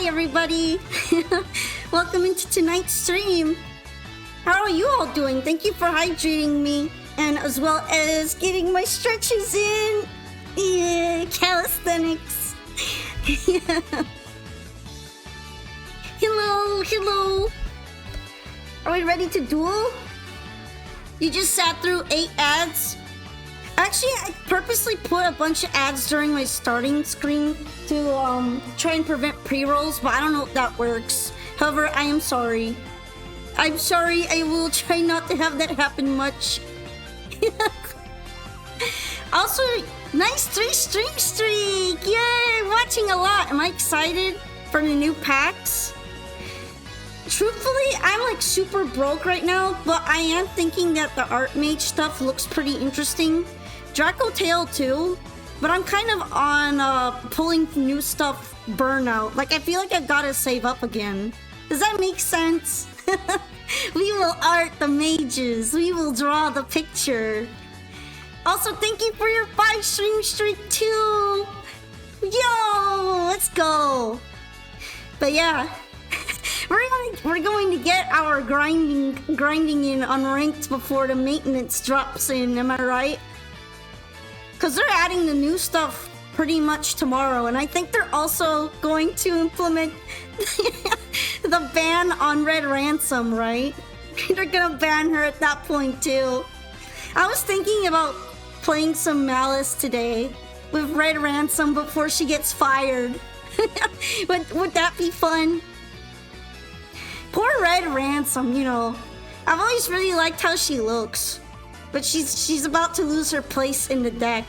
Hi everybody! Welcome into tonight's stream. How are you all doing? Thank you for hydrating me and as well as getting my stretches in. Yeah, calisthenics. Yeah. Hello. Are we ready to duel? You just sat through 8 ads? Actually, I purposely put a bunch of ads during my starting screen to try and prevent pre-rolls, but I don't know if that works. However, I am sorry. I'm sorry, I will try not to have that happen much. Also, nice 3-stream streak! Yay! Watching a lot. Am I excited for the new packs? Truthfully, I'm like super broke right now, but I am thinking that the Artmage stuff looks pretty interesting. Dracotail too, but I'm kind of on pulling new stuff burnout. Like I feel like I've got to save up again. Does that make sense? We will art the mages. We will draw the picture. Also, thank you for your 5-stream streak too. Yo, let's go. But yeah, we're going to get our grinding in unranked before the maintenance drops in. Am I right? Because they're adding the new stuff pretty much tomorrow, and I think they're also going to implement the ban on Red Ransom, right? They're gonna ban her at that point too. I was thinking about playing some Malice today with Red Ransom before she gets fired. Would that be fun? Poor Red Ransom, you know. I've always really liked how she looks. But she's about to lose her place in the deck.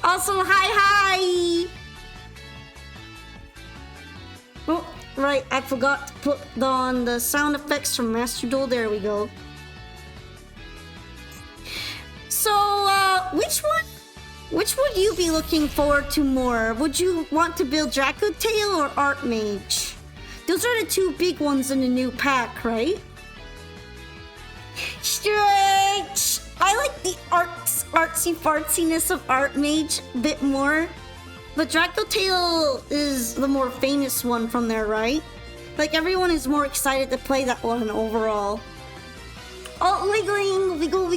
Also, hi! Oh, right, I forgot to put on the sound effects from Master Duel. There we go. So, which would you be looking forward to more? Would you want to build Dracotail or Artmage? Those are the two big ones in the new pack, right? Stretch! I like the artsy fartsiness of Artmage a bit more. But Dracotail is the more famous one from there, right? Like everyone is more excited to play that one overall. Oh, wiggling! Wiggle.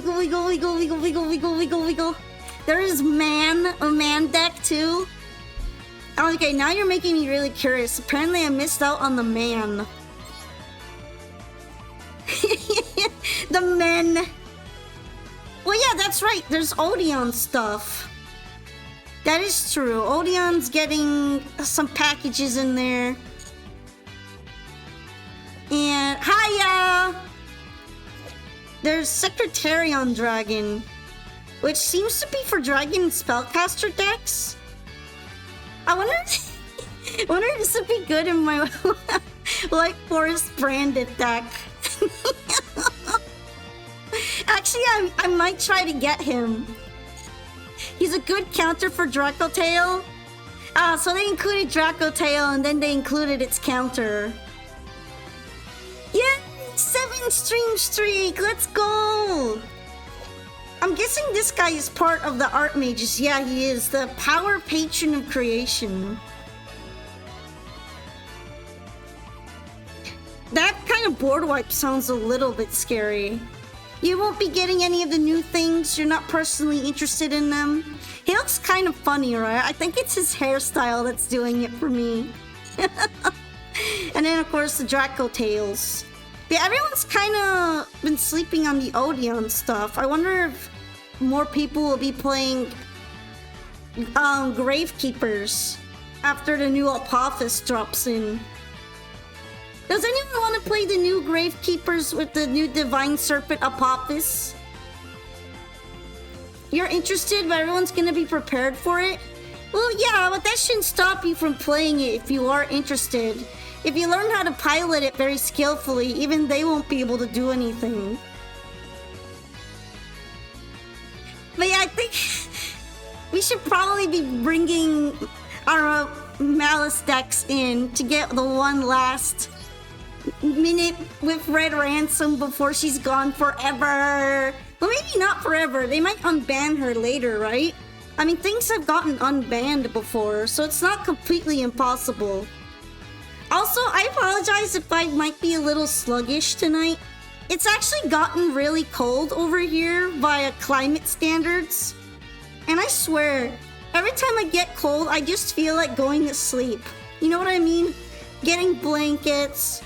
There is a man deck too. Okay, now you're making me really curious. Apparently I missed out on the man. The men. Well, yeah, that's right. There's Odeon stuff. That is true. Odeon's getting some packages in there. And hiya! There's Secretarion Dragon, which seems to be for Dragon Spellcaster decks. I wonder if this would be good in my Light Forest branded deck. Actually, I might try to get him. He's a good counter for Dracotail. So they included Dracotail and then they included its counter. Yay! 7-stream streak! Let's go! I'm guessing this guy is part of the Artmages. Yeah, he is. The Power Patron of Creation. That kind of board wipe sounds a little bit scary. You won't be getting any of the new things. You're not personally interested in them. He looks kind of funny, right? I think it's his hairstyle that's doing it for me. And then, of course, the Dracotails. Yeah, everyone's kind of been sleeping on the Odeon stuff. I wonder if more people will be playing Gravekeepers after the new Apophis drops in. Does anyone want to play the new Gravekeepers with the new Divine Serpent Apophis? You're interested, but everyone's gonna be prepared for it? Well, yeah, but that shouldn't stop you from playing it if you are interested. If you learn how to pilot it very skillfully, even they won't be able to do anything. But yeah, I think we should probably be bringing our Malice decks in to get the one last minute with Red Ransom before she's gone forever. Well, maybe not forever. They might unban her later, right? I mean, things have gotten unbanned before, so it's not completely impossible. Also, I apologize if I might be a little sluggish tonight. It's actually gotten really cold over here via climate standards. And I swear, every time I get cold, I just feel like going to sleep. You know what I mean? Getting blankets,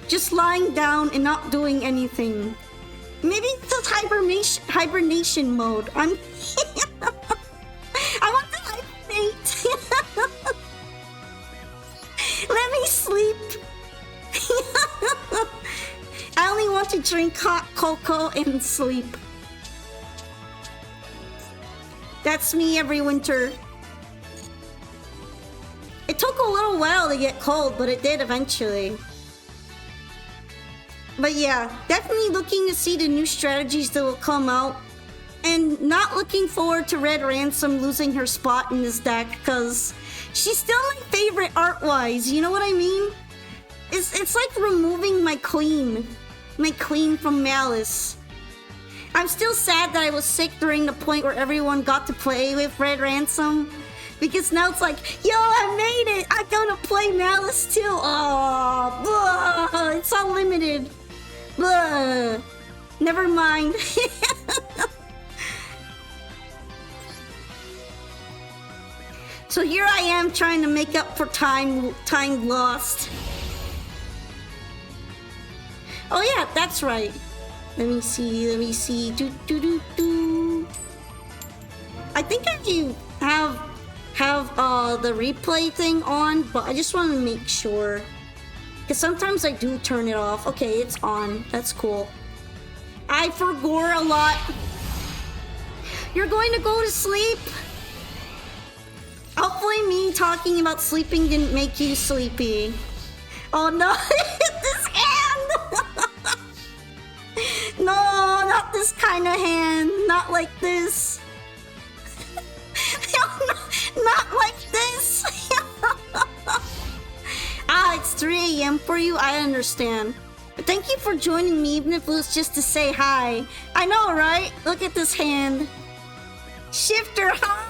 just lying down and not doing anything. Maybe it's hibernation mode. I want to hibernate. Let me sleep. I only want to drink hot cocoa and sleep. That's me every winter. It took a little while to get cold, but it did eventually. But yeah, definitely looking to see the new strategies that will come out. And not looking forward to Red Ransom losing her spot in this deck, because she's still my favorite art-wise, you know what I mean? It's like removing my queen from Malice. I'm still sad that I was sick during the point where everyone got to play with Red Ransom. Because now it's like, yo, I made it! I gotta play Malice too! Oh, it's unlimited. Blah. Never mind. So here I am trying to make up for time lost. Oh yeah, that's right. Let me see. Do. I think I do have the replay thing on, but I just want to make sure. Because sometimes I do turn it off. Okay, it's on. That's cool. I forgot a lot. You're going to go to sleep? Hopefully me talking about sleeping didn't make you sleepy. Oh no, this hand! No, not this kind of hand. Not like this. Not like this. It's 3 AM for you, I understand. But thank you for joining me, even if it was just to say hi. I know, right? Look at this hand. Shifter, huh?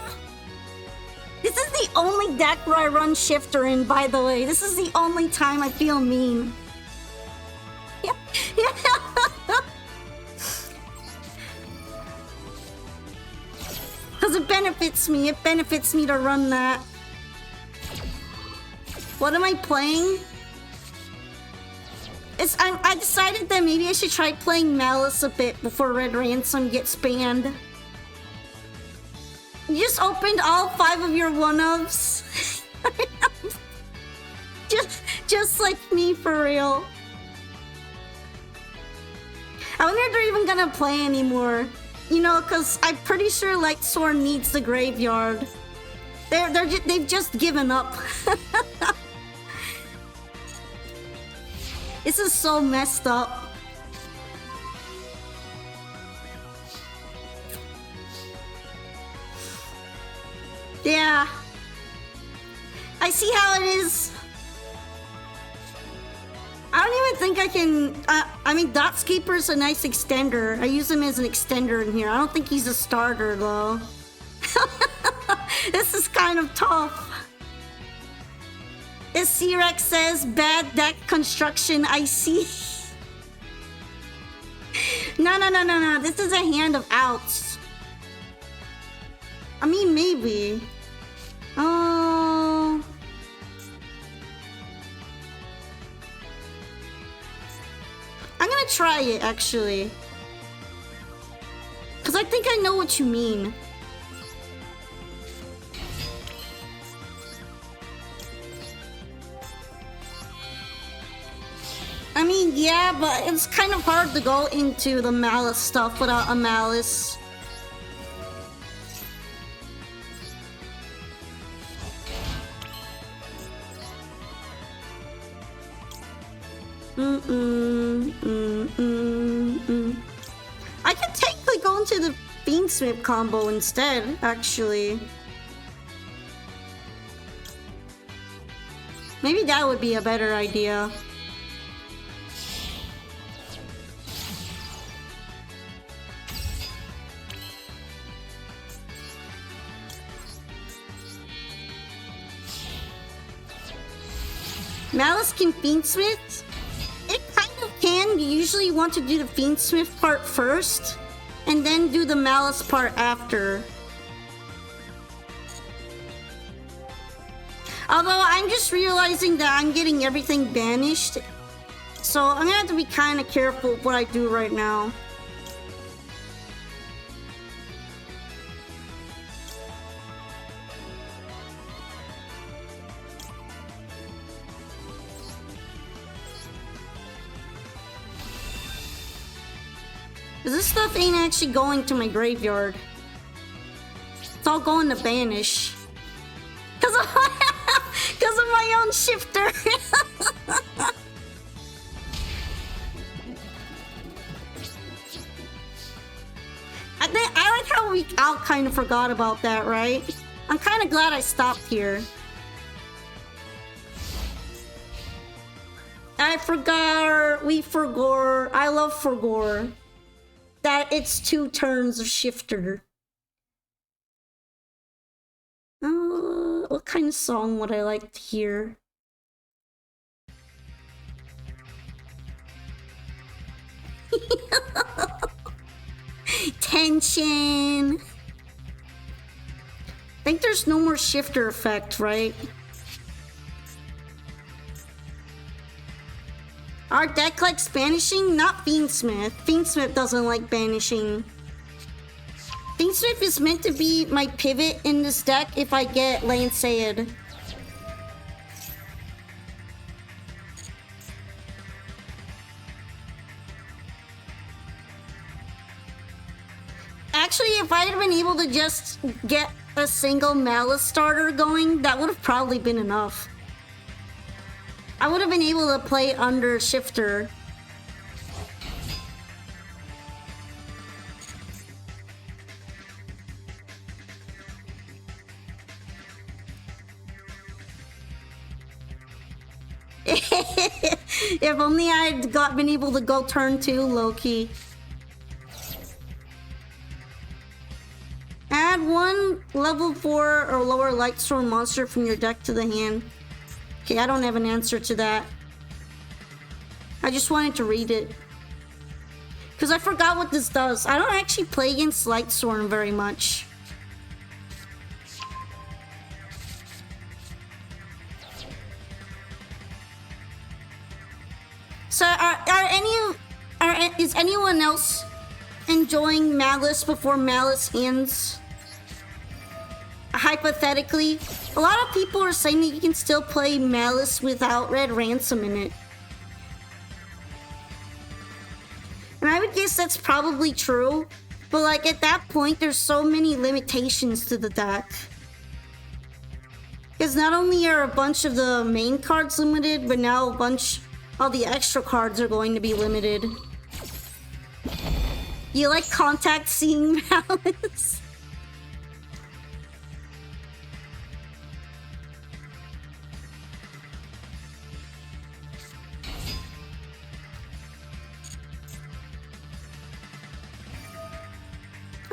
This is the only deck where I run Shifter in, by the way. This is the only time I feel mean. Yeah. Because it benefits me. It benefits me to run that. What am I playing? I decided that maybe I should try playing Malice a bit before Red Ransom gets banned. You just opened all 5 of your one-ofs. just like me, for real. I wonder if they're even gonna play anymore. You know, because I'm pretty sure Lightsworn needs the graveyard. They've just given up. This is so messed up. Yeah. I see how it is. I don't even think I can... I mean, Dotscaper's a nice extender. I use him as an extender in here. I don't think he's a starter, though. This is kind of tough. This C-Rex says, bad deck construction, I see. No. This is a hand of outs. I mean, maybe. Oh... I'm gonna try it, actually. Because I think I know what you mean. I mean, yeah, but it's kind of hard to go into the Malice stuff without a Malice. I could technically go into the Fiendsmith combo instead, actually. Maybe that would be a better idea. Malice can Fiendsmith? It kind of can. You usually want to do the Fiendsmith part first, and then do the Malice part after. Although I'm just realizing that I'm getting everything banished, so I'm gonna have to be kind of careful with what I do right now. This stuff ain't actually going to my graveyard. It's all going to banish. Cause of my own shifter. I like how we all kind of forgot about that, right? I'm kind of glad I stopped here. I forgot, we forgot, I love forgot that it's 2 turns of shifter. What kind of song would I like to hear? Tension. I think there's no more shifter effect, right? Our deck likes banishing, not Fiendsmith. Fiendsmith doesn't like banishing. Fiendsmith is meant to be my pivot in this deck if I get Lancead. Actually, if I had been able to just get a single Malice starter going, that would have probably been enough. I would have been able to play under shifter. If only I'd been able to go turn 2 low-key. Add 1 level 4 or lower Lightstorm monster from your deck to the hand. Okay, I don't have an answer to that. I just wanted to read it. Because I forgot what this does. I don't actually play against Lightstorm very much. So is anyone else enjoying Malice before Malice ends? Hypothetically, a lot of people are saying that you can still play Malice without Red Ransom in it. And I would guess that's probably true, but like at that point there's so many limitations to the deck. Because not only are a bunch of the main cards limited, but now all the extra cards are going to be limited. You like contact seeing Malice?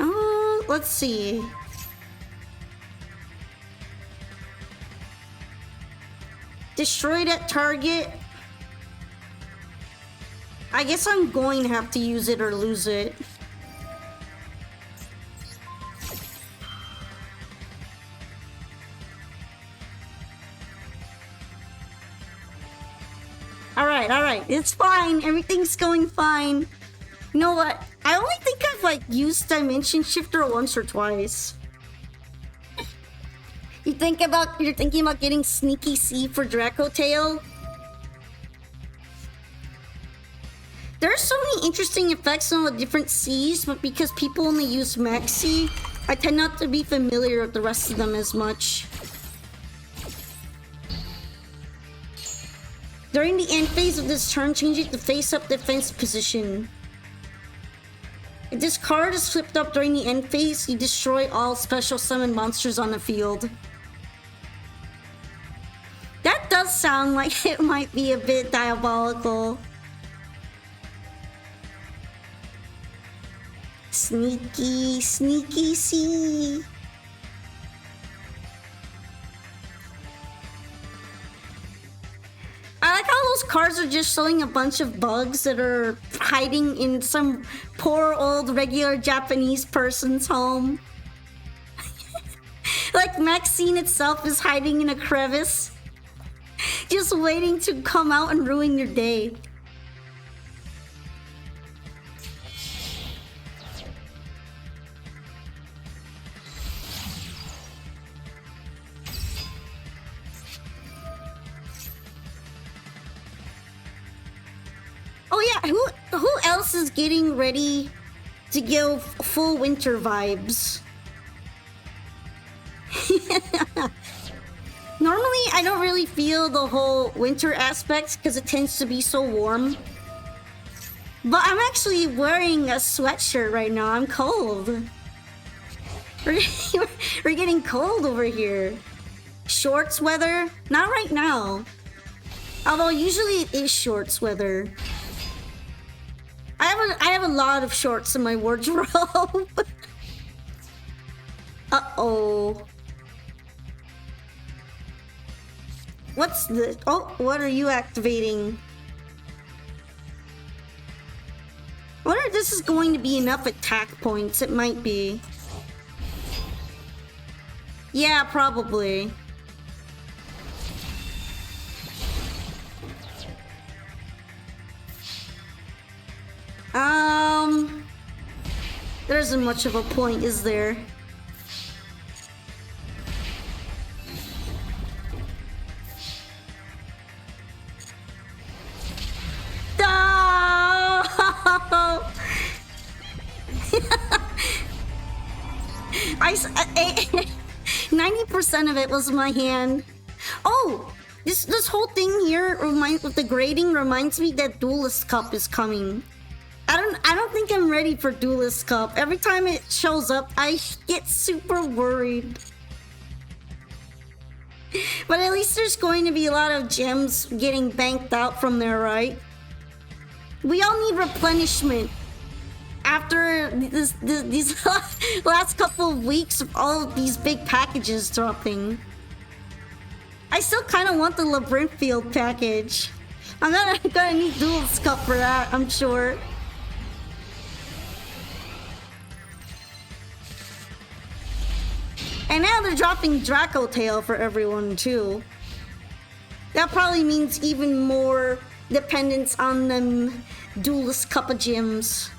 Oh, let's see. Destroy that target. I guess I'm going to have to use it or lose it. Alright. It's fine. Everything's going fine. You know what? I only think I've like used Dimension Shifter once or twice. You're thinking about getting Sneaky C for Dracotail? There are so many interesting effects on the different Cs, but because people only use Max C, I tend not to be familiar with the rest of them as much. During the end phase of this turn, change it to face-up defense position. If this card is flipped up during the end phase, you destroy all special summon monsters on the field. That does sound like it might be a bit diabolical. Sneaky C. cards are just showing a bunch of bugs that are hiding in some poor old regular Japanese person's home. Like Maxine itself is hiding in a crevice, just waiting to come out and ruin your day. Oh yeah, who else is getting ready to give full winter vibes? Normally, I don't really feel the whole winter aspect because it tends to be so warm. But I'm actually wearing a sweatshirt right now. I'm cold. We're getting cold over here. Shorts weather? Not right now. Although usually it is shorts weather. I have a lot of shorts in my wardrobe. Uh-oh. What's this? Oh, what are you activating? I wonder if this is going to be enough attack points. It might be. Yeah, probably. There isn't much of a point, is there? No! 90% of it was my hand. Oh! This whole thing here with the grading reminds me that Duelist Cup is coming. I don't think I'm ready for Duelist Cup. Every time it shows up, I get super worried. But at least there's going to be a lot of gems getting banked out from there, right? We all need replenishment after these last couple of weeks of all of these big packages dropping. I still kind of want the Labyrinth Field package. I'm gonna need Duelist Cup for that, I'm sure. And now they're dropping Dracotail for everyone too. That probably means even more dependence on them Duelist Cup of gems.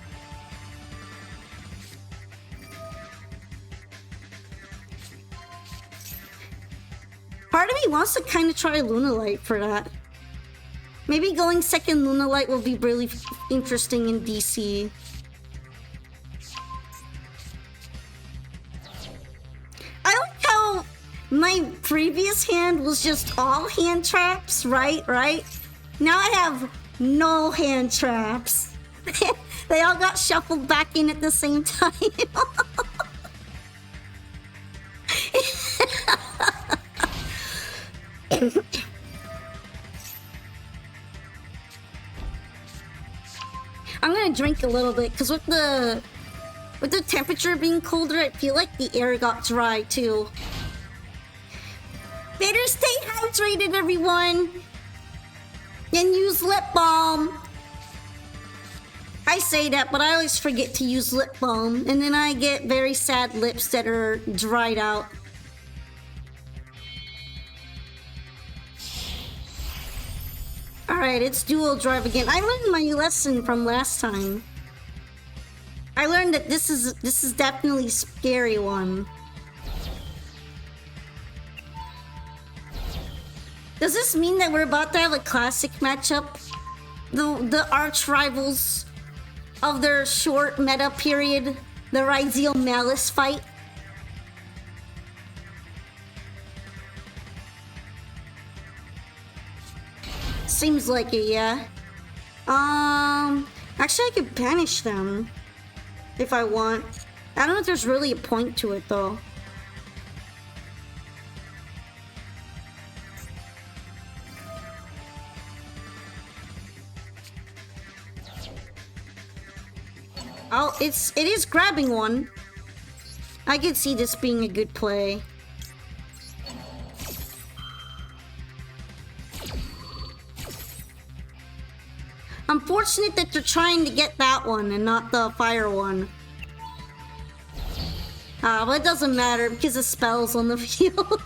Part of me wants to kind of try Lunalight for that. Maybe going second Lunalight will be really interesting in DC. I like how my previous hand was just all hand traps, right? Now I have no hand traps. They all got shuffled back in at the same time. I'm gonna drink a little bit because with the temperature being colder, I feel like the air got dry too. Better stay hydrated, everyone, and use lip balm. I say that, but I always forget to use lip balm, and then I get very sad lips that are dried out. Alright, it's dual drive again. I learned my lesson from last time. I learned that this is definitely a scary one. Does this mean that we're about to have a classic matchup? The arch rivals of their short meta period, the Ryzeal Malice fight? Seems like it, yeah. Actually I could banish them if I want. I don't know if there's really a point to it though. Oh, it is grabbing one. I could see this being a good play. Unfortunate that they're trying to get that one and not the fire one. But it doesn't matter because the spell's on the field.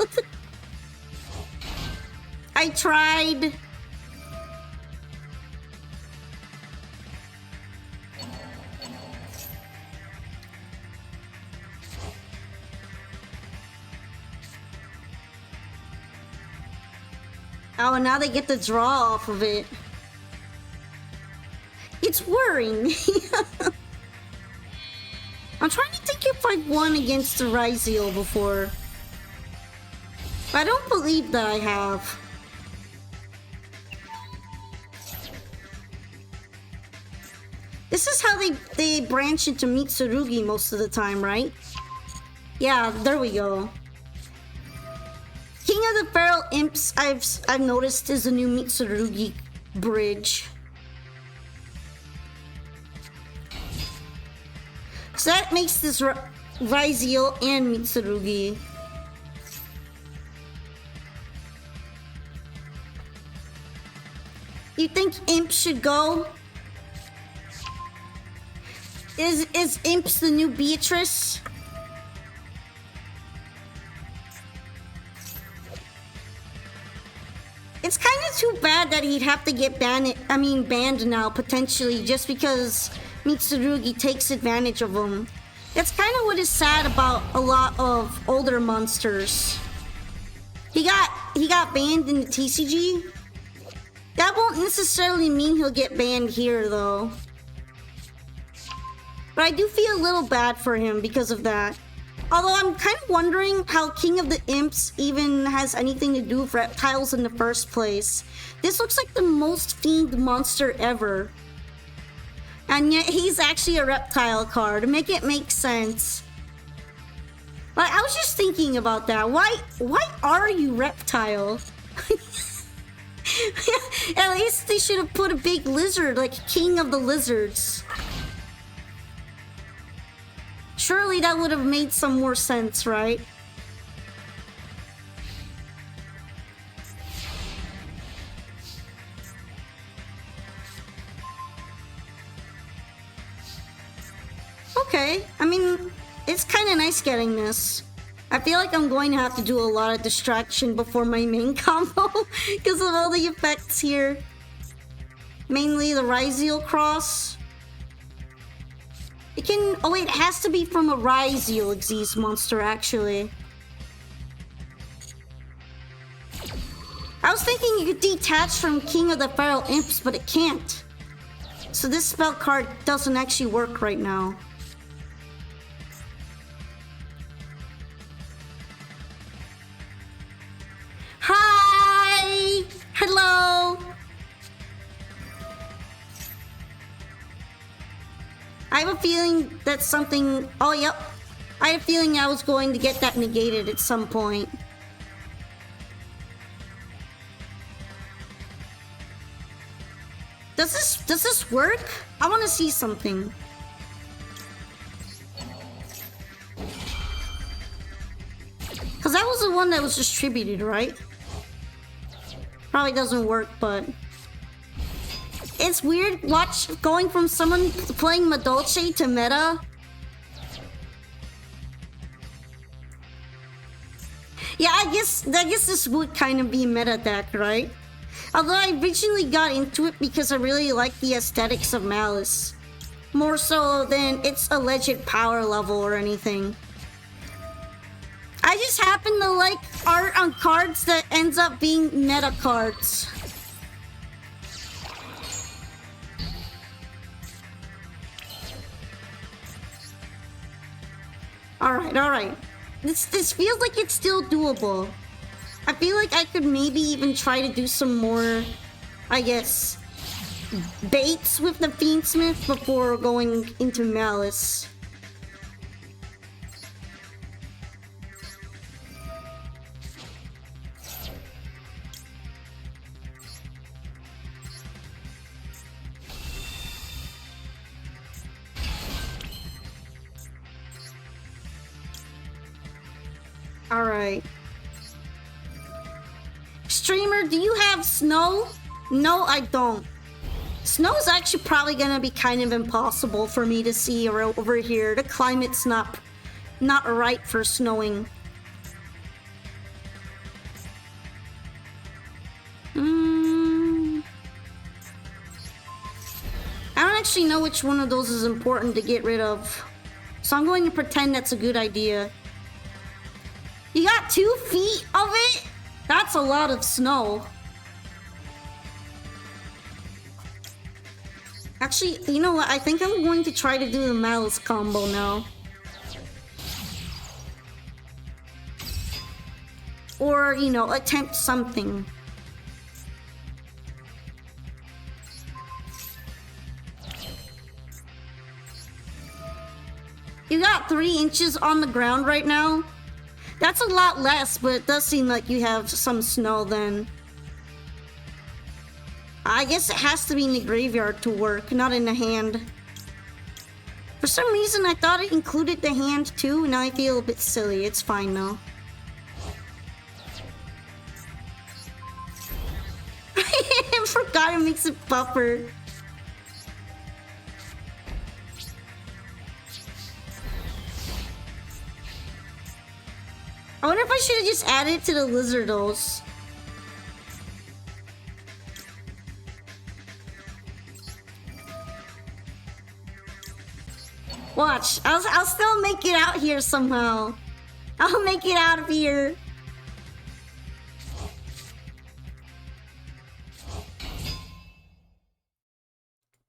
I tried. Oh, and now they get the draw off of it. It's worrying. I'm trying to think if I've won against the Ryziel before. I don't believe that I have. This is how they branch into Mitsurugi most of the time, right? Yeah, there we go. King of the Feral Imps, I've noticed, is a new Mitsurugi bridge. So that makes this Ryziel and Mitsurugi. You think Imp should go? Is Imps the new Beatrice? It's kind of too bad that he'd have to get banned now, potentially, just because Mitsurugi takes advantage of him. That's kind of what is sad about a lot of older monsters. He got banned in the TCG. That won't necessarily mean he'll get banned here, though. But I do feel a little bad for him because of that. Although I'm kind of wondering how King of the Imps even has anything to do with reptiles in the first place. This looks like the most fiend monster ever. And yet he's actually a reptile card to make it make sense. But I was just thinking about that. Why are you reptile? At least they should have put a big lizard, like King of the Lizards. Surely that would have made some more sense, right? Okay, I mean, it's kind of nice getting this. I feel like I'm going to have to do a lot of distraction before my main combo because of all the effects here. Mainly the Ryziel cross. It can... Oh wait, it has to be from a Ryziel Xyz monster, actually. I was thinking you could detach from King of the Feral Imps, but it can't. So this spell card doesn't actually work right now. Hi! Hello! I have a feeling that something... Oh, yep. I had a feeling I was going to get that negated at some point. Does this work? I want to see something. Because that was the one that was distributed, right? Probably doesn't work, but... It's weird going from someone playing Madolche to meta. Yeah, I guess this would kind of be meta deck, right? Although I originally got into it because I really like the aesthetics of Malice. More so than its alleged power level or anything. I just happen to like art on cards that ends up being meta cards. Alright. This feels like it's still doable. I feel like I could maybe even try to do some more, I guess, baits with the Fiendsmith before going into Malice. Alright. Streamer, do you have snow? No, I don't. Snow's actually probably gonna be kind of impossible for me to see over here. The climate's not right for snowing. I don't actually know which one of those is important to get rid of. So I'm going to pretend that's a good idea. You got 2 feet of it? That's a lot of snow. Actually, you know what? I think I'm going to try to do the malice combo now. Or, you know, attempt something. You got 3 inches on the ground right now. That's a lot less, but it does seem like you have some snow then. I guess it has to be in the graveyard to work, not in the hand. For some reason, I thought it included the hand too, and now I feel a bit silly. It's fine though. I forgot it makes it buffer. I wonder if I should have just added it to the Lizardos. Watch, I'll still make it out here somehow. I'll make it out of here.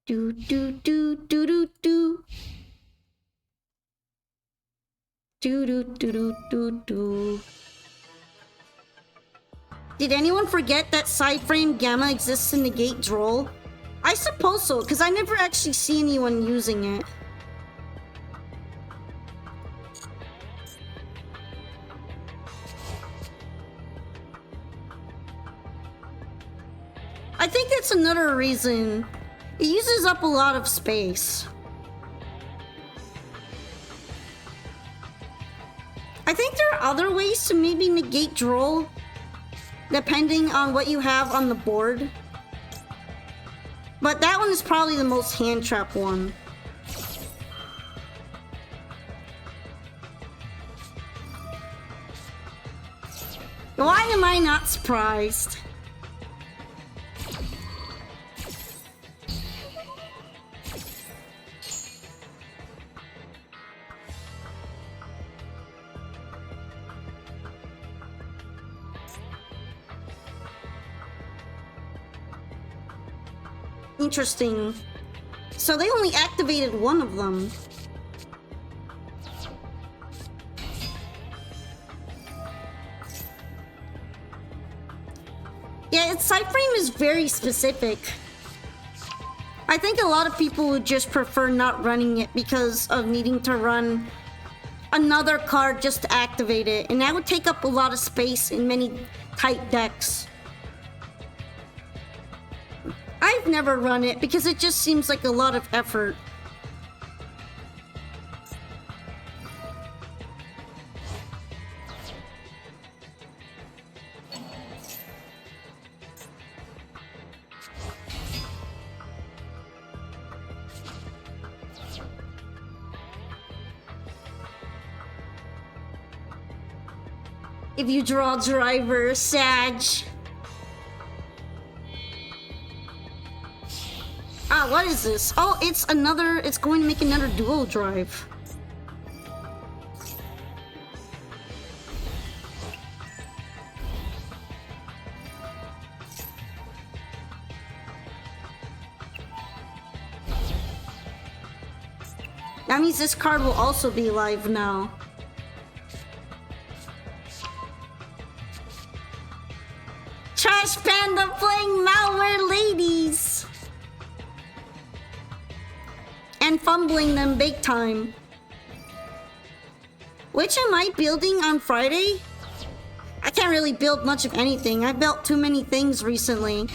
Do do do do do do. Do do do do do do. Did anyone forget that side frame gamma exists in the gate Droll? I suppose so, because I never actually see anyone using it. I think that's another reason. It uses up a lot of space. I think there are other ways to maybe negate Droll, depending on what you have on the board. But that one is probably the most hand trap one. Why am I not surprised? Interesting. So they only activated one of them. Yeah, its side frame is very specific. I think a lot of people would just prefer not running it because of needing to run another card just to activate it, and that would take up a lot of space in many tight decks. I've never run it because it just seems like a lot of effort. If you draw driver, Sag. Ah, what is this? Oh, it's going to make another dual drive. That means this card will also be live now. Trash Panda playing Malware Ladies! And fumbling them big time. Which am I building on Friday? I can't really build much of anything. I built too many things recently.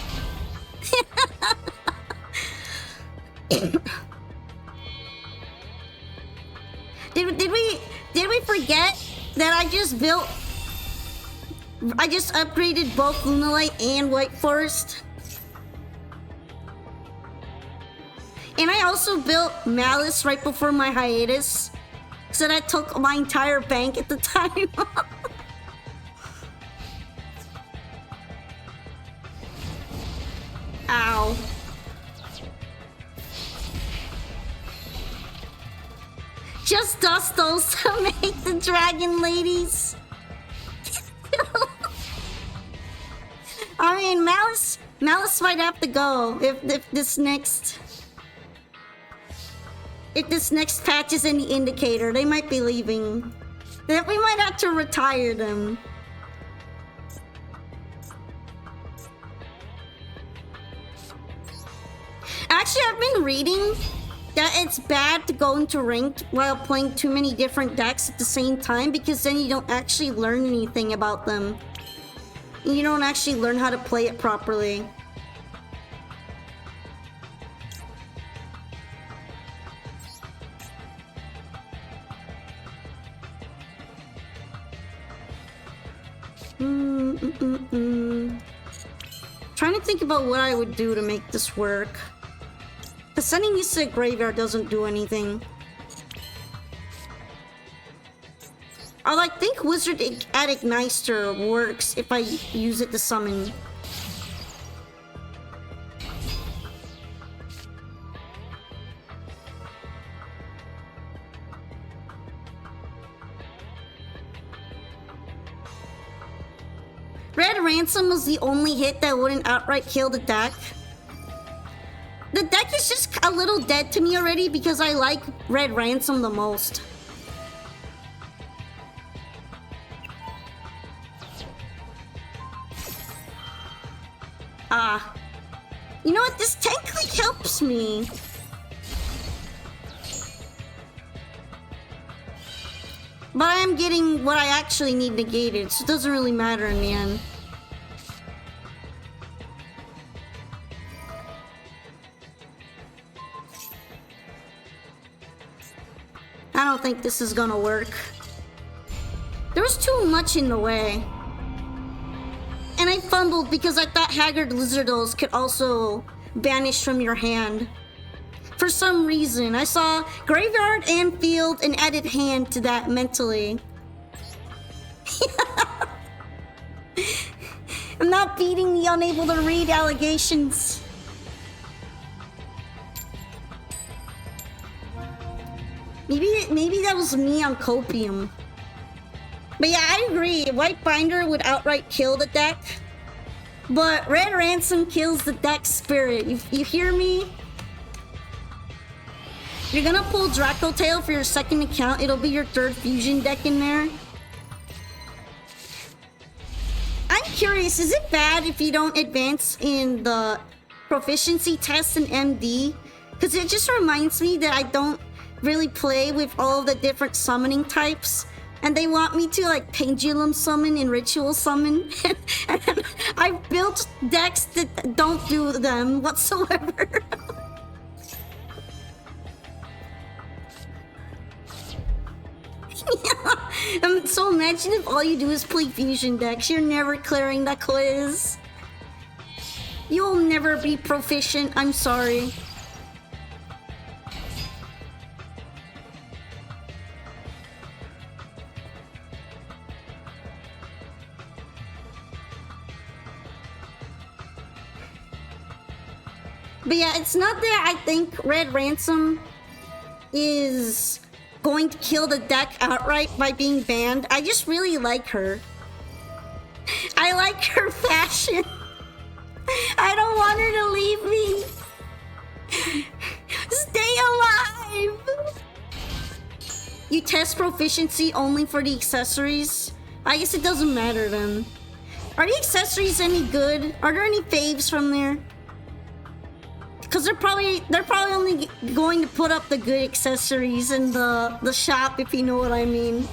Did we forget that I just upgraded both Lunalight and White Forest? And I also built Malice right before my hiatus. So that took my entire bank at the time. Ow. Just dust those to make the dragon ladies. I mean, Malice might have to go if this next patch is any indicator. They might be leaving. We might have to retire them. Actually, I've been reading that it's bad to go into ranked while playing too many different decks at the same time, because then you don't actually learn anything about them. You don't actually learn how to play it properly. Trying to think about what I would do to make this work. Because sending these to the graveyard doesn't do anything. I think Wizard at Igniter works if I use it to summon. Red Ransom was the only hit that wouldn't outright kill the deck. The deck is just a little dead to me already because I like Red Ransom the most. You know what? This technically helps me. But I am getting what I actually need negated, so it doesn't really matter in the end. I don't think this is gonna work. There was too much in the way. And I fumbled because I thought Haggard Lizardos could also banish from your hand. For some reason, I saw Graveyard and Field and added hand to that mentally. I'm not beating the unable to read allegations. Maybe that was me on Copium. But yeah, I agree. White Binder would outright kill the deck. But Red Ransom kills the deck spirit. You hear me? You're gonna pull Dracotail for your second account. It'll be your third fusion deck in there. I'm curious, is it bad if you don't advance in the proficiency test in MD? Because it just reminds me that I don't really play with all the different summoning types. And they want me to like pendulum summon and ritual summon. And I've built decks that don't do them whatsoever. Yeah. So imagine if all you do is play fusion decks. You're never clearing that quiz. You'll never be proficient. I'm sorry. But yeah, it's not that I think Red Ransom is going to kill the deck outright by being banned. I just really like her. I like her fashion. I don't want her to leave me. Stay alive! You test proficiency only for the accessories? I guess it doesn't matter then. Are the accessories any good? Are there any faves from there? Because they're probably only going to put up the good accessories in the shop, if you know what I mean.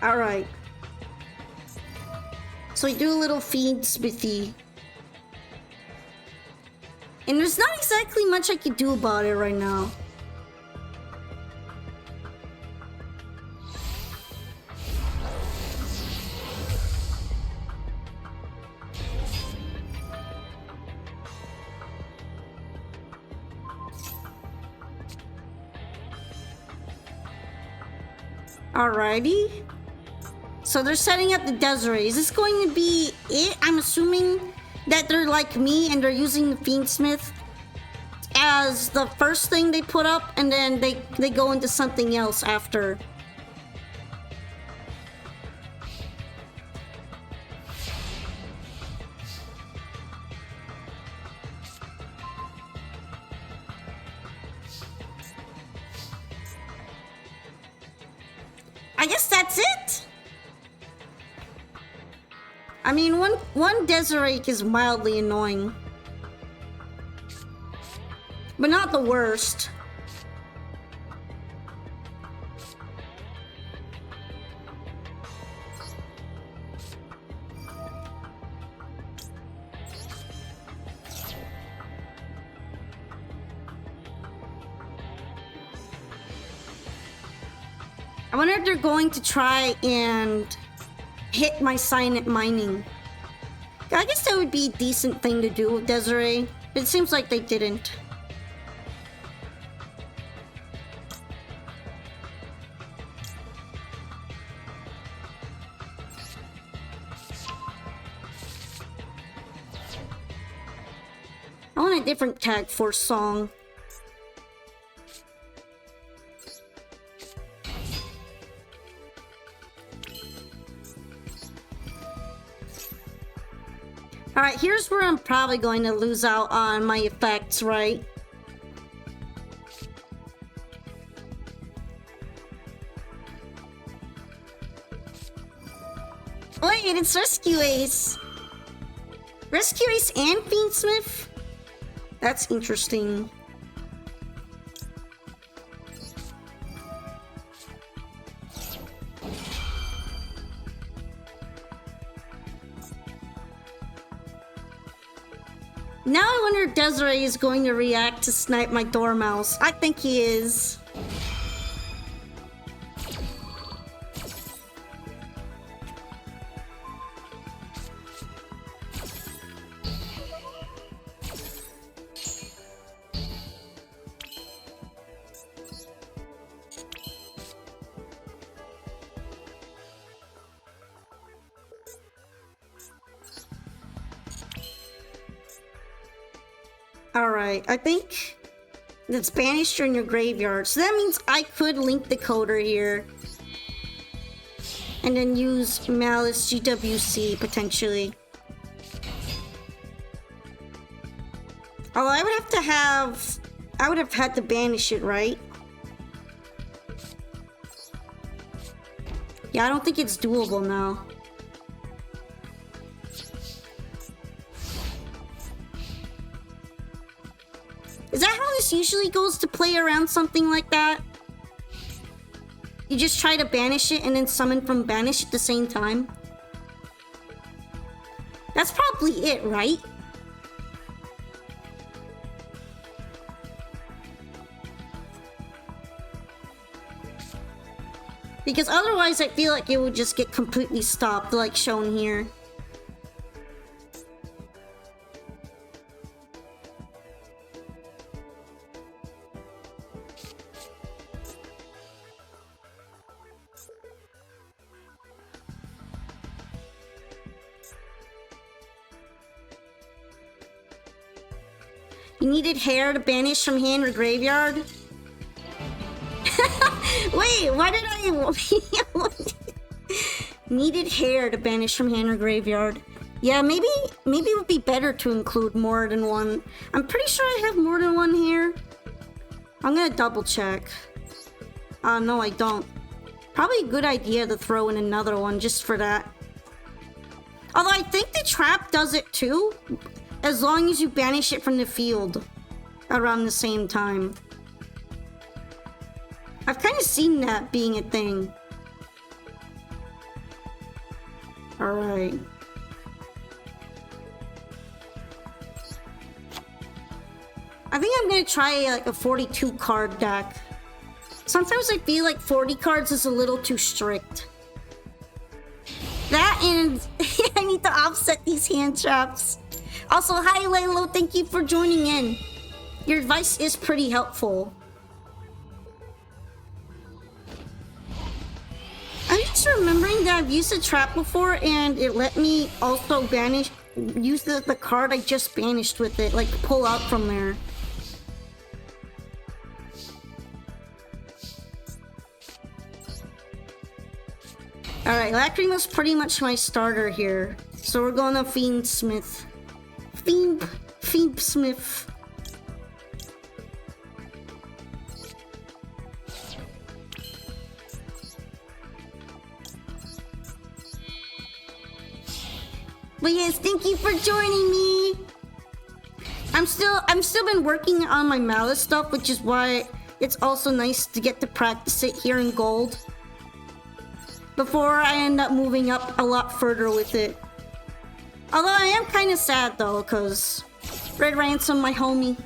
All right. So we do a little feed smithy. And there's not exactly much I can do about it right now. Alrighty. So they're setting up the Desiree. Is this going to be it? I'm assuming that they're like me and they're using the Fiendsmith as the first thing they put up, and then they go into something else after. I guess that's it. I mean, one Desiree is mildly annoying, but not the worst. I wonder if they're going to try and hit my silent mining. I guess that would be a decent thing to do with Desiree, but it seems like they didn't. I want a different tag force song. Alright, here's where I'm probably going to lose out on my effects, right? Wait, it's Rescue Ace! Rescue Ace and Fiendsmith? That's interesting. Now I wonder if Desiree is going to react to snipe my Dormouse. I think he is. Alright, I think it's banished in your graveyard. So that means I could link the coder here. And then use Malice GWC potentially. Although I would have had to banish it, right? Yeah, I don't think it's doable now. Is that how this usually goes to play around something like that? You just try to banish it and then summon from banish at the same time? That's probably it, right? Because otherwise I feel like it would just get completely stopped, like shown here. You needed hair to banish from hand or graveyard? Wait, why did I... Needed hair to banish from hand or graveyard. Yeah, maybe it would be better to include more than one. I'm pretty sure I have more than one here. I'm gonna double check. No, I don't. Probably a good idea to throw in another one just for that. Although I think the trap does it too, as long as you banish it from the field around the same time. I've kind of seen that being a thing. Alright. gonna try like a 42 card deck. Sometimes I feel like 40 cards is a little too strict. That and I need to offset these hand traps. Also, hi Lalo, thank you for joining in. Your advice is pretty helpful. I'm just remembering that I've used a trap before and it let me also banish, use the card I just banished with it, like pull out from there. Alright, Lacrima's pretty much my starter here. So we're going to Fiendsmith. Fiendsmith. But yes, thank you for joining me. I'm still been working on my Malice stuff, which is why it's also nice to get to practice it here in gold before I end up moving up a lot further with it. Although I am kind of sad though, because Red Ransom, my homie.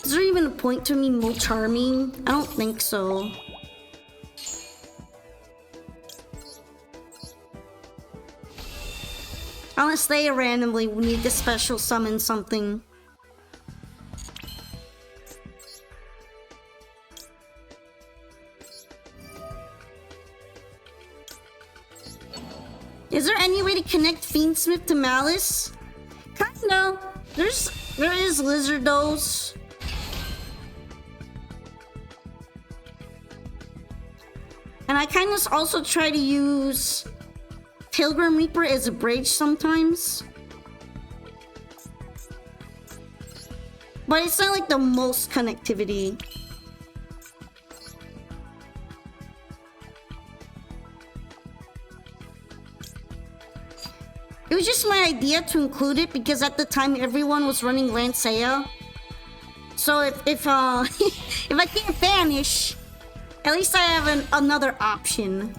Is there even a point to me more charming? I don't think so. Unless they randomly need to special summon something. Is there any way to connect Fiendsmith to Malice? Kinda. There is Lizardos. And I kind of also try to use Pilgrim Reaper as a bridge sometimes. But it's not like the most connectivity. It was just my idea to include it because at the time everyone was running Lancea. So if if I can't banish, at least I have another option.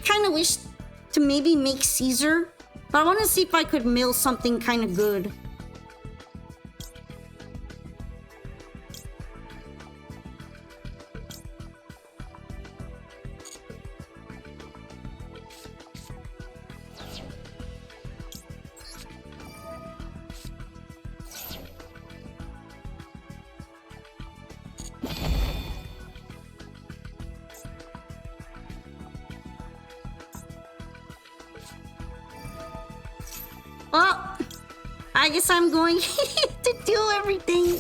Kind of wish to maybe make Caesar, but I want to see if I could mill something kind of good. Well, I guess I'm going to do everything.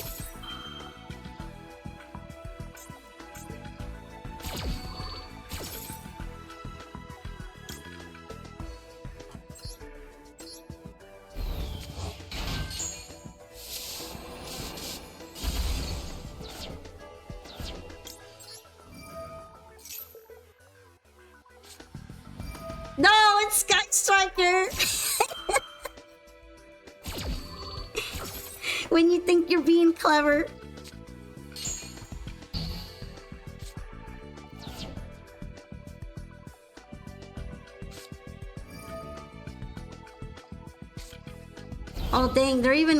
No, it's Sky Striker. When you think you're being clever. Oh dang, they're even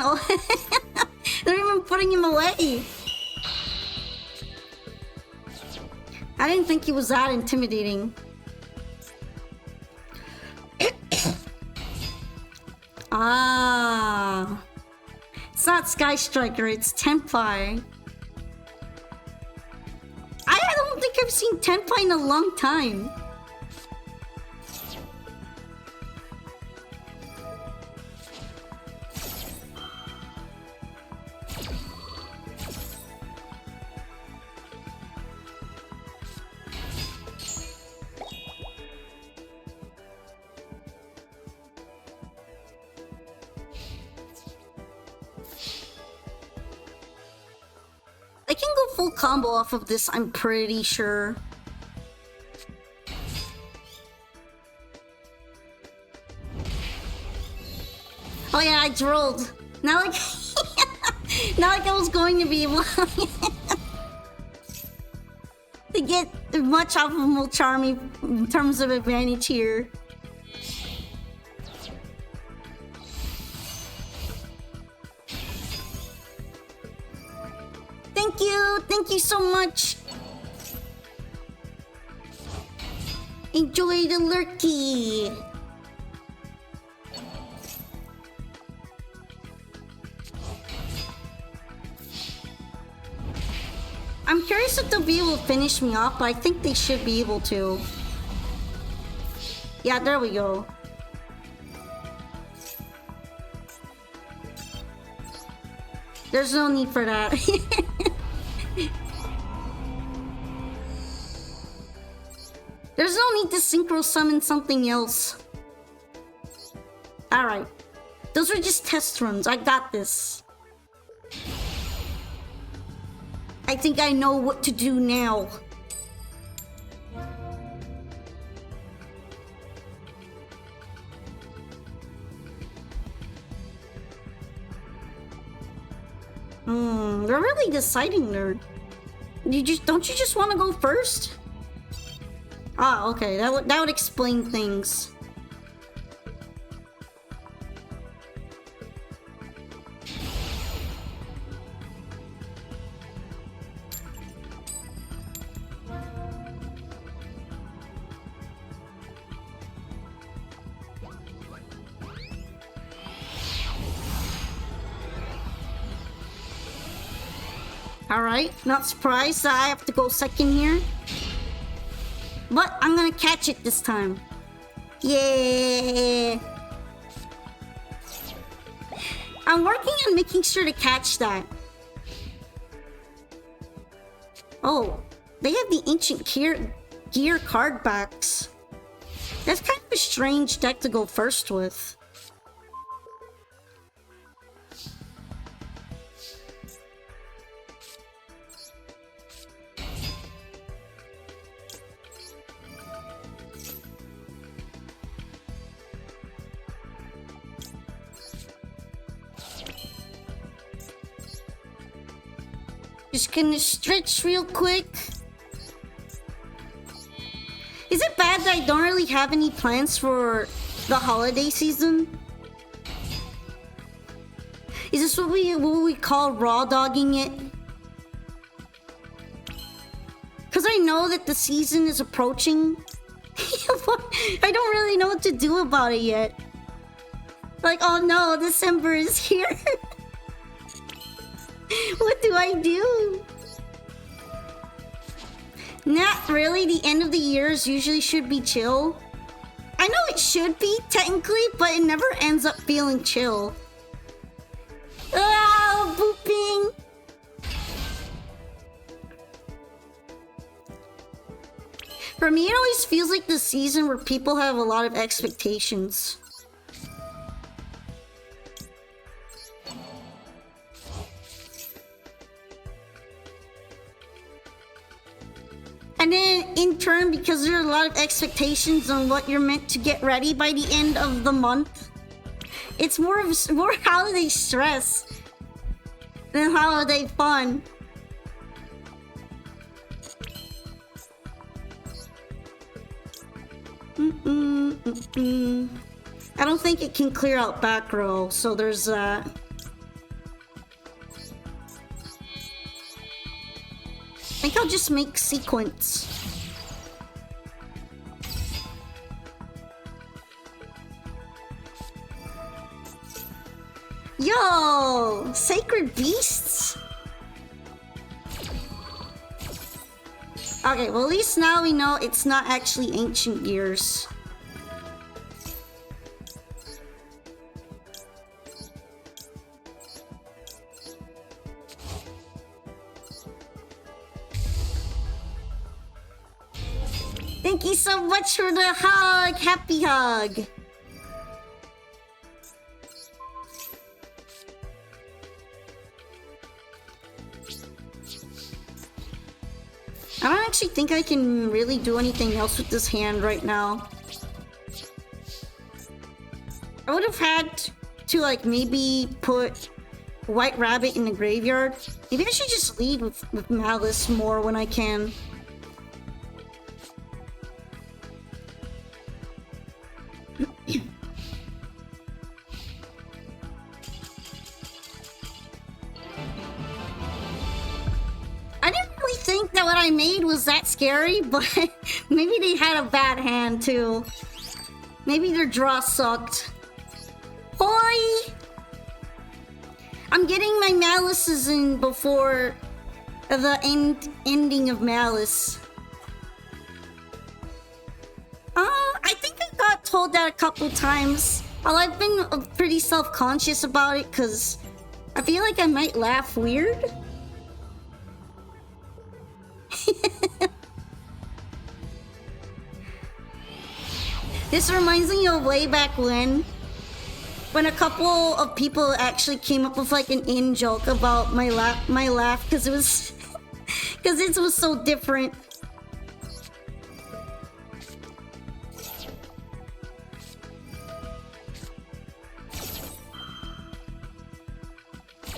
they're even putting him away. I didn't think he was that intimidating. Ah. It's not Sky Striker, it's Tenpai. I don't think I've seen Tenpai in a long time. I can go full combo off of this, I'm pretty sure. Oh yeah, I rolled. Not like... not like I was going to be able to get much off of Mulcharmy in terms of advantage here. Thank you so much. Enjoy the lurky. I'm curious if they'll be able to finish me off, but I think they should be able to. Yeah, there we go. There's no need for that. There's no need to synchro summon something else. Alright. Those were just test runs. I got this. I think I know what to do now. They're really deciding there. Don't you just want to go first? Ah, okay. That would explain things. Alright, not surprised that I have to go second here. But I'm gonna catch it this time. Yeah! I'm working on making sure to catch that. Oh, they have the ancient gear card backs. That's kind of a strange deck to go first with. Just gonna stretch real quick. Is it bad that I don't really have any plans for the holiday season? Is this what we call raw dogging it? Because I know that the season is approaching. I don't really know what to do about it yet. Like, oh no, December is here. What do I do? Not really. The end of the years usually should be chill. I know it should be, technically, but it never ends up feeling chill. Ah, booping! For me, it always feels like the season where people have a lot of expectations. And then, in turn, because there are a lot of expectations on what you're meant to get ready by the end of the month, it's more holiday stress than holiday fun. I don't think it can clear out back row, so there's that. I think I'll just make sequence. Yo! Sacred beasts? Okay, well at least now we know it's not actually ancient gears. Thank you so much for the hug! Happy hug! I don't actually think I can really do anything else with this hand right now. I would have had to, like, maybe put White Rabbit in the graveyard. Maybe I should just lead with Malice more when I can. I didn't really think that what I made was that scary, but maybe they had a bad hand too. Maybe their draw sucked. Hoi! I'm getting my Malices in before the ending of Malice. I think I got told that a couple times. Well, I've been pretty self-conscious about it because I feel like I might laugh weird. This reminds me of way back when a couple of people actually came up with like an in-joke about my laugh because it was because it was so different.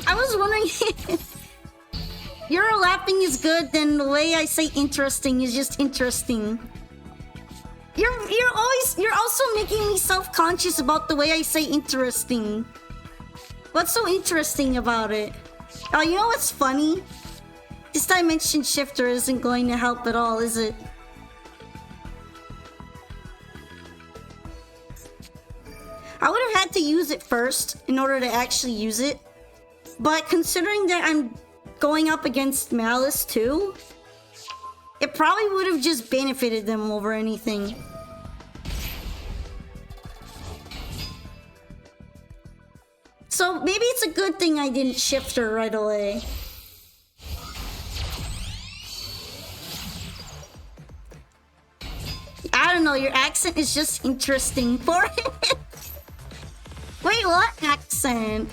I was wondering your laughing is good, then the way I say interesting is just interesting. You're also making me self-conscious about the way I say interesting. What's so interesting about it? Oh, you know what's funny? This dimension shifter isn't going to help at all, is it? I would have had to use it first in order to actually use it. But considering that I'm going up against Malice too, it probably would have just benefited them over anything. So maybe it's a good thing I didn't shift her right away. I don't know, your accent is just interesting for it. Wait, what accent?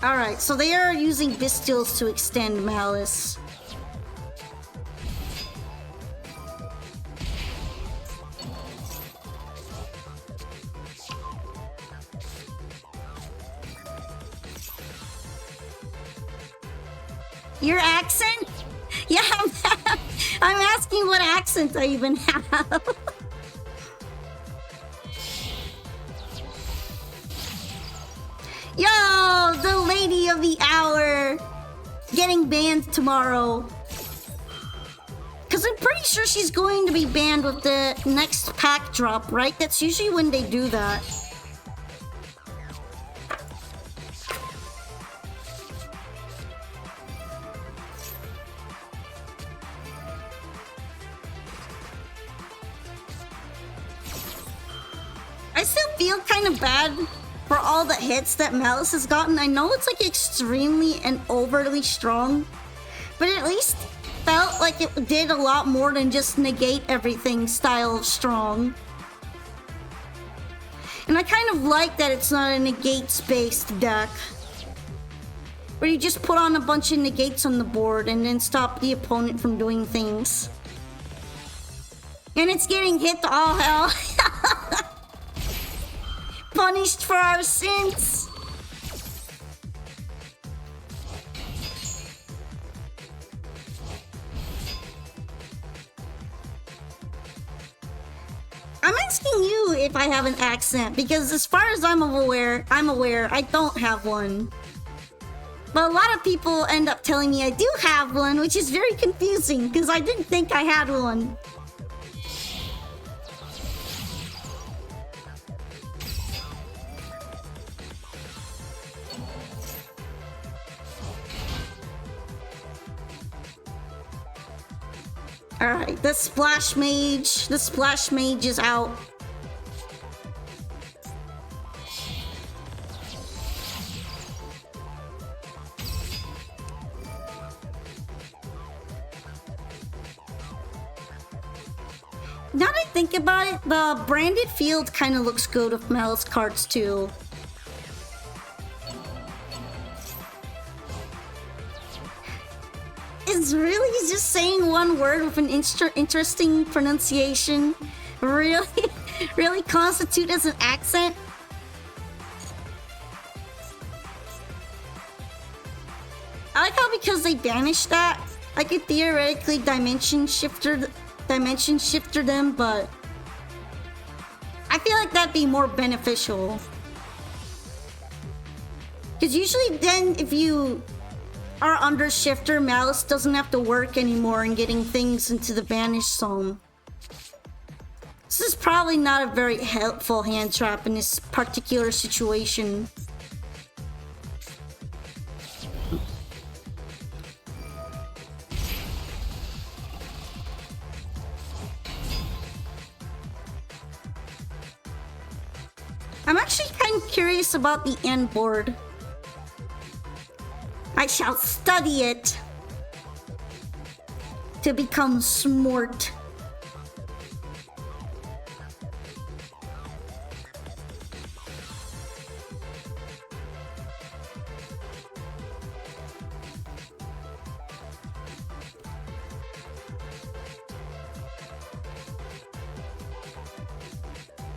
Alright, so they are using Bestials to extend Malice. Your accent? Yeah, I'm asking what accent I even have. Yo, the lady of the hour getting banned tomorrow. Because I'm pretty sure she's going to be banned with the next pack drop, right? That's usually when they do that. I still feel kind of bad for all the hits that Malice has gotten. I know it's like extremely and overly strong, but at least felt like it did a lot more than just negate everything style of strong. And I kind of like that it's not a negates-based deck, where you just put on a bunch of negates on the board and then stop the opponent from doing things. And it's getting hit to all hell. Punished for our sins. I'm asking you if I have an accent because as far as I'm aware I don't have one. But a lot of people end up telling me I do have one, which is very confusing because I didn't think I had one. Alright, the Splash Mage is out. Now that I think about it, the branded field kind of looks good with Malice cards too. Is really just saying one word with an interesting pronunciation really, really constitute as an accent? I like how because they banished that, I could theoretically dimension shifter them, but I feel like that'd be more beneficial. Because usually then if you are under shifter, Malice doesn't have to work anymore in getting things into the banished zone. This is probably not a very helpful hand trap in this particular situation. I'm actually kind of curious about the end board. I shall study it to become smart.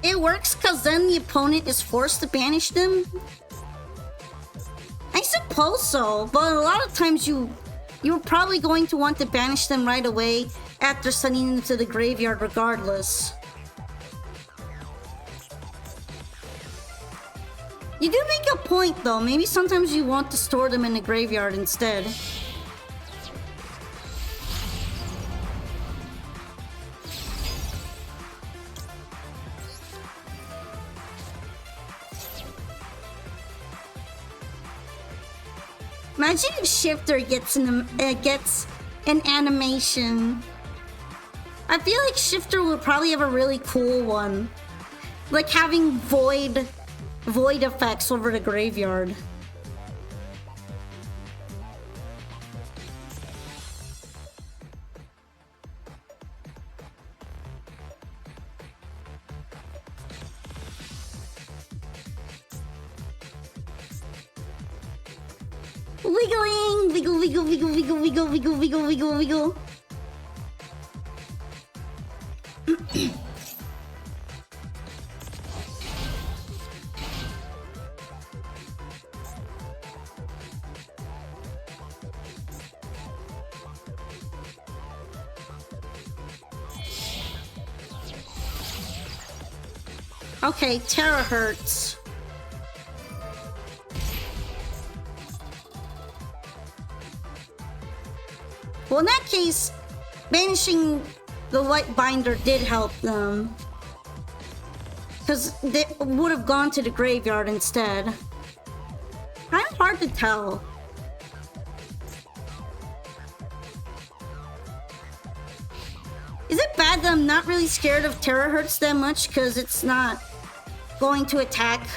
It works because then the opponent is forced to banish them? I suppose so, but a lot of times you're probably going to want to banish them right away after sending them to the graveyard regardless. You do make a point though, maybe sometimes you want to store them in the graveyard instead. Imagine if Shifter gets an animation. I feel like Shifter would probably have a really cool one. Like having void effects over the graveyard. Wiggling! Wiggle, wiggle, wiggle, wiggle, wiggle, wiggle, wiggle, wiggle, wiggle. Okay, terahertz. Well, in that case, banishing the white binder did help them. Because they would have gone to the graveyard instead. Kind of hard to tell. Is it bad that I'm not really scared of terahertz that much because it's not going to attack?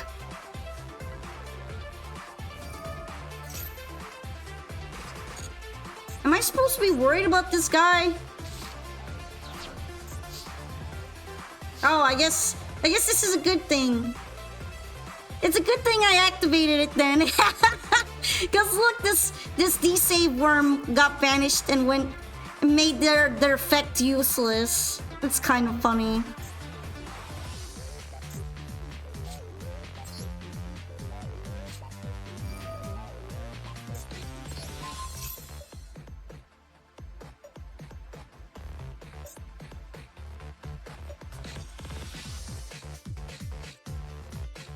Am I supposed to be worried about this guy? Oh, I guess this is a good thing. It's a good thing I activated it then. Cause look, this D-save worm got banished and made their effect useless. It's kind of funny.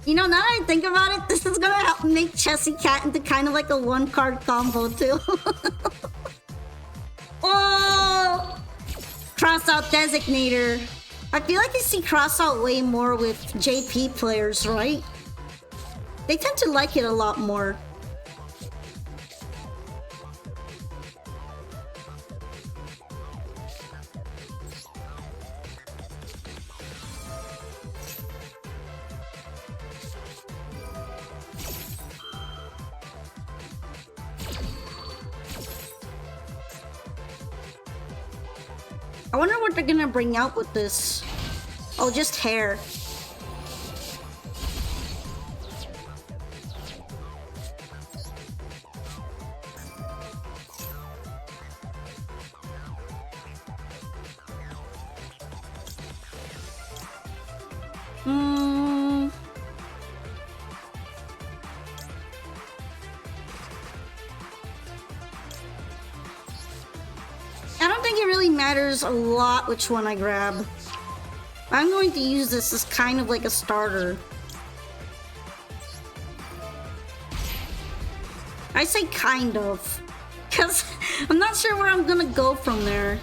You know, now that I think about it, this is gonna help make Chessy Cat into kind of like a one-card combo too. Oh! Cross-out Designator. I feel like I see cross-out way more with JP players, right? They tend to like it a lot more. I wonder what they're gonna bring out with this. Oh, just hair. I don't think it really matters a lot which one I grab. I'm going to use this as kind of like a starter. I say kind of, because I'm not sure where I'm gonna go from there.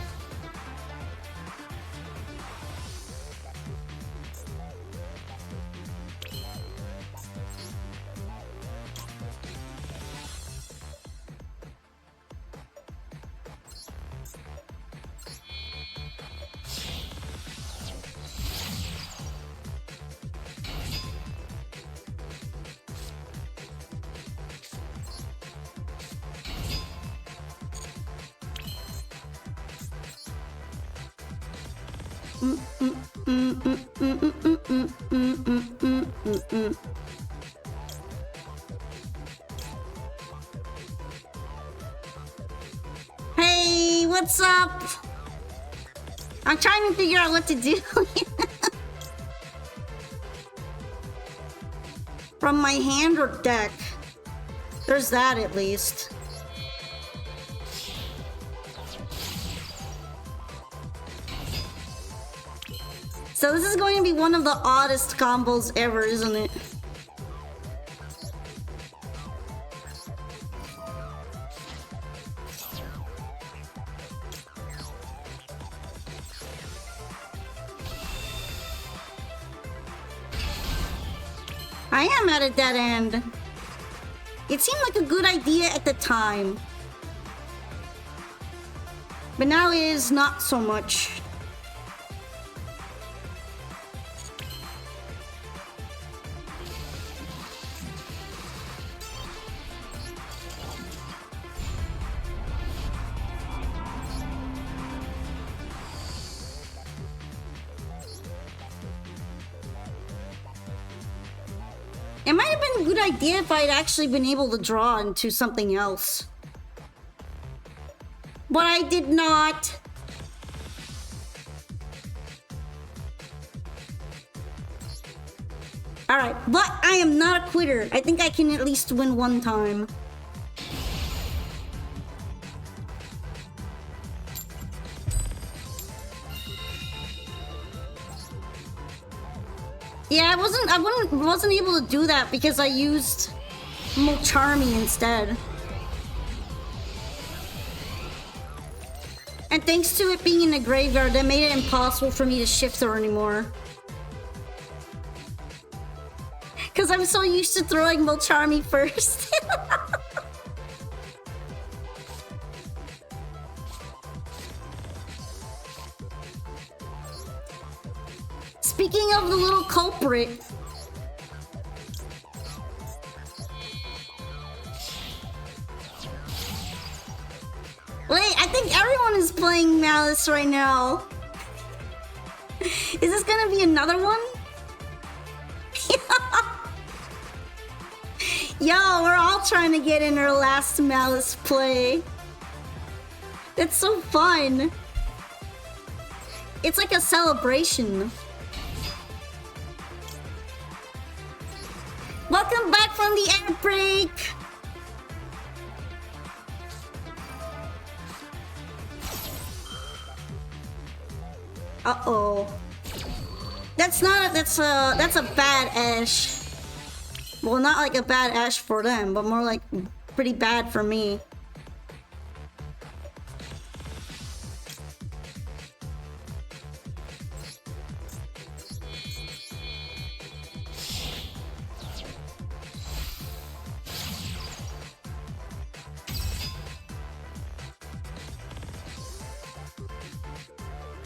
Hey, what's up? I'm trying to figure out what to do. From my hand or deck? There's that at least. So this is going to be one of the oddest combos ever, isn't it? I am at a dead end. It seemed like a good idea at the time. But now it is not so much. It might have been a good idea if I had actually been able to draw into something else. But I did not. Alright, but I am not a quitter. I think I can at least win one time. Yeah, I wasn't able to do that because I used Molcharmy instead. And thanks to it being in the graveyard, that made it impossible for me to shift her anymore. Because I'm so used to throwing Molcharmy first. Speaking of the little culprit. Wait, I think everyone is playing Malice right now. Is this gonna be another one? Yo, we're all trying to get in our last Malice play. That's so fun. It's like a celebration. Welcome back from the air break. Uh-oh. That's a bad Ash. Well, not like a bad Ash for them, but more like pretty bad for me.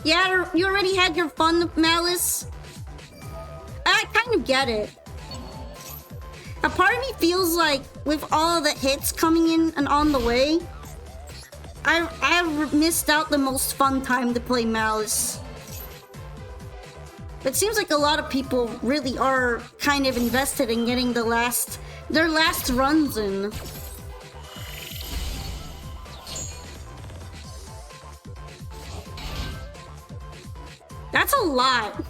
Yeah, you already had your fun, Malice. I kind of get it. A part of me feels like with all the hits coming in and on the way, I missed out the most fun time to play Malice. It seems like a lot of people really are kind of invested in getting their last runs in. That's a lot.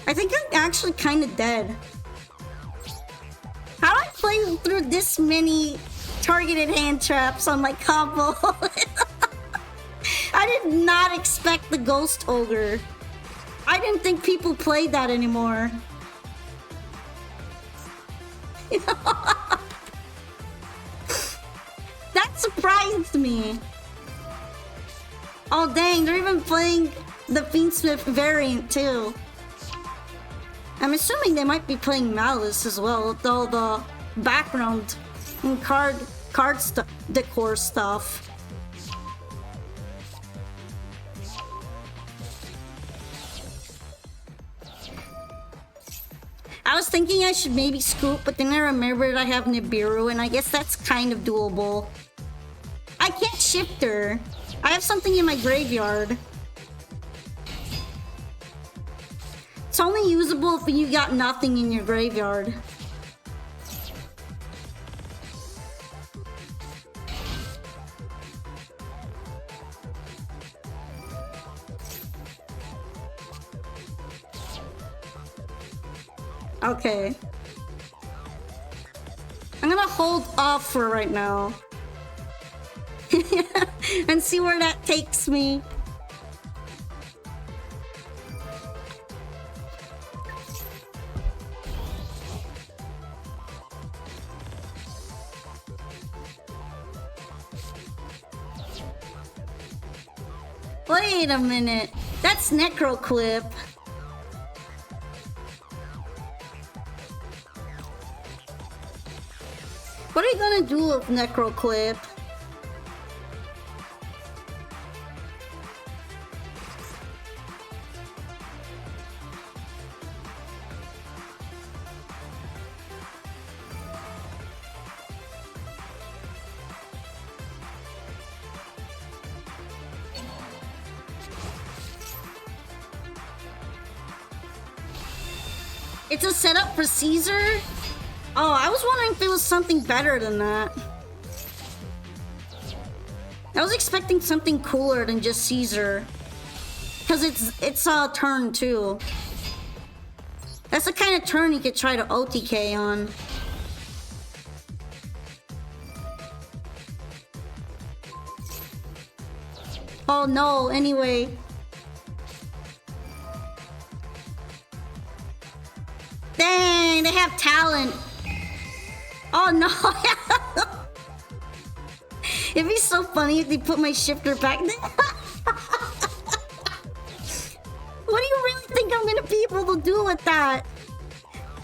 I think I'm actually kind of dead. How do I play through this many targeted hand traps on my combo? I did not expect the Ghost Ogre. I didn't think people played that anymore. That surprised me. Oh dang, they're even playing the Fiendsmith variant too. I'm assuming they might be playing Malice as well, with all the background and card decor stuff. I was thinking I should maybe scoop, but then I remembered I have Nibiru, and I guess that's kind of doable. I can't shift her. I have something in my graveyard. It's only usable if you got nothing in your graveyard. Okay. I'm gonna hold off for right now. And see where that takes me. Wait a minute. That's Necroclip. What are you gonna do with Necroclip? It's a setup for Caesar? Oh, I was wondering if it was something better than that. I was expecting something cooler than just Caesar. Because it's a turn too. That's the kind of turn you could try to OTK on. Oh no, anyway. Dang, they have talent. Oh no. It'd be so funny if they put my shifter back there. What do you really think I'm gonna be able to do with that?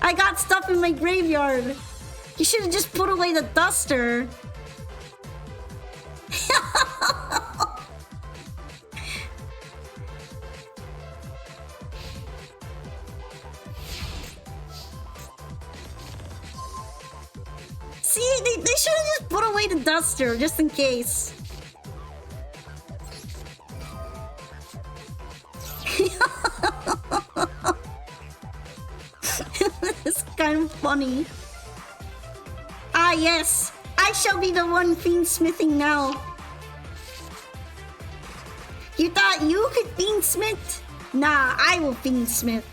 I got stuff in my graveyard. You should have just put away the duster. See, they should have just put away the duster, just in case. It's kind of funny. Ah, yes! I shall be the one fiendsmithing now. You thought you could fiendsmith? Nah, I will fiendsmith.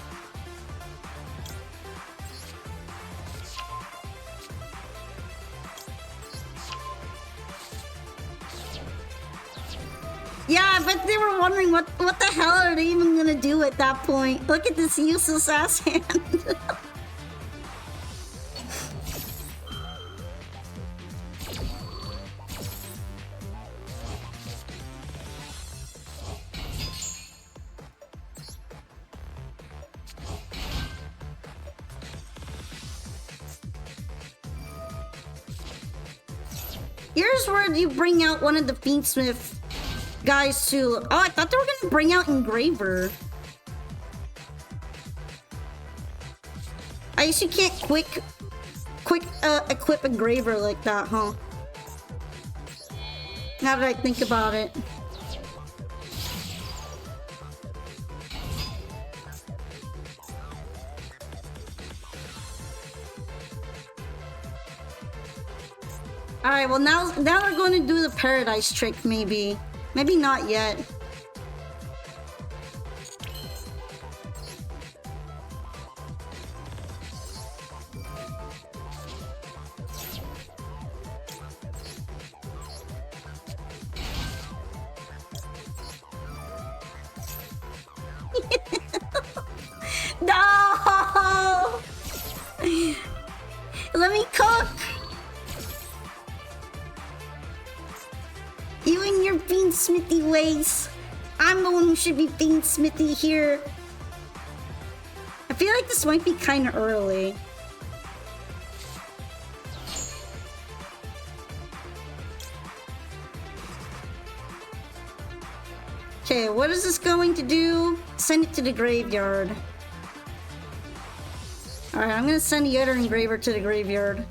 Yeah, but they were wondering what the hell are they even gonna do at that point? Look at this useless ass hand. Here's where you bring out one of the Fiendsmith guys too. Oh, I thought they were gonna bring out Engraver. I guess you can't quick equip Engraver like that, huh? Now that I think about it. Alright, well now we're going to do the paradise trick, maybe. Maybe not yet. No! Let me cook! You and your beansmithy ways. I'm the one who should be beansmithy here. I feel like this might be kind of early. Okay, what is this going to do? Send it to the graveyard. Alright, I'm gonna send the other engraver to the graveyard.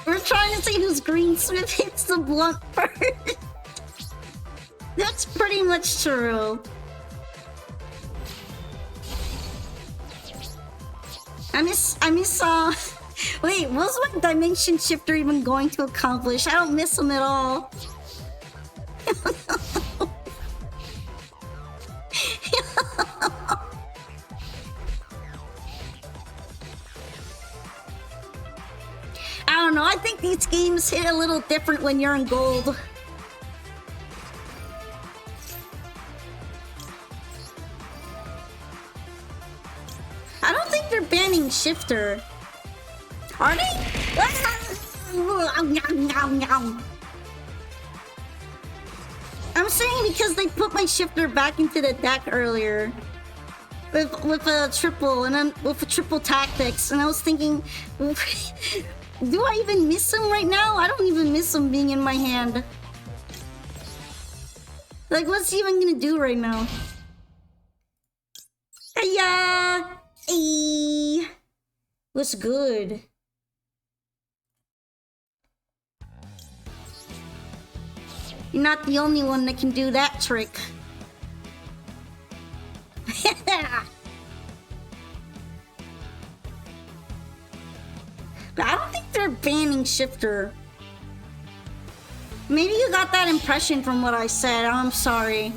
We're trying to see whose greensmith hits the blunt first. That's pretty much true. I miss wait, what was my dimension shifter even going to accomplish? I don't miss him at all. I don't know, I think these games hit a little different when you're in gold. I don't think they're banning shifter. Are they? I'm saying because they put my shifter back into the deck earlier. With a triple, and then with a triple tactics, and I was thinking, do I even miss him right now? I don't even miss him being in my hand. Like, what's he even gonna do right now? Hiya! Hey! What's good? You're not the only one that can do that trick. But I don't think they're banning shifter. Maybe you got that impression from what I said. I'm sorry.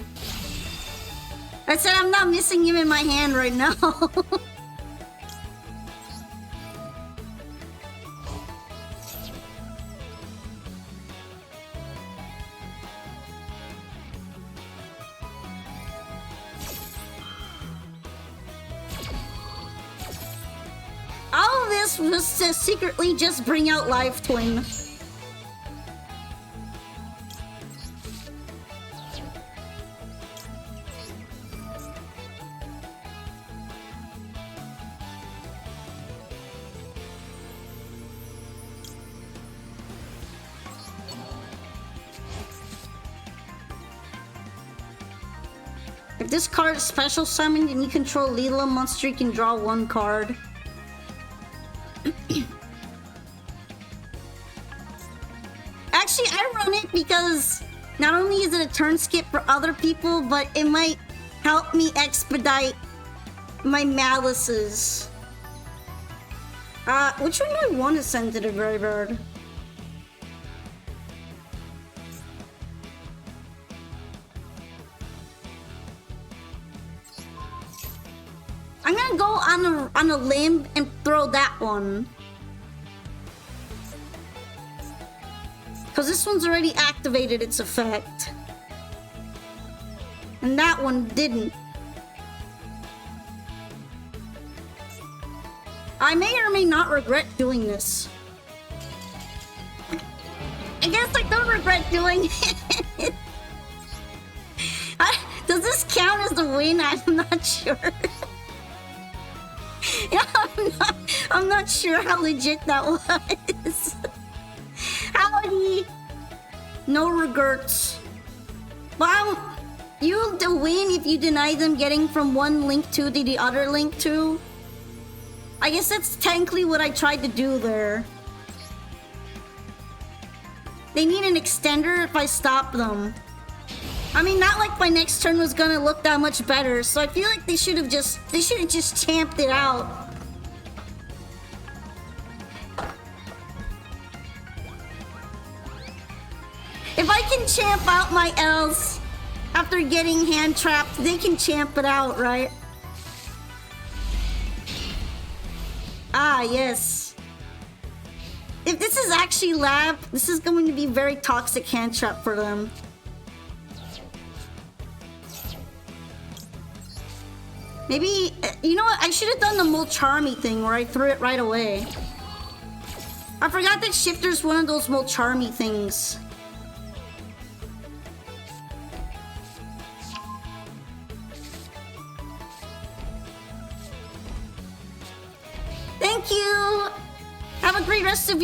I said I'm not missing him in my hand right now. All of this was to secretly just bring out Live Twin. If this card is special summoned and you control Leela monster, you can draw one card. Actually, I run it because not only is it a turn skip for other people, but it might help me expedite my malices. Which one do I want to send to the graveyard? I'm gonna go on a limb and throw that one. Because this one's already activated its effect. And that one didn't. I may or may not regret doing this. I guess I don't regret doing it. Does this count as a win? I'm not sure. Yeah, I'm not sure how legit that was. Howdy. No regrets. Well, you'll win if you deny them getting from one link to the other link to. I guess that's technically what I tried to do there. They need an extender if I stop them. I mean, not like my next turn was gonna look that much better, so I feel like they should have just champed it out. If I can champ out my L's after getting hand trapped, they can champ it out, right? Ah, yes. If this is actually lab, this is going to be very toxic hand trap for them. Maybe, you know what? I should have done the Molcharmy thing where I threw it right away. I forgot that Shifter's one of those Molcharmy things. Thank you. Have a great rest of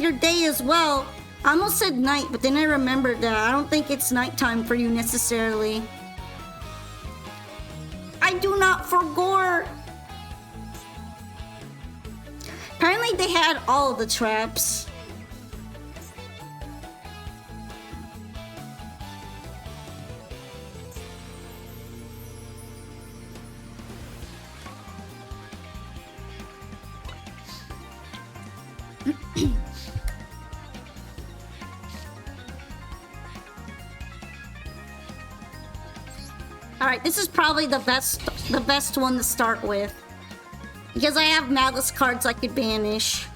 your day as well. I almost said night, but then I remembered that I don't think it's nighttime for you necessarily. I do not forgore. Apparently they had all the traps. Alright, this is probably the best one to start with. Because I have Malice cards I could banish.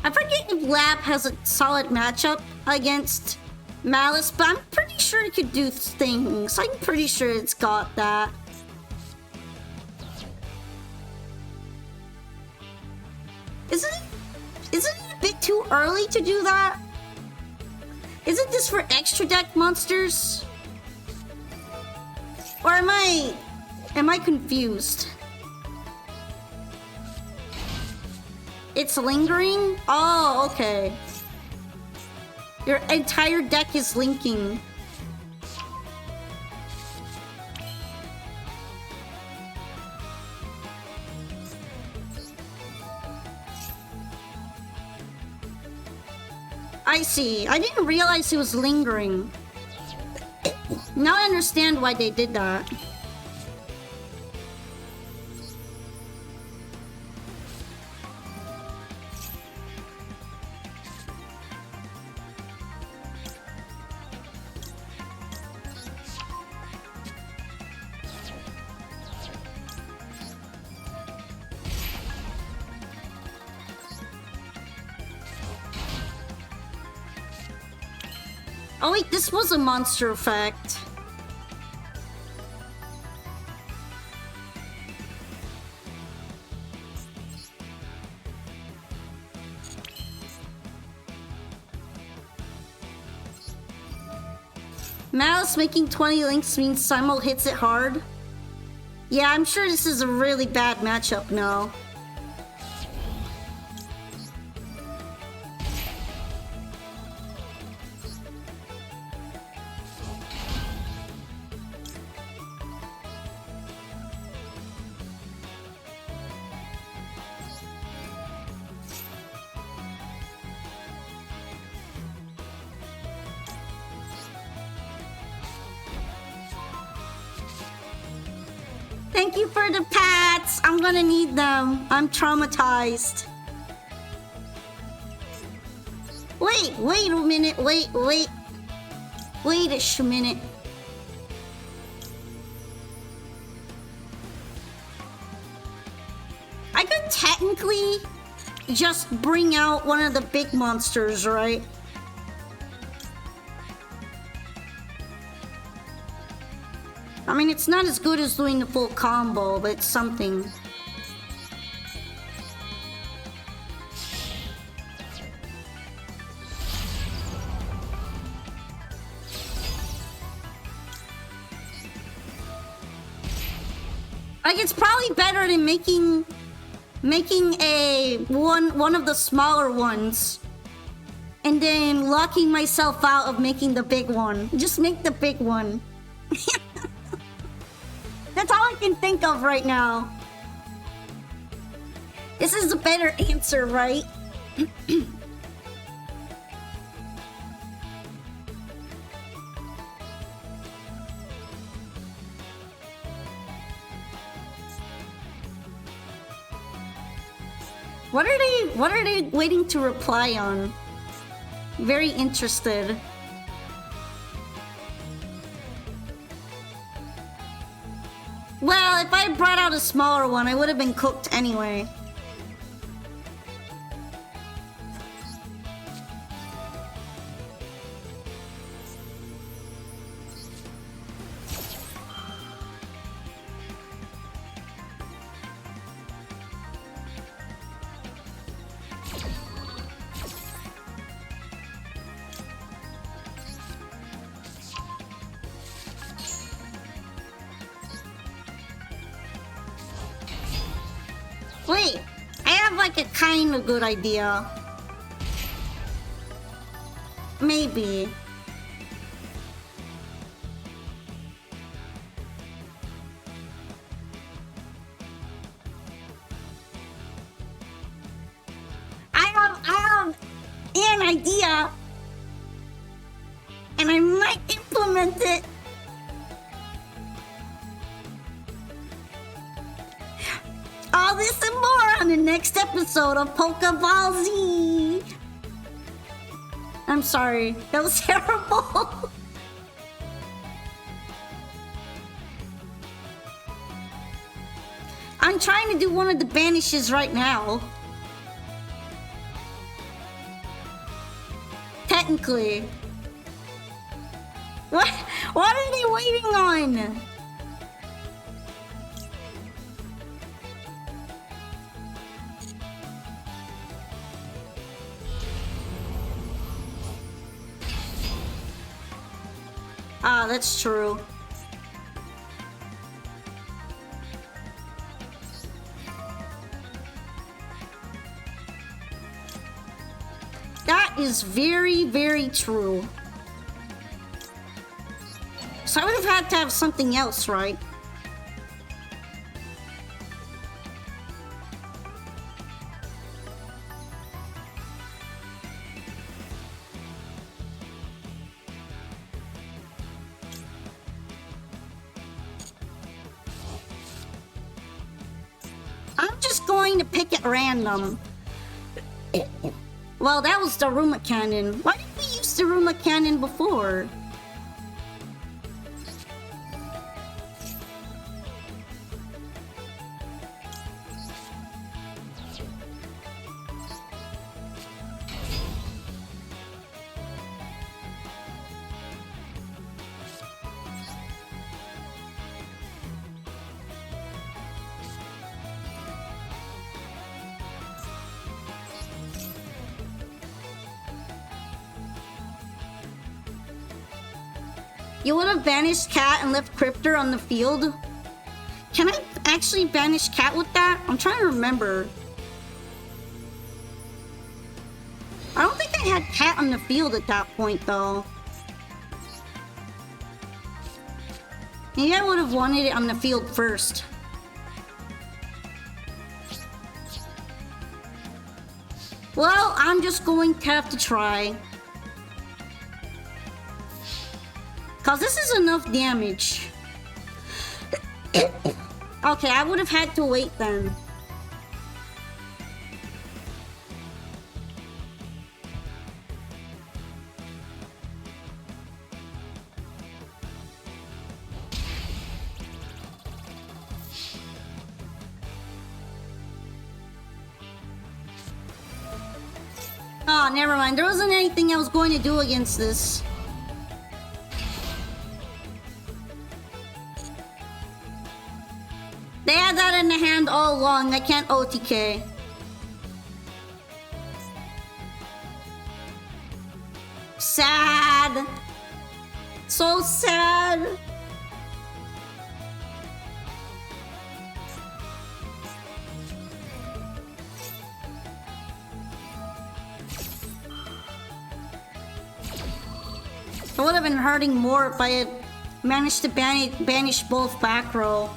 I forget if Lab has a solid matchup against Malice, but I'm pretty sure it could do things. I'm pretty sure it's got that. Isn't it a bit too early to do that? Isn't this for extra deck monsters? Or am I confused? It's lingering? Oh, okay. Your entire deck is linking. I see. I didn't realize it was lingering. Now I understand why they did that. Oh wait, this was a monster effect. Malice making 20 links means Simul hits it hard. Yeah, I'm sure this is a really bad matchup now. Thank you for the pats. I'm gonna need them. I'm traumatized. Wait a minute. Wait a minute. I could technically just bring out one of the big monsters, right? I mean, it's not as good as doing the full combo, but it's something. Like, it's probably better than making a one of the smaller ones and then locking myself out of making the big one. Just make the big one. That's all I can think of right now. This is a better answer, right? What are they waiting to reply on? Very interested. Well, if I brought out a smaller one, I would have been cooked anyway. Wait, I have like a kind of good idea. Maybe. I have an idea, and I might implement it. All this and more on the next episode of Pokeball Z. I'm sorry, that was terrible. I'm trying to do one of the banishes right now. Technically. What are they waiting on? Ah, that's true. That is very, very true. So I would have had to have something else, right? I'm just going to pick at random. Well, that was the Ruma Cannon. Why didn't we use the Ruma Cannon before? You would have banished Cat and left Cryptor on the field? Can I actually banish Cat with that? I'm trying to remember. I don't think I had Cat on the field at that point, though. Maybe I would have wanted it on the field first. Well, I'm just going to have to try. Cause this is enough damage. Okay, I would have had to wait then. Oh, never mind. There wasn't anything I was going to do against this. They had that in the hand all along. I can't OTK. Sad. So sad. It would have been hurting more if I had managed to banish both back row.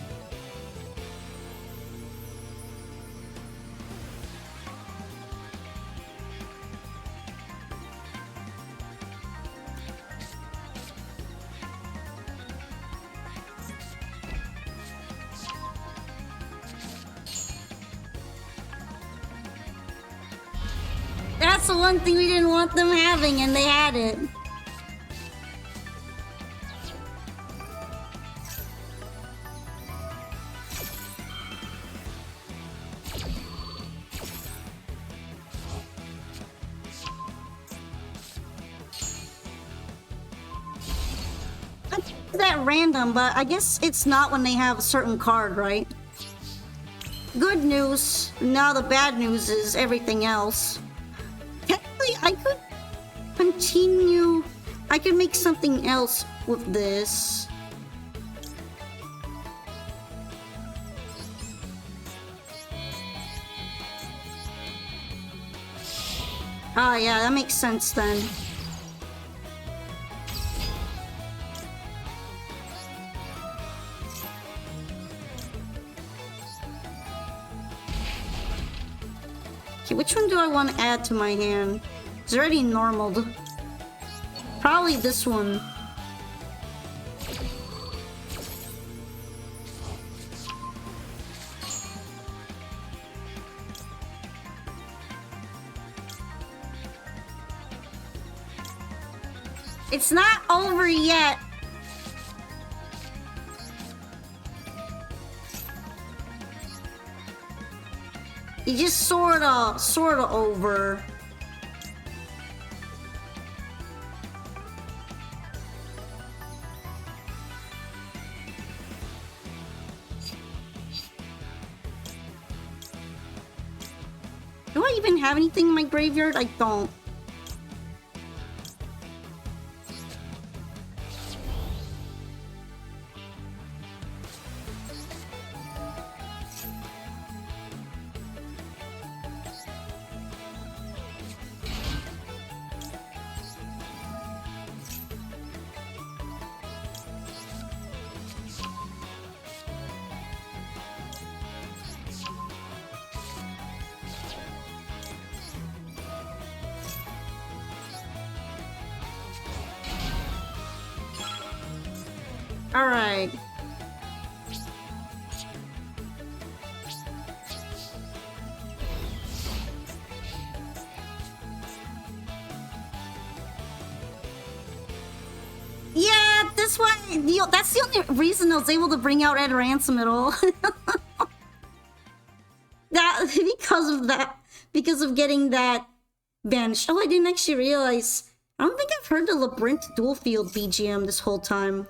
That's the one thing we didn't want them having, and they had it. That random, but I guess it's not when they have a certain card, right? Good news. Now the bad news is everything else. Technically, I could continue. I could make something else with this. Ah, yeah, that makes sense then. Okay, which one do I want to add to my hand? It's already normaled. Probably this one. It's not over yet. You just sorta over. Do I even have anything in my graveyard? I don't. Alright. Yeah, that's why. That's the only reason I was able to bring out Ed Ransom at all. Because of getting that banished. Oh, I didn't actually realize. I don't think I've heard the Labyrinth Dual Field BGM this whole time.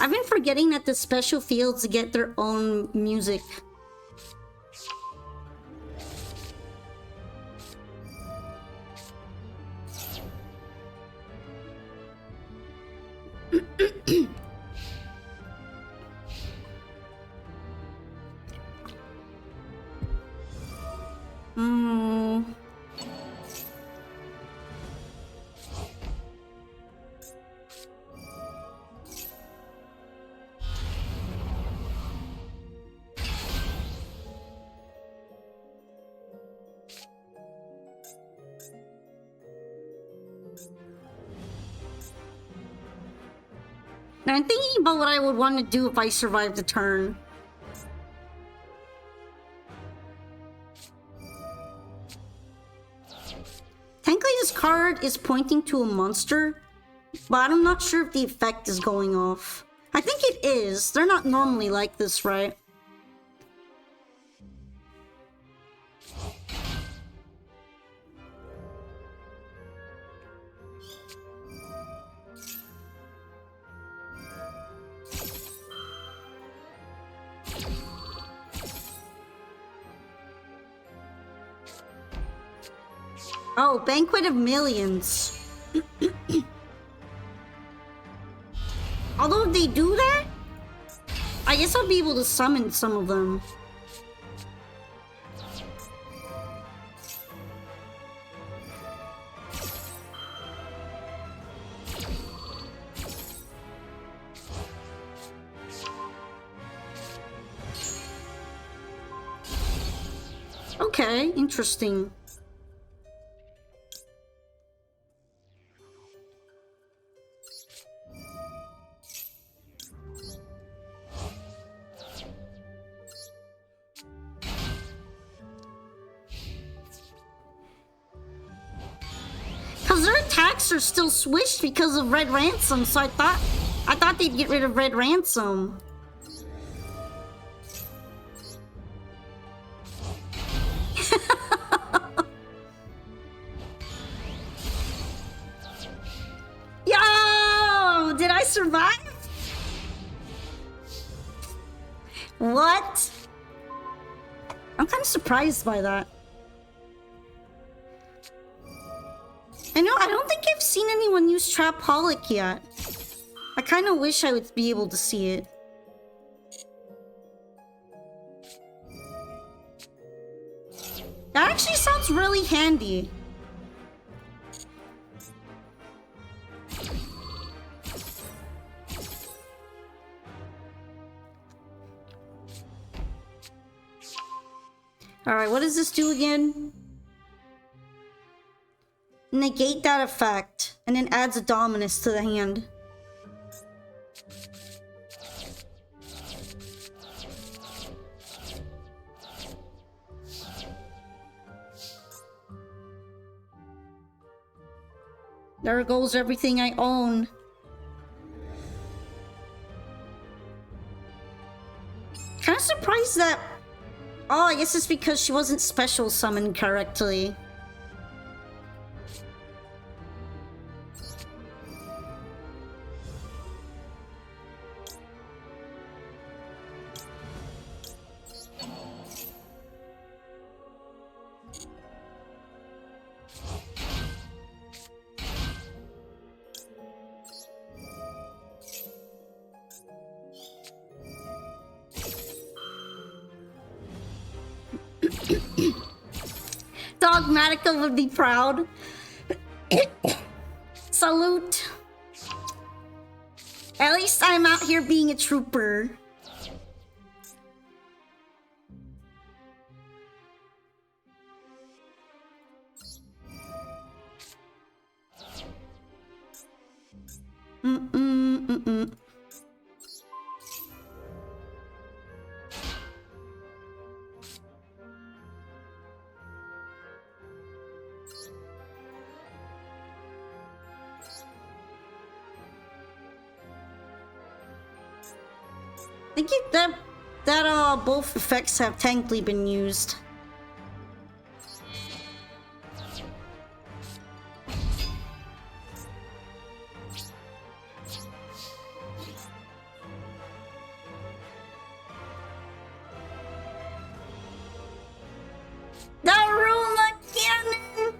I've been forgetting that the special fields get their own music. Now I'm thinking about what I would want to do if I survived the turn. Technically this card is pointing to a monster, but I'm not sure if the effect is going off. I think it is. They're not normally like this, right? Oh, Banquet of Millions. Although if they do that, I guess I'll be able to summon some of them. Okay, interesting. Cause their attacks are still switched because of Red Ransom, so I thought they'd get rid of Red Ransom. Yo! Did I survive? What? I'm kind of surprised by that. I don't think I've seen anyone use Trapaholic yet. I kind of wish I would be able to see it. That actually sounds really handy. Alright, what does this do again? Negate that effect, and then adds a Dominus to the hand. There goes everything I own. Kind of surprised that... Oh, I guess it's because she wasn't special summoned correctly. Dogmatica would be proud. Salute. At least I'm out here being a trooper. I think that both effects have technically been used. The Rula Cannon!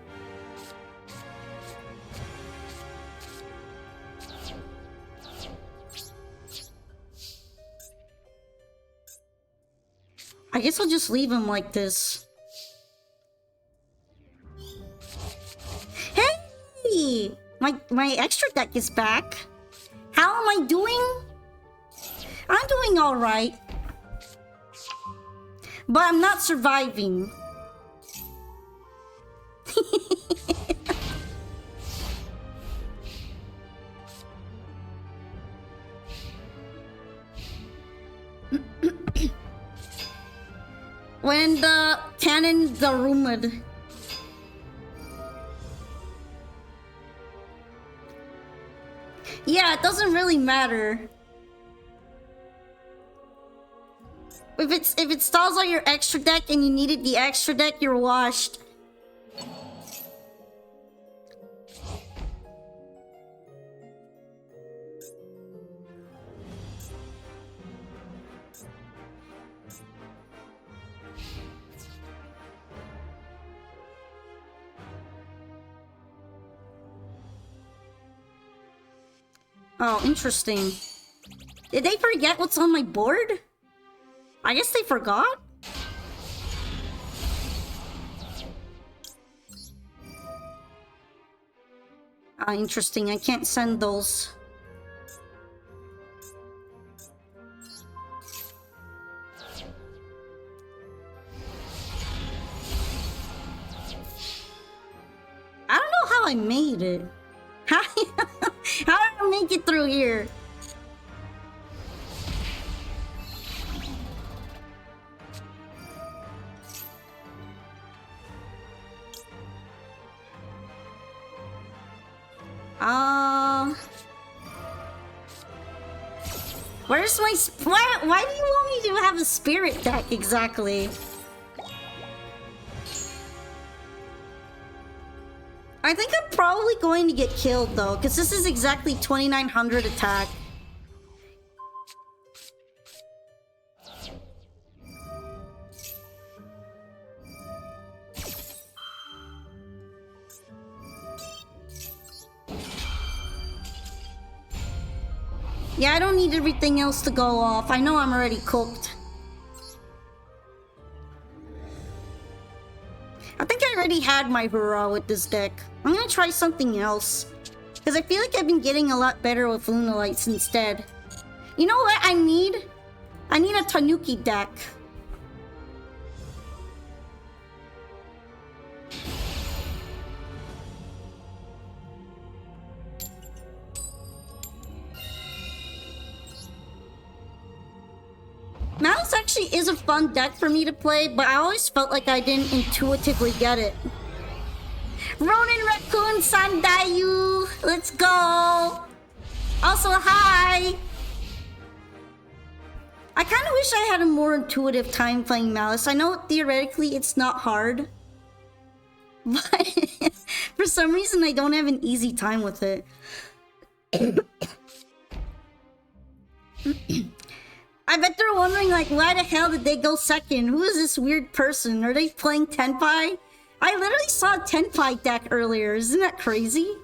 I guess I'll just leave him like this. Hey! My extra deck is back. How am I doing? I'm doing alright. But I'm not surviving. When the cannon the rumored. Yeah, it doesn't really matter. if it stalls on your extra deck and you needed the extra deck, you're washed. Oh, interesting. Did they forget what's on my board? I guess they forgot? Ah, interesting. I can't send those. I don't know how I made it. How did I make it through here? Where's my why do you want me to have a spirit deck exactly? I think I'm probably going to get killed though, because this is exactly 2900 attack. Yeah, I don't need everything else to go off. I know I'm already cooked. I think I already had my hurrah with this deck. I'm gonna try something else. Because I feel like I've been getting a lot better with Lunalights instead. You know what I need? I need a Tanuki deck. Now this actually is a fun deck for me to play, but I always felt like I didn't intuitively get it. Ronin Raccoon Sandayu! Let's go! Also, hi! I kind of wish I had a more intuitive time playing Malice. I know theoretically it's not hard, but for some reason I don't have an easy time with it. I bet they're wondering, like, why the hell did they go second? Who is this weird person? Are they playing Tenpai? I literally saw a Tenpai deck earlier. Isn't that crazy?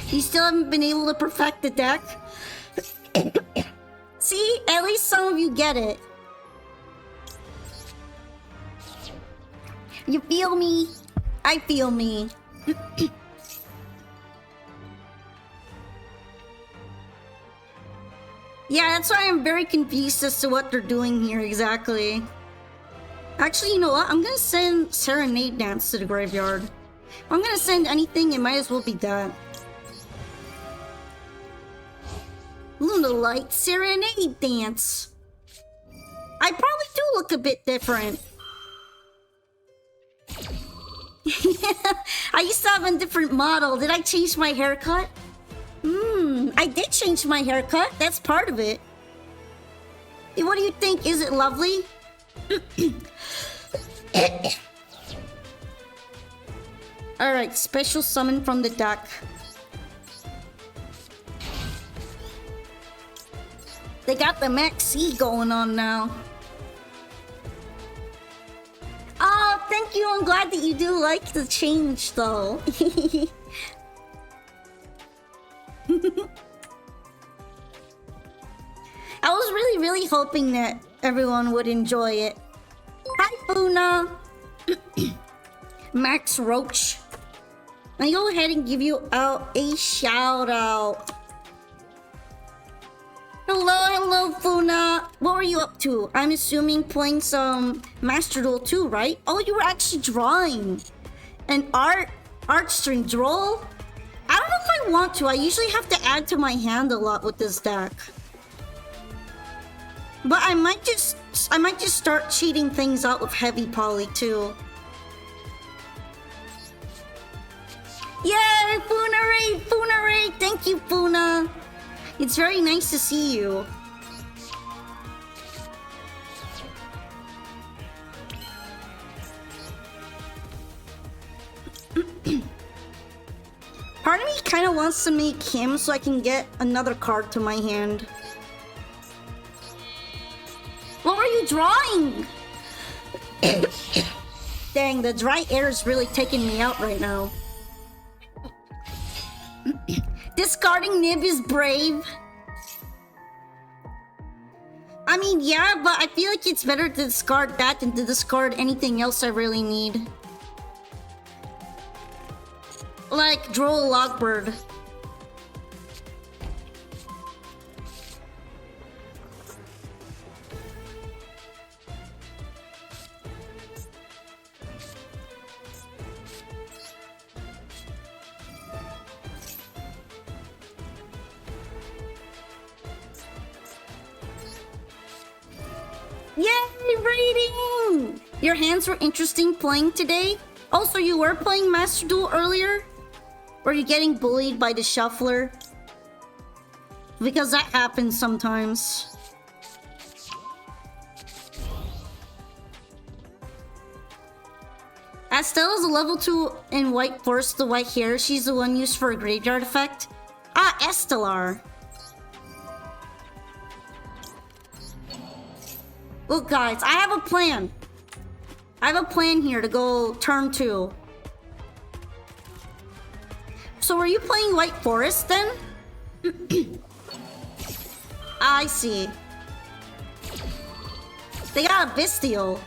You still haven't been able to perfect the deck? See? At least some of you get it. You feel me? I feel me. Yeah, that's why I'm very confused as to what they're doing here exactly. Actually, you know what? I'm gonna send Serenade Dance to the graveyard. If I'm gonna send anything, it might as well be that. Lunalight Serenade Dance. I probably do look a bit different. I used to have a different model. Did I change my haircut? I did change my haircut. That's part of it. What do you think? Is it lovely? Alright, special summon from the deck. They got the Maxi going on now. Oh, thank you. I'm glad that you do like the change, though. I was really hoping that everyone would enjoy it. Hi, Funa! Max Roach. I'll go ahead and give you out a shout out. Hello, Funa. What were you up to? I'm assuming playing some Master Duel 2, right? Oh, you were actually drawing an art stream. Droll? I don't know if I want to. I usually have to add to my hand a lot with this deck. But I might just start cheating things out with heavy poly too. Yay, Funarade! Thank Thank you, Funa. It's very nice to see you. Part of me kind of wants to make him so I can get another card to my hand. What were you drawing? Dang, the dry air is really taking me out right now. Discarding Nib is brave. I mean, yeah, but I feel like it's better to discard that than to discard anything else I really need. Like Droll Logbird. Yay, rating! Your hands were interesting playing today. Also, you were playing Master Duel earlier? Were you getting bullied by the shuffler? Because that happens sometimes. Astella's a level 2 in White Forest, the white hair. She's the one used for a graveyard effect. Ah, Estelar. Look, guys, I have a plan. I have a plan here to go turn 2. So were you playing White Forest then? I see. They got a Bestial.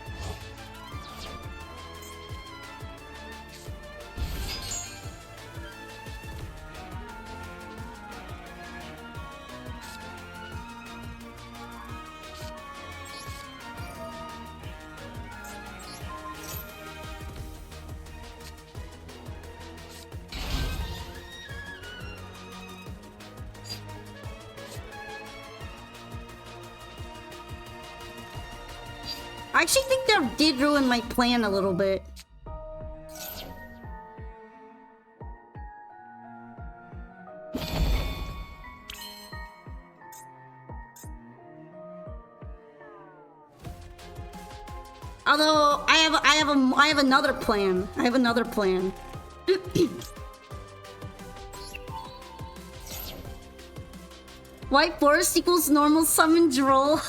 I actually think that did ruin my plan a little bit. Although I have another plan. I have another plan. White Forest equals normal summon Droll.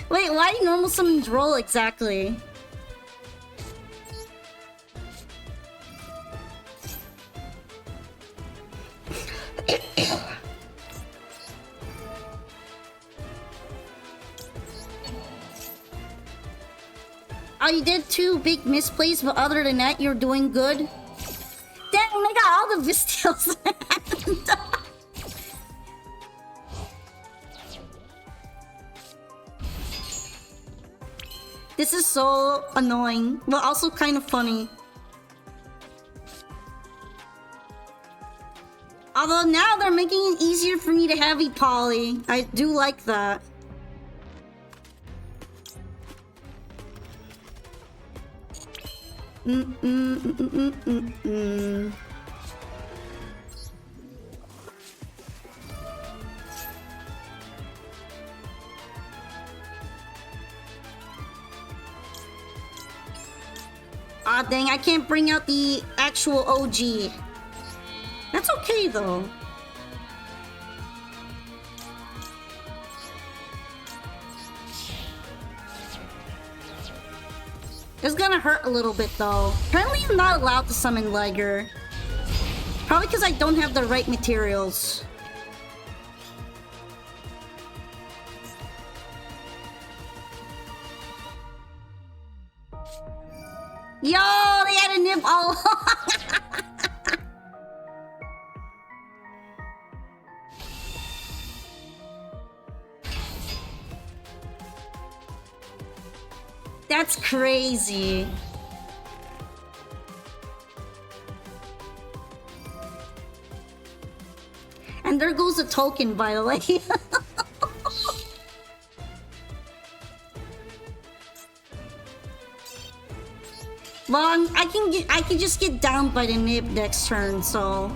Wait, why normal summon Droll exactly? Oh, you did 2 big misplays, but other than that, you're doing good. Dang, I got all the Vistials. This is so annoying, but also kind of funny. Although now they're making it easier for me to have poly. I do like that. Ah, dang, I can't bring out the actual OG. That's okay, though. It's gonna hurt a little bit, though. Apparently, I'm not allowed to summon Liger. Probably because I don't have the right materials. Yo, they had a nib all along. That's crazy. And there goes a token, by the way. Well, I can just get down by the nib next turn, so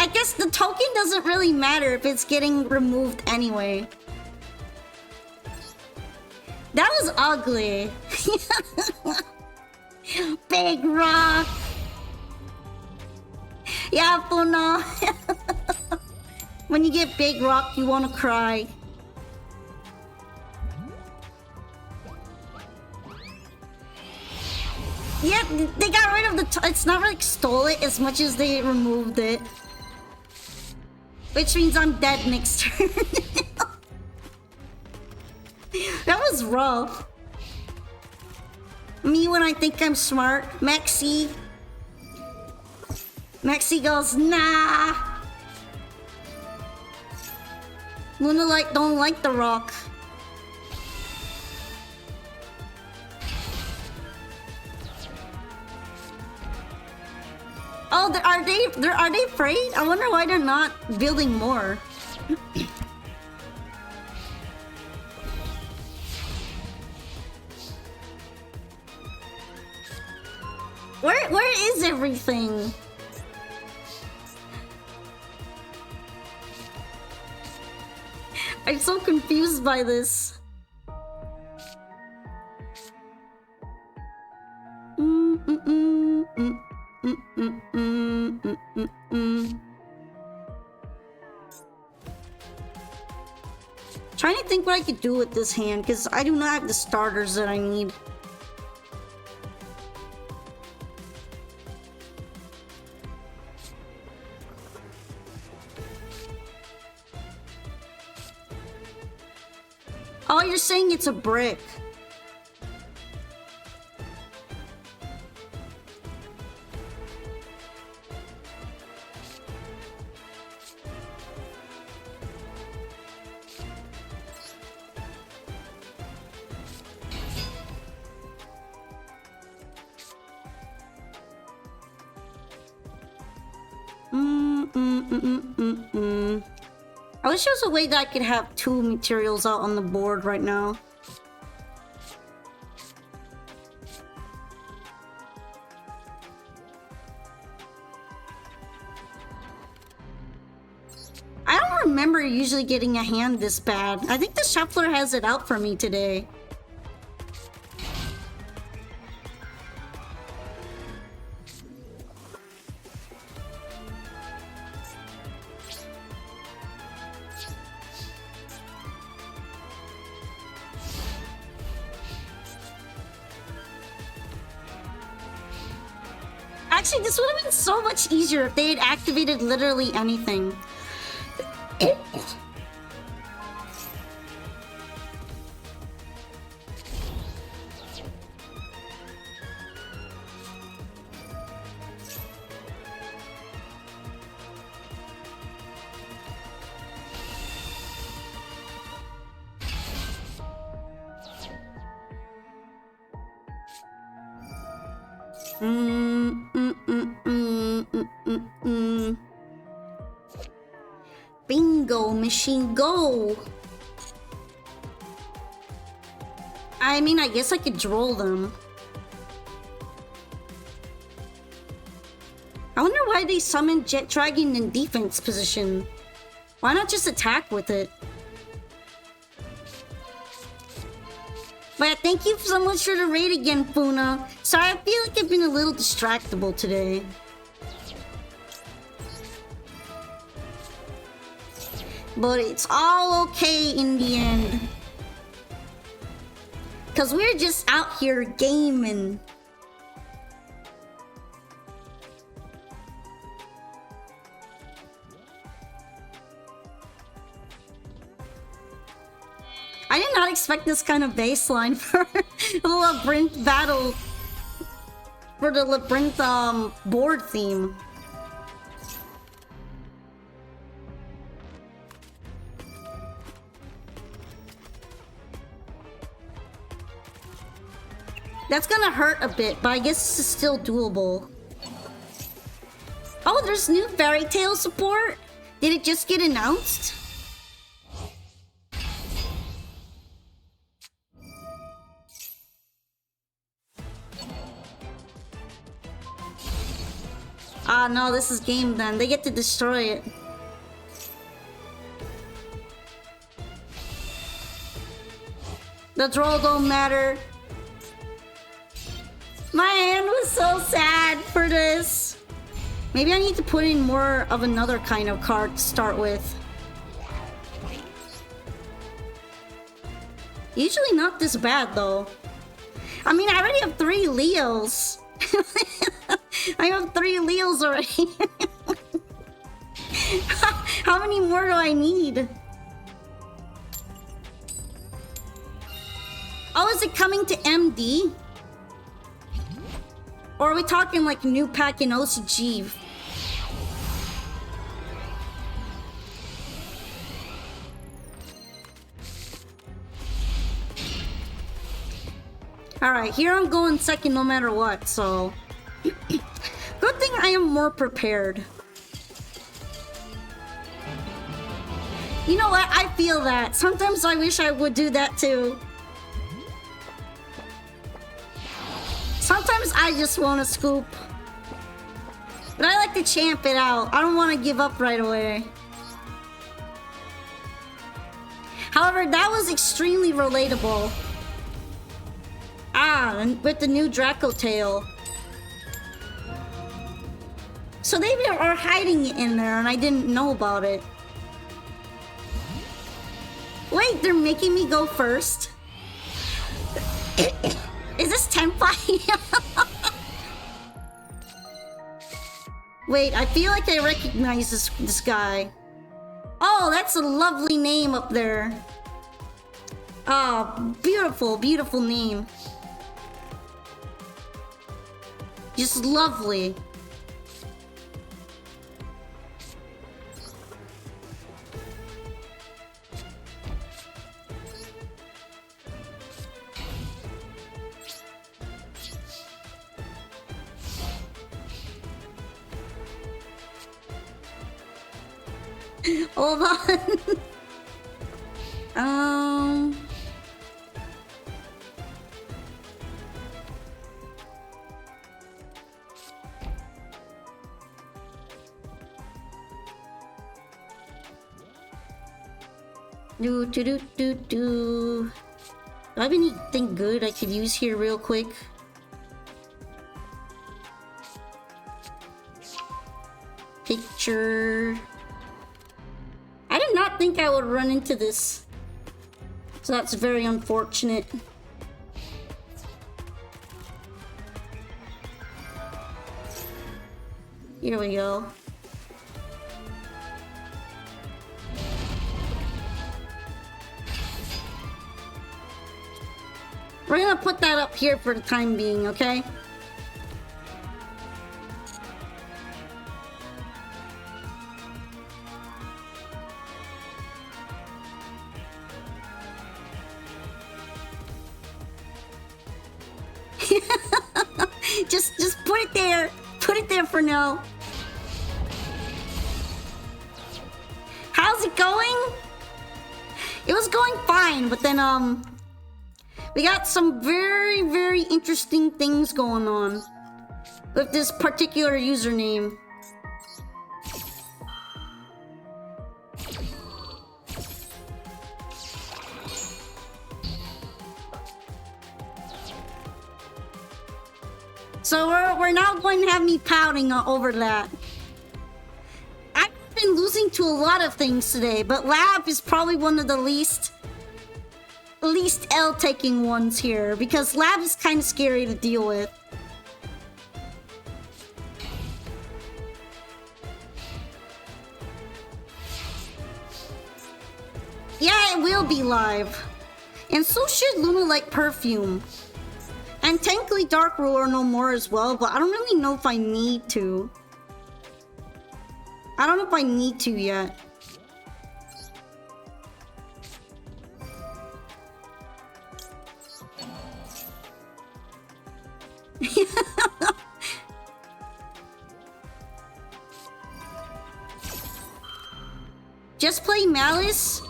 I guess the token doesn't really matter if it's getting removed anyway. That was ugly. Big rock. Yeah, Puna. When you get big rock, you want to cry. Yeah, they got rid of the... It's not like stole it as much as they removed it. Which means I'm dead next turn. That was rough. Me when I think I'm smart. Maxi. Maxi goes, nah. Lunalite don't like the rock. Oh, are they afraid? I wonder why they're not building more. Where is everything? I'm so confused by this. Trying to think what I could do with this hand, because I do not have the starters that I need. Oh, you're saying it's a brick. I wish there was a way that I could have two materials out on the board right now. I don't remember usually getting a hand this bad. I think the shuffler has it out for me today. Actually, this would have been so much easier if they had activated literally anything. Bingo, machine, go! I mean, I guess I could droll them. I wonder why they summoned Jet Dragon in defense position. Why not just attack with it? But thank you so much for the raid again, Funa. Sorry, I feel like I've been a little distractible today. But it's all okay in the end. Cause we're just out here gaming. I did not expect this kind of baseline for the Labyrinth battle. For the Labyrinth board theme. That's gonna hurt a bit, but I guess this is still doable. Oh, there's new Fairy Tail support? Did it just get announced? Ah, no, this is game then. They get to destroy it. The troll don't matter. My hand was so sad for this. Maybe I need to put in more of another kind of card to start with. Usually not this bad though. I mean, I already have 3 Leos. I have 3 Leos already. How many more do I need? Oh, is it coming to MD? Or are we talking like new pack in OCG? Alright, here I'm going second no matter what, so... Good thing I am more prepared. You know what? I feel that. Sometimes I wish I would do that too. Sometimes I just want to scoop. But I like to champ it out. I don't want to give up right away. However, that was extremely relatable. Ah, and with the new Dracotail. So they are hiding it in there and I didn't know about it. Wait, they're making me go first? Is this Tenpai? Wait, I feel like I recognize this guy. Oh, that's a lovely name up there. Oh, beautiful, beautiful name. Just lovely. Hold on. Do I have anything good I could use here real quick? Picture. I did not think I would run into this. So that's very unfortunate. Here we go. We're gonna put that up here for the time being, okay? just put it there. Put it there for now. How's it going? It was going fine, but then we got some very, very interesting things going on with this particular username. So we're now going to have me pouting over that. I've been losing to a lot of things today, but Lab is probably one of the least L-taking ones here, because Lab is kind of scary to deal with. Yeah, it will be live. And so should Luna Like Perfume. And technically Dark Ruler no more as well, but I don't really know if I need to. I don't know if I need to yet. Just play Malice?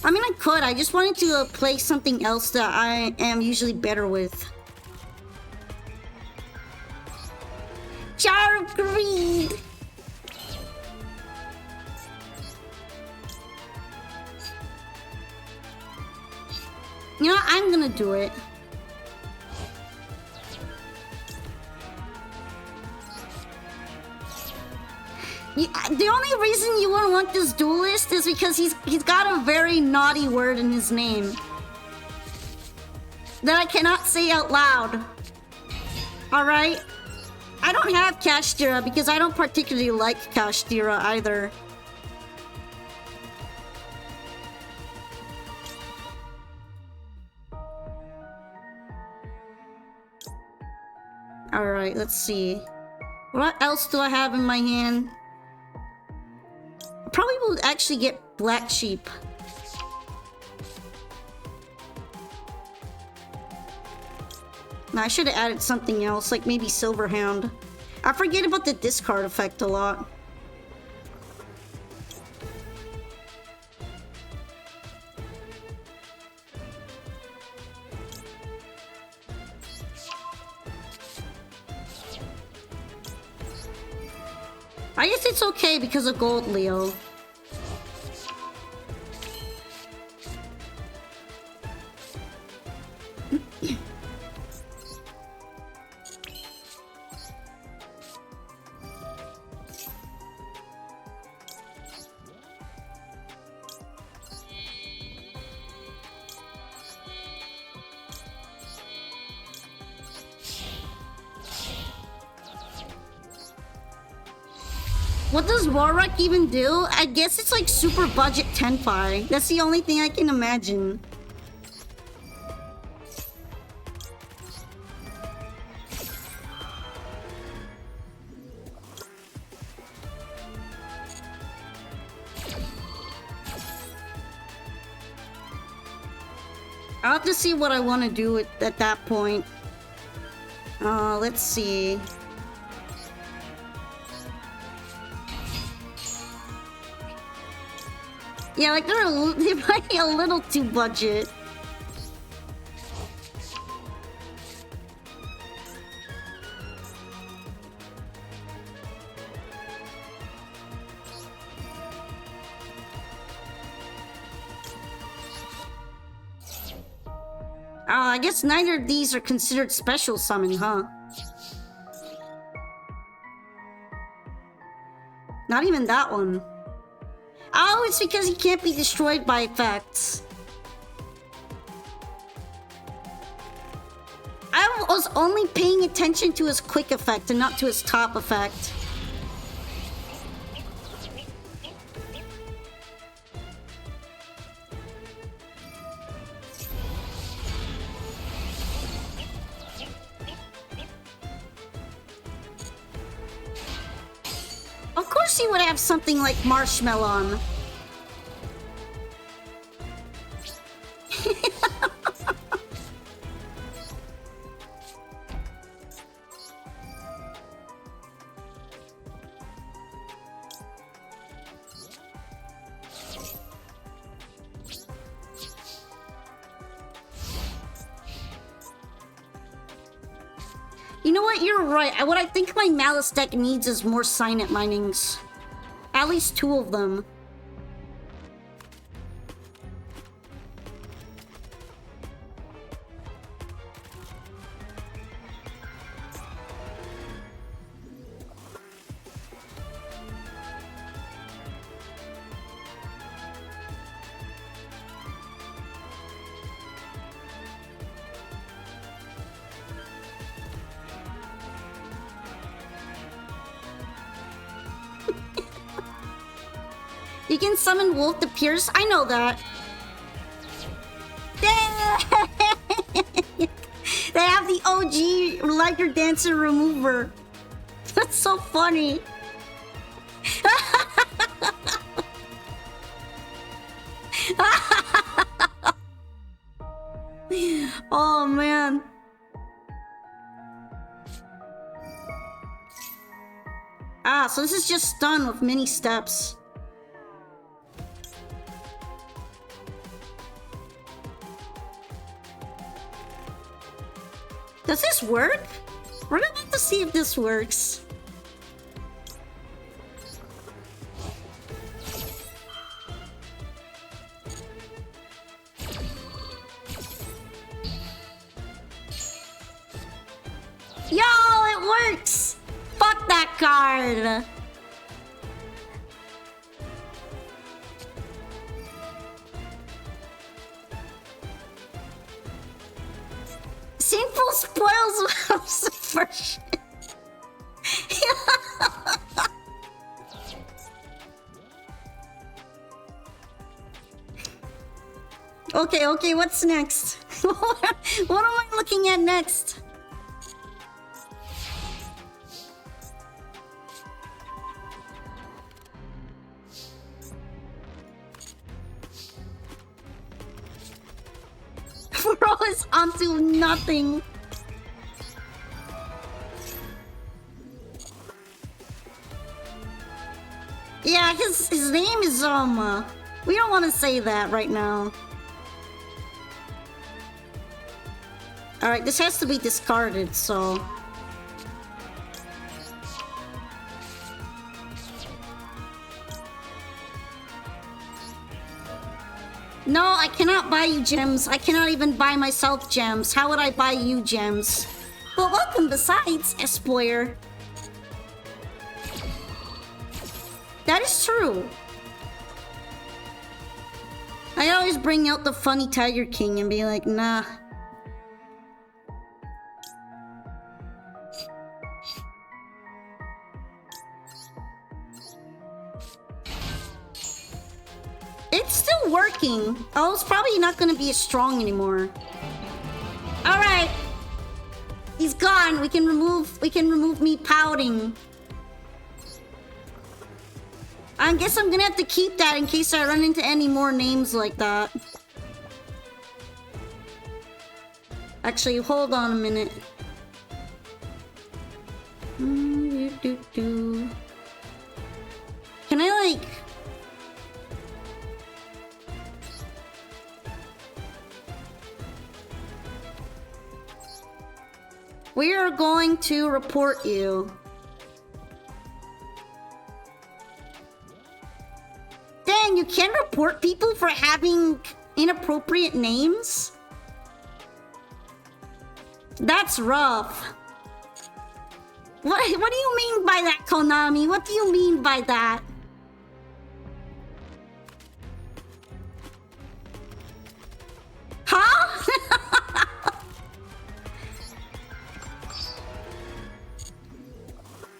I mean, I could. I just wanted to play something else that I am usually better with. Jar of Greed! You know, I'm gonna do it. The only reason you wouldn't want this duelist is because he's got a very naughty word in his name that I cannot say out loud. Alright? I don't have Kashtira because I don't particularly like Kashtira either. Alright, let's see. What else do I have in my hand? Probably will actually get Black Sheep. No, I should have added something else, like maybe Silverhound. I forget about the discard effect a lot. I guess it's okay because of Gold Leo. What does Warrock even do? I guess it's like super budget Tenpai. That's the only thing I can imagine. I'll have to see what I want to do at that point. Let's see. Yeah, like they might be a little too budget. I guess neither of these are considered special summon, huh? Not even that one. Oh, it's because he can't be destroyed by effects. I was only paying attention to his quick effect and not to his top effect. Of course he would have something like Marshmallow on. You know what? You're right. What I think my Malice deck needs is more Signet Minings. At least 2 of them. You can summon Wolf to Pierce? I know that. They have the OG Lighter Dancer remover. That's so funny. Oh man. So this is just stun with many steps. Does this work? We're gonna have to see if this works. Yo, it works! Fuck that card! Sinful spoils of first. Okay, what's next? What am I looking at next? Bro is onto nothing. Yeah, his name is we don't want to say that right now. Alright, this has to be discarded, so... No, I cannot buy you gems. I cannot even buy myself gems. How would I buy you gems? Well, welcome besides, Espoir. That is true. I always bring out the funny Tiger King and be like, nah. It's still working. Oh, it's probably not gonna be as strong anymore. Alright. He's gone. We can remove me pouting. I guess I'm gonna have to keep that in case I run into any more names like that. Actually, hold on a minute. Can I like... We are going to report you. Dang, you can report people for having inappropriate names? That's rough. What do you mean by that, Konami? What do you mean by that? Huh?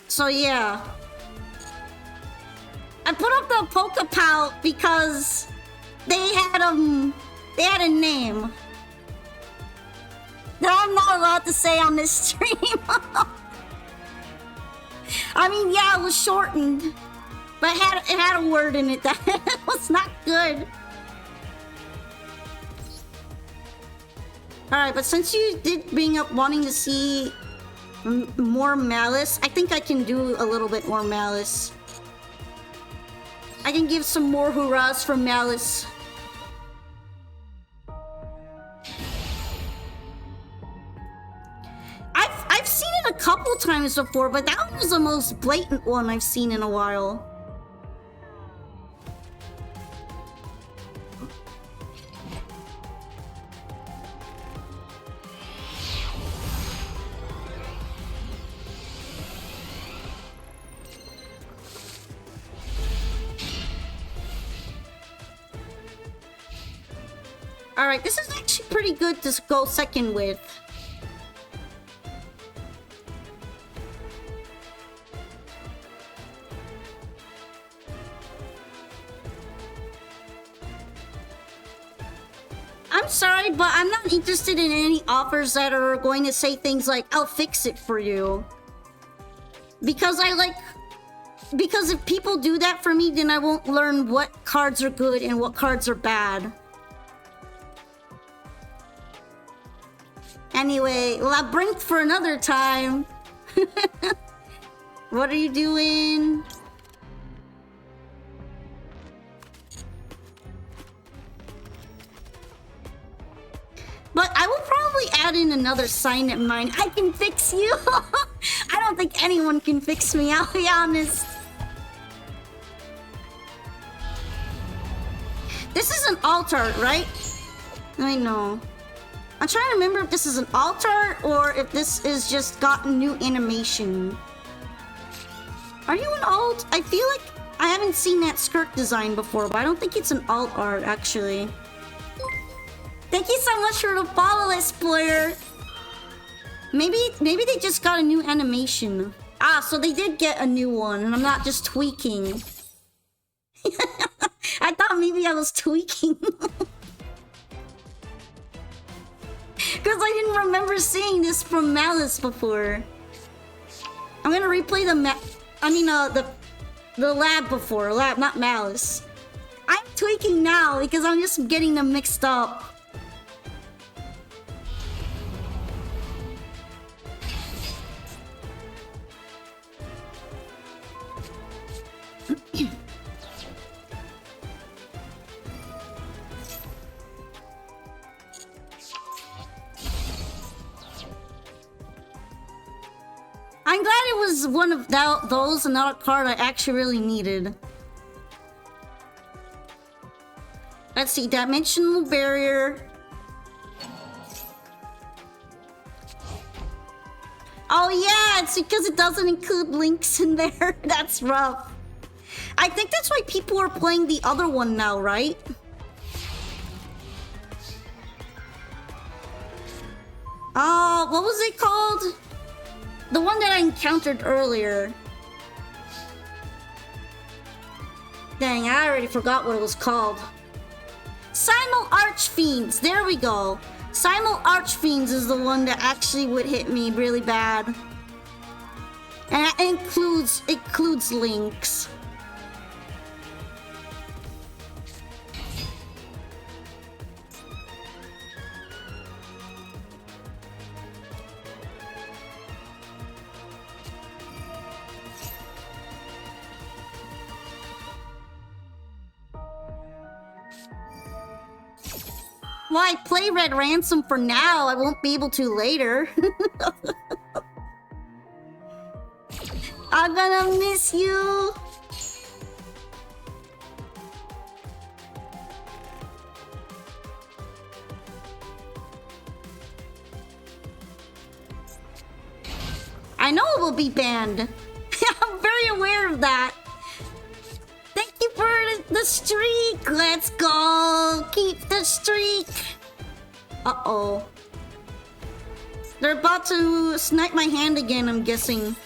So yeah. I put up the Pokepout because they had a name that I'm not allowed to say on this stream. I mean, yeah, it was shortened, but it had a word in it that was not good. Alright, but since you did bring up wanting to see more Malice, I think I can do a little bit more Malice. I can give some more hurrahs for Malice. I've seen it a couple times before, but that one was the most blatant one I've seen in a while. Alright, this is actually pretty good to go second with. I'm sorry, but I'm not interested in any offers that are going to say things like, I'll fix it for you. Because if people do that for me, then I won't learn what cards are good and what cards are bad. Anyway, Labyrinth for another time. What are you doing? But I will probably add in another sign at mine. I can fix you. I don't think anyone can fix me, I'll be honest. This is an alt art, right? I know. I'm trying to remember if this is an alt art or if this is just gotten new animation. Are you an alt? I feel like I haven't seen that skirt design before, but I don't think it's an alt art, actually. Thank you so much for the follow, Explorer. Maybe they just got a new animation. Ah, so they did get a new one, and I'm not just tweaking. I thought maybe I was tweaking. Because I didn't remember seeing this from Malice before. I'm gonna replay the lab before. Lab, not Malice. I'm tweaking now because I'm just getting them mixed up. I'm glad it was one of those and not a card I actually really needed. Let's see, dimensional barrier. Oh yeah, it's because it doesn't include links in there. That's rough. I think that's why people are playing the other one now, right? Oh, what was it called? The one that I encountered earlier. Dang, I already forgot what it was called. Simul Archfiends, there we go. Simul Archfiends is the one that actually would hit me really bad. And that includes links. Why play Red Ransom for now? I won't be able to later. I'm gonna miss you. I know it will be banned. I'm very aware of that. Thank you for the streak. Let's go. Keep the streak. Uh-oh. They're about to snipe my hand again, I'm guessing.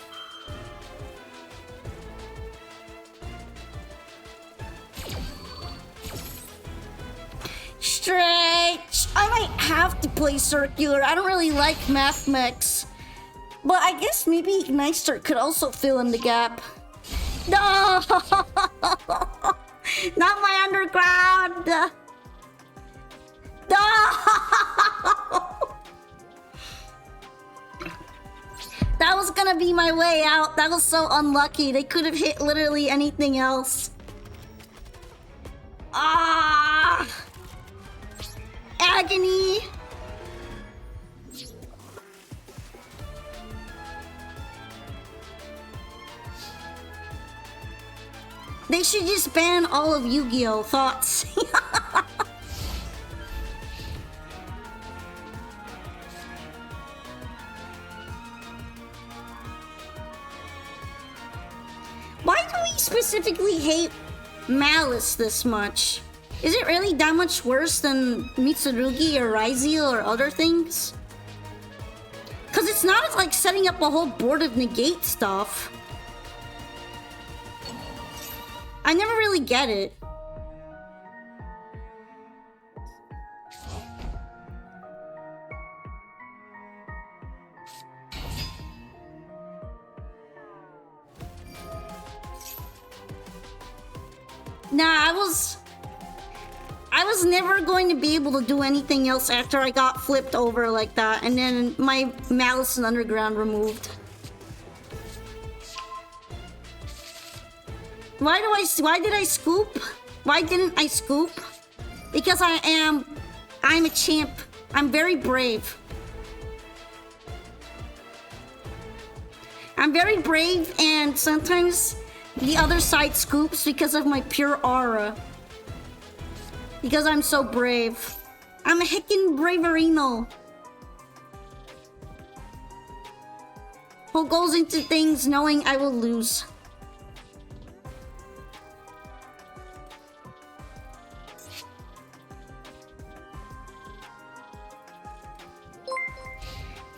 Stretch. I might have to play circular. I don't really like math mechs. But I guess maybe Igniter could also fill in the gap. No! Not my underground! No! That was gonna be my way out. That was so unlucky. They could have hit literally anything else. Ah! Agony! They should just ban all of Yu-Gi-Oh! Thoughts. Why do we specifically hate Malice this much? Is it really that much worse than Mitsurugi or Raizel or other things? Because it's not like setting up a whole board of negate stuff. I never really get it. Nah, I was never going to be able to do anything else after I got flipped over like that, and then my Malice and Underground removed. Why did I scoop? Why didn't I scoop? Because I'm a champ. I'm very brave. I'm very brave, and sometimes the other side scoops because of my pure aura. Because I'm so brave. I'm a heckin' braverino. who goes into things knowing I will lose.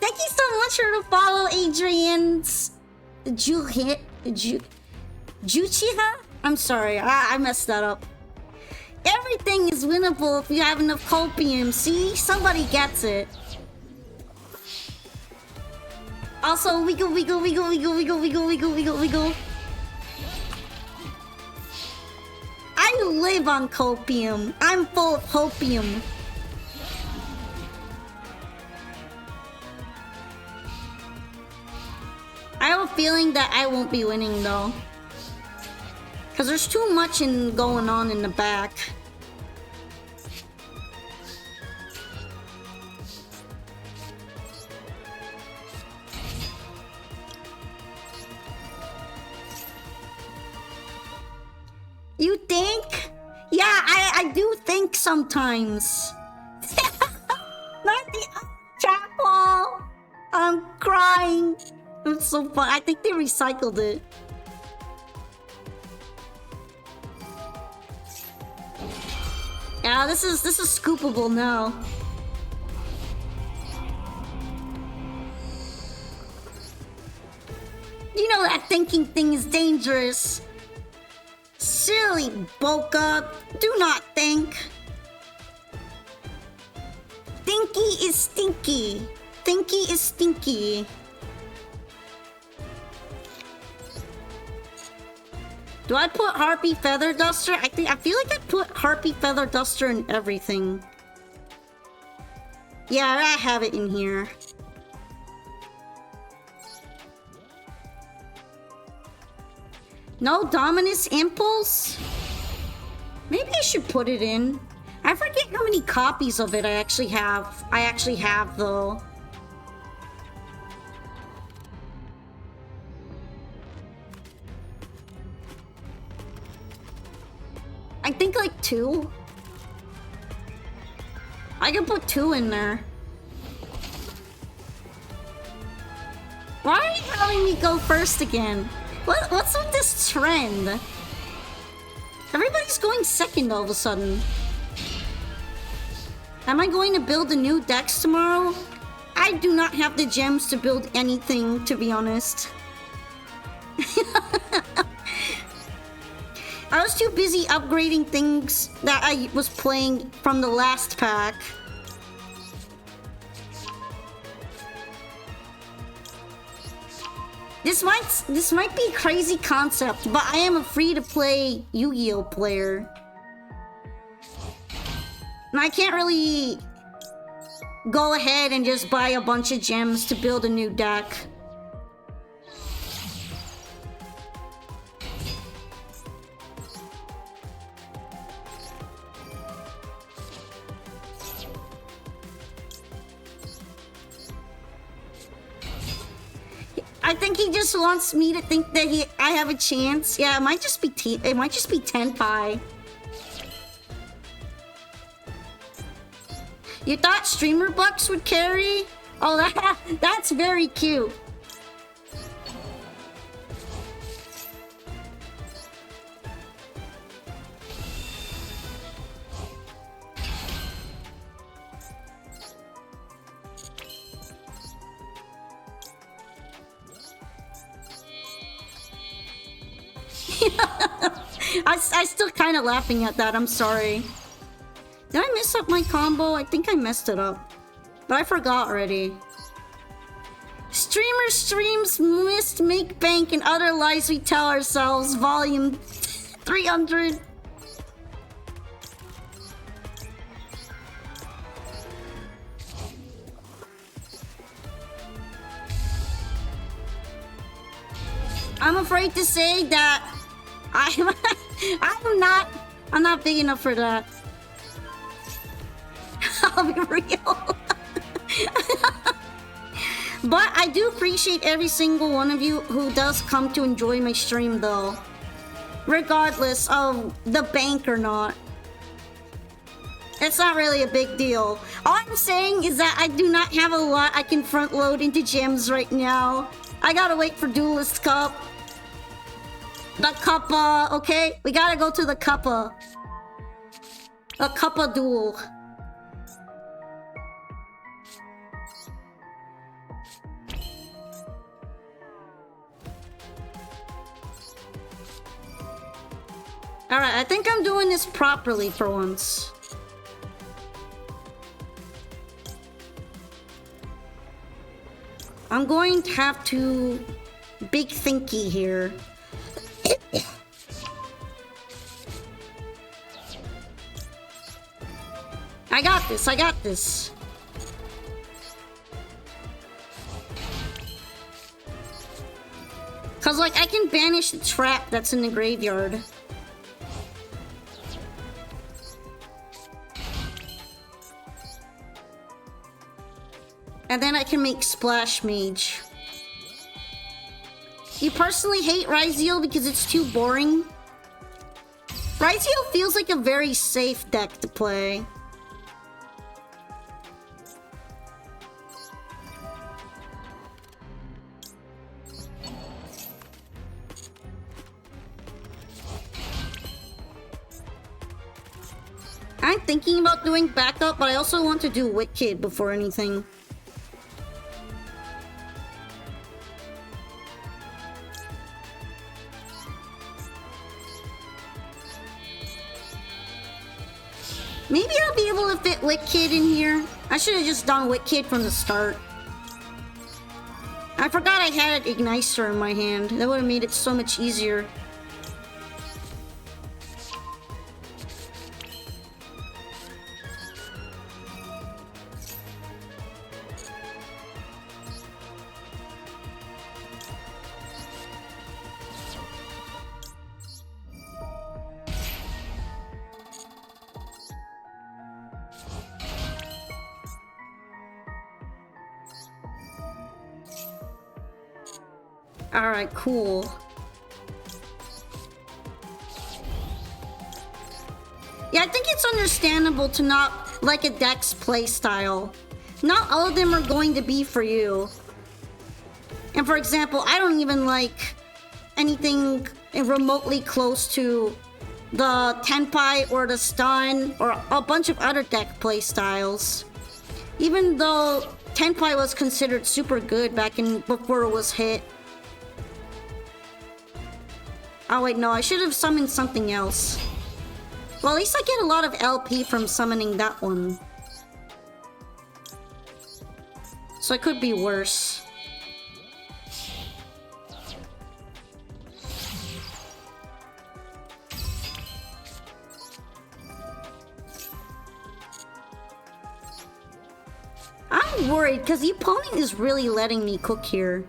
Thank you so much for the follow, Adrian's Juchiha? I'm sorry, I messed that up. Everything is winnable if you have enough copium. See? Somebody gets it. Also, wiggle, wiggle, wiggle, wiggle, wiggle, wiggle, wiggle, wiggle, wiggle. I live on copium. I'm full of hopium. I have a feeling that I won't be winning though. Because there's too much going on in the back. You think? Yeah, I do think sometimes. Not the chapel. I'm crying. It's so fun. I think they recycled it. Yeah, this is scoopable now. You know that thinking thing is dangerous. Silly Boca, do not think. Thinky is stinky. Thinky is stinky. Do I put Harpy Feather Duster? I feel like I put Harpy Feather Duster in everything. Yeah, I have it in here. No Dominus Impulse? Maybe I should put it in. I forget how many copies of it I actually have though. I think like 2. I can put 2 in there. Why are you having me go first again? What's with this trend? Everybody's going second all of a sudden. Am I going to build a new dex tomorrow? I do not have the gems to build anything, to be honest. I was too busy upgrading things that I was playing from the last pack. This might be a crazy concept, but I am a free-to-play Yu-Gi-Oh player. And I can't really go ahead and just buy a bunch of gems to build a new deck. I think he just wants me to think that I have a chance. Yeah, it might just be Tenpai. You thought streamer bucks would carry? Oh, that's very cute. I still kind of laughing at that. I'm sorry. Did I mess up my combo? I think I messed it up. But I forgot already. Streamer streams missed make bank and other lies we tell ourselves. Volume 300. I'm afraid to say that I'm not big enough for that. I'll be real. But I do appreciate every single one of you who does come to enjoy my stream though. Regardless of the bank or not. It's not really a big deal. All I'm saying is that I do not have a lot I can front load into gems right now. I gotta wait for Duelist Cup. The Cuppa, okay? We gotta go to the Cuppa. A Cuppa duel. Alright, I think I'm doing this properly for once. I'm going to have to big thinky here. I got this, I got this. Cause like I can banish the trap that's in the graveyard. And then I can make Splash Mage. You personally hate Ryzeal because it's too boring? Ryzeal feels like a very safe deck to play. I'm thinking about doing backup, but I also want to do Wicked before anything. Maybe I'll be able to fit Wicked in here. I should have just done Wicked from the start. I forgot I had an Ignister in my hand. That would have made it so much easier. Alright, cool. Yeah, I think it's understandable to not like a deck's playstyle. Not all of them are going to be for you. And for example, I don't even like anything remotely close to the Tenpai or the Stun or a bunch of other deck playstyles. Even though Tenpai was considered super good back in before it was hit. Oh wait, no, I should have summoned something else. Well, at least I get a lot of LP from summoning that one. So it could be worse. I'm worried because the opponent is really letting me cook here.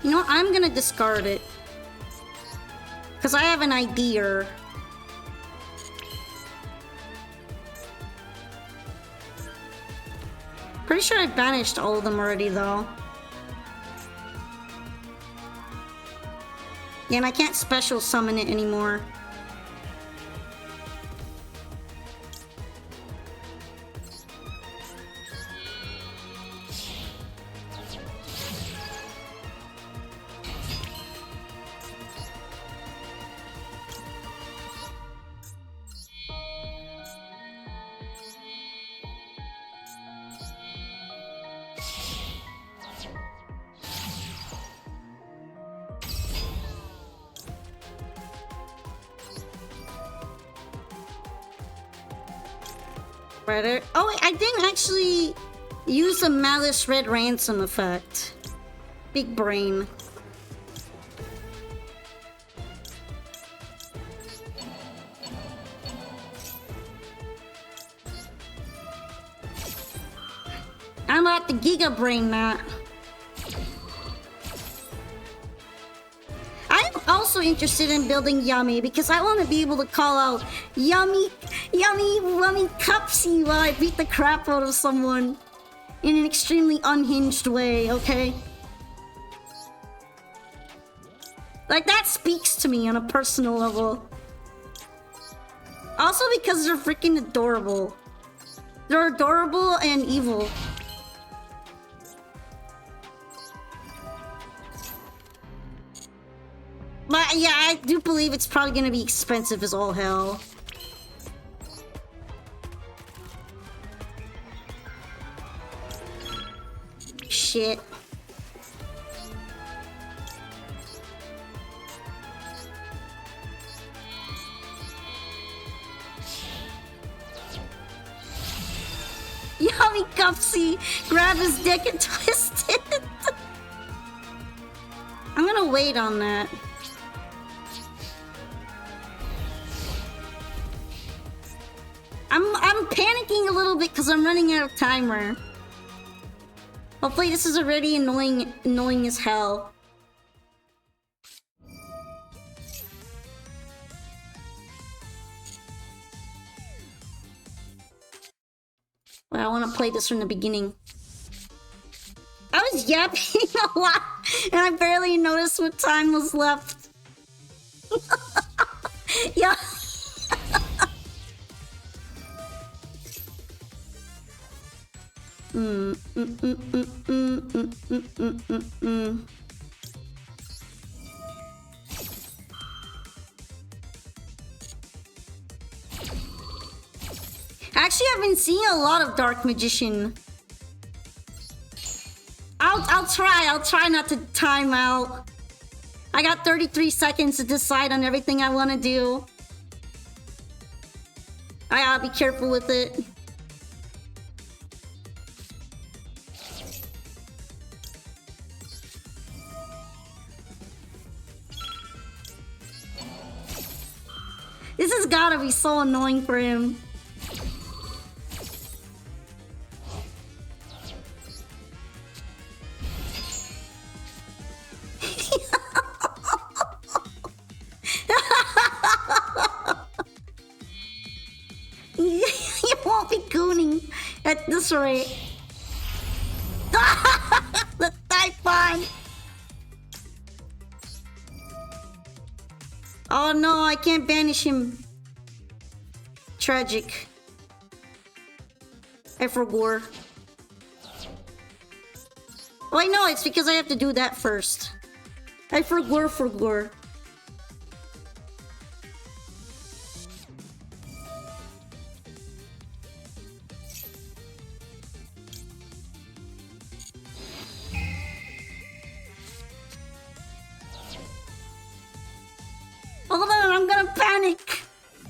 You know what? I'm gonna discard it. Because I have an idea. Pretty sure I banished all of them already, though. Yeah, and I can't special summon it anymore. Oh wait, I didn't actually use the Malice Red Ransom effect. Big brain. I'm about to Giga Brain that. I'm also interested in building Yummy because I want to be able to call out Yummy, Yummy, Yummy Cupsy while I beat the crap out of someone. in an extremely unhinged way, okay? Like, that speaks to me on a personal level. Also because they're freaking adorable. They're adorable and evil. But yeah, I do believe it's probably gonna be expensive as all hell. Shit. Yummy Gupsy! Grab his dick and twist it! I'm gonna wait on that. I'm panicking a little bit because I'm running out of timer. Hopefully this is already annoying as hell. Well, I want to play this from the beginning. I was yapping a lot, and I barely noticed what time was left. Yeah. Actually, I've been seeing a lot of Dark Magician. I'll try not to time out. I got 33 seconds to decide on everything I want to do. I gotta be careful with it. This has gotta be so annoying for him. You won't be gooning at this rate. The Typhon! Oh no, I can't banish him. Tragic. I forgot. Wait, no, it's because I have to do that first. I forgot. Hold on, I'm gonna panic.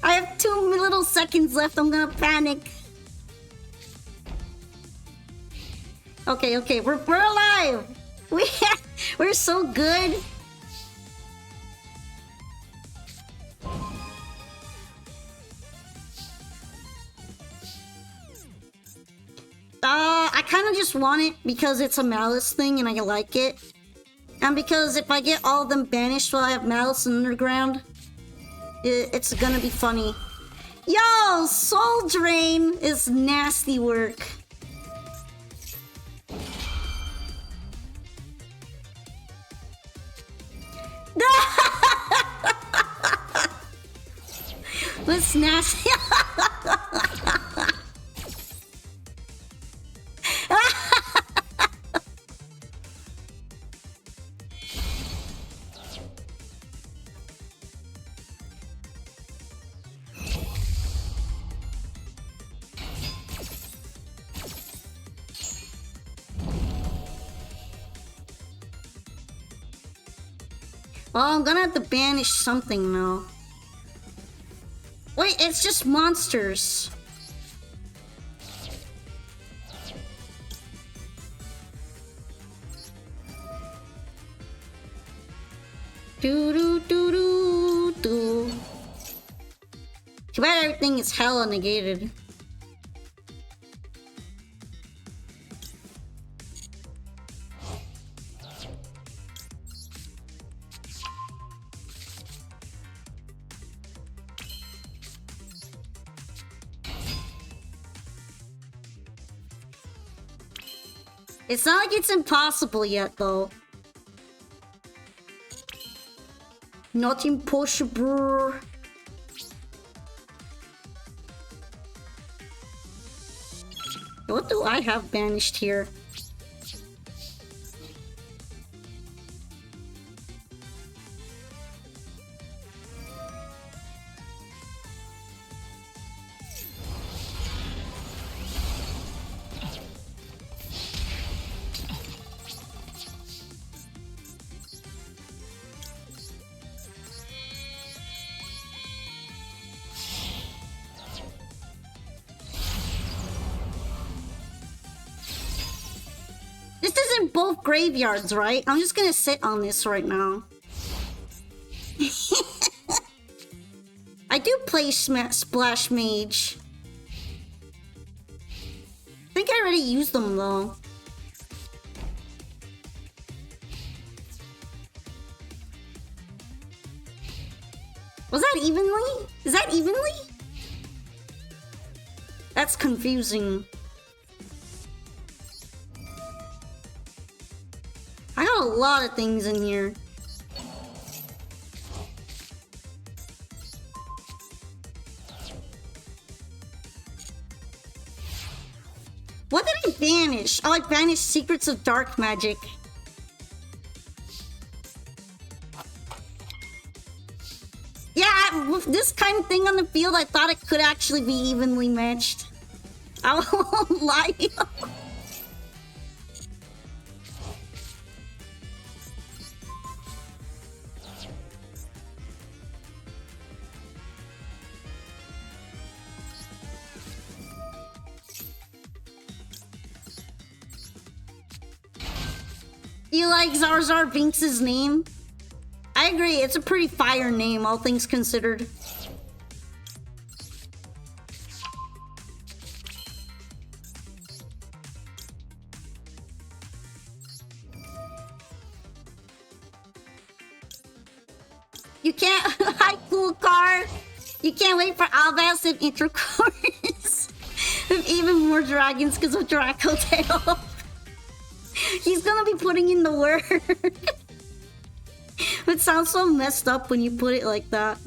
I have 2 little seconds left. I'm gonna panic. Okay, we're alive. We're so good. I kind of just want it because it's a Malice thing and I like it. And because if I get all of them banished while I have Malice in Underground, it's gonna be funny. Yo, Soul Drain is nasty work. What's nasty? Well, I'm gonna have to banish something now. Wait, it's just monsters. Do. Too bad everything is hella negated. It's not like it's impossible yet, though. Not impossible. What do I have banished here? This isn't both graveyards, right? I'm just gonna sit on this right now. I do play Splash Mage. I think I already used them though. Was that evenly? Is that evenly? That's confusing. I got a lot of things in here. What did I banish? Oh, I banished Secrets of Dark Magic. Yeah, with this kind of thing on the field, I thought it could actually be evenly matched. I won't lie. You like Zarzar Binks' name? I agree, it's a pretty fire name, all things considered. You can't... Hi, cool car! You can't wait for Albas and intercourse with even more dragons because of Dracotail. He's gonna be putting in the work. It sounds so messed up when you put it like that.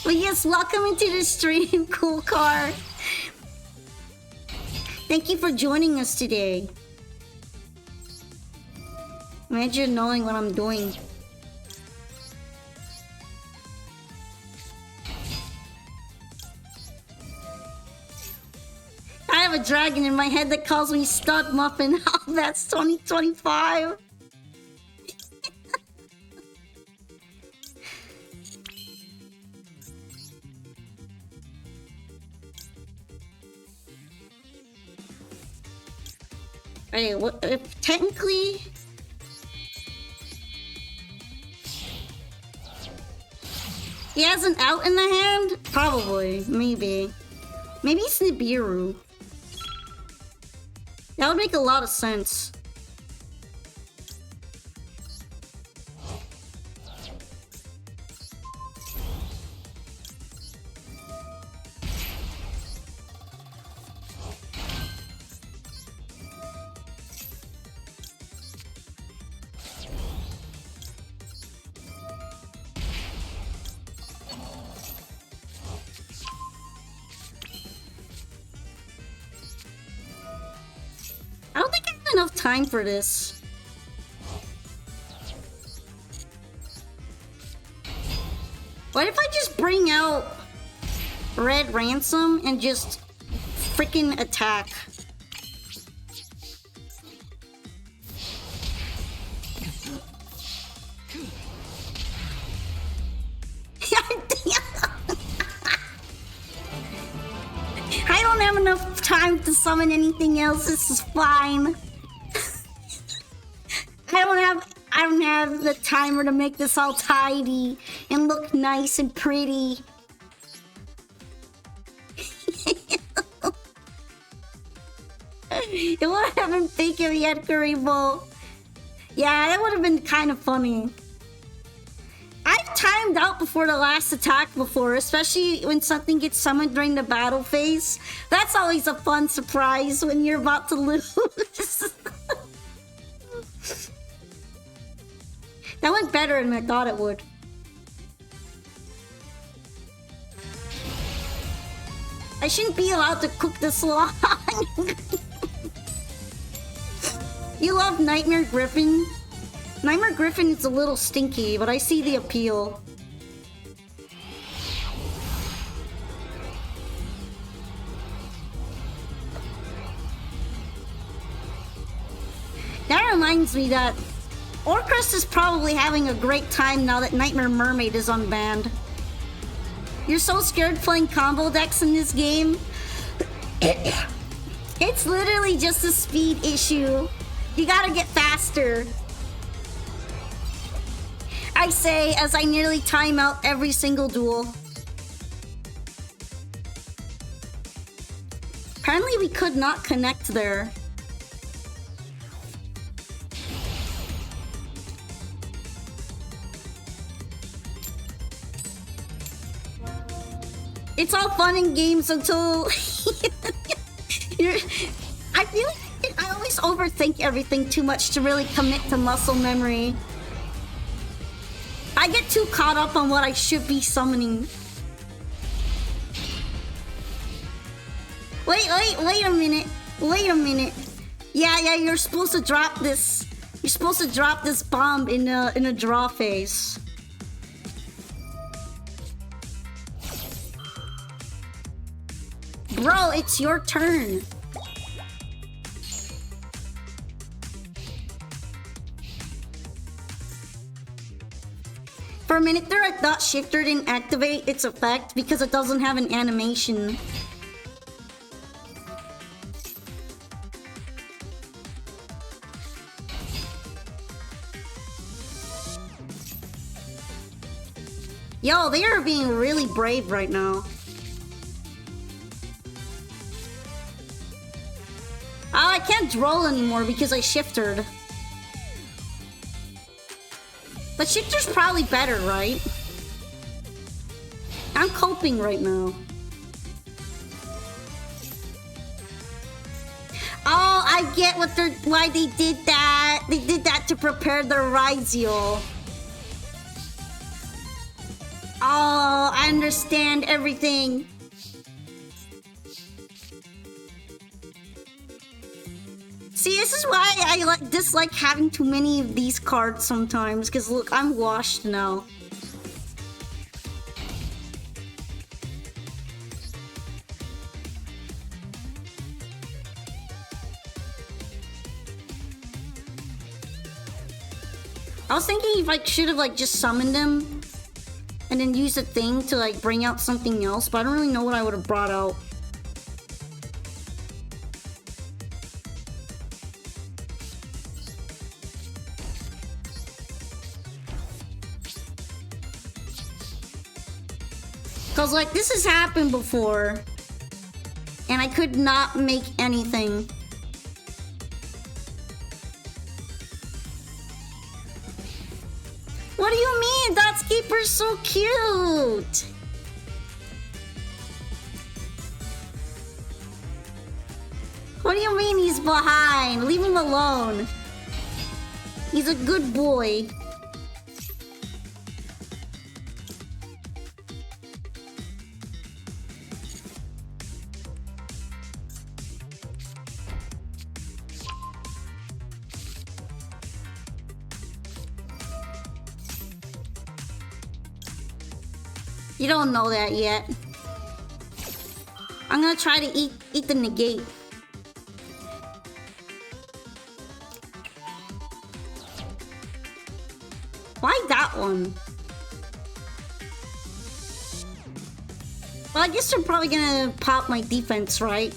But yes, welcome into the stream, cool car. Thank you for joining us today. Imagine knowing what I'm doing. I have a dragon in my head that calls me Stud Muffin. Oh, that's 2025. Hey, what if technically he has an out in the hand? Probably, maybe. Maybe it's Nibiru. That would make a lot of sense. I don't think I have enough time for this. What if I just bring out Red Ransom and just freaking attack? I don't have enough time to summon anything else. This is fine. I don't have the timer to make this all tidy and look nice and pretty. It would have been fake if he had Karibo. Yeah, that would have been kind of funny. I timed out before the last attack before, especially when something gets summoned during the battle phase. That's always a fun surprise when you're about to lose. That went better than I thought it would. I shouldn't be allowed to cook this long. You love Nightmare Griffin? Nightmare Griffin is a little stinky, but I see the appeal. That reminds me that Orcrest is probably having a great time now that Nightmare Mermaid is unbanned. You're so scared playing combo decks in this game? It's literally just a speed issue. You gotta get faster. I say as I nearly time out every single duel. Apparently we could not connect there. It's all fun and games until I feel like I always overthink everything too much to really commit to muscle memory. I get too caught up on what I should be summoning. Wait a minute. Wait a minute. Yeah, you're supposed to drop this. You're supposed to drop this bomb in a draw phase. Bro, it's your turn. For a minute there, I thought Shifter didn't activate its effect because it doesn't have an animation. Yo, they are being really brave right now. Oh, I can't droll anymore because I shifted. But shifter's probably better, right? I'm coping right now. Oh, I get why they did that. They did that to prepare the Ryziel. Oh, I understand everything. See, this is why I dislike having too many of these cards sometimes, because look, I'm washed now. I was thinking if I should have just summoned him and then used a thing to bring out something else, but I don't really know what I would have brought out. Cause this has happened before and I could not make anything. What do you mean? Dotskeeper's so cute! What do you mean he's behind? Leave him alone. He's a good boy. You don't know that yet. I'm gonna try to eat the negate. Why that one? Well, I guess they're probably gonna pop my defense, right?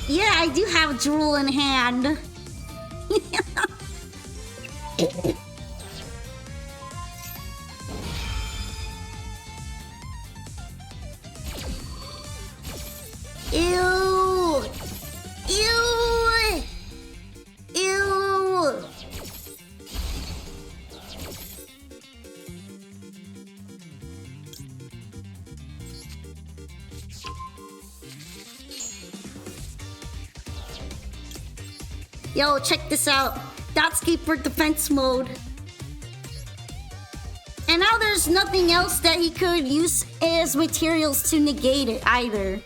Yeah, I do have Duel in hand. Yo, check this out. Dotscape for defense mode. And now there's nothing else that he could use as materials to negate it either.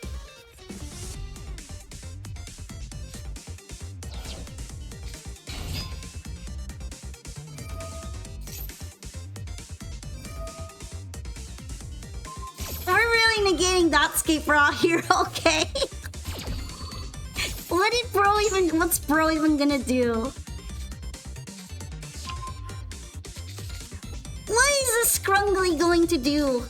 We're really negating Dotscape for out here, okay? What's bro even gonna do? What is this Scrungly going to do?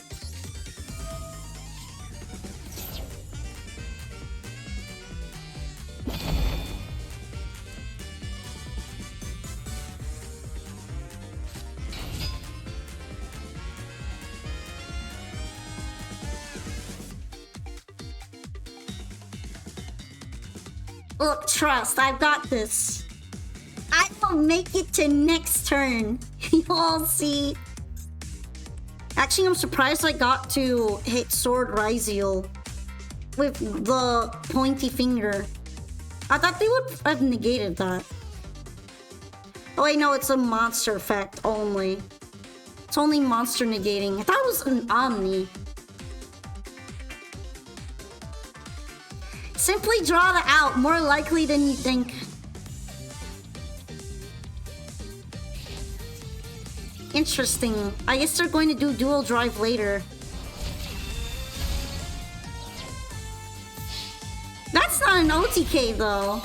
Look, trust, I've got this. I will make it to next turn. You'll all see. Actually, I'm surprised I got to hit Sword Ryziel with the pointy finger. I thought they would have negated that. Oh wait, no, it's a monster effect only. It's only monster negating. I thought it was an Omni. Simply draw the out, more likely than you think. Interesting. I guess they're going to do dual drive later. That's not an OTK though.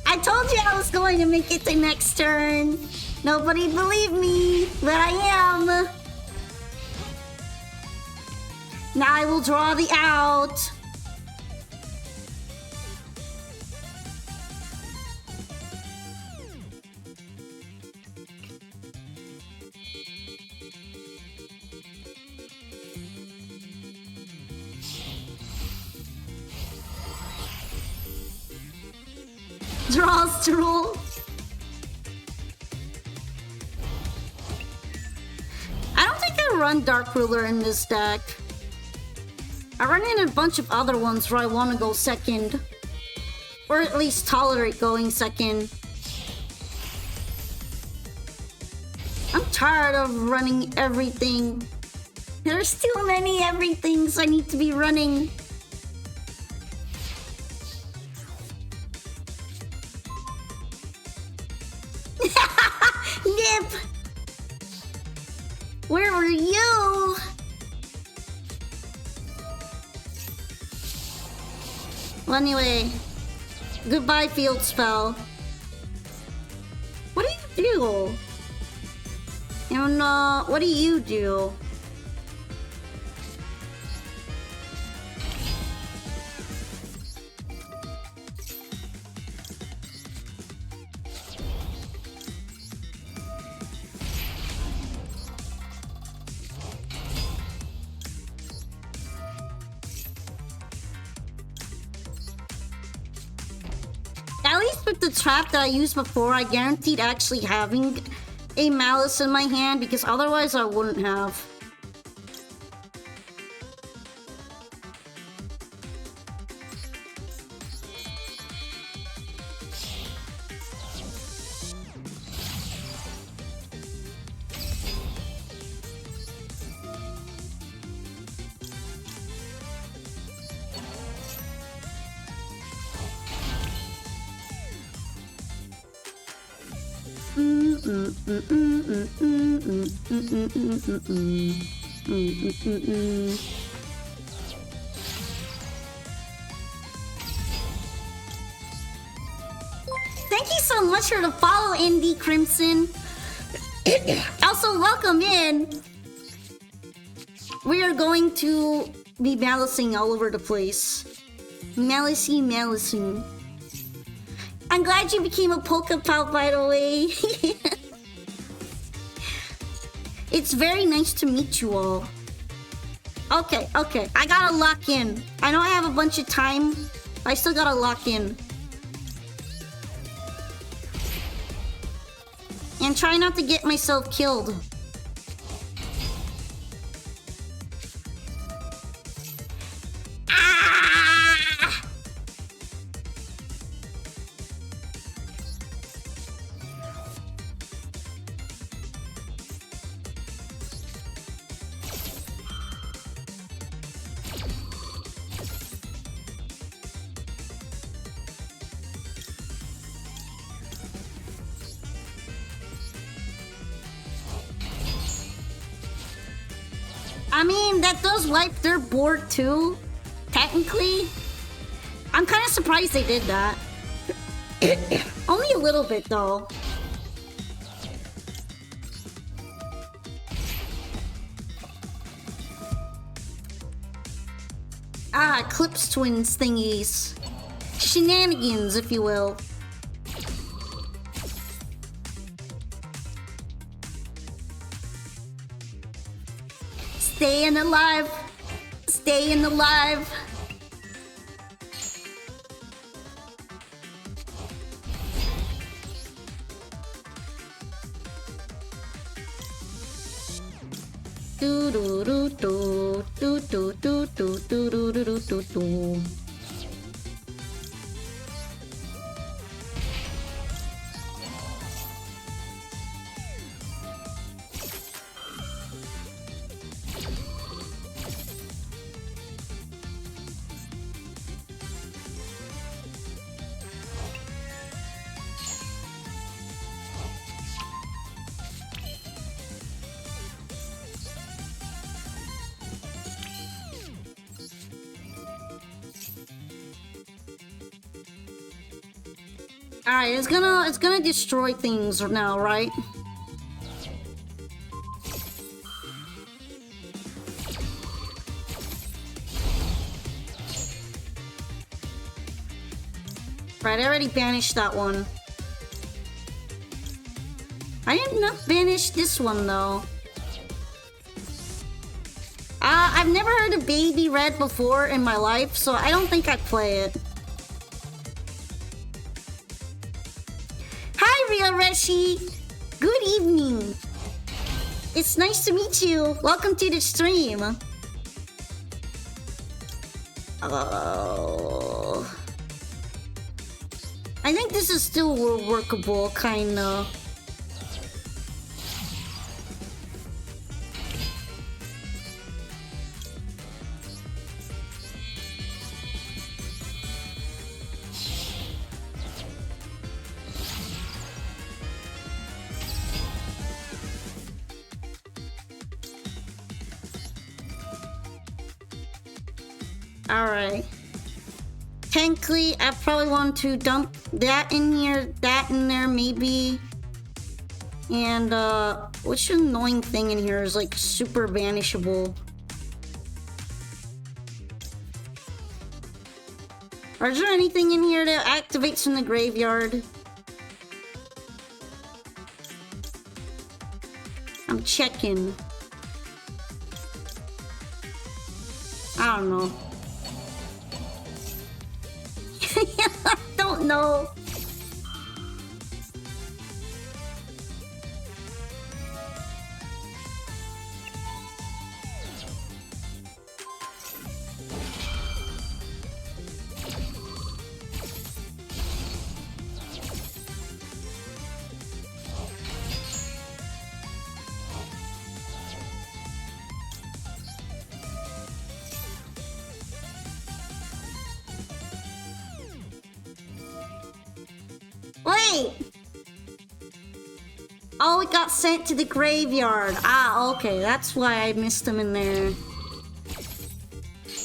I told you I was going to make it to next turn. Nobody believed me, but I am. Now I will draw the out. Draws to rule. I don't think I run Dark Ruler in this deck. I run in a bunch of other ones where I want to go second. Or at least tolerate going second. I'm tired of running everything. There's too many everythings I need to be running. Nip! Where were you? Well, anyway, goodbye field spell. What do you do? And what do you do? At least with the trap that I used before, I guaranteed actually having a Malice in my hand, because otherwise I wouldn't have. Thank you so much for the follow, Indy Crimson. Also, welcome in. We are going to be malicing all over the place. Malicing. I'm glad you became a polka pal, by the way. It's very nice to meet you all. Okay. I gotta lock in. I know I have a bunch of time. I still gotta lock in. And try not to get myself killed. I mean, that does wipe their board too, technically. I'm kind of surprised they did that. Only a little bit though. Ah, Eclipse Twins thingies. Shenanigans, if you will. Staying alive. Staying alive. Do do do do do do do do do do do do do. Alright, it's gonna destroy things now, right? Right, I already banished that one. I did not banish this one though. I've never heard of Baby Red before in my life, so I don't think I'd play it. Ria Reshi, good evening. It's nice to meet you. Welcome to the stream. Oh, I think this is still workable, kinda. Alright. Technically, I probably want to dump that in here, that in there, maybe. And, which annoying thing in here is, like, super banishable? Is there anything in here that activates in the graveyard? I'm checking. I don't know. I don't know. Wait! Oh, it got sent to the graveyard. Ah, okay. That's why I missed them in there.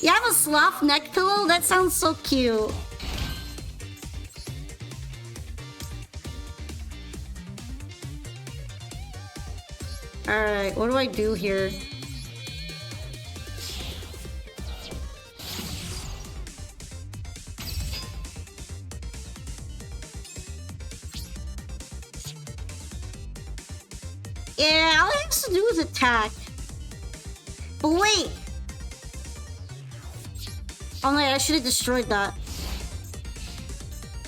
You have a sloth neck pillow? That sounds so cute. Alright, what do I do here? Yeah, all I have to do is attack. But wait! Oh no, I should have destroyed that.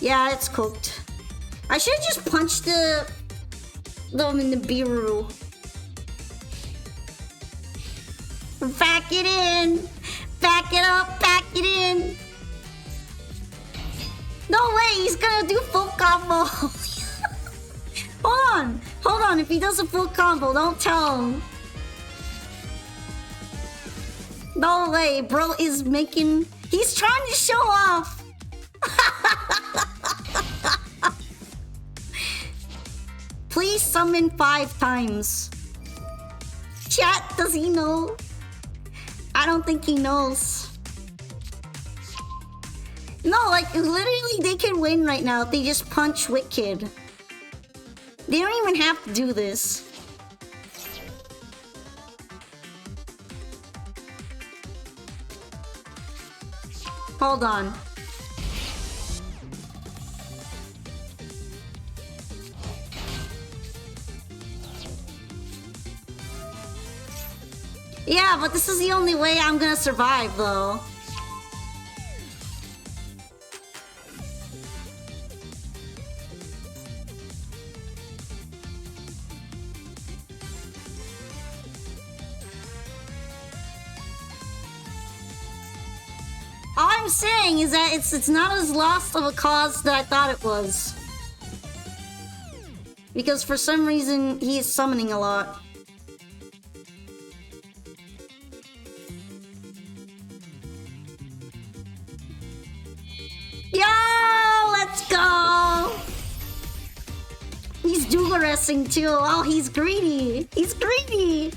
Yeah, it's cooked. I should have just punched them in the Biru. Back it in! Back it up, back it in! No way, he's gonna do full combo! Hold on, if he does a full combo, don't tell him. No way, bro is making... He's trying to show off! Please summon 5 times. Chat, does he know? I don't think he knows. No, like, literally, they could win right now if they just punch Wicked. They don't even have to do this. Hold on. Yeah, but this is the only way I'm gonna survive, though. All I'm saying is that it's not as lost of a cause that I thought it was. Because for some reason, he is summoning a lot. Yo, let's go! He's dual wrestling too. Oh, he's greedy. He's greedy.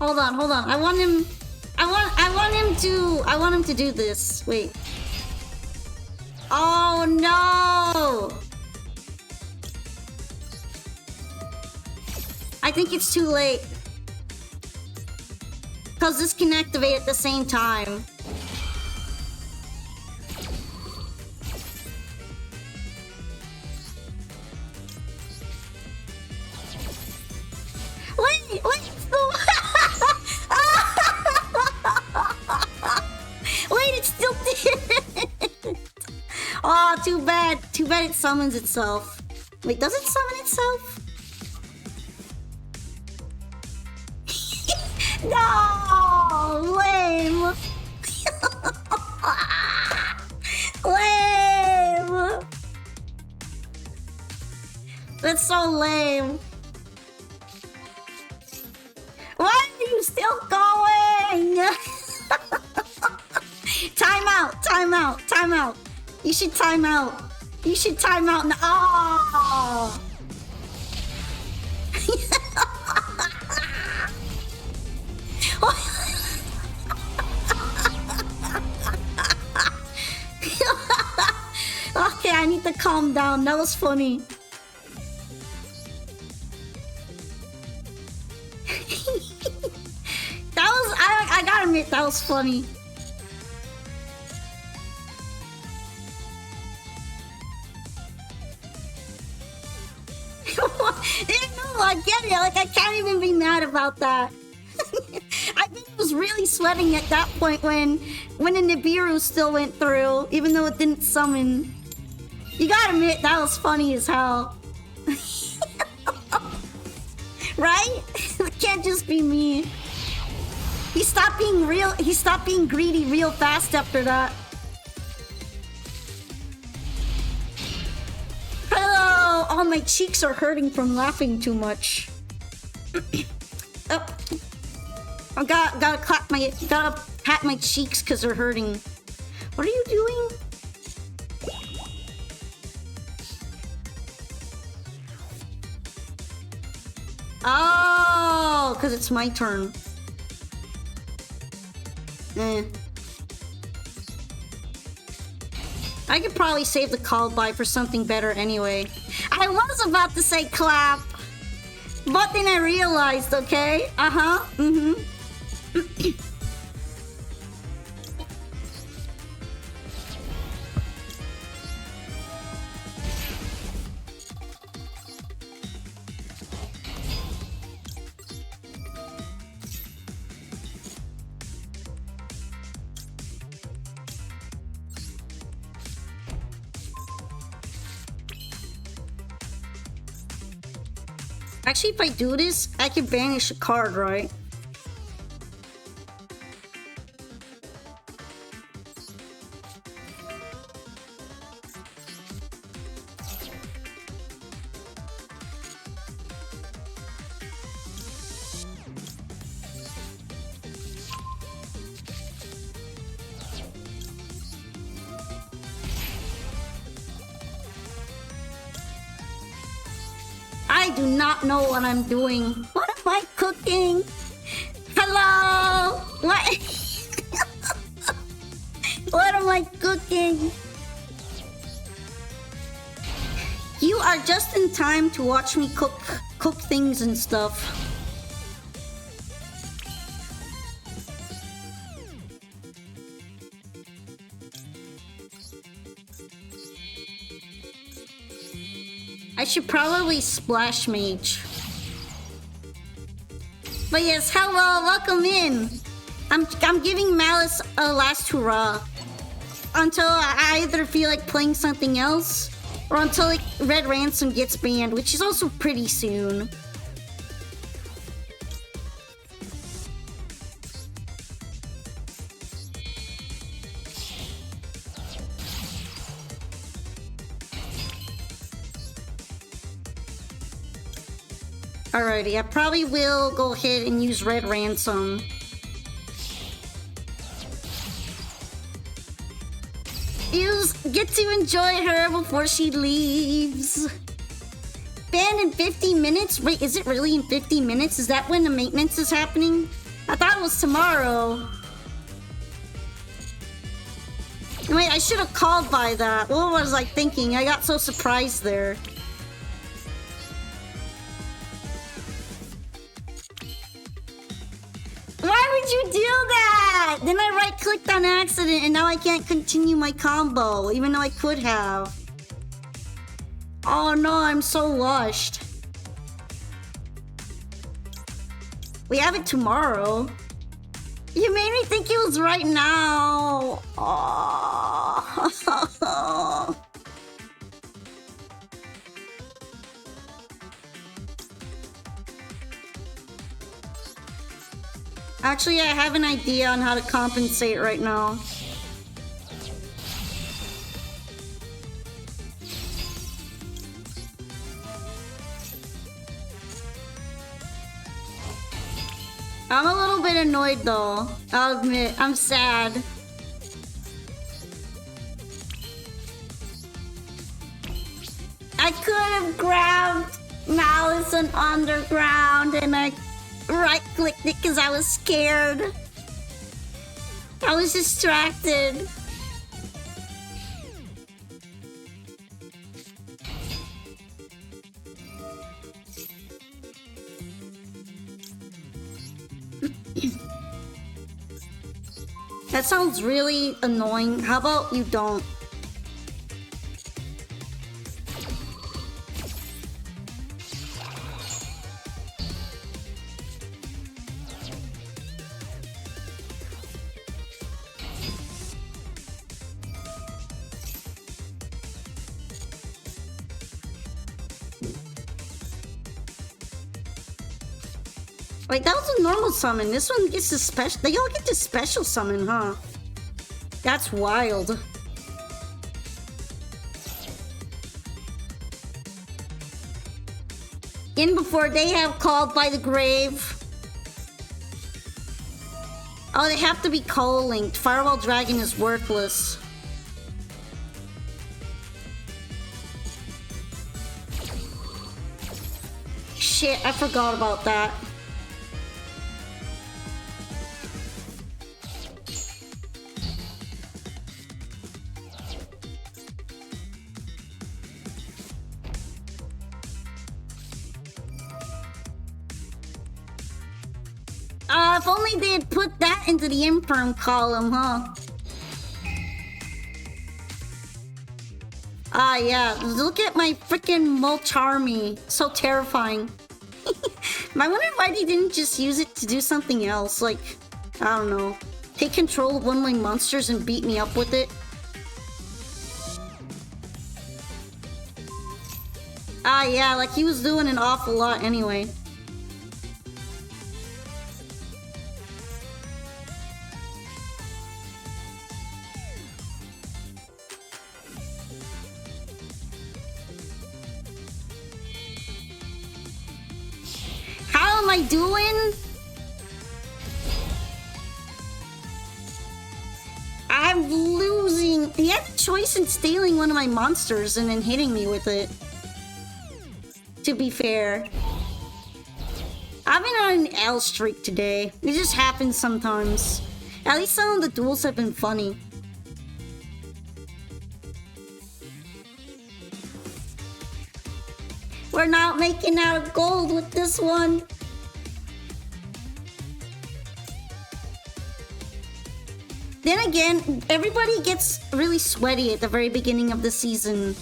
Hold on, hold on. I want him to do this. Wait. Oh no! I think it's too late. Cause this can activate at the same time. Wait, wait, it's still there. Oh, too bad. Too bad it summons itself. Wait, does it summon itself? No! Lame! Lame! That's so lame. Why are you still going? Time out, time out, time out. You should time out. You should time out now. Oh. Okay, I need to calm down. That was funny. I gotta admit, that was funny. No, I get it. Like, I can't even be mad about that. I think it was really sweating at that point when the Nibiru still went through, even though it didn't summon. You gotta admit, that was funny as hell. Right? It can't just be me. He stopped being greedy real fast after that. Hello! Oh, my cheeks are hurting from laughing too much. Oh. I gotta pat my cheeks because they're hurting. What are you doing? Oh, because it's my turn. I could probably save the call by for something better anyway. I was about to say clap, but then I realized, okay? Actually, if I do this, I can banish a card, right? do not know what I'm doing. What am I cooking? Hello? What? What am I cooking? You are just in time to watch me cook things and stuff. I should probably splash mage. But yes, hello, welcome in. I'm giving Malice a last hurrah until I either feel like playing something else or until like Red Ransom gets banned, which is also pretty soon. Alrighty, I probably will go ahead and use Red Ransom. Get to enjoy her before she leaves. Banned in 15 minutes? Wait, is it really in 15 minutes? Is that when the maintenance is happening? I thought it was tomorrow. Wait, I should have called by that. What was I thinking? I got so surprised there. Why would you do that? Then I right-clicked on accident and now I can't continue my combo, even though I could have. Oh no, I'm so washed. We have it tomorrow. You made me think it was right now. Oh. Actually, I have an idea on how to compensate right now. I'm a little bit annoyed though. I'll admit, I'm sad. I could have grabbed Malice and Underground and I right-clicked it because I was scared. I was distracted. That sounds really annoying. How about you don't? Wait, that was a normal summon. This one gets a special. They all get to special summon, huh? That's wild. In before they have called by the grave. Oh, they have to be co-linked. Firewall Dragon is worthless. Shit, I forgot about that. If only they had put that into the infirm column, huh? Ah, yeah. Look at my freaking mulch army. So terrifying. I wonder why they didn't just use it to do something else. Like, I don't know. Take control of one of my monsters and beat me up with it. Ah, yeah. Like, he was doing an awful lot anyway. How am I doing? I'm losing. He had the choice in stealing one of my monsters and then hitting me with it. to be fair. I've been on an L streak today. It just happens sometimes. At least some of the duels have been funny. We're not making out gold with this one. Then again, everybody gets really sweaty at the very beginning of the season.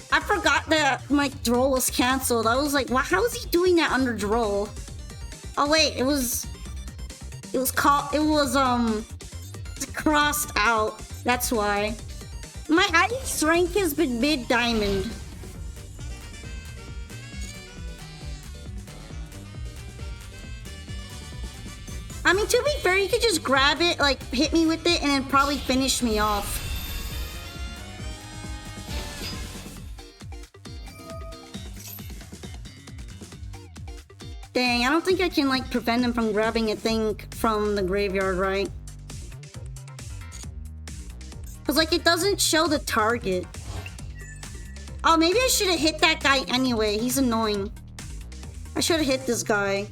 I forgot that my Droll was cancelled. I was like, wow, how is he doing that under Droll? Oh wait, it was crossed out. That's why. My highest rank has been mid-diamond. I mean, to be fair, you could just grab it, like, hit me with it, and then probably finish me off. Dang, I don't think I can, like, prevent him from grabbing a thing from the graveyard, right? Because, like, it doesn't show the target. Oh, maybe I should have hit that guy anyway. He's annoying. I should have hit this guy.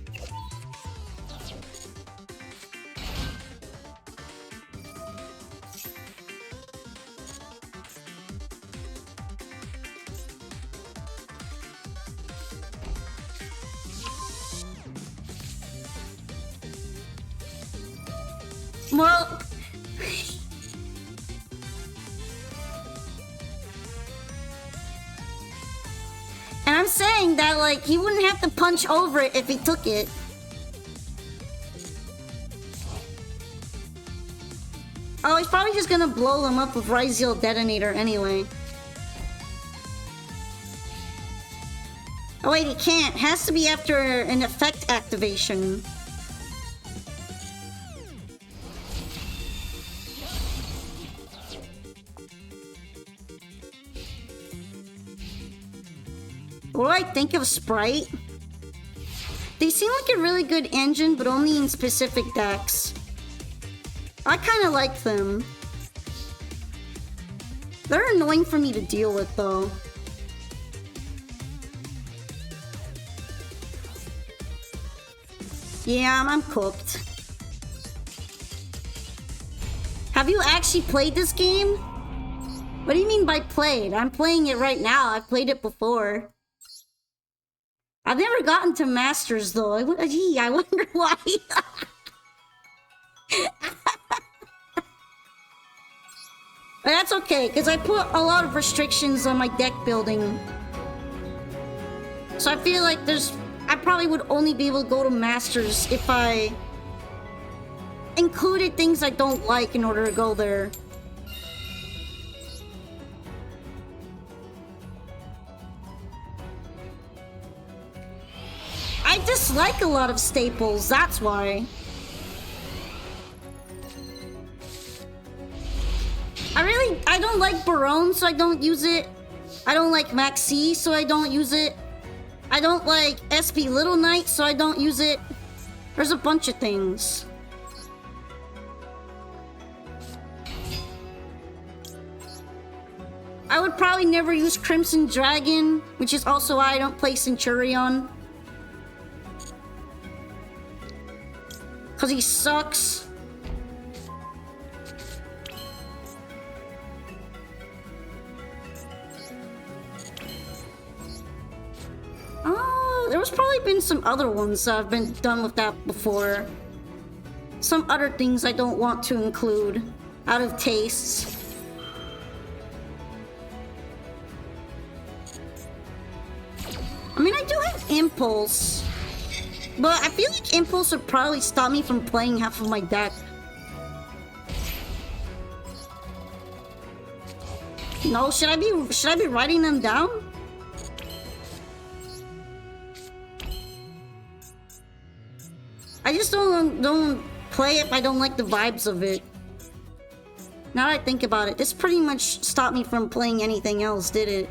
Well... And I'm saying that, like, he wouldn't have to punch over it if he took it. Oh, he's probably just gonna blow them up with Ryzeal Detonator anyway. Oh wait, he can't. Has to be after an effect activation. What do I think of Sprite? They seem like a really good engine, but only in specific decks. I kind of like them. They're annoying for me to deal with, though. Yeah, I'm cooked. Have you actually played this game? What do you mean by played? I'm playing it right now. I've played it before. I've never gotten to Masters, though. Gee, I wonder why. But that's okay, because I put a lot of restrictions on my deck building. So I feel like I probably would only be able to go to Masters if I included things I don't like in order to go there. I dislike a lot of staples, that's why. I don't like Barone, so I don't use it. I don't like Maxi, so I don't use it. I don't like SP Little Knight, so I don't use it. There's a bunch of things. I would probably never use Crimson Dragon, which is also why I don't play Centurion. Because he sucks. Oh, there was probably been some other ones that I've been done with that before. Some other things I don't want to include out of tastes. I mean, I do have Impulse. But I feel like Impulse would probably stop me from playing half of my deck. No, should I be writing them down? I just don't play if I don't like the vibes of it. Now that I think about it, this pretty much stopped me from playing anything else, did it?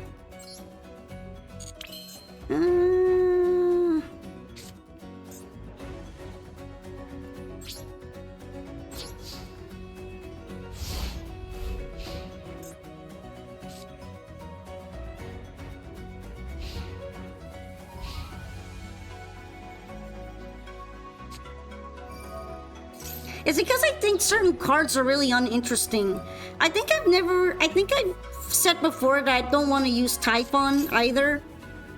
It's because I think certain cards are really uninteresting. I think I've said before that I don't want to use Typhon either,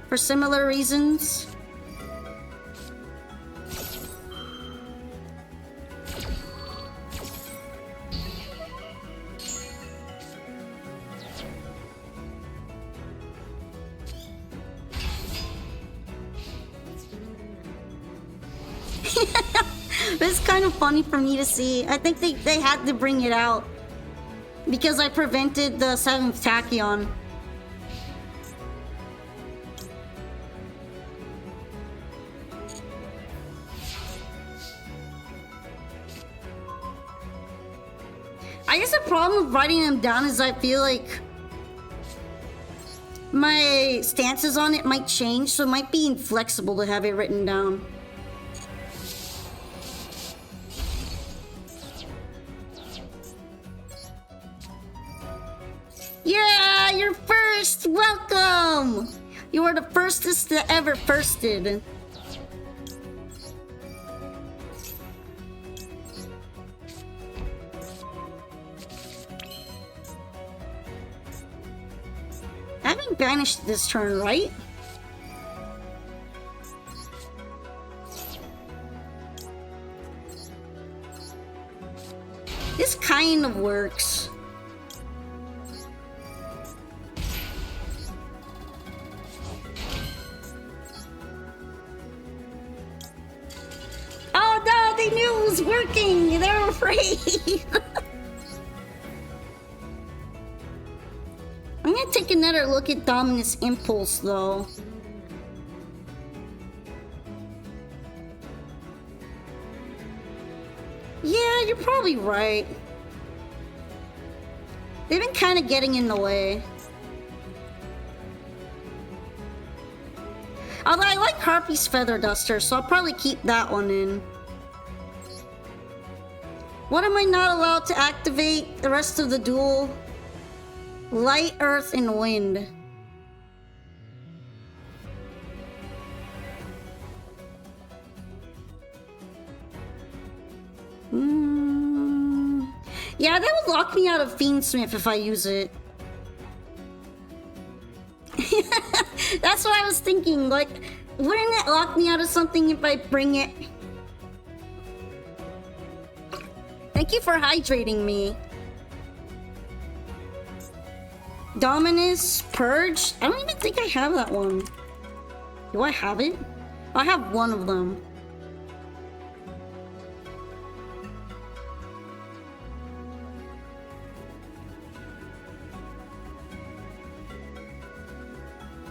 for similar reasons. It's kind of funny for me to see. I think they had to bring it out because I prevented the 7th Tachyon. I guess the problem with writing them down is I feel like my stances on it might change, so it might be inflexible to have it written down. Yeah, you're first! Welcome! You are the firstest that ever firsted. I haven't banished this turn, right? This kind of works. Oh no, they knew it was working! They're afraid! I'm gonna take another look at Dominus Impulse, though. Yeah, you're probably right. They've been kind of getting in the way. Although I like Harpy's Feather Duster, so I'll probably keep that one in. What am I not allowed to activate the rest of the duel? Light, Earth, and Wind. Yeah, that would lock me out of Fiendsmith if I use it. That's what I was thinking. Like, wouldn't it lock me out of something if I bring it? Thank you for hydrating me. Dominus Purge? I don't even think I have that one. Do I have it? I have one of them.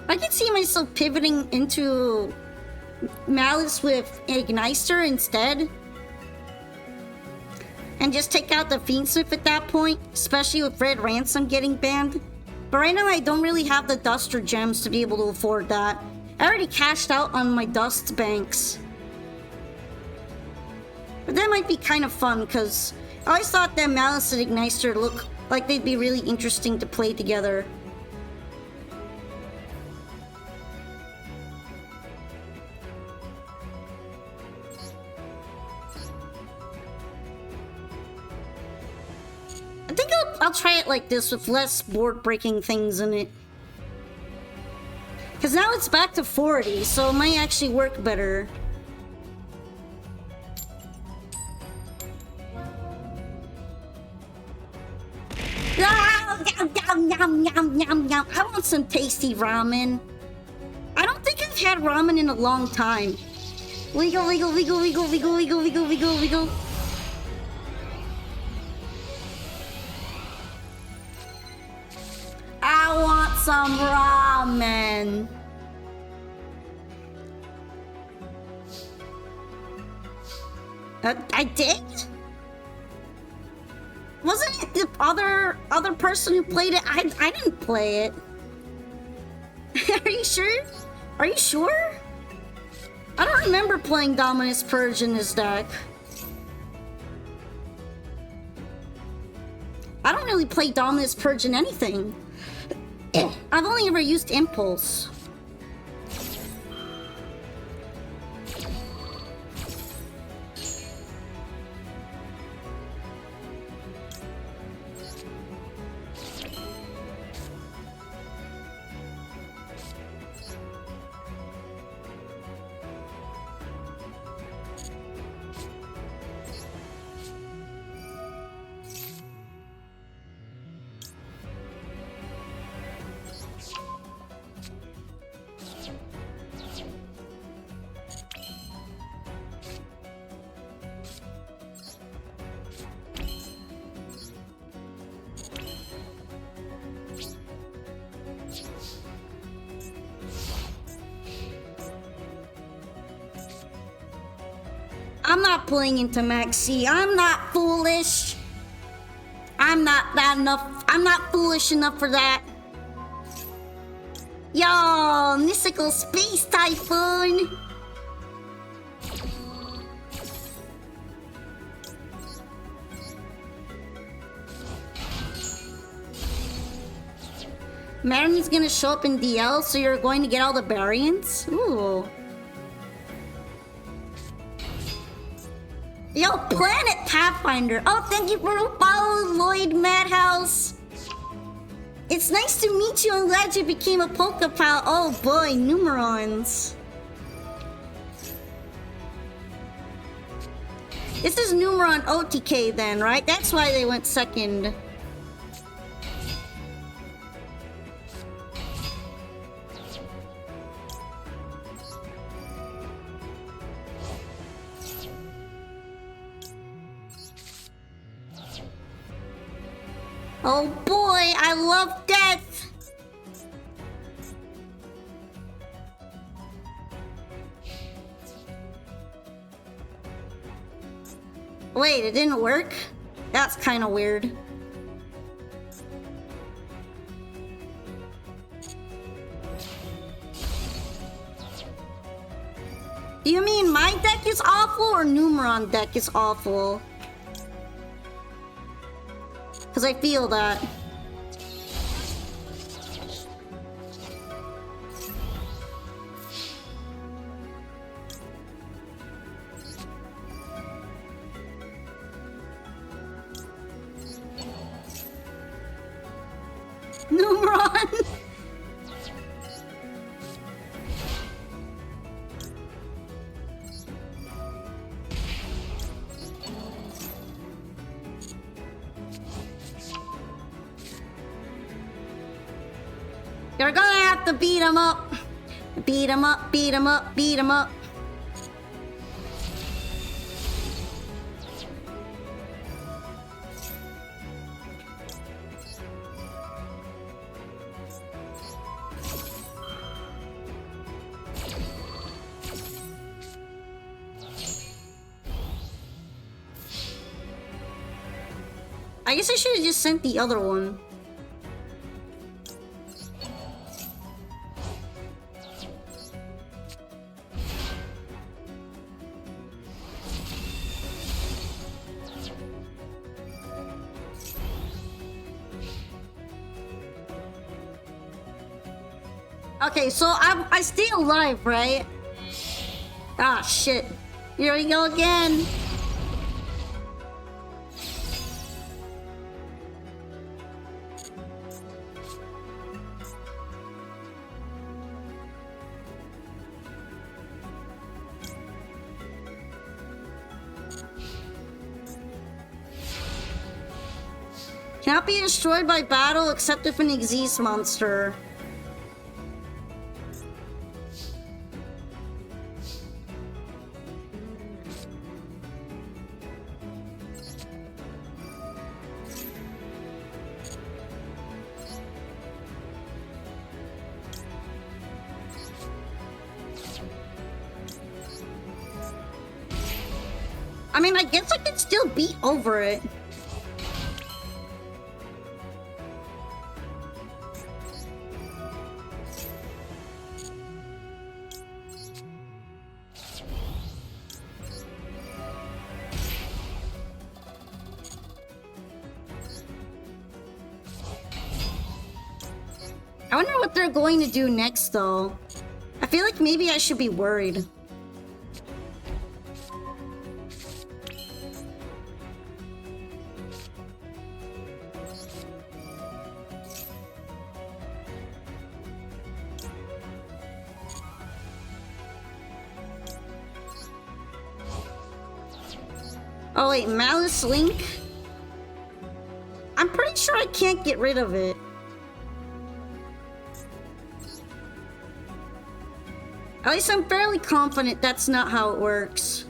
I could see myself pivoting into Malice with Igniter instead. And just take out the Fiendsmith at that point, especially with Red Ransom getting banned. But right now I don't really have the Duster gems to be able to afford that. I already cashed out on my Dust banks. But that might be kind of fun, because I always thought that Malice and Igniter look like they'd be really interesting to play together. I think I'll try it like this with less board-breaking things in it. Because now it's back to 40, so it might actually work better. Ah, yum, yum, yum, yum, yum. I want some tasty ramen. I don't think I've had ramen in a long time. Wiggle, wiggle, wiggle, wiggle, wiggle, wiggle, wiggle, wiggle, wiggle. I want some ramen. I did? Wasn't it the other person who played it? I didn't play it. Are you sure? Are you sure? I don't remember playing Dominus Purge in this deck. I don't really play Dominus Purge in anything. I've only ever used Impulse. I'm not playing into Maxi. I'm not foolish. I'm not bad enough. I'm not foolish enough for that. Yo, mystical space typhoon. Marin's gonna show up in DL, so you're going to get all the variants? Ooh. Yo, Planet Pathfinder. Oh, thank you for the follow, Lloyd Madhouse. It's nice to meet you. I'm glad you became a Pokepal. Oh boy, Numerons. This is Numeron OTK then, right? That's why they went second. Oh boy, I love death! Wait, it didn't work? That's kind of weird. Do you mean my deck is awful or Numeron deck is awful? Because I feel that. Numeron! You're gonna have to beat him up. Beat him up, beat him up, beat him up. I guess I should have just sent the other one. Okay, so I stay alive, right? Ah, shit. Here we go again. Cannot be destroyed by battle except if an Xyz monster. I mean, I guess I can still beat over it. I wonder what they're going to do next, though. I feel like maybe I should be worried. Oh wait, Malice Link? I'm pretty sure I can't get rid of it. At least I'm fairly confident that's not how it works.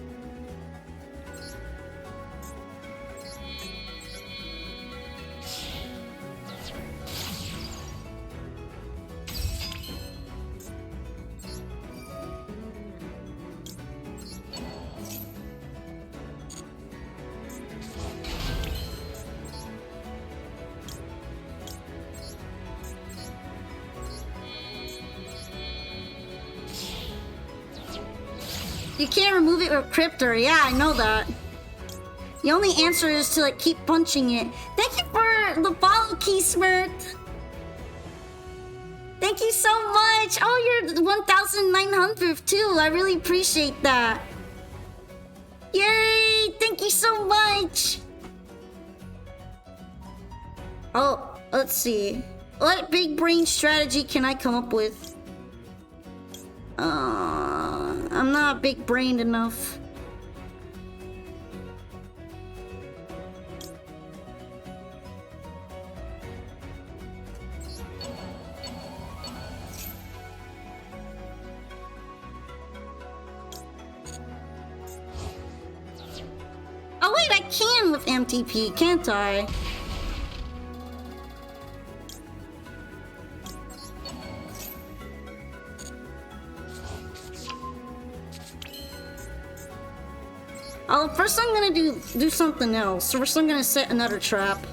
You can't remove it with Cryptor. Yeah, I know that. The only answer is to like keep punching it. Thank you for the follow, Keysmert. Thank you so much. Oh, you're 1,900 too. I really appreciate that. Yay! Thank you so much. Oh, let's see. What big brain strategy can I come up with? I'm not big brained enough. Oh wait, I can with MTP, can't I? Oh, first I'm gonna do something else. First I'm gonna set another trap.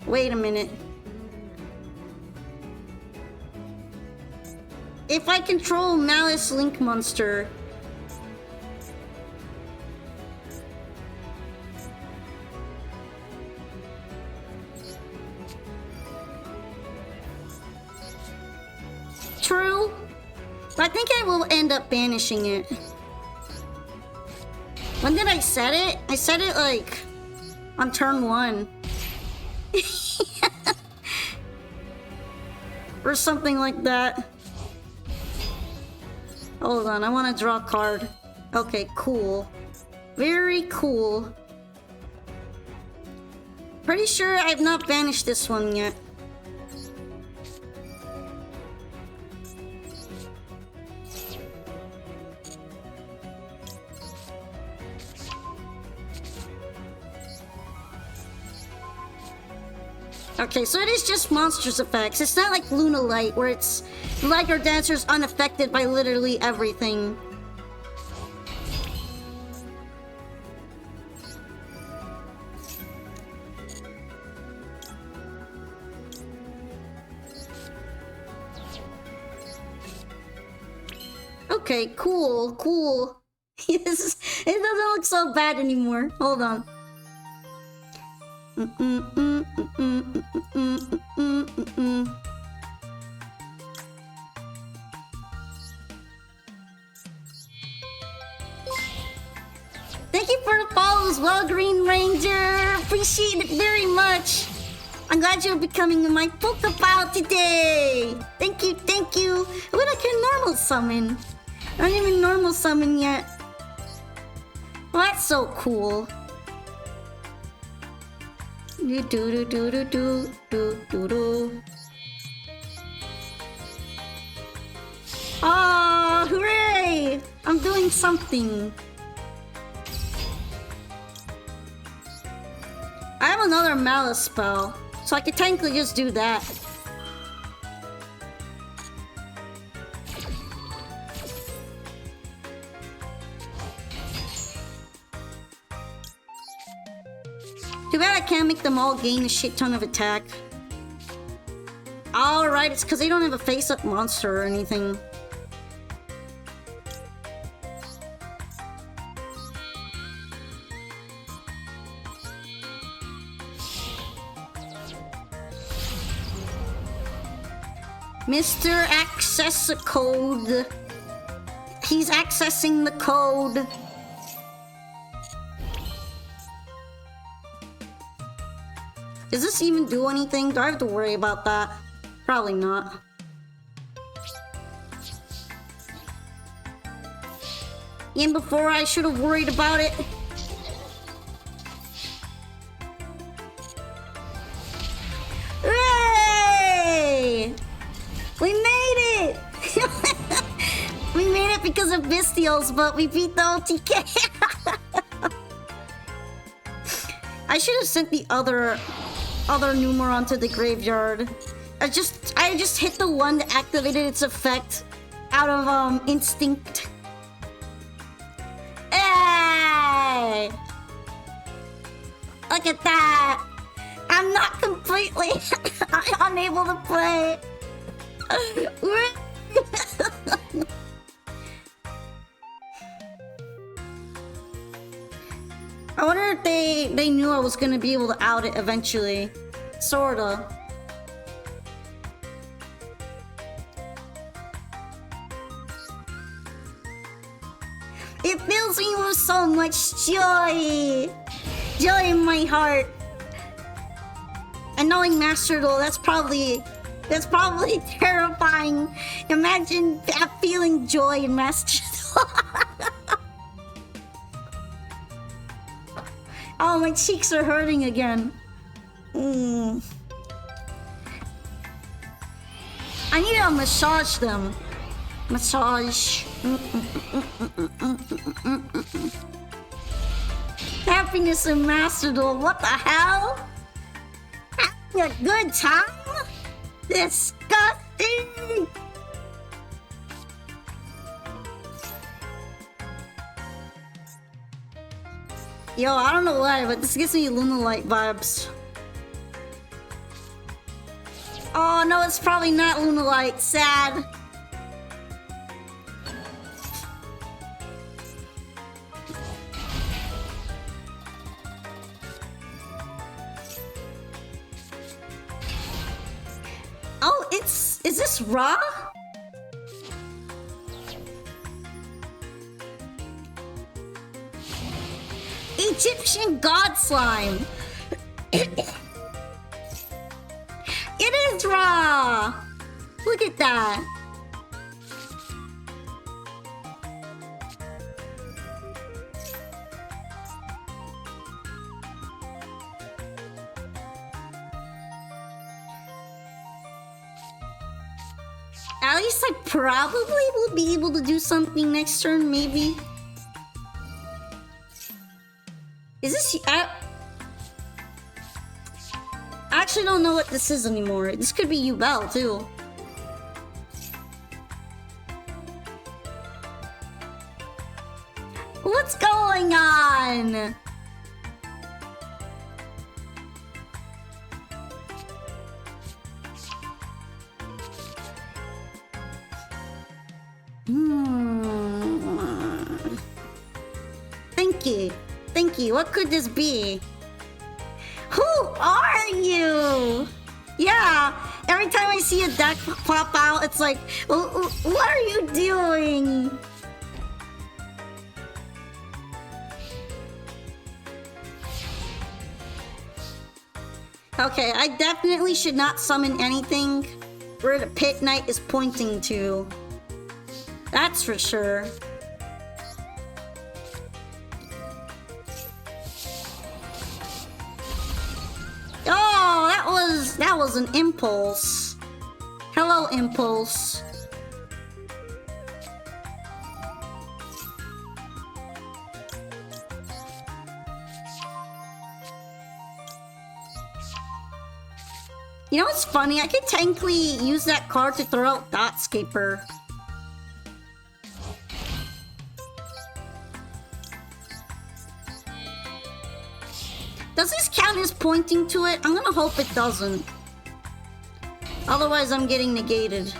Wait a minute. If I control Malice Link Monster, true. But I think I will end up banishing it. When did I set it? I set it like on turn 1. Or something like that. Hold on, I want to draw a card. Okay, cool. Very cool. Pretty sure I've not banished this one yet. Okay, so it is just monsters effects. It's not like Luna Light, where it's like our dancer's unaffected by literally everything. Okay, cool, cool. Yes, it doesn't look so bad anymore. Hold on. Thank you for the follow as well, Green Ranger. Appreciate it very much. I'm glad you're becoming my Pokeball today. Thank you, thank you. What I can normal summon? I don't even normal summon yet. Well, that's so cool. Do do do do do do do do. Ah, hooray! I'm doing something. I have another Malice spell, so I could technically just do that. Too bad I can't make them all gain a shit ton of attack. Alright, it's because they don't have a face-up monster or anything. Mr. Access a code. He's accessing the code. Does this even do anything? Do I have to worry about that? Probably not. And before I should have worried about it. Hooray! We made it! We made it because of Bystials, but we beat the OTK. I should have sent the other Numeron to the graveyard. I just hit the one that activated its effect out of instinct. Hey! Look at that! I'm not completely unable to play. I wonder if they knew I was gonna be able to out it eventually. Sorta. It fills me with so much joy! Joy in my heart. And knowing Master Duel, that's probably terrifying. Imagine feeling joy in Master Duel. Oh, my cheeks are hurting again. I need to massage them. Massage. Happiness in Master Duel. What the hell? Having a good time? Disgusting! Yo, I don't know why, but this gives me Lunalight vibes. Oh no, it's probably not Lunalight. Sad. Oh, is this raw? Egyptian God Slime. It is raw. Look at that. At least I probably will be able to do something next turn, maybe. Is this... I actually don't know what this is anymore. This could be Ubel, too. What's going on? Thank you. What could this be? Who are you? Yeah, every time I see a deck pop out, it's like, what are you doing? Okay, I definitely should not summon anything where the Pit Knight is pointing to. That's for sure. Oh, that was an impulse. Hello, impulse. You know what's funny? I could technically use that card to throw out Dotscaper. Does this count as pointing to it? I'm gonna hope it doesn't. Otherwise, I'm getting negated.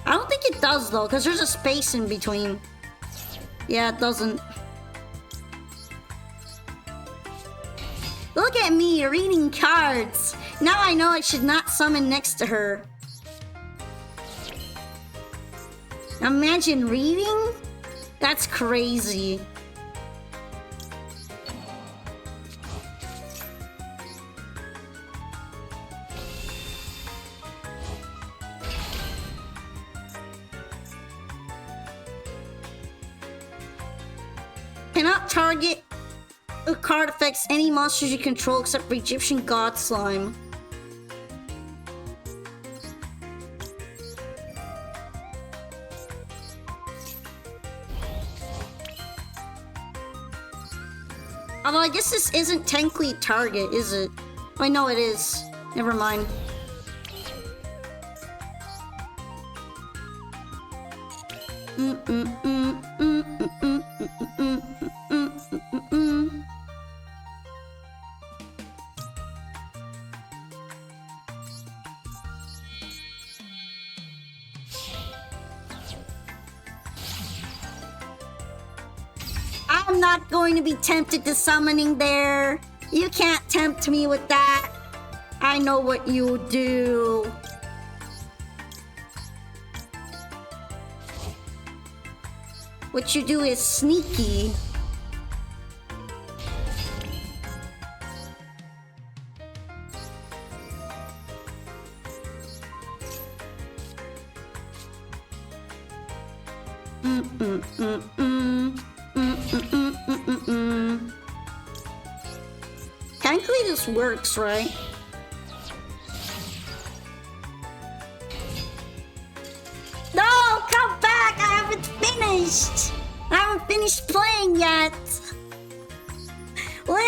I don't think it does, though, because there's a space in between. Yeah, it doesn't. Look at me, reading cards. Now I know I should not summon next to her. Imagine reading? That's crazy. Cannot target a card affects any monsters you control except for Egyptian God Slime. Although I guess this isn't technically target, is it? I know it is. Never mind. am not going to be tempted to summoning there. You can't tempt me with that. I know what you do. What you do is sneaky. Technically this works, right? No, come back! I haven't finished! I haven't finished playing yet! Wait!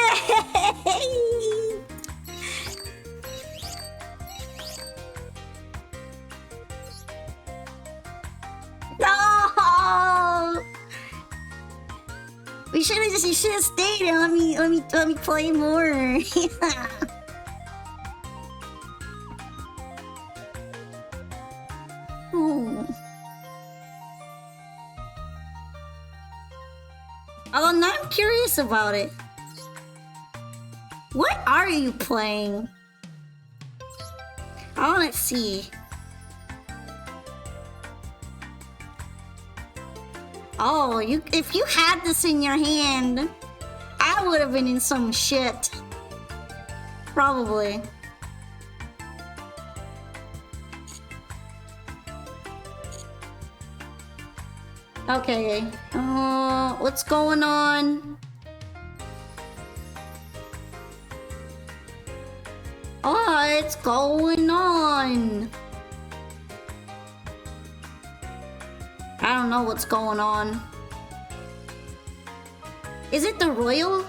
No! You should have stayed and let me play more. Ooh. Although now I'm curious about it. What are you playing? I wanna see. Oh, if you had this in your hand, I would have been in some shit. Probably. Okay. What's going on? What's going on? I don't know what's going on. Is it the royal?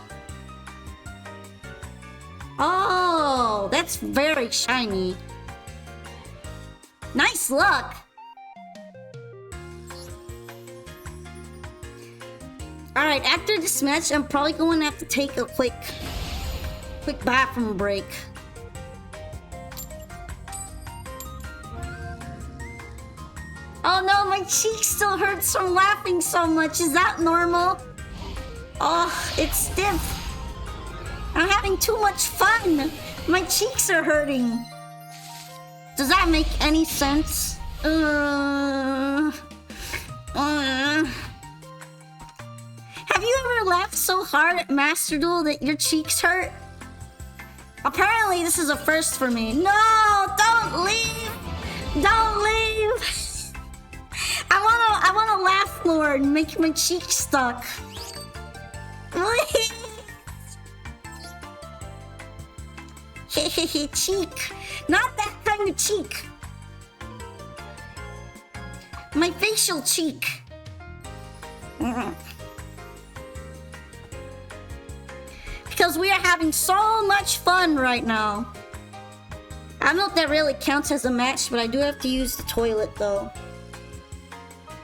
Oh, that's very shiny. Nice luck. Alright, after this match, I'm probably going to have to take a quick bathroom break. Oh no, my cheek still hurts from laughing so much. Is that normal? Oh, it's stiff. I'm having too much fun. My cheeks are hurting. Does that make any sense? Have you ever laughed so hard at Master Duel that your cheeks hurt? Apparently this is a first for me. No, don't leave! Don't leave! I wanna laugh more and make my cheeks stuck. Hehehe, cheek. Not that kind of cheek. My facial cheek. Because we are having so much fun right now. I don't know if that really counts as a match, but I do have to use the toilet though.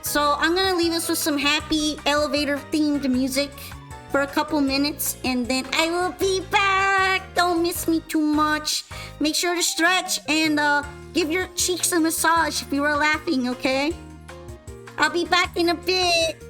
So I'm gonna leave us with some happy elevator themed music for a couple minutes and then I will be back. Don't miss me too much. Make sure to stretch and give your cheeks a massage if you are laughing, okay? I'll be back in a bit.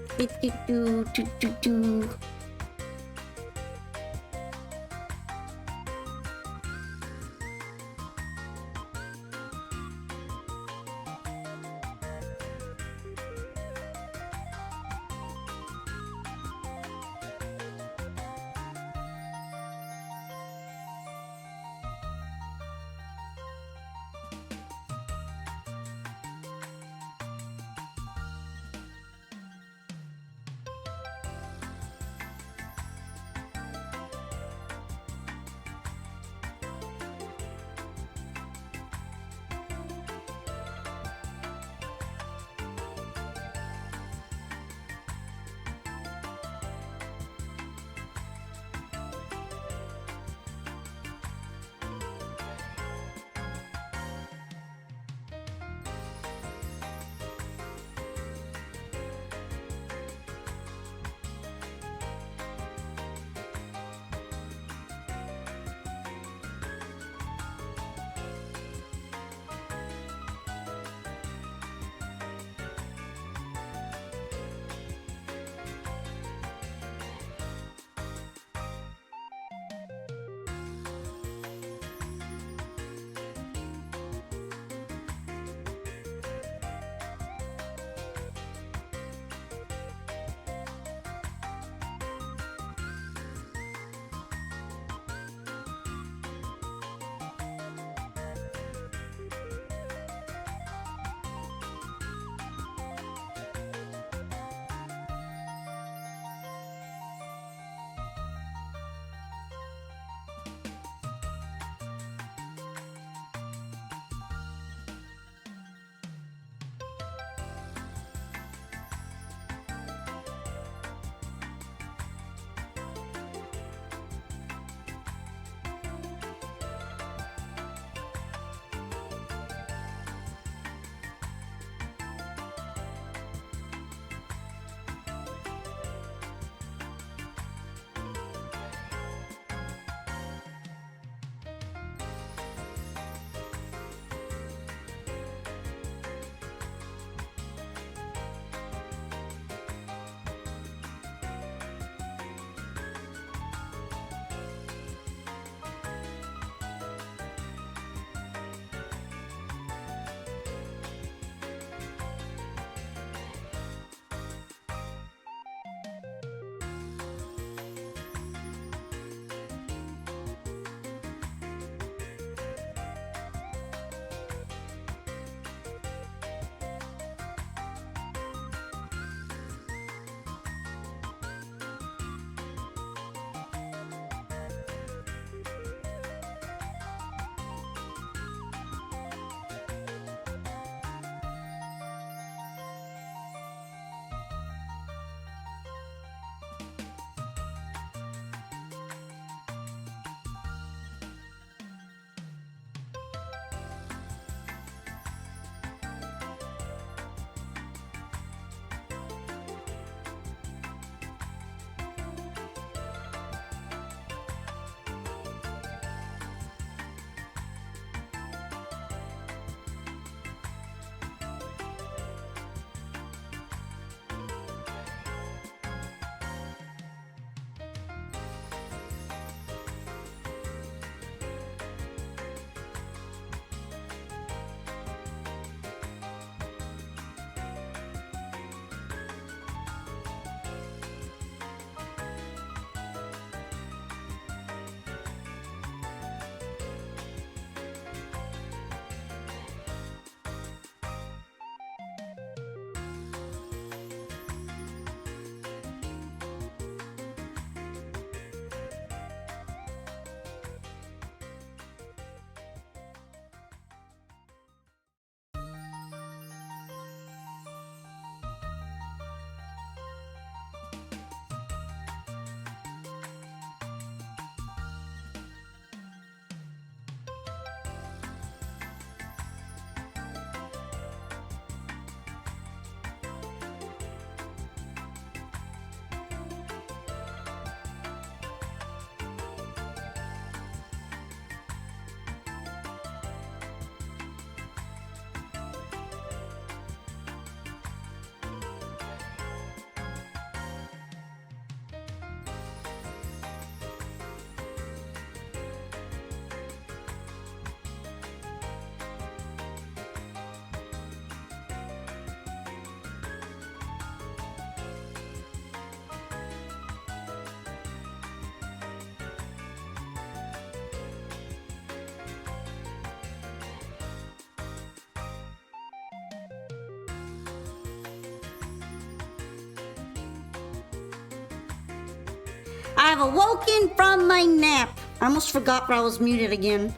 I've awoken from my nap. I almost forgot I was muted again.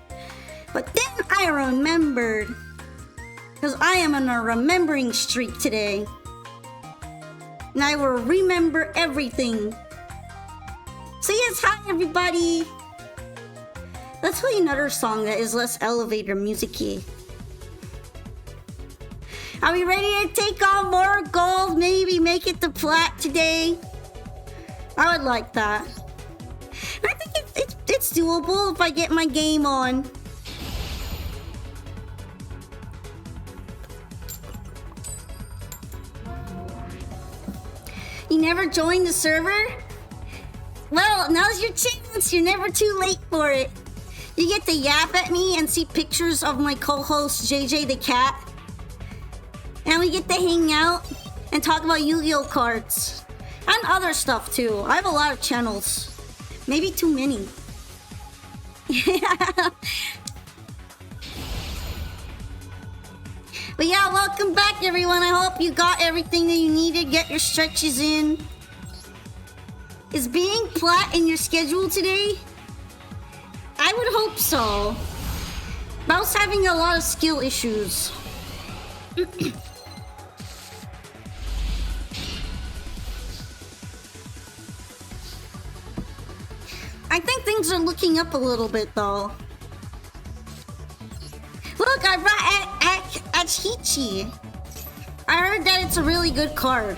But then I remembered. Because I am on a remembering streak today. And I will remember everything. So yes, hi everybody. Let's play another song that is less elevator music-y. Are we ready to take on more gold? Maybe make it to plat today? I would like that. I think it's doable if I get my game on. You never joined the server? Well, now's your chance. You're never too late for it. You get to yap at me and see pictures of my co-host JJ the cat. And we get to hang out and talk about Yu-Gi-Oh cards. And other stuff too. I have a lot of channels. Maybe too many. But yeah, welcome back everyone. I hope you got everything that you needed. Get your stretches in. Is being plat in your schedule today? I would hope so. But I was having a lot of skill issues. I think things are looking up a little bit though. Look, I brought Achichi. I heard that it's a really good card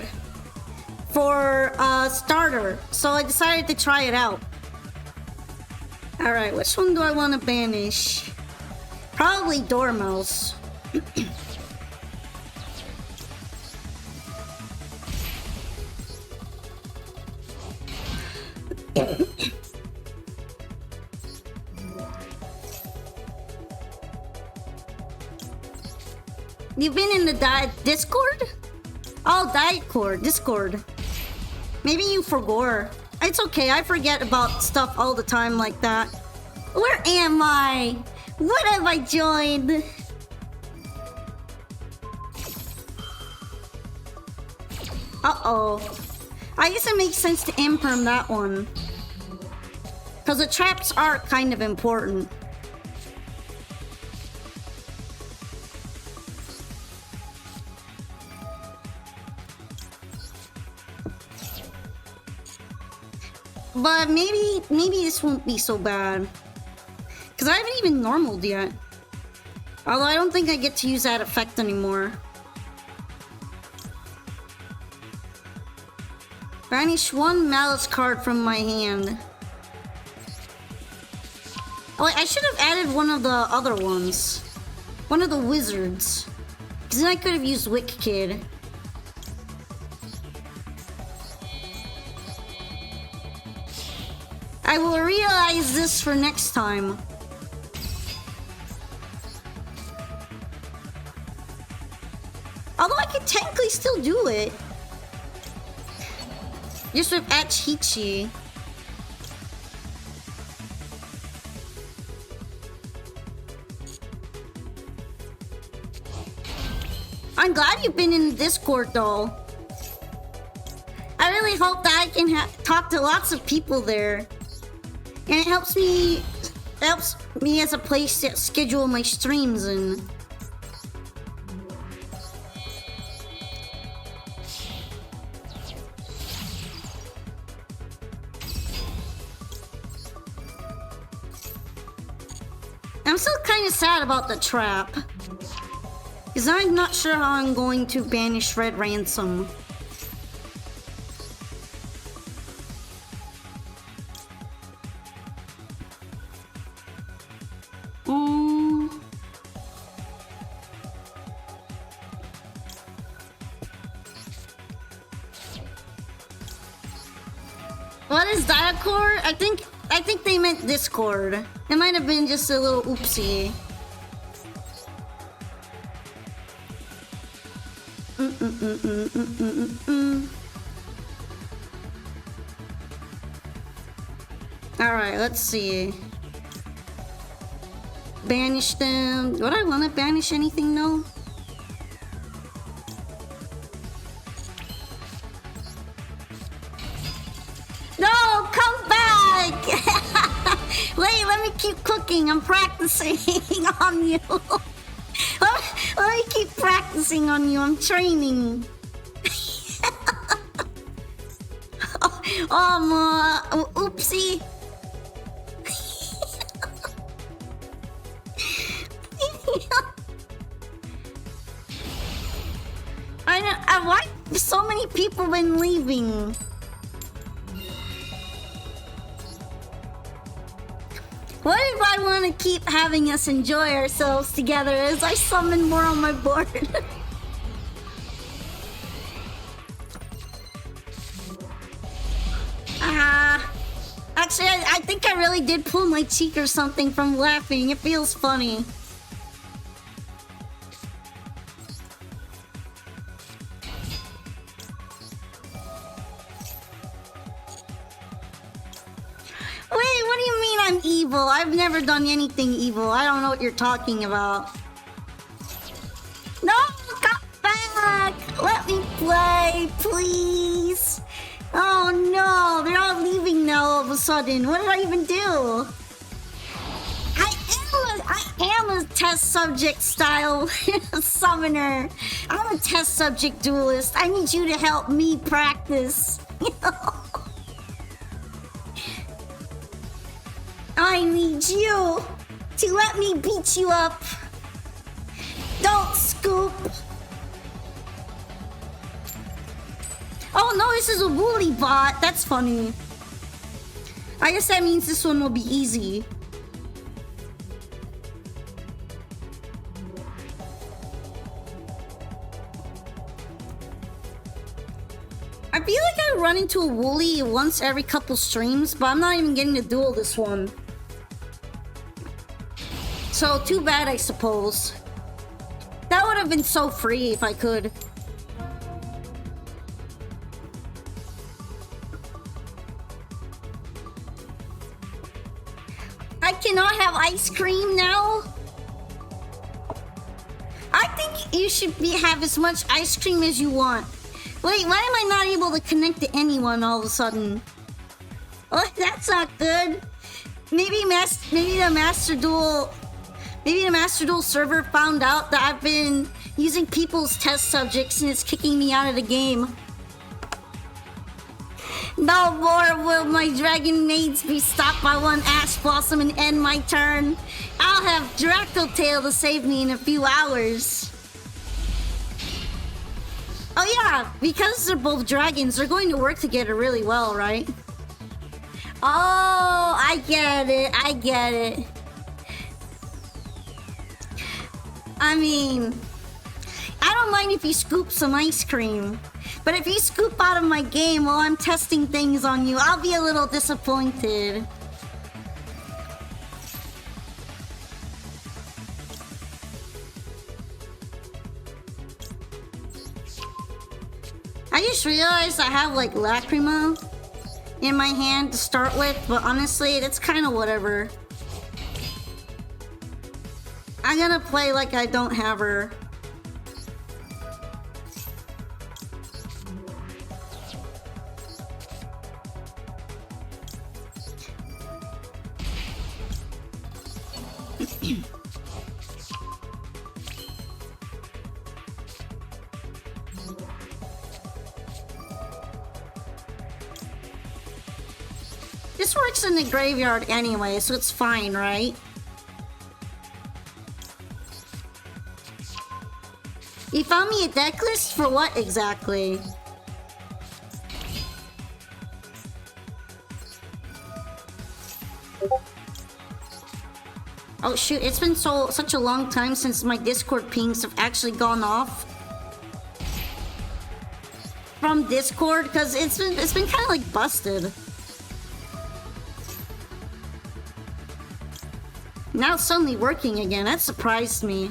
for a starter, so I decided to try it out. Alright, which one do I want to banish? Probably Dormouse. You've been in the Discord? Oh, Discord. Maybe you forgot. It's okay, I forget about stuff all the time like that. Where am I? What have I joined? Uh-oh. I guess it makes sense to imperm that one. Because the traps are kind of important. But maybe this won't be so bad. Because I haven't even normaled yet. Although I don't think I get to use that effect anymore. Banish one Malice card from my hand. Oh wait, I should have added one of the other ones. One of the wizards. Because then I could have used Wick Kid. I will realize this for next time. Although I could technically still do it. Just with Achichi. I'm glad you've been in the Discord though. I really hope that I can talk to lots of people there. And it helps me as a place to schedule my streams in. I'm still kind of sad about the trap. Because I'm not sure how I'm going to banish Red Ransom. What is Diacore? I think they meant Discord. It might have been just a little oopsie. Alright, let's see. Banish them. Would I want to banish anything though? No, come keep cooking. I'm practicing on you. Let me keep practicing on you. I'm training. Oopsie. I know. Why have so many people been leaving? What if I want to keep having us enjoy ourselves together as I summon more on my board? Actually, I think I really did pull my cheek or something from laughing. It feels funny. Wait, what do you mean I'm evil? I've never done anything evil. I don't know what you're talking about. No, come back! Let me play, please! Oh no, they're all leaving now all of a sudden. What did I even do? I am a test subject style summoner. I'm a test subject duelist. I need you to help me practice. I need you to let me beat you up. Don't scoop. Oh no, this is a woolly bot. That's funny. I guess that means this one will be easy. I feel like I run into a woolly once every couple streams, but I'm not even getting to duel this one. So too bad, I suppose. That would have been so free if I could. I cannot have ice cream now? I think you should have as much ice cream as you want. Wait, why am I not able to connect to anyone all of a sudden? Oh, that's not good. Maybe the Master Duel server found out that I've been using people's test subjects and it's kicking me out of the game. No more will my dragon maids be stopped by one ash blossom and end my turn. I'll have Dracotail to save me in a few hours. Oh yeah, because they're both dragons, they're going to work together really well, right? Oh, I get it. I mean, I don't mind if you scoop some ice cream. But if you scoop out of my game while I'm testing things on you, I'll be a little disappointed. I just realized I have like Lacrima in my hand to start with, but honestly, it's kind of whatever. I'm gonna play like I don't have her. This works in the graveyard anyway, so it's fine, right? You found me a deck list for what exactly? Oh shoot, it's been such a long time since my Discord pings have actually gone off from Discord, because it's been kind of like busted. Now it's suddenly working again. That surprised me.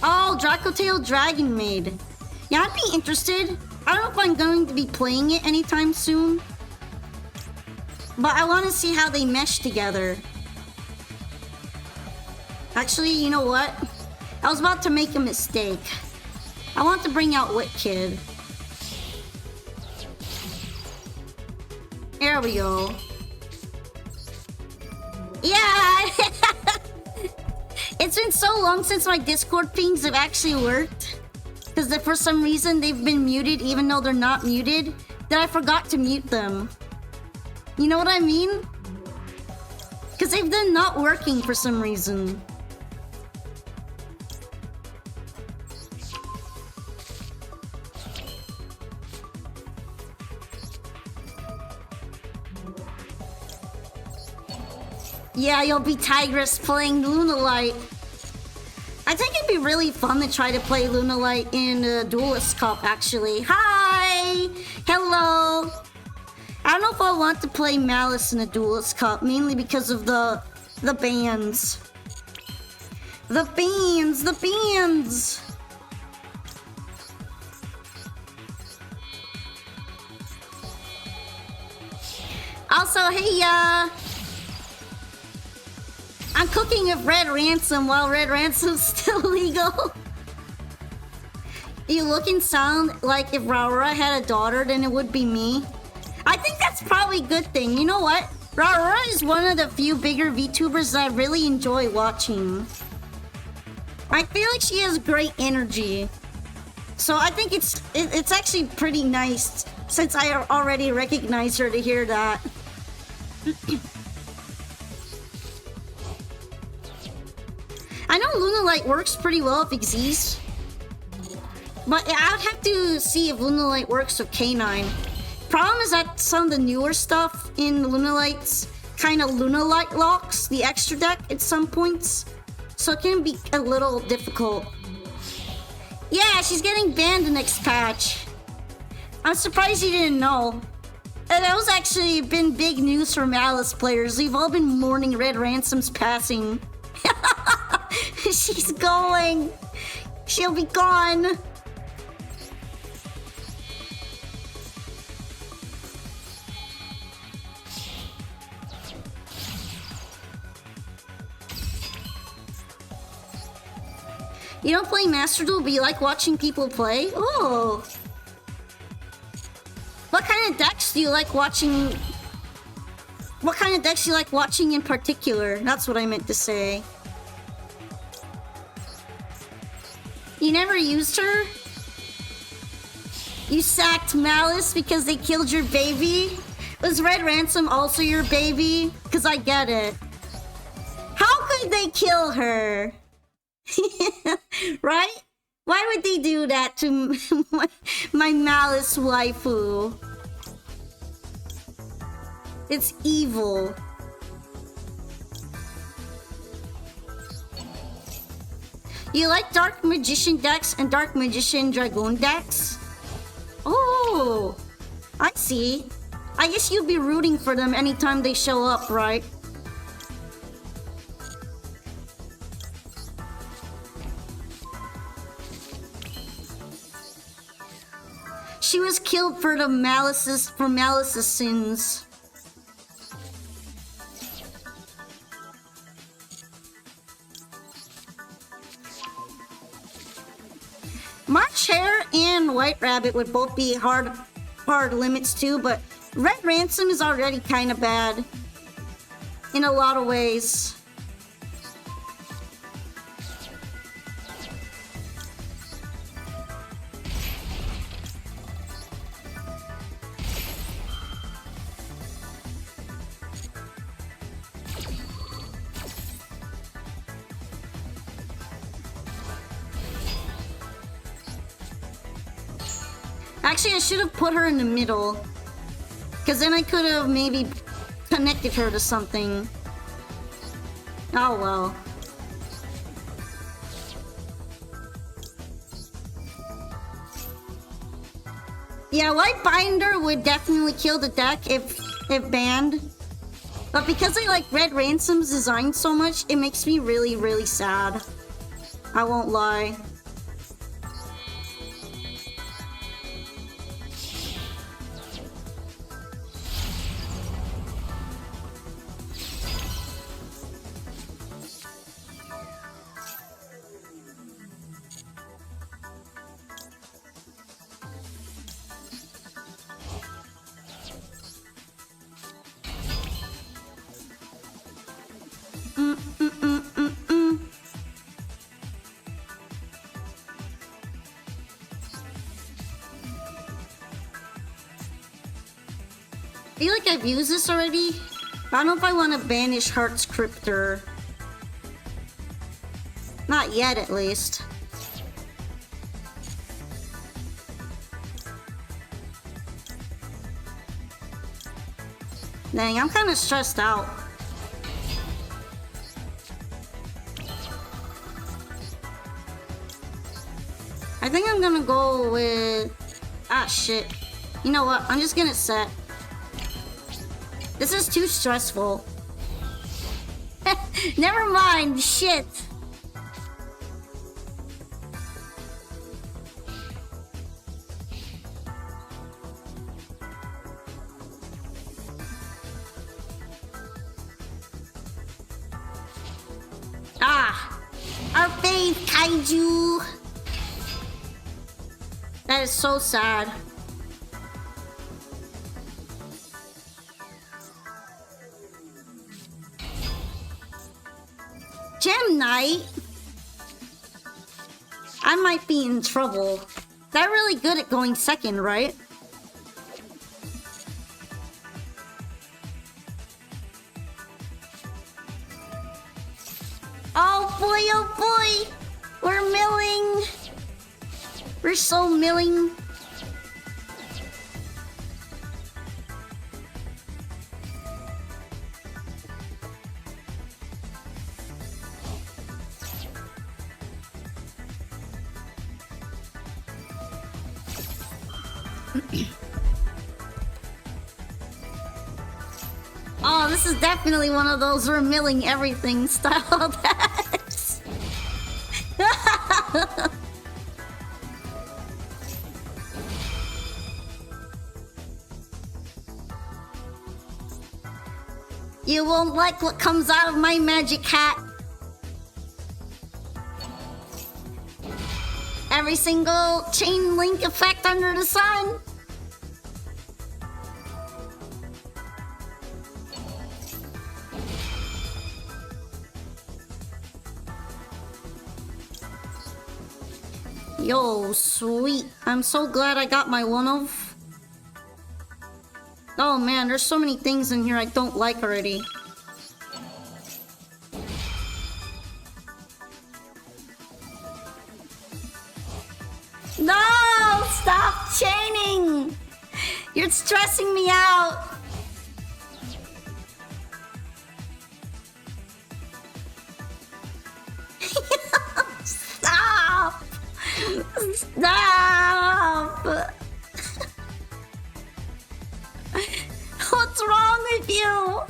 Oh, Dracotail Dragon Maid. Yeah, I'd be interested. I don't know if I'm going to be playing it anytime soon, but I want to see how they mesh together. Actually, you know what? I was about to make a mistake. I want to bring out Wit Kid. There we go. Yeah! It's been so long since my Discord pings have actually worked. Because for some reason they've been muted even though they're not muted. That I forgot to mute them. You know what I mean? Because they've been not working for some reason. Yeah, you'll be Tigress playing Lunalight. I think it'd be really fun to try to play Lunalight in the Duelist Cup, actually. Hi! Hello! I don't know if I want to play Malice in the Duelist Cup, mainly because of the bans. The bans! The bans! Also, hey, I'm cooking with Red Ransom while Red Ransom's still legal. You look and sound like if Raura had a daughter, then it would be me. I think that's probably a good thing. You know what? Raura is one of the few bigger VTubers that I really enjoy watching. I feel like she has great energy. So I think it's actually pretty nice since I already recognize her to hear that. I know Lunalight works pretty well with Xyz. But I'd have to see if Lunalight works with K9. Problem is that some of the newer stuff in Lunalight's kind of Lunalight locks the extra deck at some points. So it can be a little difficult. Yeah, she's getting banned the next patch. I'm surprised you didn't know. And that was actually been big news for Malice players. We've all been mourning Red Ransom's passing. She's going. She'll be gone. You don't play Master Duel, but you like watching people play? Oh. What kind of decks do you like watching? What kind of decks do you like watching in particular? That's what I meant to say. You never used her? You sacked Malice because they killed your baby? Was Red Ransom also your baby? Because I get it. How could they kill her? Right? Why would they do that to my Malice waifu? It's evil. You like Dark Magician decks and Dark Magician Dragoon decks? Oh, I see. I guess you'd be rooting for them anytime they show up, right? She was killed for Malice's sins. March Hare and White Rabbit would both be hard limits too, but Red Ransom is already kind of bad in a lot of ways. Actually, I should have put her in the middle. Because then I could have maybe connected her to something. Oh well. Yeah, White Binder would definitely kill the deck if banned. But because I like Red Ransom's design so much, it makes me really, really sad. I won't lie. feel like I've used this already. I don't know if I want to banish Heart's Cryptor. Not yet, at least. Dang, I'm kind of stressed out. I think I'm gonna go with... Ah, shit. You know what? I'm just gonna set. This is too stressful. Never mind, shit. Ah! Our faith, Kaiju! That is so sad. Gem Knight? I might be in trouble. They're really good at going second, right? Oh boy! We're milling! We're so milling. Oh, this is definitely one of those we're milling everything style decks. You won't like what comes out of my magic hat. Every single chain link effect under the sun. Yo, sweet. I'm so glad I got my one of. Oh man, there's so many things in here I don't like already. No! Stop chaining! You're stressing me out! Stop! Stop! What's wrong with you?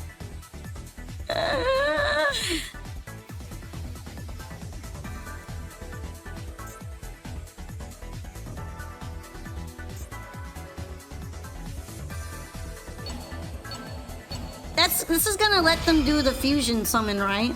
This is gonna let them do the fusion summon, right?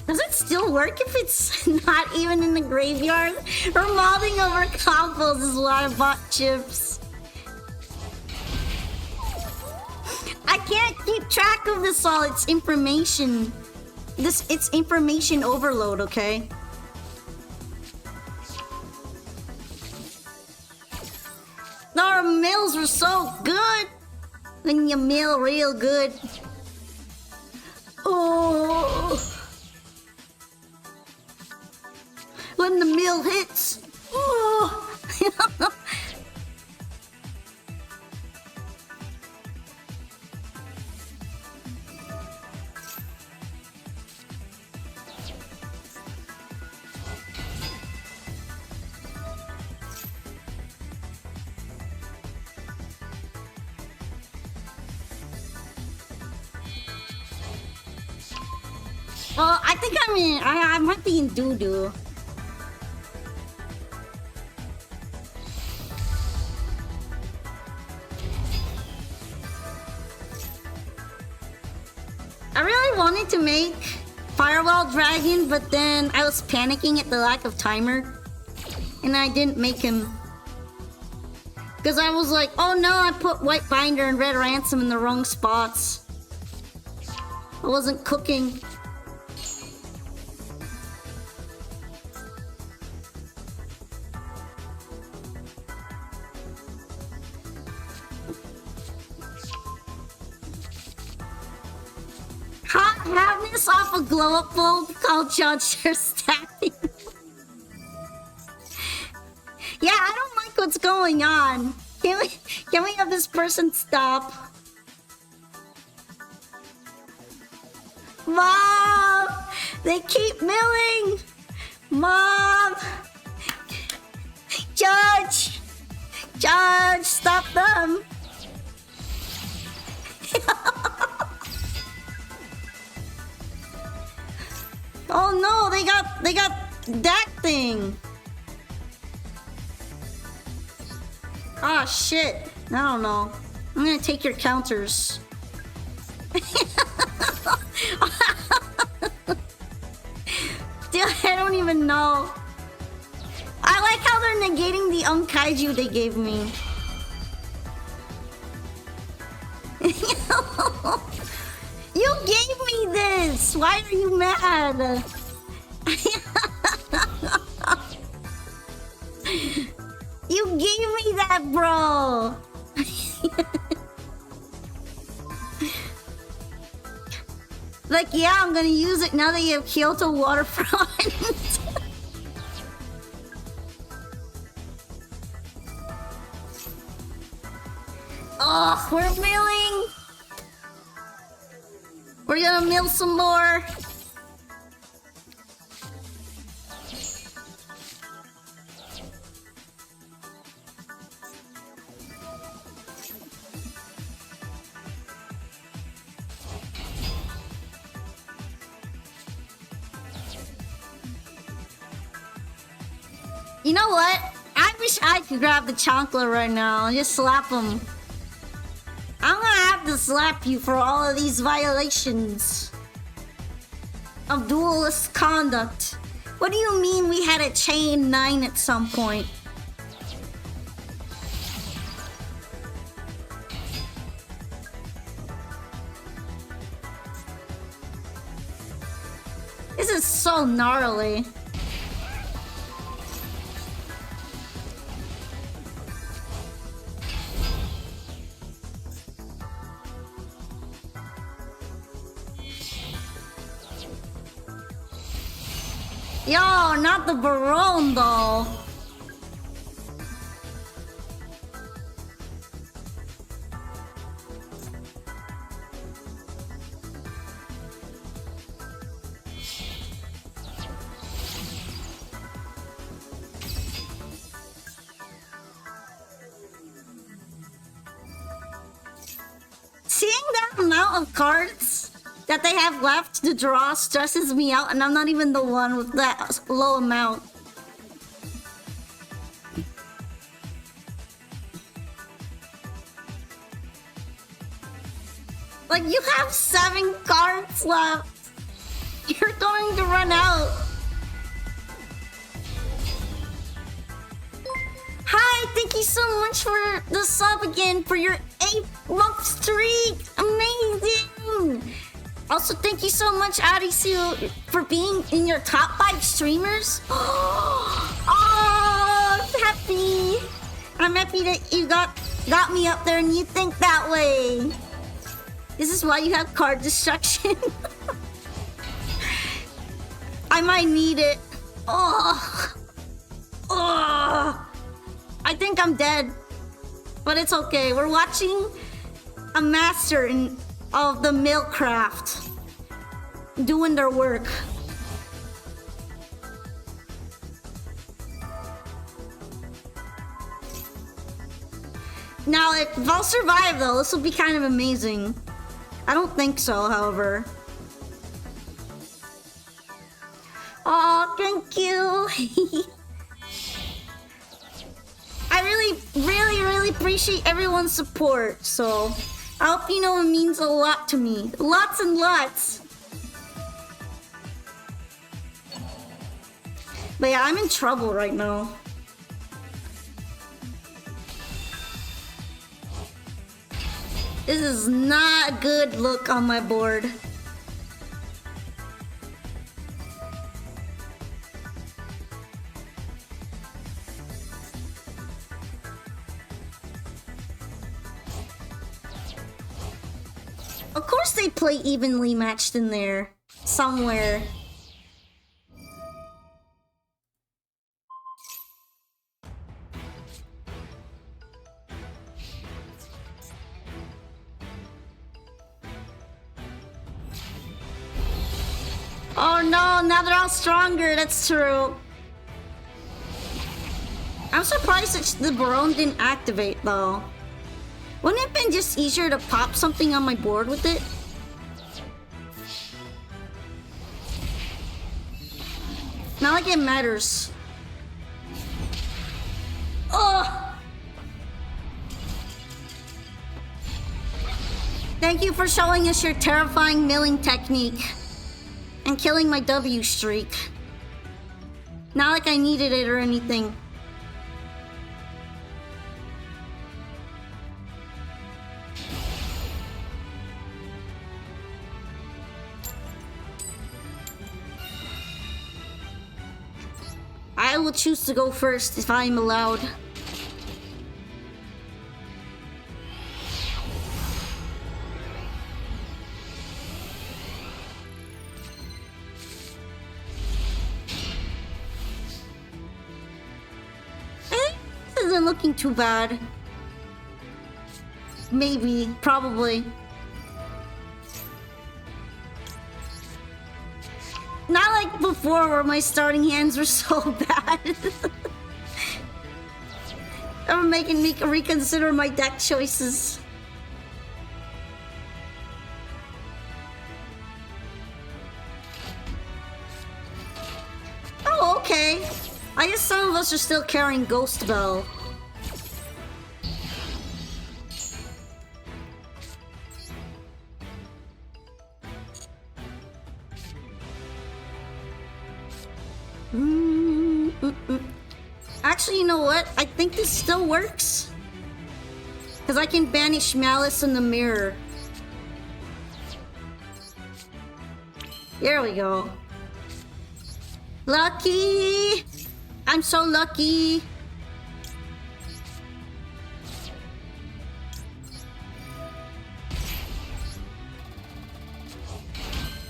Does it still work if it's not even in the graveyard? We're modding over combos is why I bought chips. I can't keep track of this all. It's information. It's information overload, okay? Our mills were so good. When you mill real good. Oh. When the mill hits. Oh. Well, I think I might be in doo-doo. I really wanted to make Firewall Dragon, but then I was panicking at the lack of timer. And I didn't make him. Because I was like, oh no, I put White Binder and Red Ransom in the wrong spots. I wasn't cooking. have this off a glow-up bulb called Judge Your Stabbing. Yeah, I don't like what's going on. Can we have this person stop? Mom! They keep milling! Mom! Judge! Judge, stop them! Oh no, they got that thing. Ah, shit. I don't know. I'm gonna take your counters. Dude, I don't even know. I like how they're negating the kaiju they gave me. You gave me this! Why are you mad? You gave me that, bro! Like, yeah, I'm gonna use it now that you have Kyoto Waterfront. Oh, we're milling! We're gonna mill some more. You know what? I wish I could grab the chancla right now and just slap him. I'm gonna have to slap you for all of these violations of duelist conduct. What do you mean we had a chain 9 at some point? This is so gnarly. Yo, not the Barone though. Seeing that amount of cards that they have left to draw stresses me out, and I'm not even the one with that low amount. Like, you have 7 cards left. You're going to run out. Hi, thank you so much for the sub again for your 8-month streak. Amazing. Also, thank you so much, Arisu, for being in your top 5 streamers. Oh, I'm happy. I'm happy that you got me up there and you think that way. This is why you have card destruction. I might need it. Oh. I think I'm dead. But it's okay. We're watching a master of the millcraft doing their work. Now, if I'll survive though, this will be kind of amazing. I don't think so, however. Oh, thank you. I really appreciate everyone's support, so I hope you know it means a lot to me. Lots and lots. But yeah, I'm in trouble right now. This is not a good look on my board. Of course they play evenly matched in there. Somewhere. Oh no, now they're all stronger, that's true. I'm surprised that the Barone didn't activate though. Wouldn't it have been just easier to pop something on my board with it? Not like it matters. Oh! Thank you for showing us your terrifying milling technique. And killing my W streak. Not like I needed it or anything. I will choose to go first if I am allowed. This isn't looking too bad. Maybe, probably. Not like before where my starting hands were so bad. They're making me reconsider my deck choices. Oh, okay. I guess some of us are still carrying Ghost Bell. Actually, you know what? I think this still works. Because I can banish Malice in the mirror. There we go. Lucky! I'm so lucky!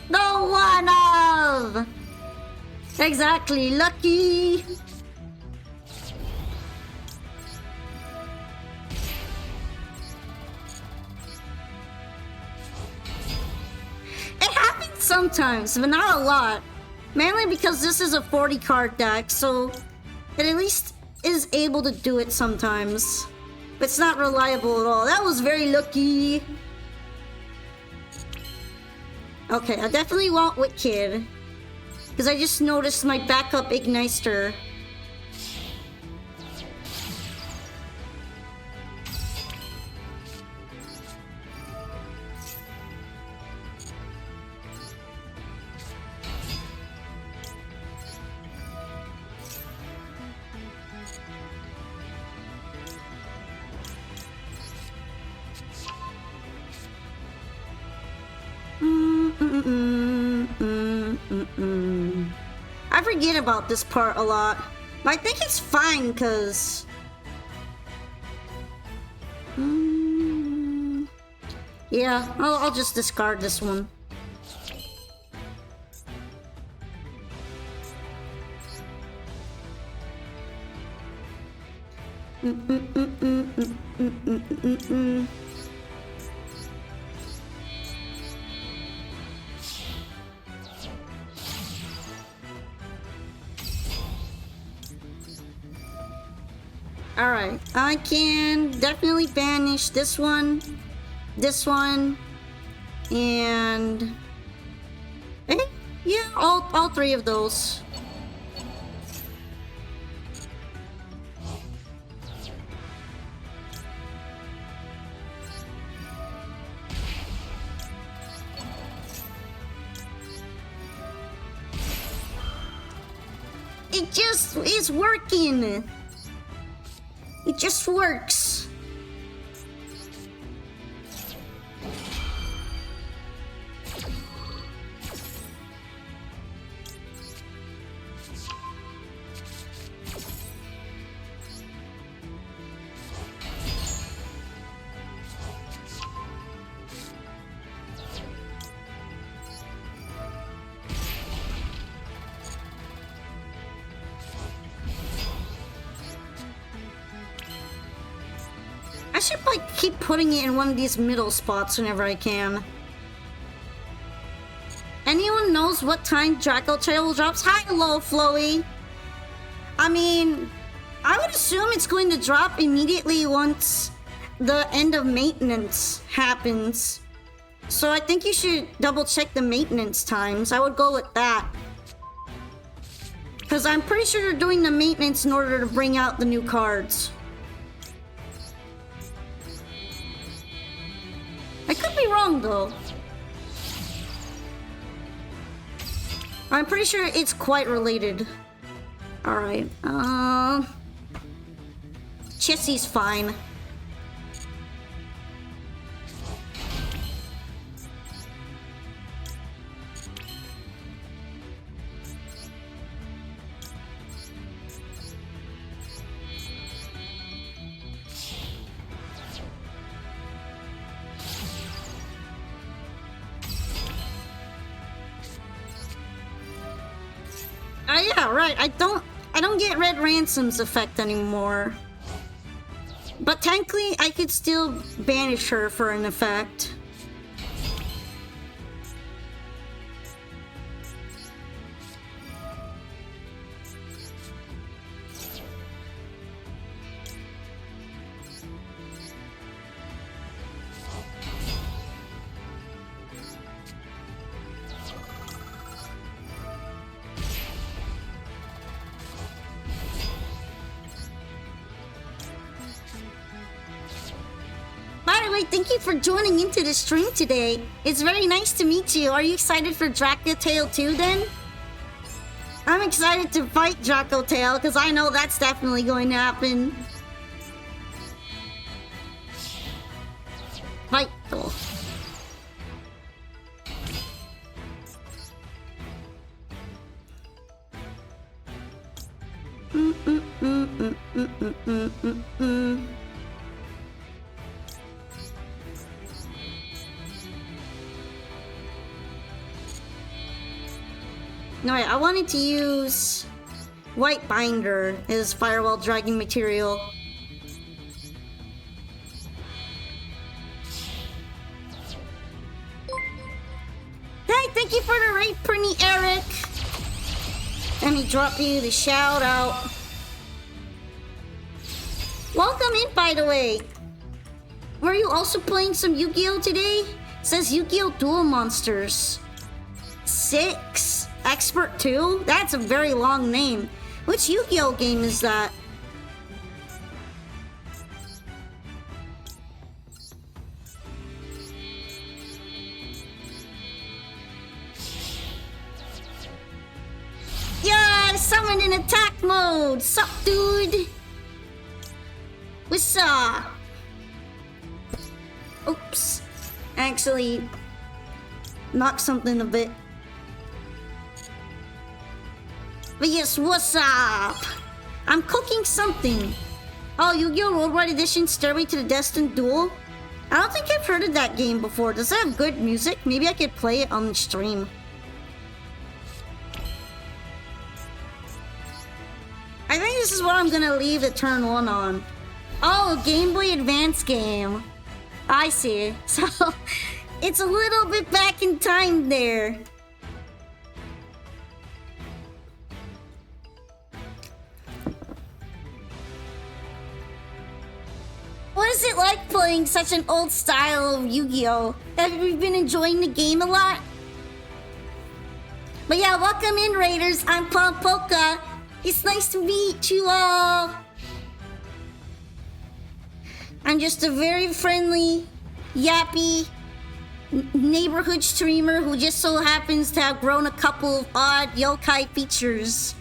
The one of! Exactly, lucky! It happens sometimes, but not a lot. Mainly because this is a 40 card deck, so it at least is able to do it sometimes. But it's not reliable at all. That was very lucky. Okay, I definitely want Wicked. Because I just noticed my backup Igniter. I forget about this part a lot, but I think it's fine because yeah, I'll just discard this one. Alright, I can definitely banish this one, and yeah, all three of those. It just is working. It just works. I should like keep putting it in one of these middle spots whenever I can. Anyone knows what time Dracotail drops? Hi, hello, Floey. I mean, I would assume it's going to drop immediately once the end of maintenance happens. So I think you should double check the maintenance times. I would go with that. Because I'm pretty sure they're doing the maintenance in order to bring out the new cards. I could be wrong though. I'm pretty sure it's quite related. Alright, Chessie's fine. Yeah, right. I don't get Red Ransom's effect anymore. But technically, I could still banish her for an effect. Thank you for joining into the stream today. It's very nice to meet you. Are you excited for Dracotail 2 then? I'm excited to fight Dracotail because I know that's definitely going to happen. Fight though. Alright, I wanted to use White Binder as Firewall Dragging material. Hey, thank you for the raid, Pretty Eric! Let me drop you the shout out. Welcome in, by the way. Were you also playing some Yu-Gi-Oh today? It says Yu-Gi-Oh! Duel Monsters. 6? Expert 2? That's a very long name. Which Yu-Gi-Oh game is that? Yeah, summoned in attack mode! Sup, dude? What's up? Oops. Actually, knocked something a bit. But yes, what's up? I'm cooking something. Oh, Yu-Gi-Oh! Worldwide Edition Stairway to the Destined Duel? I don't think I've heard of that game before. Does it have good music? Maybe I could play it on the stream. I think this is what I'm gonna leave the turn 1 on. Oh, Game Boy Advance game. I see. So, it's a little bit back in time there. What is it like playing such an old style of Yu-Gi-Oh? Have you been enjoying the game a lot? But yeah, welcome in, Raiders. I'm Pompoka. It's nice to meet you all. I'm just a very friendly, yappy neighborhood streamer who just so happens to have grown a couple of odd yokai features.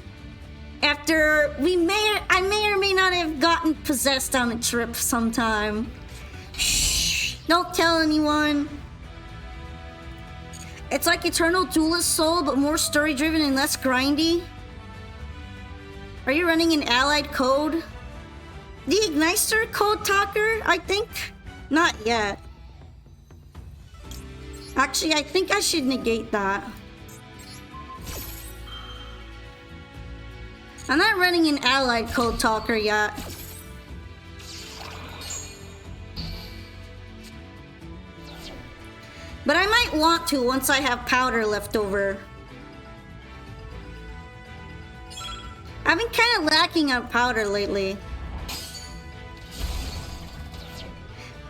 After I may or may not have gotten possessed on a trip sometime. Shh, don't tell anyone. It's like Eternal Duelist Soul, but more story-driven and less grindy. Are you running an allied code? The Igniter code talker, I think? Not yet. Actually, I think I should negate that. I'm not running an allied code talker yet. But I might want to once I have powder left over. I've been kind of lacking on powder lately.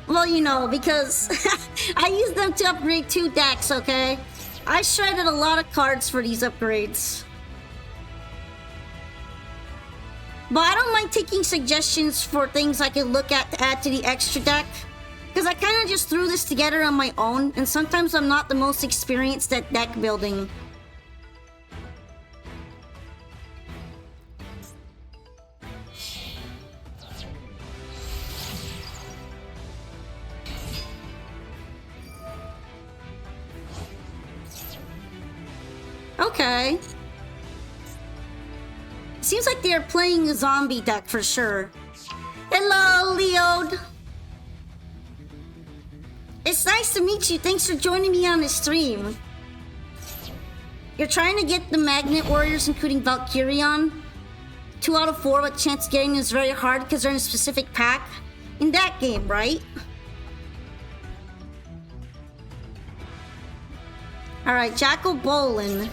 Well, you know, because I use them to upgrade 2 decks, okay? I shredded a lot of cards for these upgrades. But I don't mind taking suggestions for things I can look at to add to the extra deck. Because I kind of just threw this together on my own, and sometimes I'm not the most experienced at deck building. Okay. Seems like they're playing a zombie deck for sure. Hello, Leod. It's nice to meet you. Thanks for joining me on the stream. You're trying to get the Magnet Warriors, including Valkyrion. 2 out of 4 with chance getting is very hard because they're in a specific pack. In that game, right? Alright, Jackal Bolin.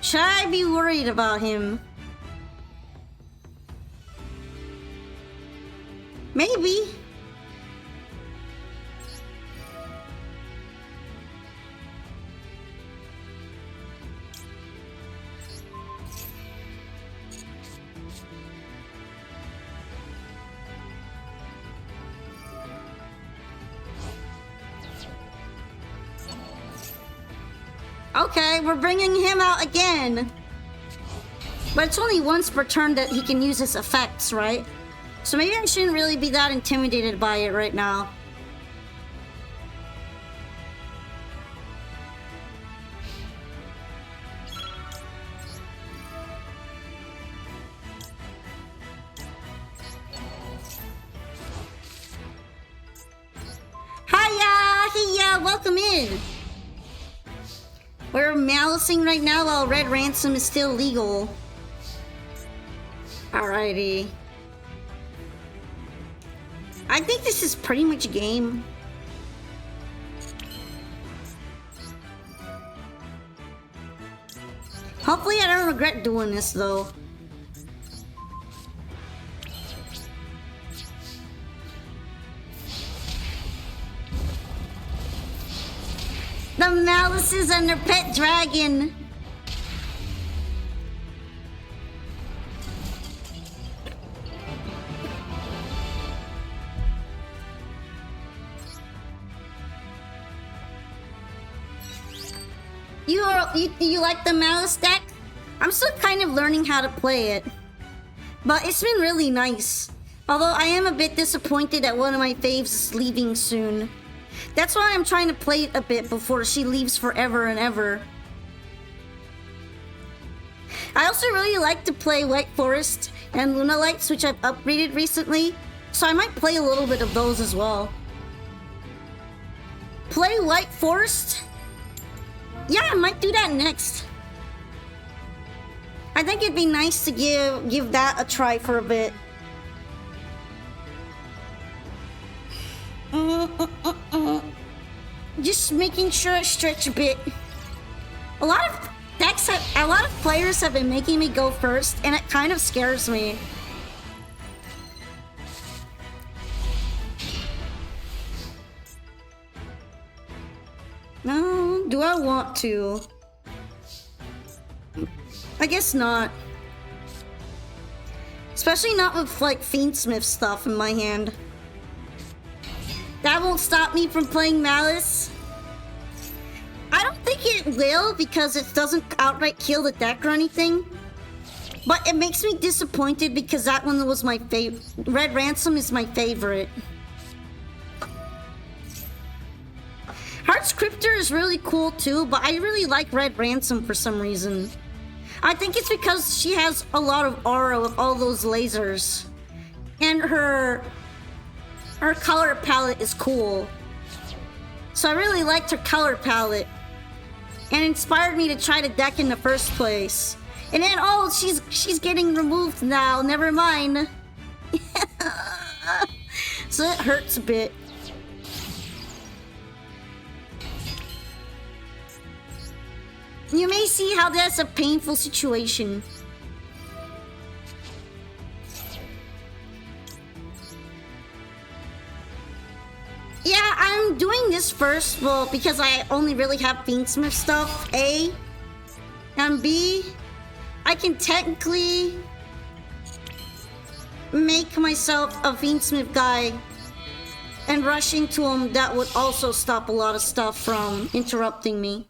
Should I be worried about him? Maybe. Okay, we're bringing him out again. But it's only once per turn that he can use his effects, right? So maybe I shouldn't really be that intimidated by it right now. Hiya! Welcome in! We're malicing right now while Red Ransom is still legal. Alrighty. I think this is pretty much a game. Hopefully I don't regret doing this though. The Malices and their pet dragon. You like the Malice deck? I'm still kind of learning how to play it. But it's been really nice. Although I am a bit disappointed that one of my faves is leaving soon. That's why I'm trying to play it a bit before she leaves forever and ever. I also really like to play White Forest and Luna Lights, which I've upgraded recently, so I might play a little bit of those as well. Play White Forest? Yeah, I might do that next. I think it'd be nice to give that a try for a bit. Just making sure I stretch a bit. A lot of players have been making me go first, and it kind of scares me. No, do I want to? I guess not. Especially not with like Fiendsmith stuff in my hand. That won't stop me from playing Malice. I don't think it will because it doesn't outright kill the deck or anything. But it makes me disappointed because that one was my favorite. Red Ransom is my favorite. Heart's Cryptor is really cool too, but I really like Red Ransom for some reason. I think it's because she has a lot of aura with all those lasers. And her color palette is cool. So I really liked her color palette. And inspired me to try the deck in the first place. And then, oh, she's getting removed now. Never mind. So it hurts a bit. You may see how that's a painful situation. Yeah, I'm doing this first, well, because I only really have Fiendsmith stuff, A. And B, I can technically make myself a Fiendsmith guy, and rushing to him, that would also stop a lot of stuff from interrupting me.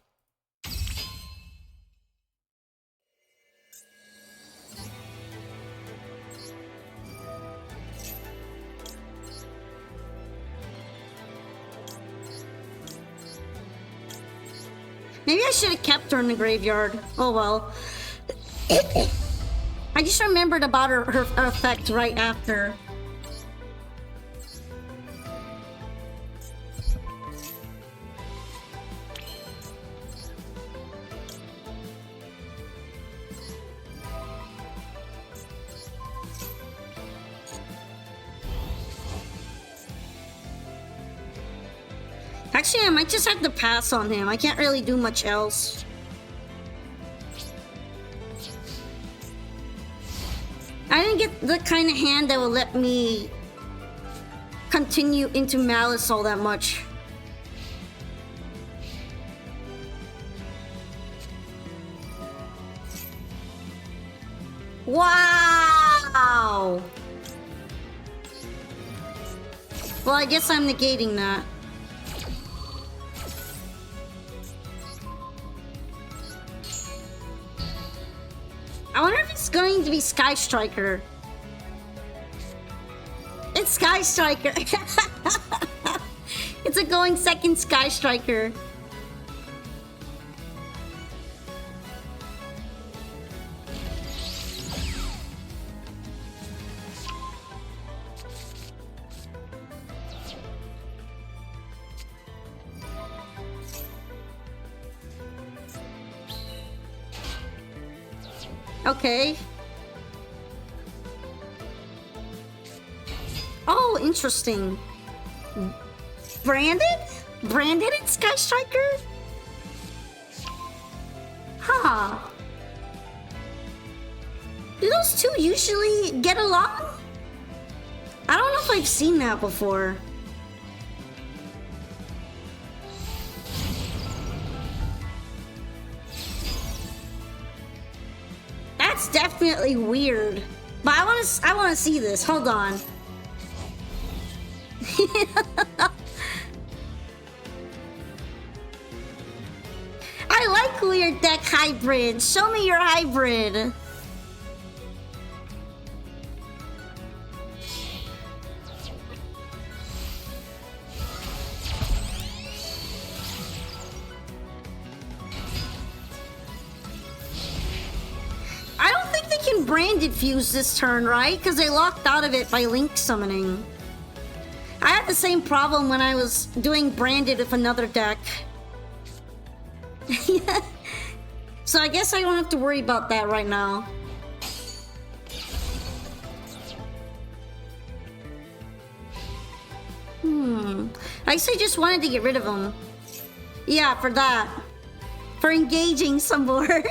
Maybe I should have kept her in the graveyard. Oh well. I just remembered about her effect right after. Actually, I might just have to pass on him. I can't really do much else. I didn't get the kind of hand that will let me continue into Malice all that much. Wow! Well, I guess I'm negating that. I wonder if it's going to be Sky Striker. It's Sky Striker. It's a going second Sky Striker. Okay. Oh, interesting. Branded? Branded and Sky Striker? Huh. Do those two usually get along? I don't know if I've seen that before. That's definitely weird. But I want to see this. Hold on. I like weird deck hybrids. Show me your hybrid. I don't think they can branded fuse this turn, right? Because they locked out of it by link summoning. I had the same problem when I was doing branded with another deck. So I guess I don't have to worry about that right now. I guess I just wanted to get rid of him. Yeah, for that. For engaging some more.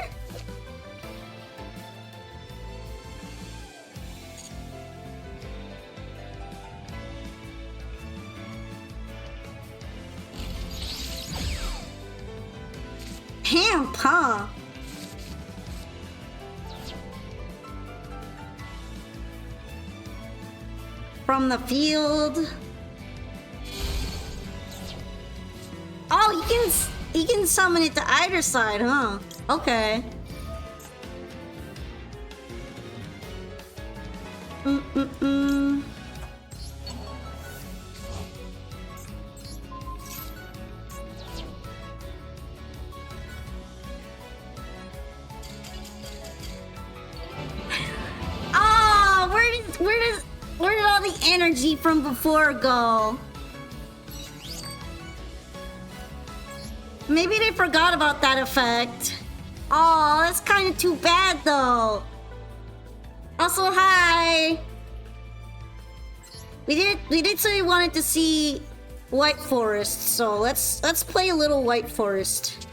Hamp, huh? From the field. Oh, he can summon it to either side, huh? Okay. Where did all the energy from before go? Maybe they forgot about that effect. Oh, that's kind kind of too bad though. Also, hi. We did say we wanted to see White Forest, so let's play a little White Forest.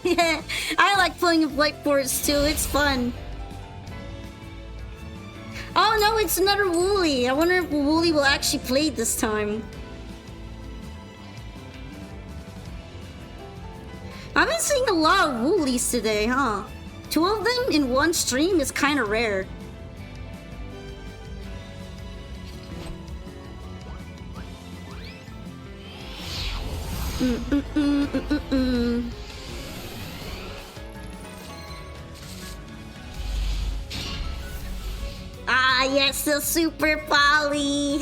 Yeah, I like playing White Forest too. It's fun. Oh no, it's another Wooly. I wonder if Wooly will actually play this time. I've been seeing a lot of Woolies today, huh? 2 of them in one stream is kind of rare. Ah, yes, the Super Poly.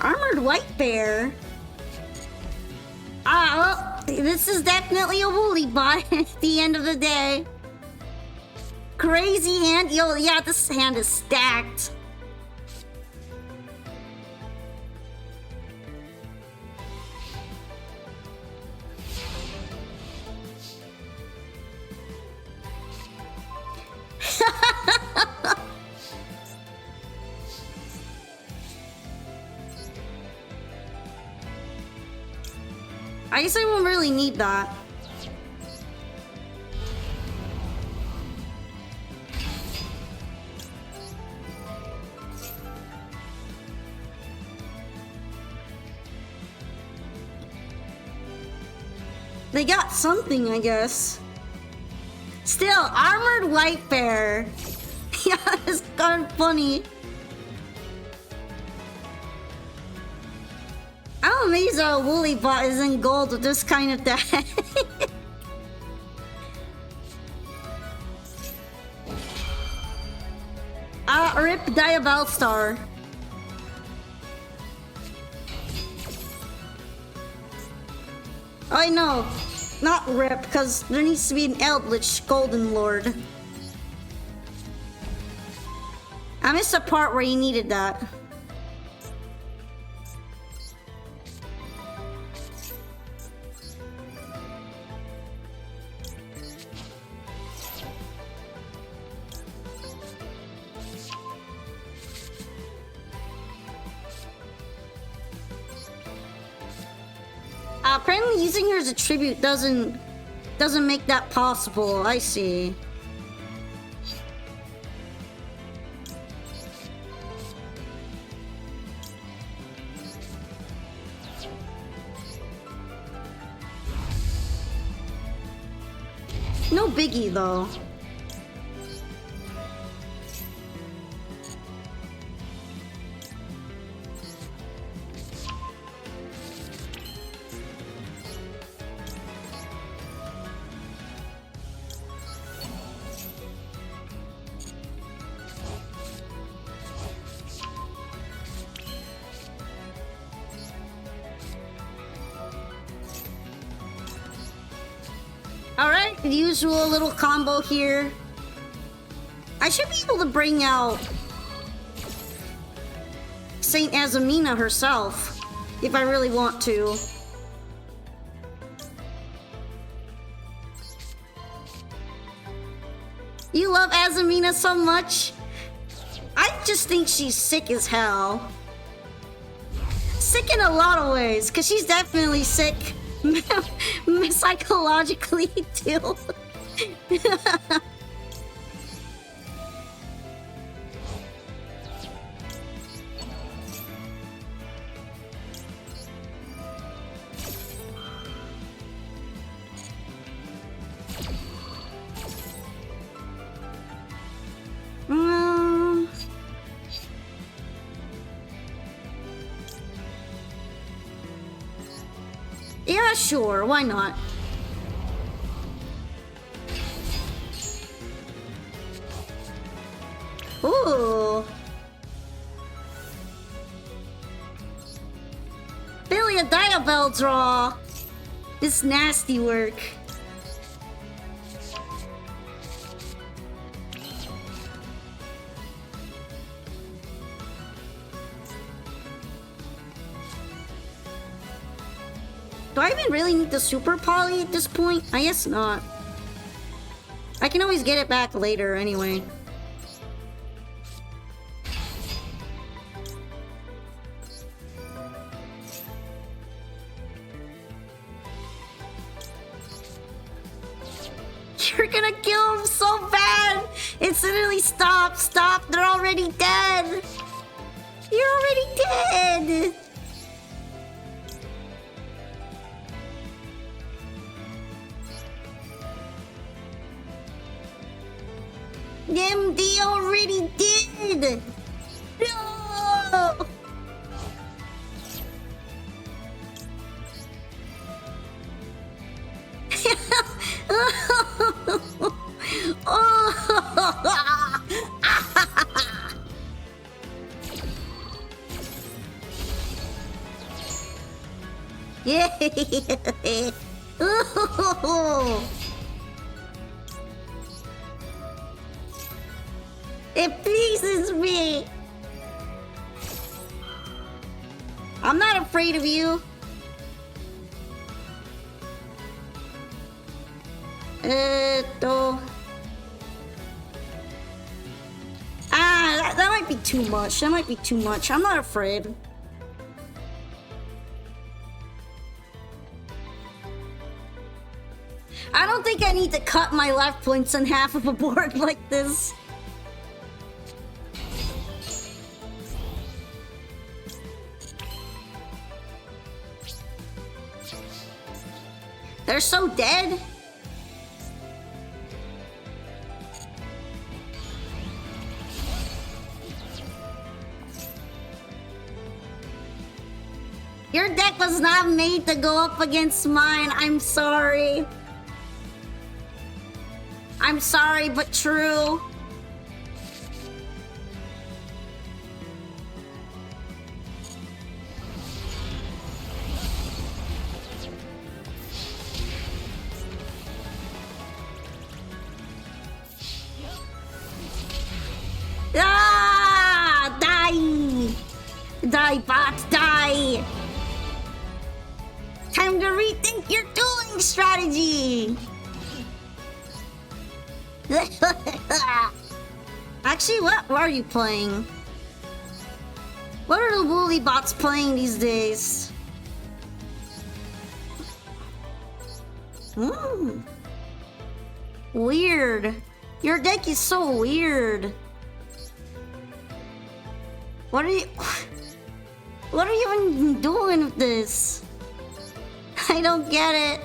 Armored White Bear? Ah, well, this is definitely a Woolly bot at the end of the day. Crazy hand. Yo, yeah, this hand is stacked. I guess I won't really need that. They got something, I guess. Still, Armored White Bear. Yeah, it's kind of funny. I'm amazed that a Woolly bot is in gold with this kind of deck. Rip Diabellstar. I know, not rip, because there needs to be an Eldritch Golden Lord. I missed the part where you needed that. Apparently using her as a tribute doesn't make that possible. I see. No biggie though. Alright, the usual little combo here. I should be able to bring out Saint Azamina herself, if I really want to. You love Azamina so much? I just think she's sick as hell. Sick in a lot of ways, because she's definitely sick psychologically too. Yeah, sure, why not? Ooh. a Diabell draw. This nasty work. Do I even really need the super poly at this point? I guess not. I can always get it back later anyway. You're gonna kill him so bad! It's literally stop, stop, they're already dead! You're already dead! Them they already did! No! Yeah. It pleases me. I'm not afraid of you. That might be too much. That might be too much. I'm not afraid. I don't think I need to cut my left points in half of a board like this. They're so dead. Your deck was not made to go up against mine. I'm sorry. I'm sorry, but true. Ah! Die! Die, bot, die! Time to rethink your dueling strategy! Actually, what are you playing? What are the woolly bots playing these days? Weird. Your deck is so weird. What are you even doing with this? I don't get it.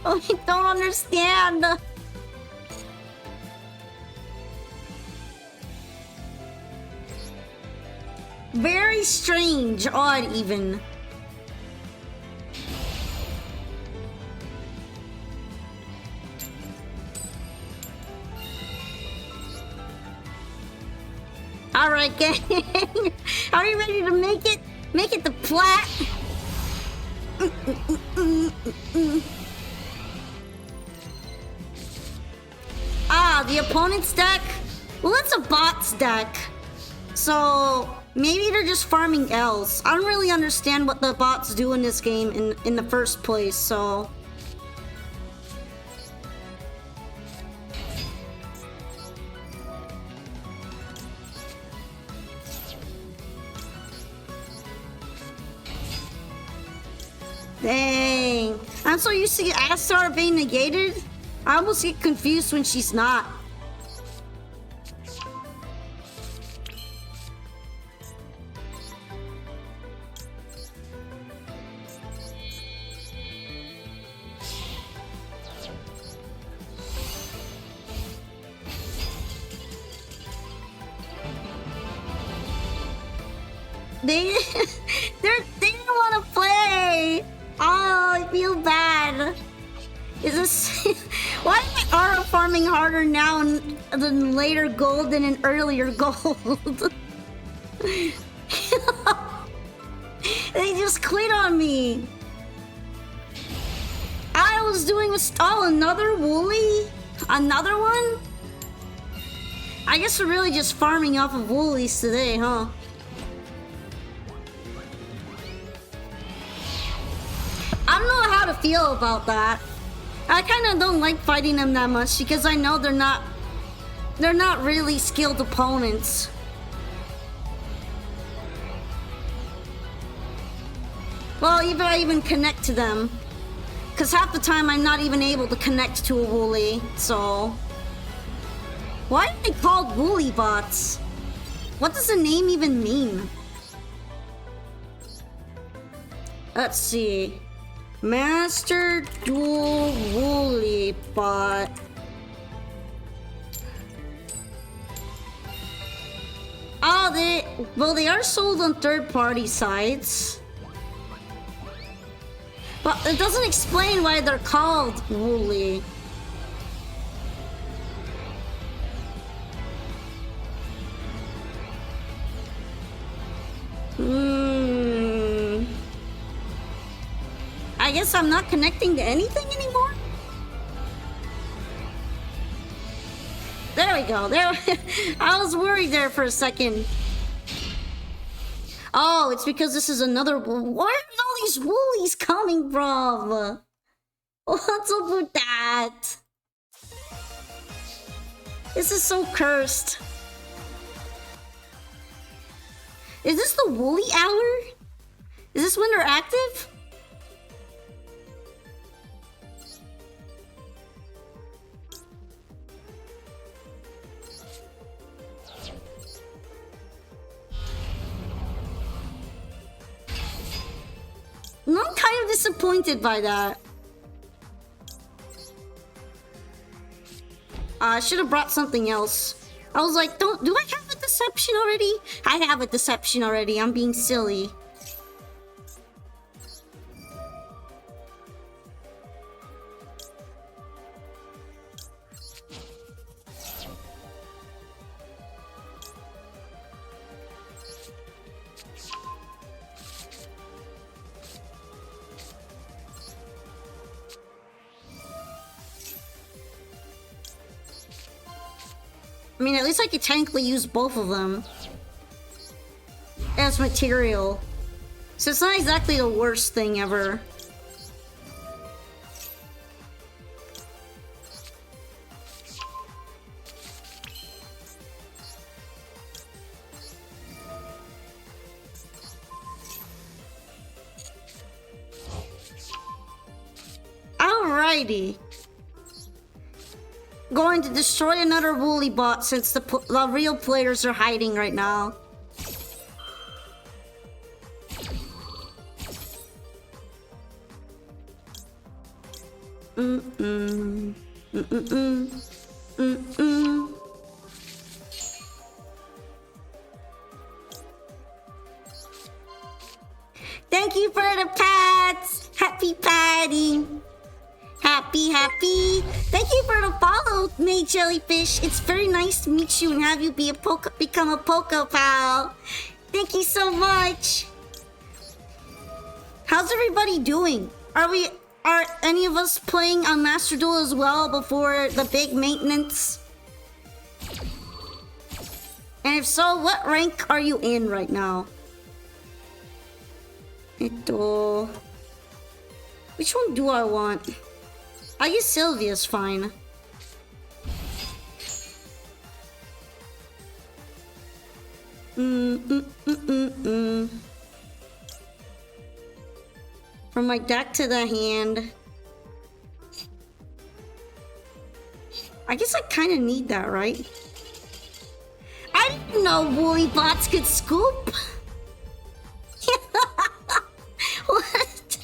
I don't understand. Very strange, odd even. Alright, gang. Are you ready to make it? Make it the plat? The opponent's deck? Well, it's a bot's deck. So maybe they're just farming L's. I don't really understand what the bots do in this game in the first place, so... Dang. I'm so used to Astar being negated, I almost get confused when she's not. They don't want to play. Oh, I feel bad. Is this why am I aura farming harder now than later gold than in earlier gold? They just quit on me. I was doing another woolly? Another one? I guess we're really just farming off of woolies today, huh? I don't know how to feel about that. I kind of don't like fighting them that much because I know they're not really skilled opponents. Well, I even connect to them. Because half the time I'm not even able to connect to a woolly, so... Why are they called woolly bots? What does the name even mean? Let's see. Master Duel Woolly Bot. Oh, they are sold on third-party sites. But it doesn't explain why they're called woolly. I guess I'm not connecting to anything anymore. There we go. There, I was worried there for a second. Oh, it's because this is another. Where are all these woolies coming from? What's up with that? This is so cursed. Is this the woolly hour? Is this when they're active? I'm kind of disappointed by that. I should have brought something else. I was like, do I have a deception already? I have a deception already. I'm being silly. I mean, at least I could technically use both of them as material. So it's not exactly the worst thing ever. Alrighty. Going to destroy another woolly bot since the real players are hiding right now. Thank you for the pats! Happy patting! Happy. Thank you for the follow, May Jellyfish. It's very nice to meet you and have you become a Poke Pal. Thank you so much. How's everybody doing? Are any of us playing on Master Duel as well before the big maintenance? And if so, what rank are you in right now? Which one do I want? I guess Sylvia's fine. From my deck to the hand. I guess I kind of need that, right? I didn't know woolly bots could scoop. What?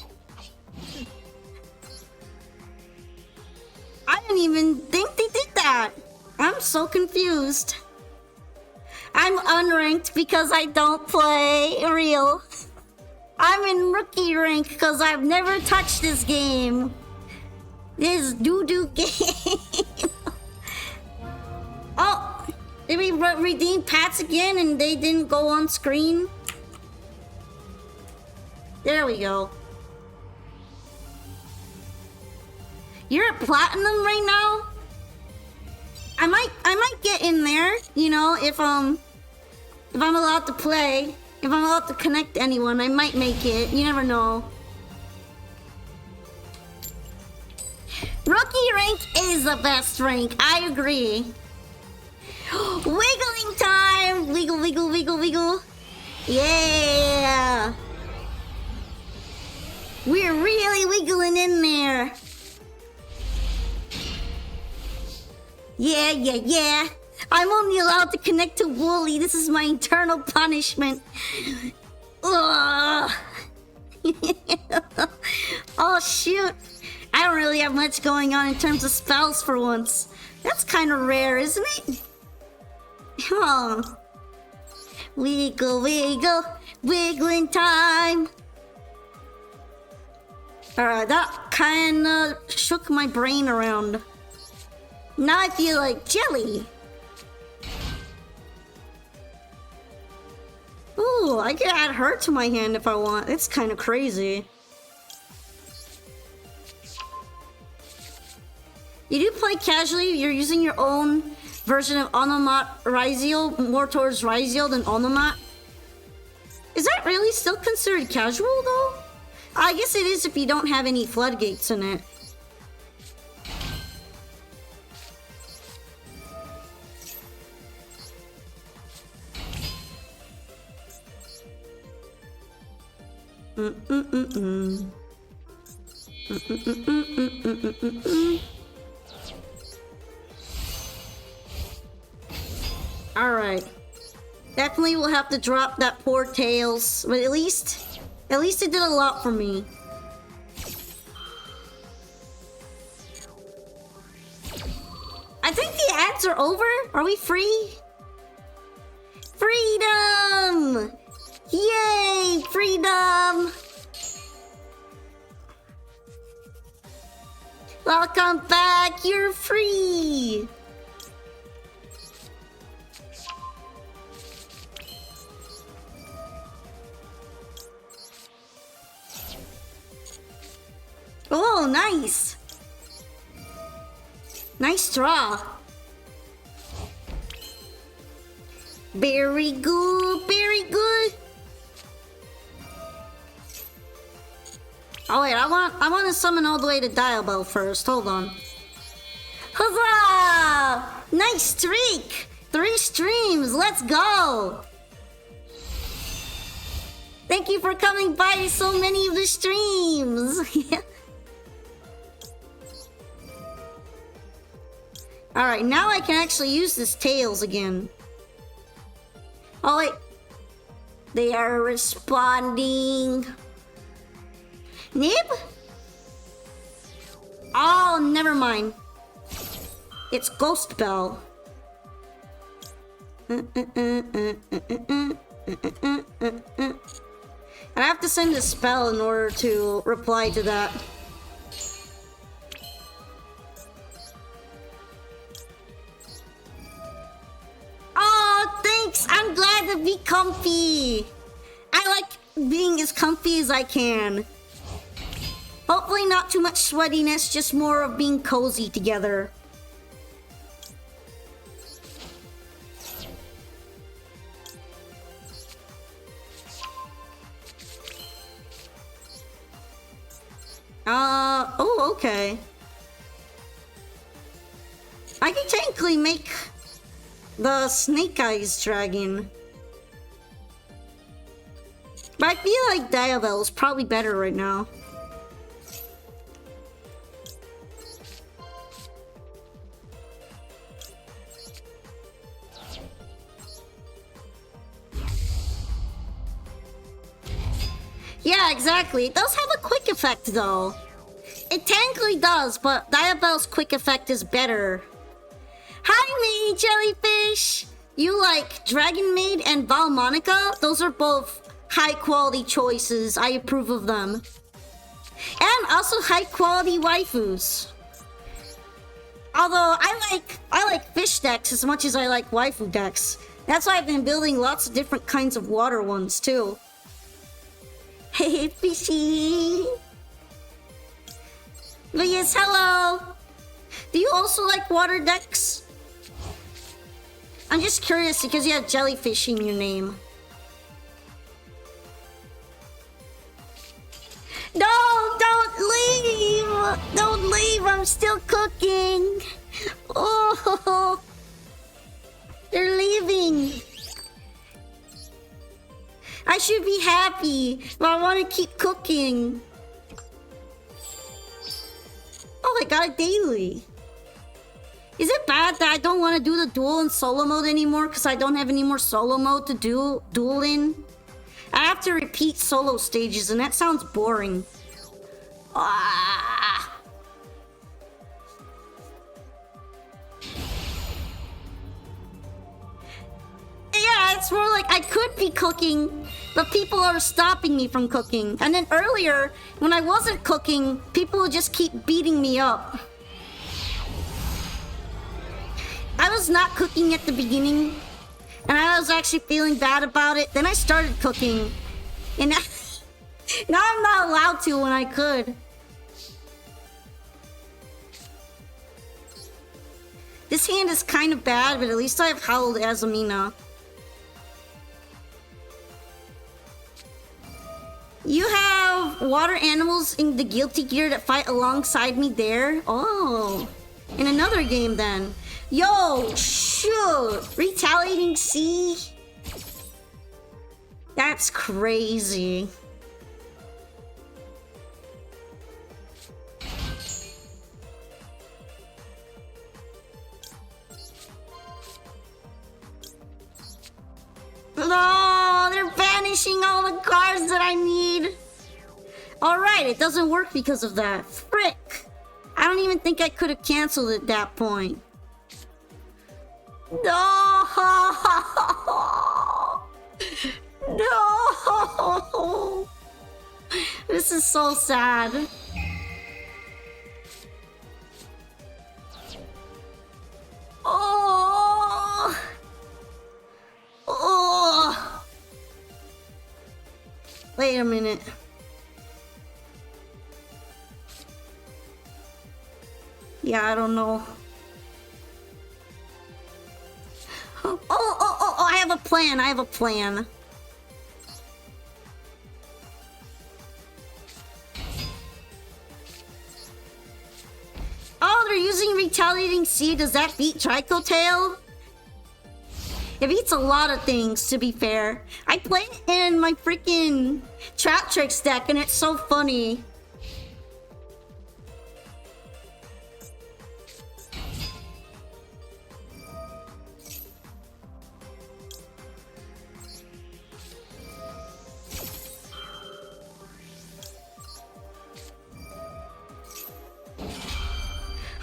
I didn't even think they did that. I'm so confused. I'm unranked because I don't play real. I'm in rookie rank because I've never touched this game. This doo-doo game. Oh, did we redeem pats again and they didn't go on screen? There we go. You're at platinum right now? I might get in there, you know, if I'm allowed to play. If I'm allowed to connect to anyone, I might make it. You never know. Rookie rank is the best rank. I agree. Wiggling time! Wiggle, wiggle, wiggle, wiggle. Yeah! We're really wiggling in there. Yeah, yeah, yeah. I'm only allowed to connect to Wooly. This is my eternal punishment. Ugh. Oh, shoot. I don't really have much going on in terms of spells for once. That's kind of rare, isn't it? Oh. Wiggle, wiggle, wiggling time. Alright, that kind of shook my brain around. Now I feel like jelly. Ooh, I could add her to my hand if I want. It's kind of crazy. You do play casually, you're using your own version of Onomat Ryziel, more towards Ryziel than Onomat. Is that really still considered casual though? I guess it is if you don't have any floodgates in it. Alright. Definitely will have to drop that poor Tails, but at least it did a lot for me. I think the ads are over. Are we free? Freedom! Yay! Freedom! Welcome back! You're free! Oh, nice! Nice draw. Very good, very good. Oh wait, I want to summon all the way to Diabell first. Hold on. Huzzah! Nice streak! 3 streams, let's go! Thank you for coming by so many of the streams. Alright, now I can actually use this Tails again. Oh wait. They are responding. Nib? Oh, never mind. It's Ghost Bell. I have to send a spell in order to reply to that. Oh, thanks! I'm glad to be comfy! I like being as comfy as I can. Hopefully not too much sweatiness, just more of being cozy together. Oh, okay. I can technically make the Snake Eyes Dragon. But I feel like Diabell is probably better right now. Yeah, exactly. It does have a quick effect, though. It technically does, but Diabell's quick effect is better. Hi, me, Jellyfish! You like Dragon Maid and Valmonica? Those are both high-quality choices. I approve of them. And also high-quality waifus. Although, I like fish decks as much as I like waifu decks. That's why I've been building lots of different kinds of water ones, too. Hey, fishy. But yes, hello. Do you also like water decks? I'm just curious because you have jellyfish in your name. No, don't leave! Don't leave, I'm still cooking! Oh, they're leaving. I should be happy, but I want to keep cooking. Oh, I got a daily. Is it bad that I don't want to do the duel in solo mode anymore because I don't have any more solo mode to do duel in? I have to repeat solo stages and that sounds boring. Ah. Yeah, it's more like I could be cooking, but people are stopping me from cooking. And then earlier, when I wasn't cooking, people would just keep beating me up. I was not cooking at the beginning, and I was actually feeling bad about it. Then I started cooking, and now I'm not allowed to when I could. This hand is kind of bad, but at least I have Howled Azamina. You have water animals in the Guilty Gear that fight alongside me there? Oh, in another game then. Yo, shoot! Retaliating Sea? That's crazy. No, they're banishing all the cards that I need. Alright, it doesn't work because of that. Frick! I don't even think I could have canceled at that point. No! No! This is so sad. Oh! Oh! Wait a minute. Yeah, I don't know. Oh, I have a plan, I have a plan. Oh, they're using Retaliating Sea. Does that beat Dracotail? It beats a lot of things, to be fair. I played it in my freaking Trap Tricks deck, and it's so funny.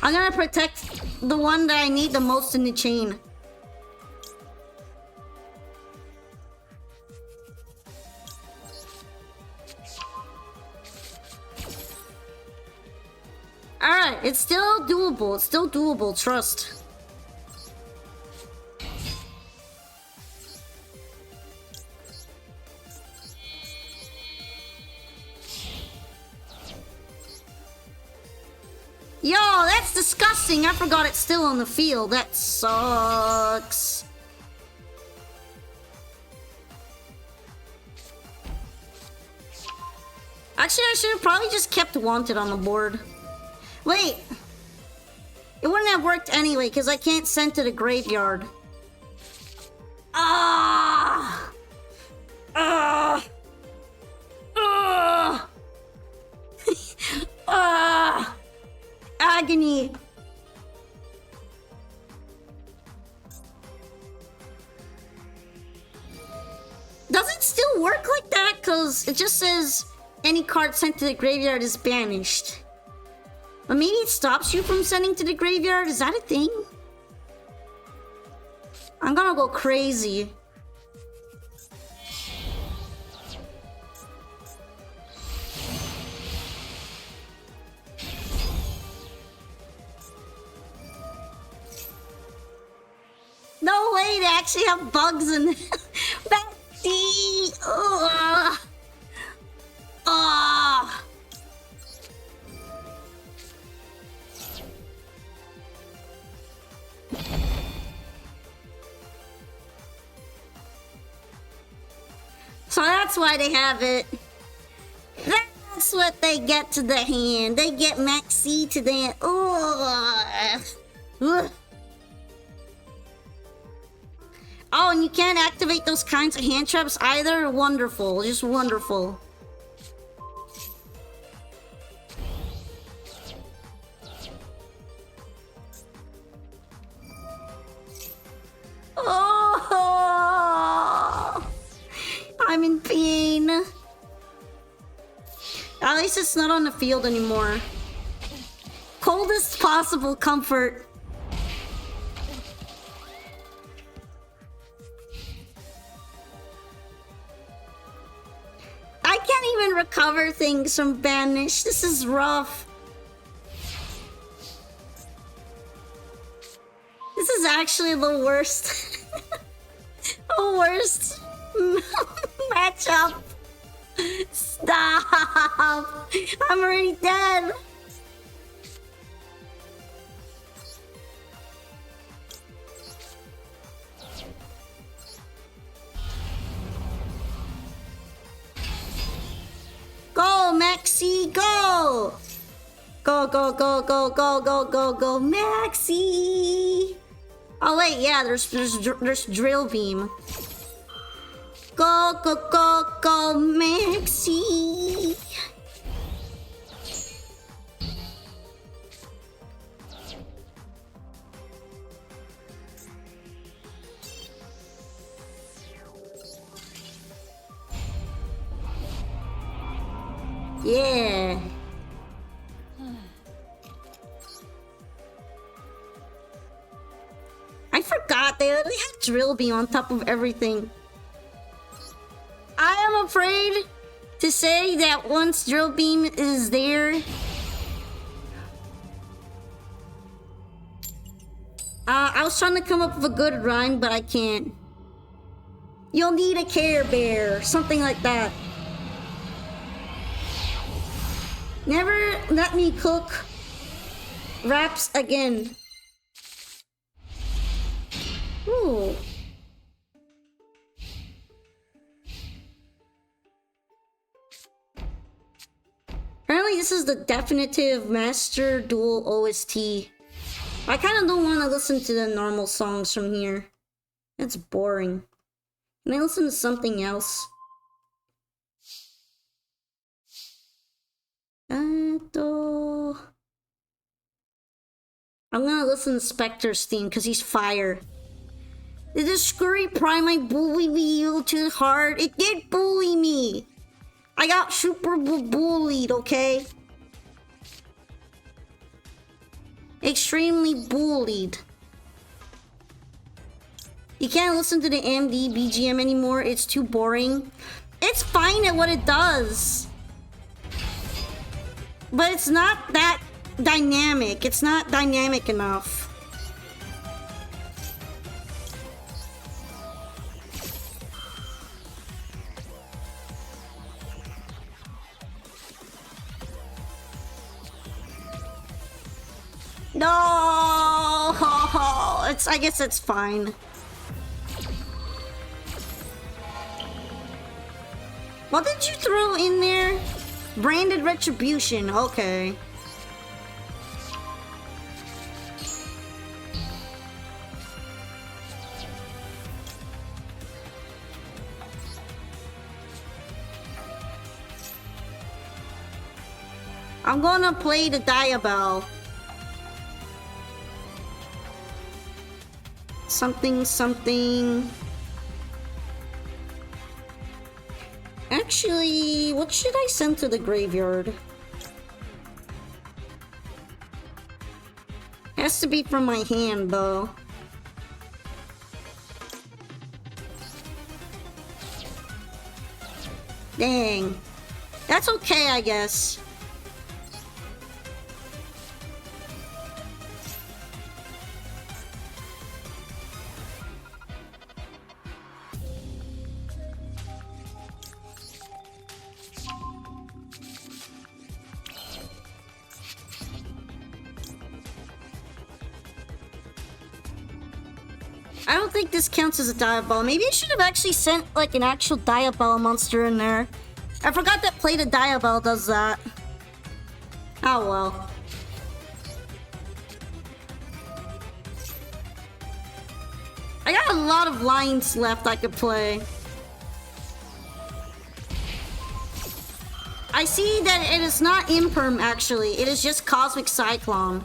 I'm gonna protect the one that I need the most in the chain. Alright, it's still doable. It's still doable, trust. Yo, that's disgusting. I forgot it's still on the field. That sucks. Actually, I should have probably just kept Wanted on the board. Wait. It wouldn't have worked anyway, because I can't send to the graveyard. Ah! Ah! Ah! Ah! Agony. Does it still work like that? Because it just says any card sent to the graveyard is banished. But maybe it stops you from sending to the graveyard? Is that a thing? I'm gonna go crazy. No way, they actually have bugs in Betsy! So that's why they have it. That's what they get to the hand. They get Maxi to the hand. Ugh. Oh, and you can't activate those kinds of hand traps either? Wonderful. Just wonderful. Oh, I'm in pain. At least it's not on the field anymore. Coldest possible comfort. I can't even recover things from Banish. This is rough. This is actually the worst. The worst matchup. Stop! I'm already dead. Go, Maxi, go! Go, go, go, go, go, go, go, go, Maxi! Oh wait, yeah, there's drill beam. Go, go, go, go, Maxi! Yeah. I forgot they literally had drill beam on top of everything. I am afraid to say that once drill beam is there, I was trying to come up with a good rhyme, but I can't. You'll need a Care Bear, something like that. Never let me cook wraps again. Ooh. Apparently this is the definitive Master Duel OST. I kind of don't want to listen to the normal songs from here. It's boring. Can I listen to something else? I'm gonna listen to Spectre's theme because he's fire. Did the Scurry Primate bully you too hard? It did bully me. I got super bullied, okay? Extremely bullied. You can't listen to the MD BGM anymore. It's too boring. It's fine at what it does. But it's not that dynamic. It's not dynamic enough. No, I guess it's fine. What did you throw in there? Branded Retribution, okay. I'm gonna play the Diabell. Something, something. Actually, what should I send to the graveyard? Has to be from my hand, though. Dang. That's okay, I guess. I don't think this counts as a Diabell. Maybe I should have actually sent like an actual Diabell monster in there. I forgot that Play to Diabell does that. Oh well. I got a lot of lines left I could play. I see that it is not Imperm actually. It is just Cosmic Cyclone.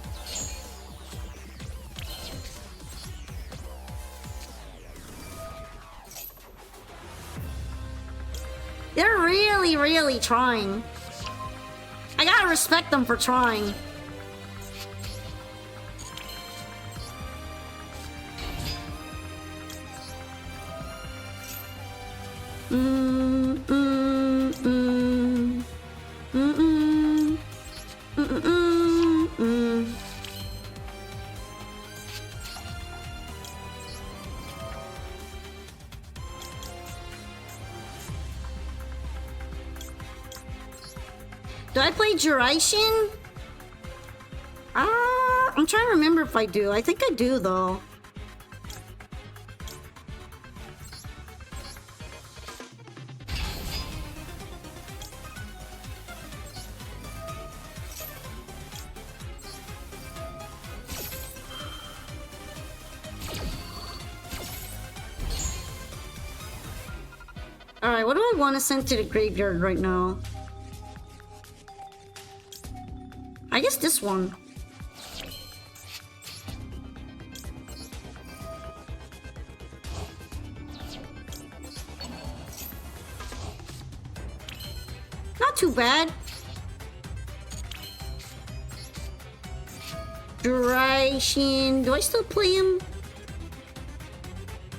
They're really, really trying. I gotta respect them for trying. Do I play Duration? I'm trying to remember if I do. I think I do, though. Alright, what do I want to send to the graveyard right now? I guess this one. Not too bad. Duration. Do I still play him?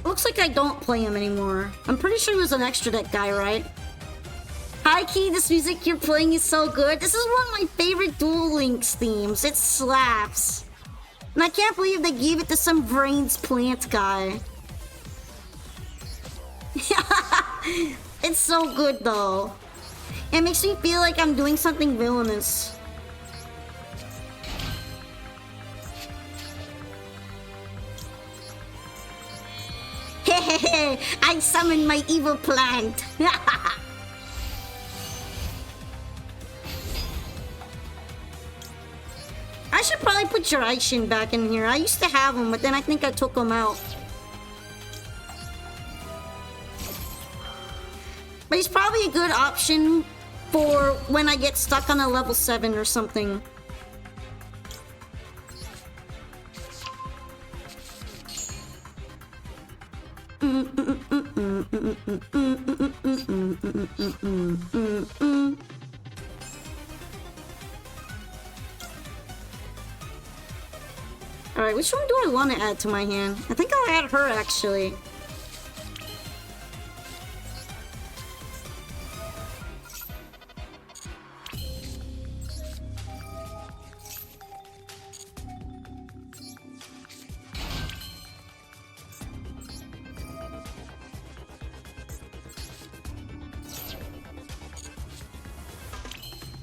Looks like I don't play him anymore. I'm pretty sure he was an extra deck guy, right? Hi Key, this music you're playing is so good. This is one of my favorite Duel Links themes. It slaps. And I can't believe they gave it to some brains plant guy. It's so good though. It makes me feel like I'm doing something villainous. Hehehe, I summoned my evil plant. I should probably put Duration back in here. I used to have him, but then I think I took him out. But he's probably a good option for when I get stuck on a level 7 or something. Alright, which one do I want to add to my hand? I think I'll add her, actually.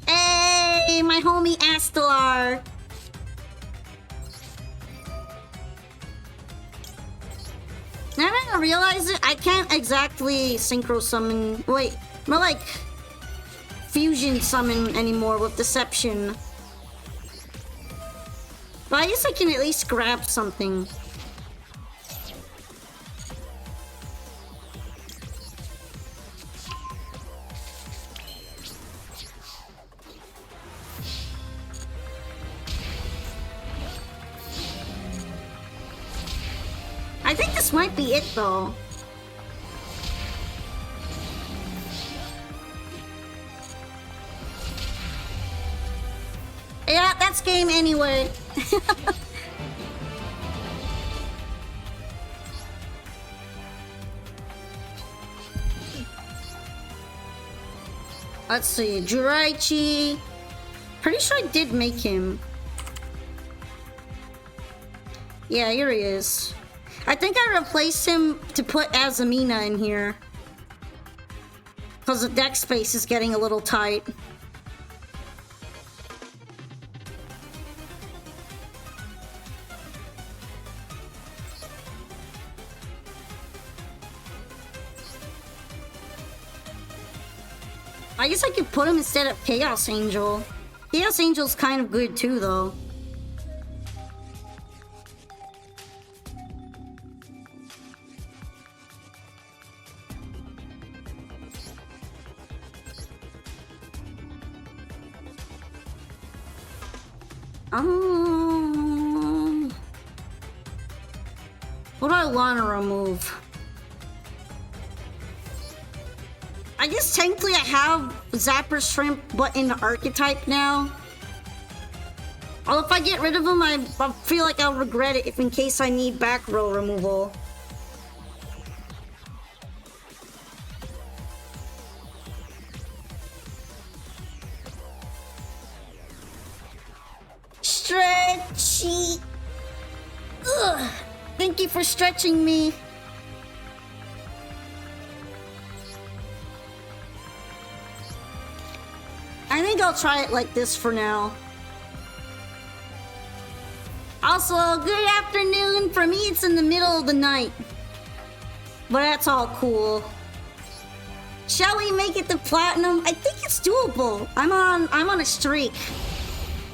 Hey, my homie Astelar! Now that I realize it, I can't exactly synchro summon. Wait, more like fusion summon anymore with Deception. But I guess I can at least grab something. I think this might be it, though. Yeah, that's game anyway. Let's see, Juraichi. Pretty sure I did make him. Yeah, here he is. I think I replaced him to put Azamina in here. Because the deck space is getting a little tight. I guess I could put him instead of Chaos Angel. Chaos Angel's kind of good too, though. What do I want to remove? I guess technically I have Zapper Shrimp, but in the archetype now. Well, if I get rid of him, I feel like I'll regret it if in case I need back row removal. Stretchy. Ugh. Thank you for stretching me. I think I'll try it like this for now. Also, good afternoon. For me, it's in the middle of the night. But that's all cool. Shall we make it to platinum? I think it's doable. I'm on a streak.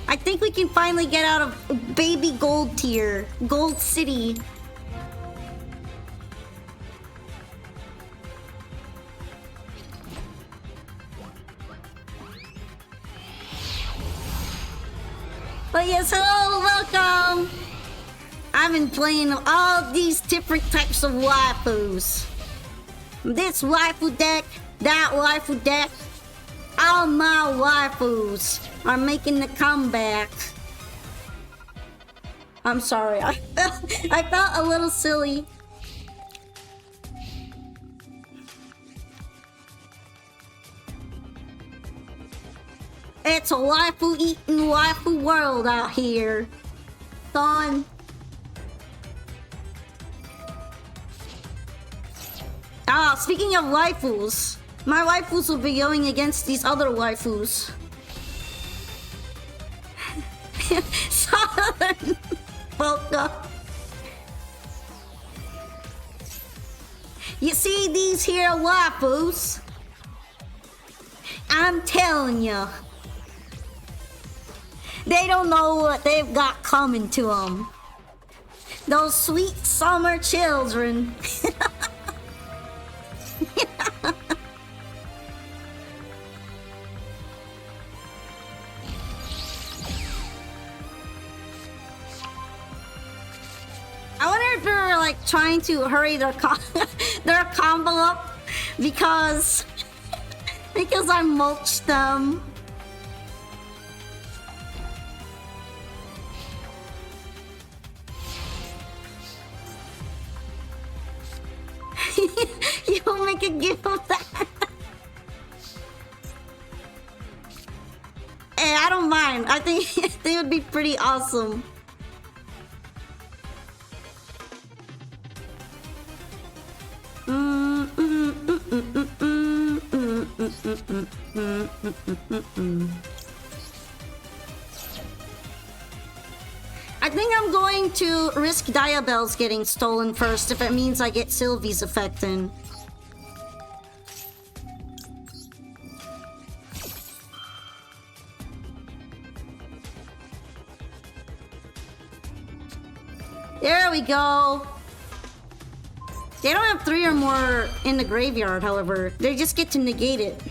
I think we can finally get out of baby gold tier, gold city. But yes, hello, welcome. I've been playing all these different types of waifus. This waifu deck, that waifu deck. All my waifus are making the comeback. I'm sorry, I felt a little silly. It's a waifu eating waifu world out here. Gone. Ah, speaking of waifus, my waifus will be going against these other waifus. Southern Polka. You see these here waifus? I'm telling you. They don't know what they've got coming to them. Those sweet summer children. I wonder if they're like trying to hurry their combo up because I mulched them. You'll make a gif of that. Hey, I don't mind. I think they would be pretty awesome. I think I'm going to risk Diabelle's getting stolen first if it means I get Sylvie's effect in. There we go. They don't have 3 or more in the graveyard, however. They just get to negate it.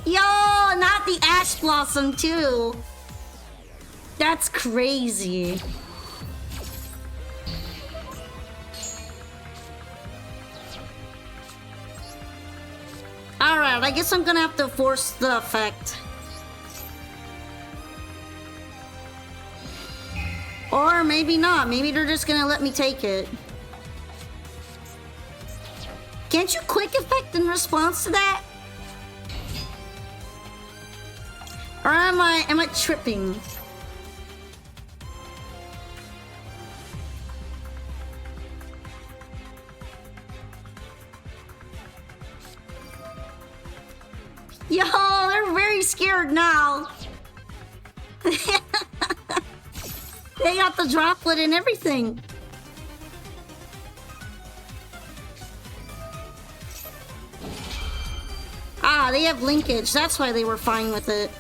Yo, not the Ash Blossom too. That's crazy. Alright, I guess I'm gonna have to force the effect. Or maybe not. Maybe they're just gonna let me take it. Can't you quick effect in response to that? Or am I tripping? Yo, they're very scared now. They got the droplet and everything. Ah, they have linkage. That's why they were fine with it.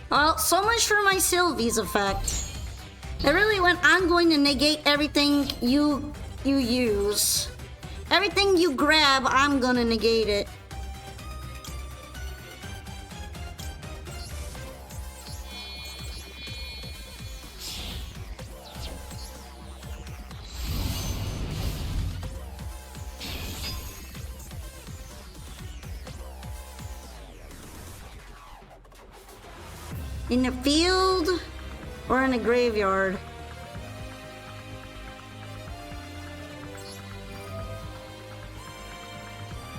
Well, so much for my Sylvie's effect. It really went, I'm going to negate everything you use. Everything you grab, I'm gonna negate it. In the field or in a graveyard?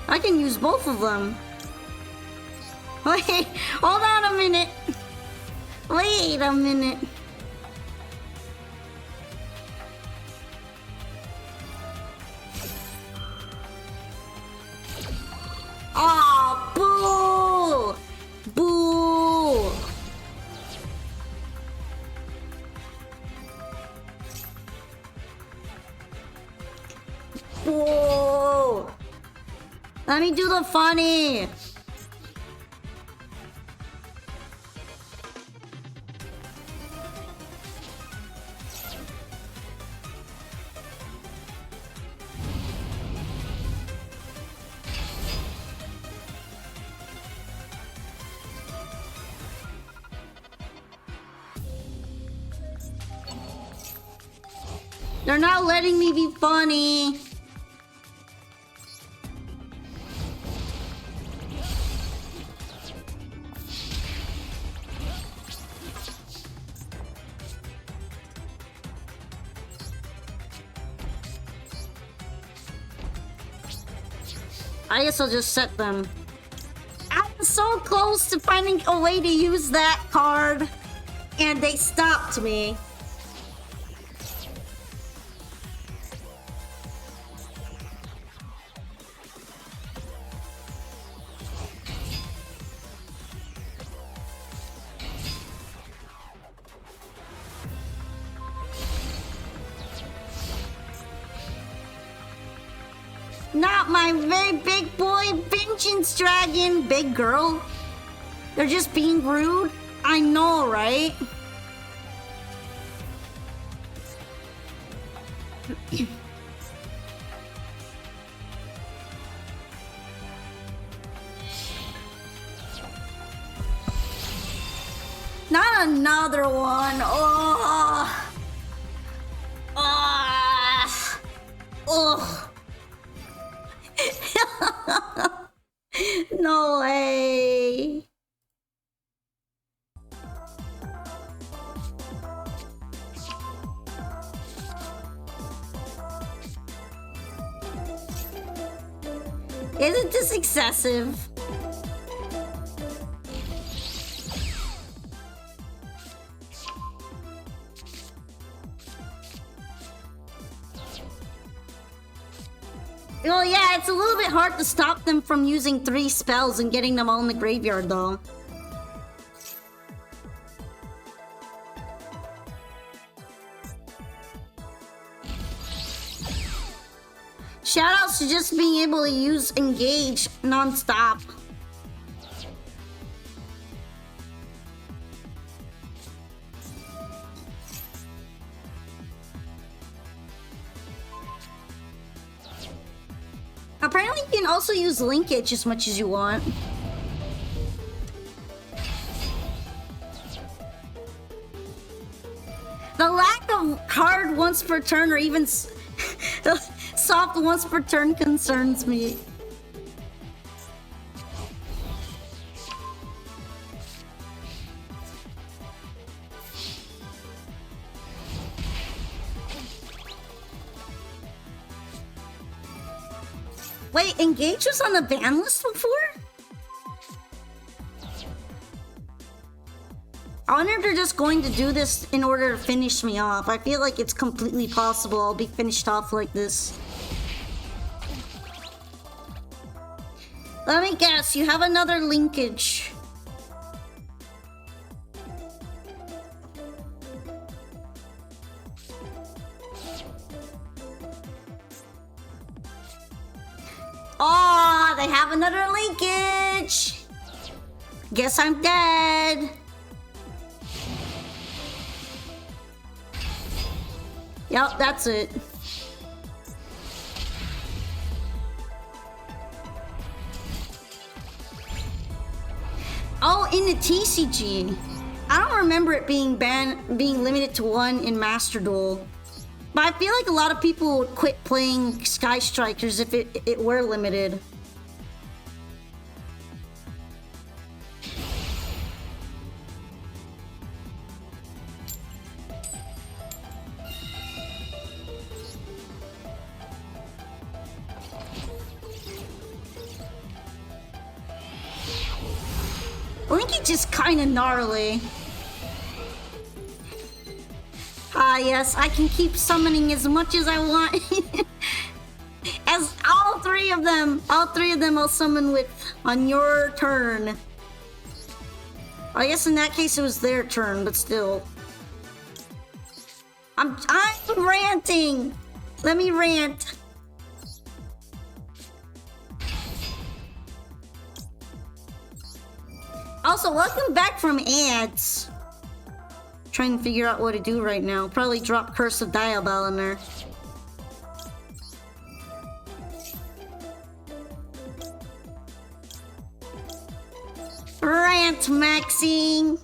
I can use both of them. Wait, hold on a minute. Wait a minute. Oh, boo! Boo! Boo! Let me do the funny. They're not letting me be funny. I guess I'll just set them. I was so close to finding a way to use that card, and they stopped me. Not my very big boy vengeance dragon, big girl. They're just being rude. I know, right? Not another one. Oh. Ah. Ugh. No way. Isn't this excessive? Well, yeah, it's a little bit hard to stop them from using 3 spells and getting them all in the graveyard, though. Shoutouts to just being able to use Engage non-stop. Apparently you can also use linkage as much as you want. The lack of hard once per turn or even soft once per turn concerns me. Wait, Engage was on the ban list before? I wonder if they're just going to do this in order to finish me off. I feel like it's completely possible I'll be finished off like this. Let me guess, you have another linkage. Oh, they have another linkage. Guess I'm dead. Yep, that's it. Oh, in the TCG. I don't remember it being limited to one in Master Duel. But I feel like a lot of people would quit playing Sky Strikers if it were limited. Linkage is kinda gnarly. Ah, yes, I can keep summoning as much as I want. As all three of them I'll summon with on your turn. I guess in that case it was their turn, but still. I'm ranting. Let me rant. Also, welcome back from ads. Trying to figure out what to do right now. Probably drop Curse of Diabell in there. Rant maxing.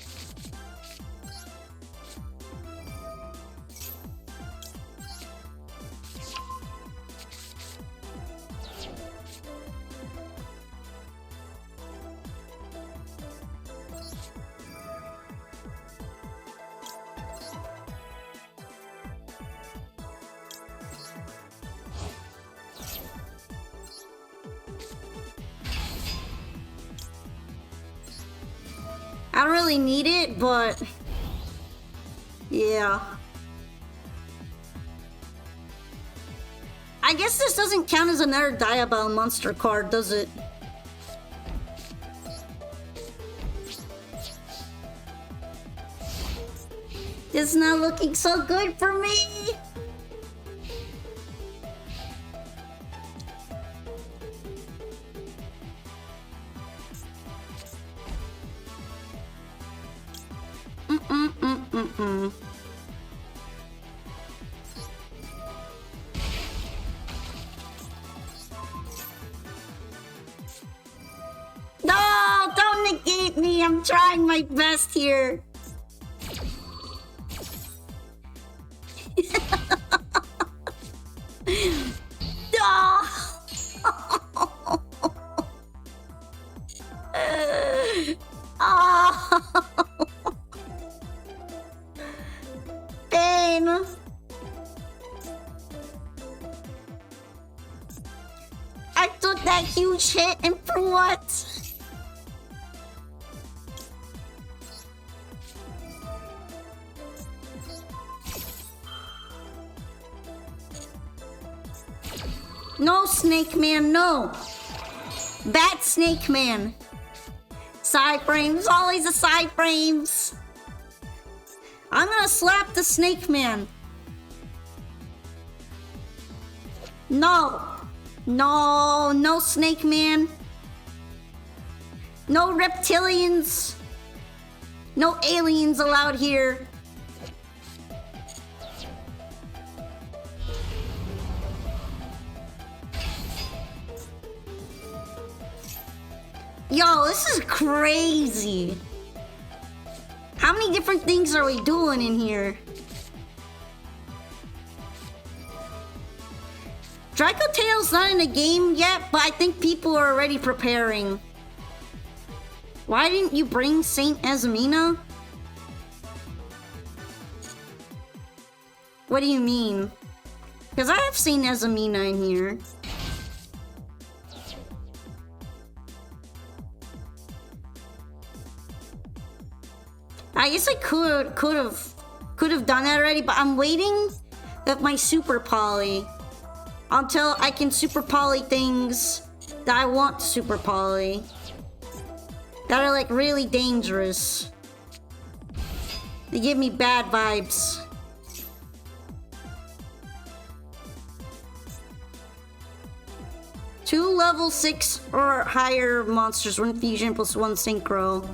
I don't really need it, but yeah. I guess this doesn't count as another Diabell monster card, does it? It's not looking so good for me. No, don't negate me. I'm trying my best here. No. Oh. Pain. I took that huge hit, and for what? No, Snake Man, no. Bat Snake Man. Side frames, always a side frames. I'm gonna slap the Snake Man. No. No, no Snake Man. No reptilians. No aliens allowed here. Yo, this is crazy. How many different things are we doing in here? Dracotail's not in the game yet, but I think people are already preparing. Why didn't you bring Saint Azamina? What do you mean? Because I have Saint Azamina in here. I guess I could have done that already, but I'm waiting with my super poly until I can super poly things that I want to super poly that are like really dangerous. They give me bad vibes. Two level 6 or higher monsters, 1 fusion plus 1 synchro.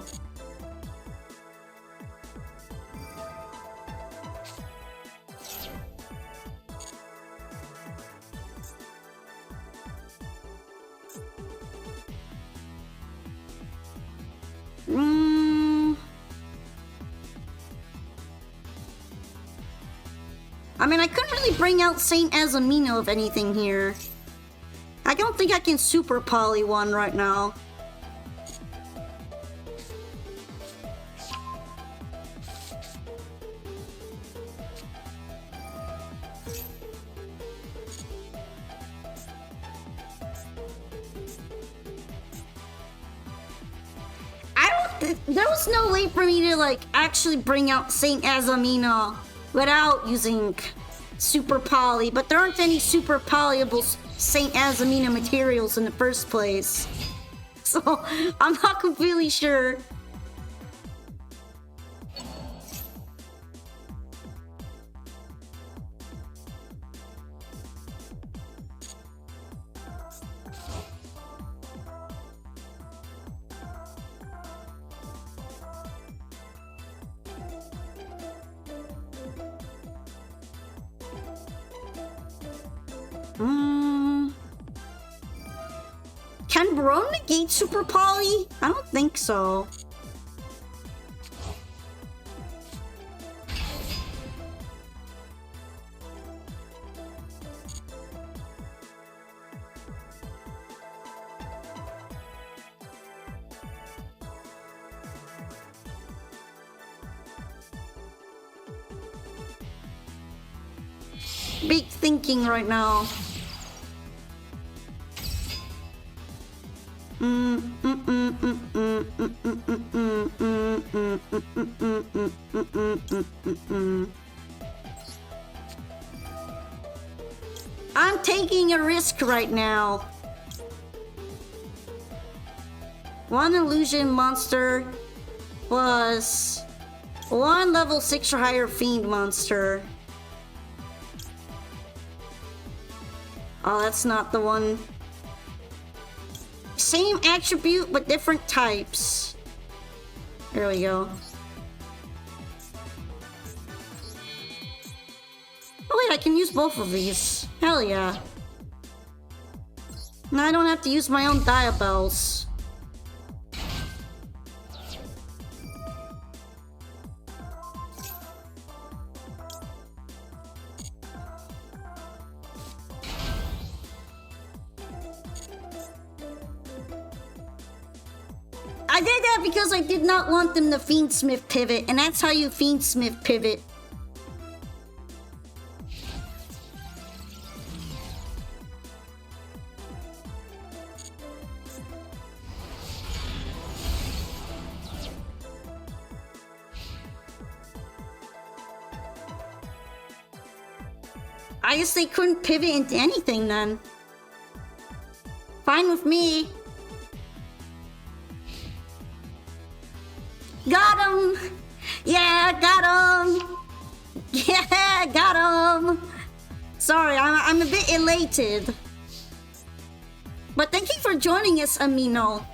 I mean, I couldn't really bring out Saint Azamino of anything here. I don't think I can super poly one right now. There was no way for me to like actually bring out Saint Azamino without using super poly, but there aren't any super polyable Saint Azamino materials in the first place. So I'm not completely sure. Can Barone negate super poly? I don't think so. Big thinking right now. I'm taking a risk right now. One illusion monster plus one level 6 or higher fiend monster. Oh, that's not the one. Same attribute, but different types. There we go. Oh wait, I can use both of these. Hell yeah. Now I don't have to use my own diabells. I did that because I did not want them to Fiendsmith pivot, and that's how you Fiendsmith pivot. I guess they couldn't pivot into anything then. Fine with me. Got him! Yeah, got him! Yeah, got him! Sorry, I'm a bit elated. But thank you for joining us, Amino.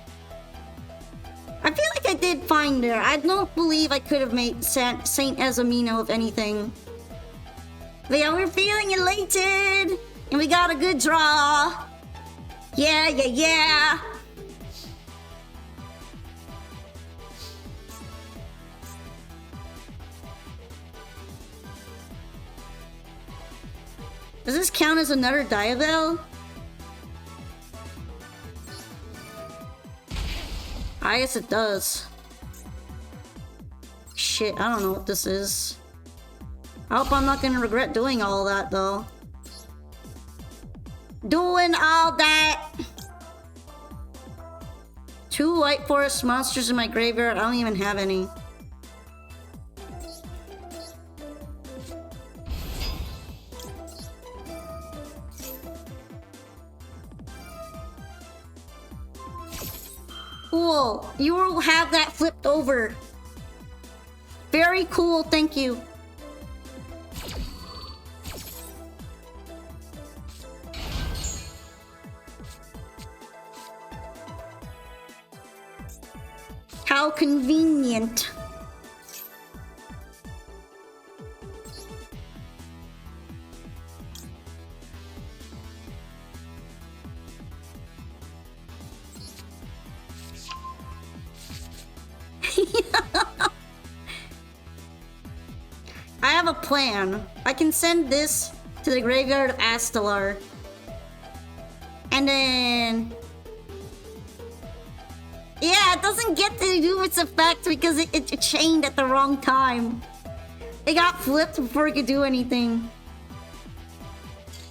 I feel like I did fine there. I don't believe I could have made Saint Azamino of anything. But yeah, we're feeling elated! And we got a good draw! Yeah, yeah, yeah! Does this count as another Diabell? I guess it does. Shit, I don't know what this is. I hope I'm not gonna regret doing all that though. Doing all that! 2 White Forest monsters in my graveyard. I don't even have any. cool. You will have that flipped over. Very cool, thank you. How convenient. I have a plan. I can send this to the graveyard of Astalar. And then... yeah, it doesn't get to do its effect because it chained at the wrong time. It got flipped before it could do anything.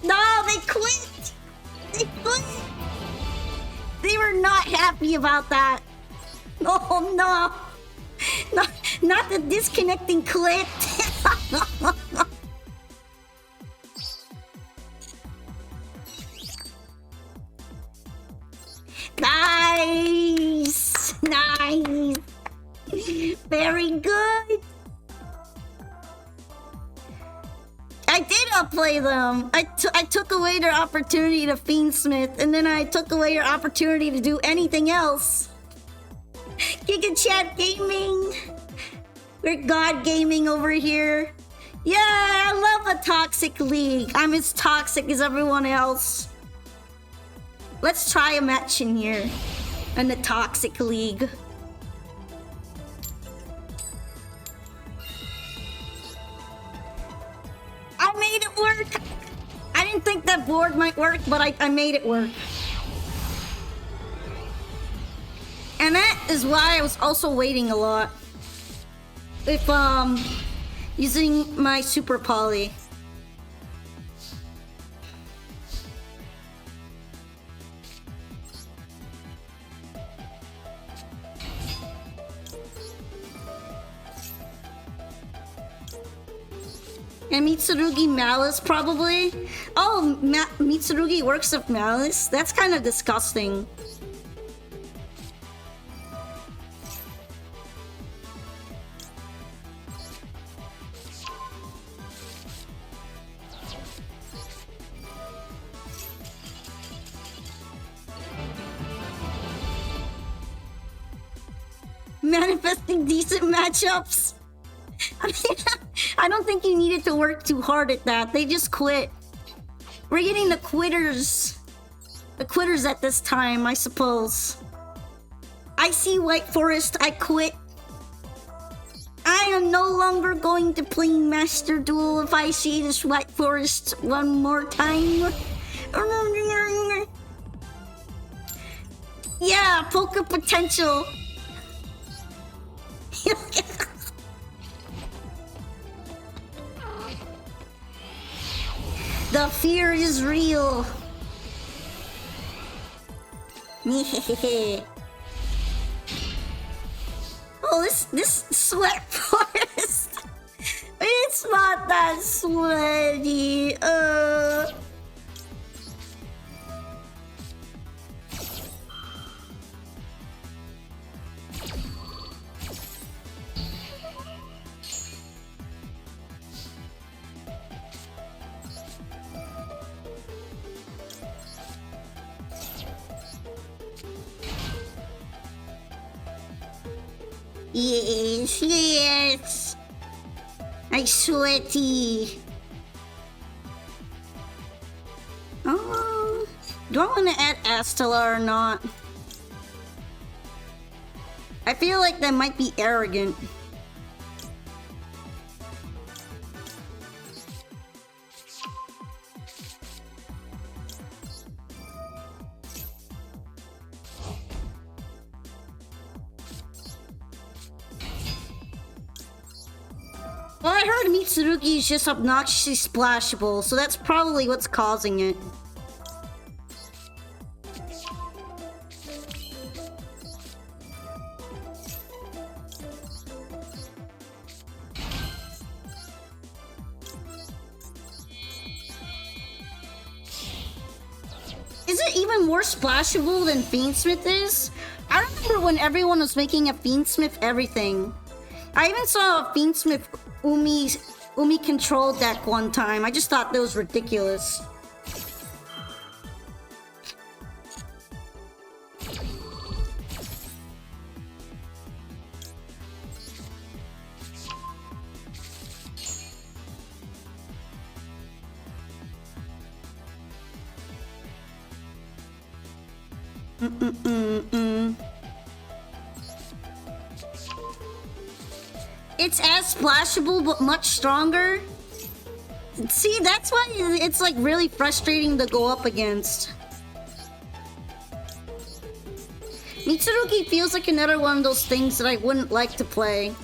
No, they quit! They quit! They were not happy about that. Oh no! Not the disconnecting quit! Nice! Nice! Very good! I did outplay them! I took away their opportunity to Fiendsmith, and then I took away your opportunity to do anything else. Giga Chat Gaming! We're God Gaming over here. Yeah, I love a toxic league. I'm as toxic as everyone else. Let's try a match in here. In the toxic league. I made it work! I didn't think that board might work, but I made it work. And that is why I was also waiting a lot. If, using my super poly. And Mitsurugi Malice, probably. Oh, Mitsurugi Works of Malice? That's kind of disgusting. Manifesting decent matchups. I mean, I don't think you needed to work too hard at that. They just quit. We're getting the quitters. The quitters at this time, I suppose. I see White Forest, I quit. I am no longer going to play Master Duel if I see this White Forest one more time. Yeah, poker potential. The fear is real. Oh, this sweat forest. It's not that sweaty. Yes, yes. I'm sweaty. Oh, do I want to add Astalar or not? I feel like that might be arrogant. Well, I heard Mitsurugi is just obnoxiously splashable, so that's probably what's causing it. Is it even more splashable than Fiendsmith is? I don't remember when everyone was making a Fiendsmith everything. I even saw a Fiendsmith Umi control deck one time. I just thought that was ridiculous. It's as splashable, but much stronger. See, that's why it's like really frustrating to go up against. Mitsurugi feels like another one of those things that I wouldn't like to play.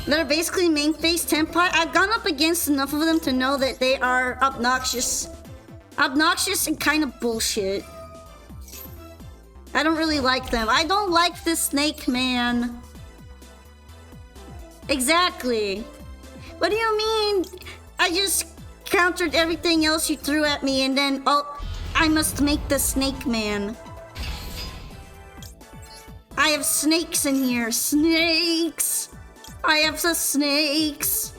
They're basically main phase Tenpai. I've gone up against enough of them to know that they are obnoxious. Obnoxious and kind of bullshit. I don't really like them. I don't like the snake man. Exactly. What do you mean? I just countered everything else you threw at me and then, oh, I must make the snake man. I have snakes in here. Snakes! I have the snakes!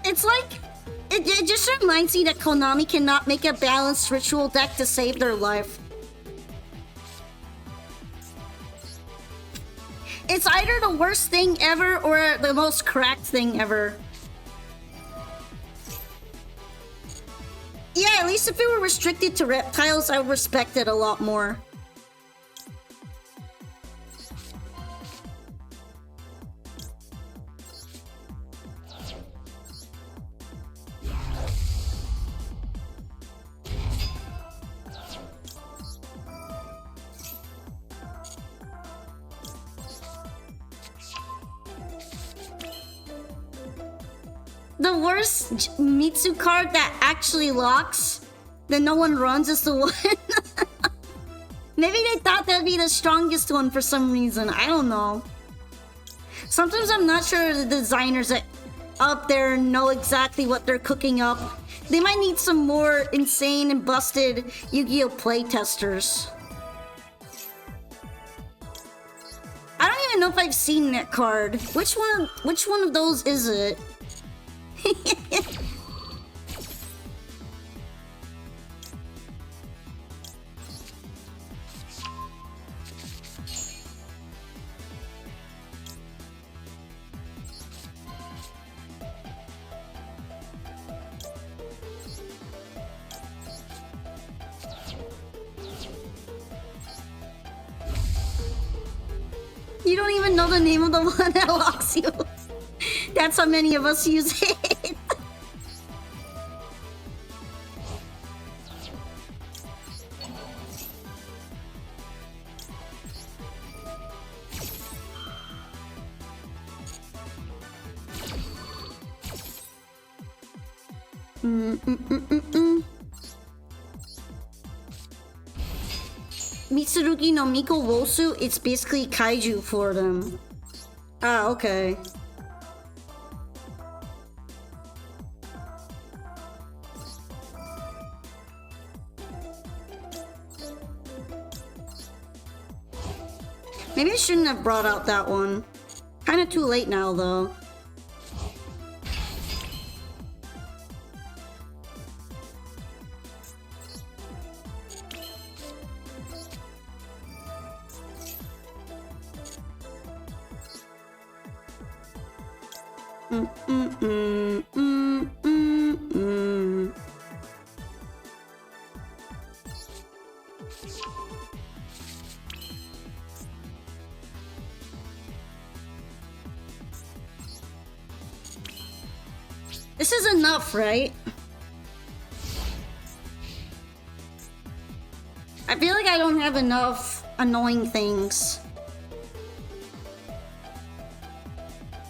It's like, it just reminds me that Konami cannot make a balanced ritual deck to save their life. It's either the worst thing ever or the most cracked thing ever. Yeah, at least if it were restricted to reptiles, I would respect it a lot more. The worst Mitsu card that actually locks, that no one runs, is the one. Maybe they thought that'd be the strongest one for some reason. I don't know. Sometimes I'm not sure the designers that up there know exactly what they're cooking up. They might need some more insane and busted Yu-Gi-Oh! Playtesters. I don't even know if I've seen that card. Which one of those is it? You don't even know the name of the one that locks you. That's how many of us use it. Mitsurugi no Miko Wosu, it's basically kaiju for them. Ah, okay. Maybe I shouldn't have brought out that one. Kinda too late now, though. This is enough, right? I feel like I don't have enough annoying things.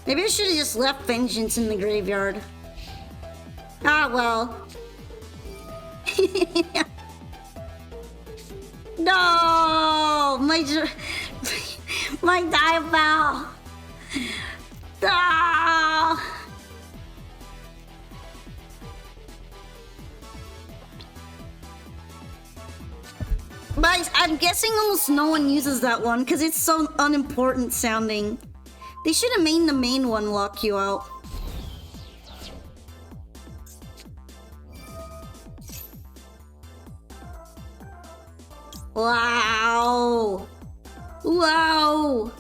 Maybe I should have just left Vengeance in the graveyard. Ah, well. No! My Diabell! No! But I'm guessing almost no one uses that one because it's so unimportant sounding. They should have made the main one lock you out. Wow! Wow!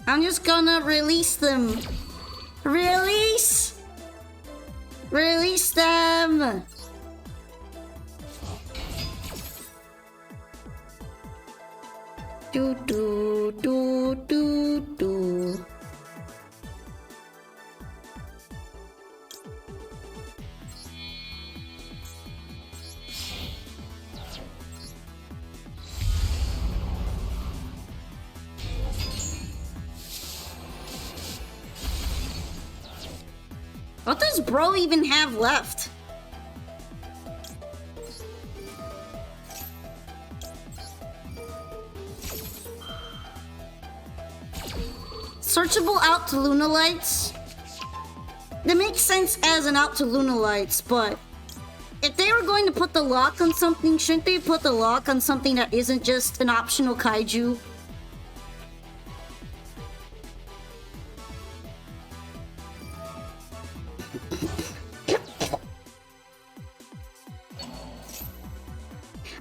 I'm just gonna release them. Release! Release them! Do do do do do. What does bro even have left? Searchable out to Lunalights? That makes sense as an out to Lunalights, but if they were going to put the lock on something, shouldn't they put the lock on something that isn't just an optional kaiju?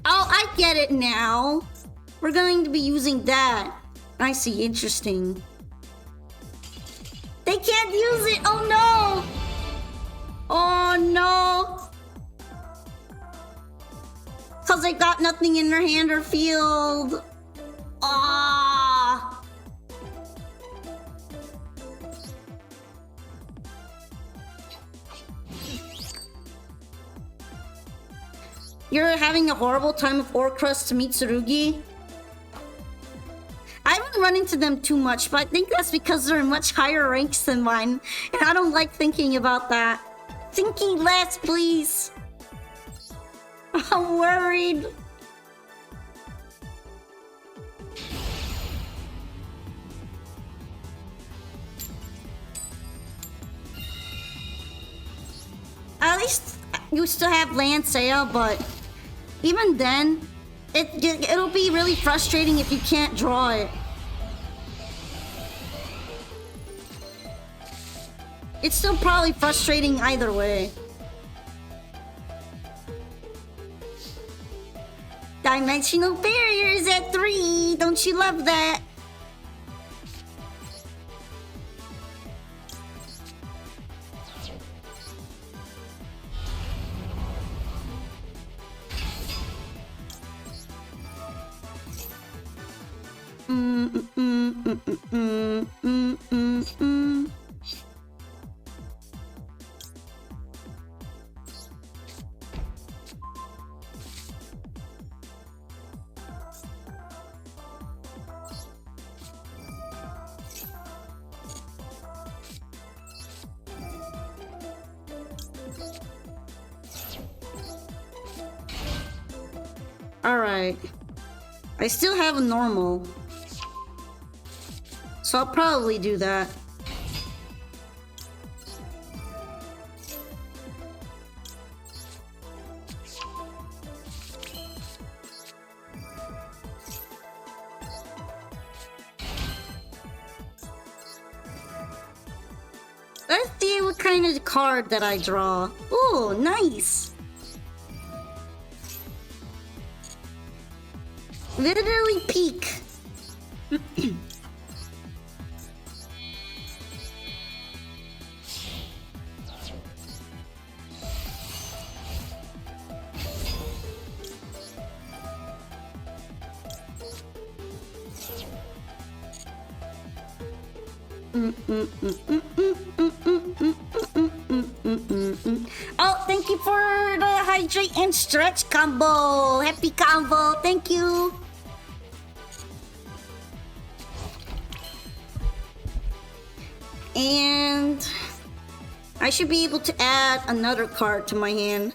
Oh, I get it now. We're going to be using that. I see, interesting. They can't use it! Oh no! Oh no! Cause they got nothing in their hand or field. Ah! You're having a horrible time with Orcrust to meet Tsurugi? I haven't run into them too much, but I think that's because they're in much higher ranks than mine, and I don't like thinking about that. Thinking less, please. I'm worried. At least you still have Lancea, but even then, it'll be really frustrating if you can't draw it. It's still probably frustrating either way. Dimensional barriers at 3. Don't you love that? Alright. I still have a normal. So I'll probably do that. Let's see what kind of card that I draw. Oh, nice. Literally peak. Oh, thank you for the hydrate and stretch combo. Happy combo. Thank you. And I should be able to add another card to my hand.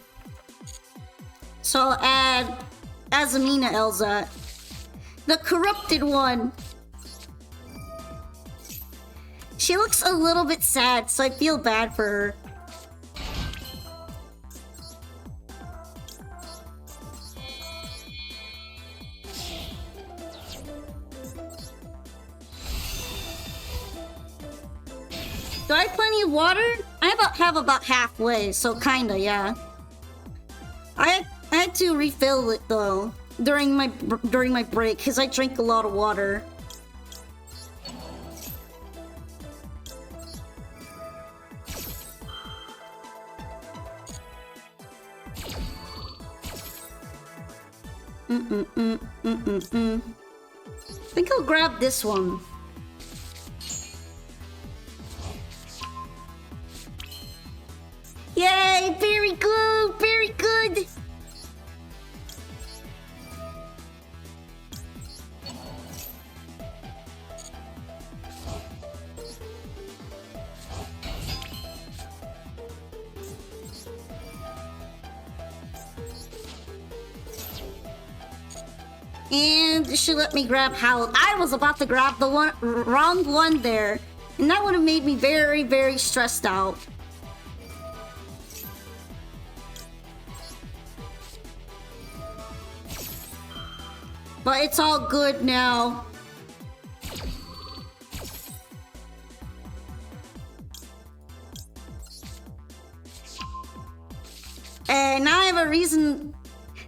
So I'll add Azamina Elza, the corrupted one. She looks a little bit sad, so I feel bad for her. Do I have plenty of water? I have about halfway, so kinda, yeah. I had to refill it though during my break because I drank a lot of water. I think I'll grab this one. Yay! Very good! Very good! And it should let me grab Howl. I was about to grab the wrong one there. And that would have made me very, very stressed out. But it's all good now. And now I have a reason.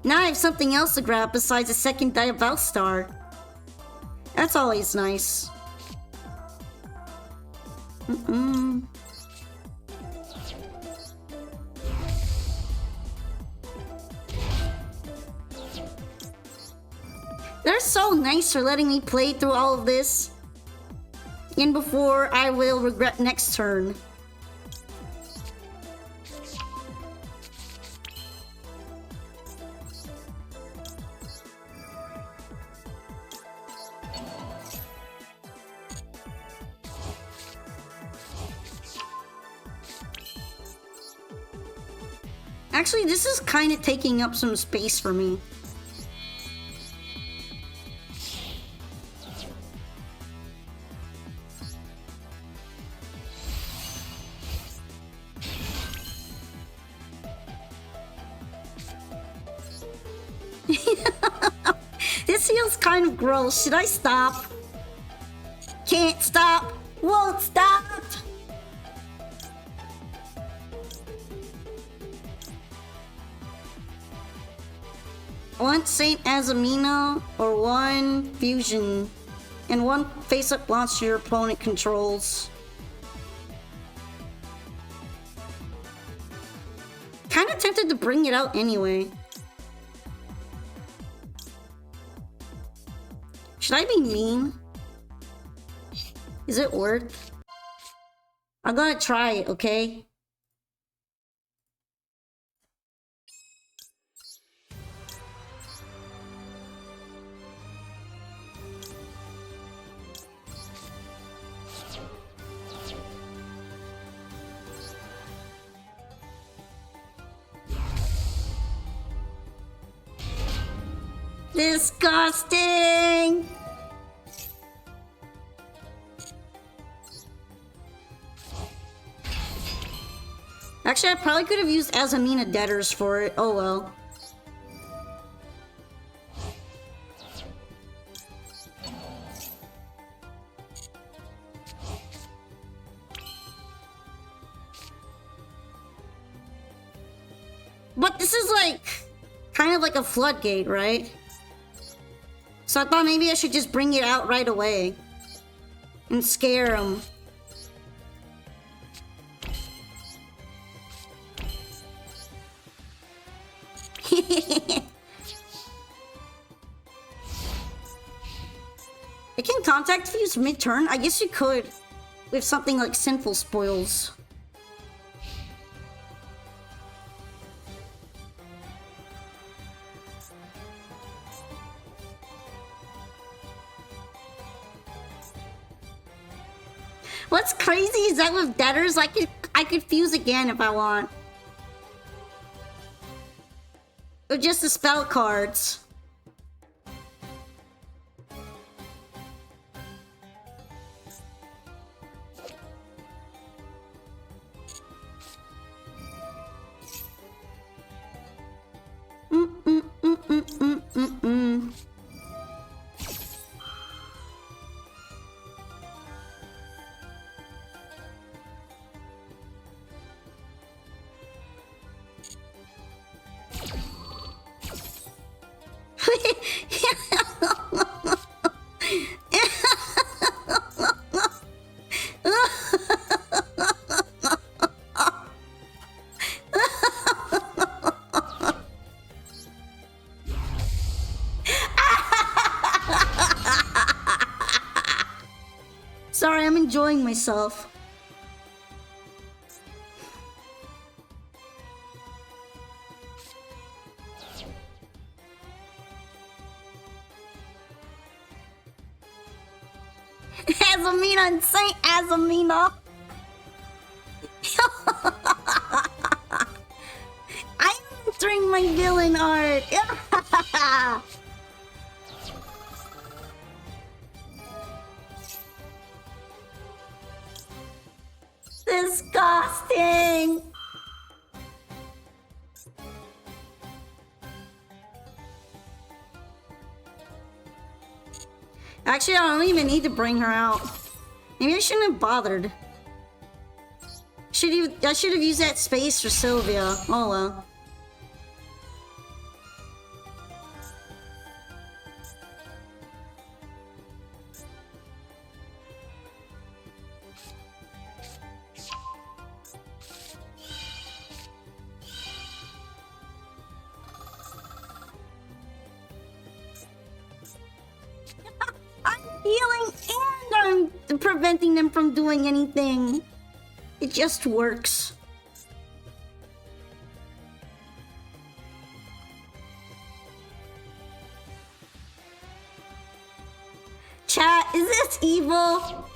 Now I have something else to grab besides a second Diabell Star. That's always nice. They're so nice for letting me play through all of this. And before I will regret next turn. Actually, this is kind of taking up some space for me. This feels kind of gross. Should I stop? Can't stop. Won't stop. One Saint Azamina or one fusion and one face-up launch your opponent controls. Kinda tempted to bring it out anyway. Should I be mean? Is it worth? I'm gonna try it, okay? Disgusting! Actually, I probably could have used Azamina Debtors for it. Oh well. kind of like a floodgate, right? So I thought maybe I should just bring it out right away and scare him. I can contact Fuse mid-turn? I guess you could with something like Sinful Spoils. What's crazy is that with debtors, I could fuse again if I want. Or just the spell cards. Sorry, I'm enjoying myself. Azamina and Saint Azamina. I'm entering my villain art. Disgusting. Actually, I don't even need to bring her out. Maybe I shouldn't have bothered. I should have used that space for Sylvia. Oh well. Healing and I'm preventing them from doing anything. It just works. Chat, is this evil?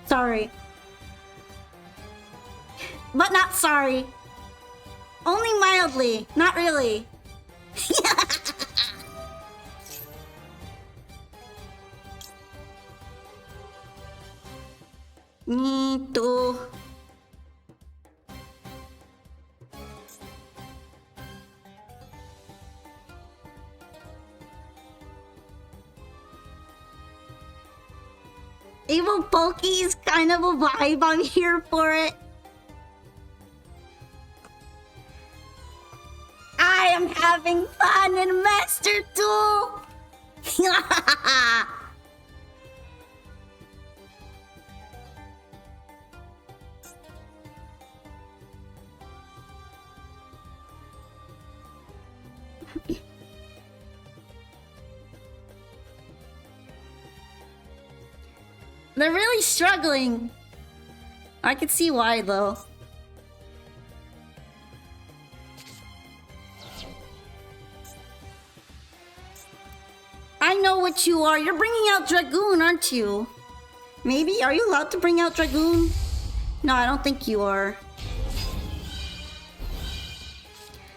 Sorry. But not sorry. Only mildly, not really. Nito. Evil bulky is kind of a vibe. I'm here for it. I am having fun in Master Duel. They're really struggling. I can see why though. I know what you are. You're bringing out Dragoon, aren't you? Maybe? Are you allowed to bring out Dragoon? No, I don't think you are.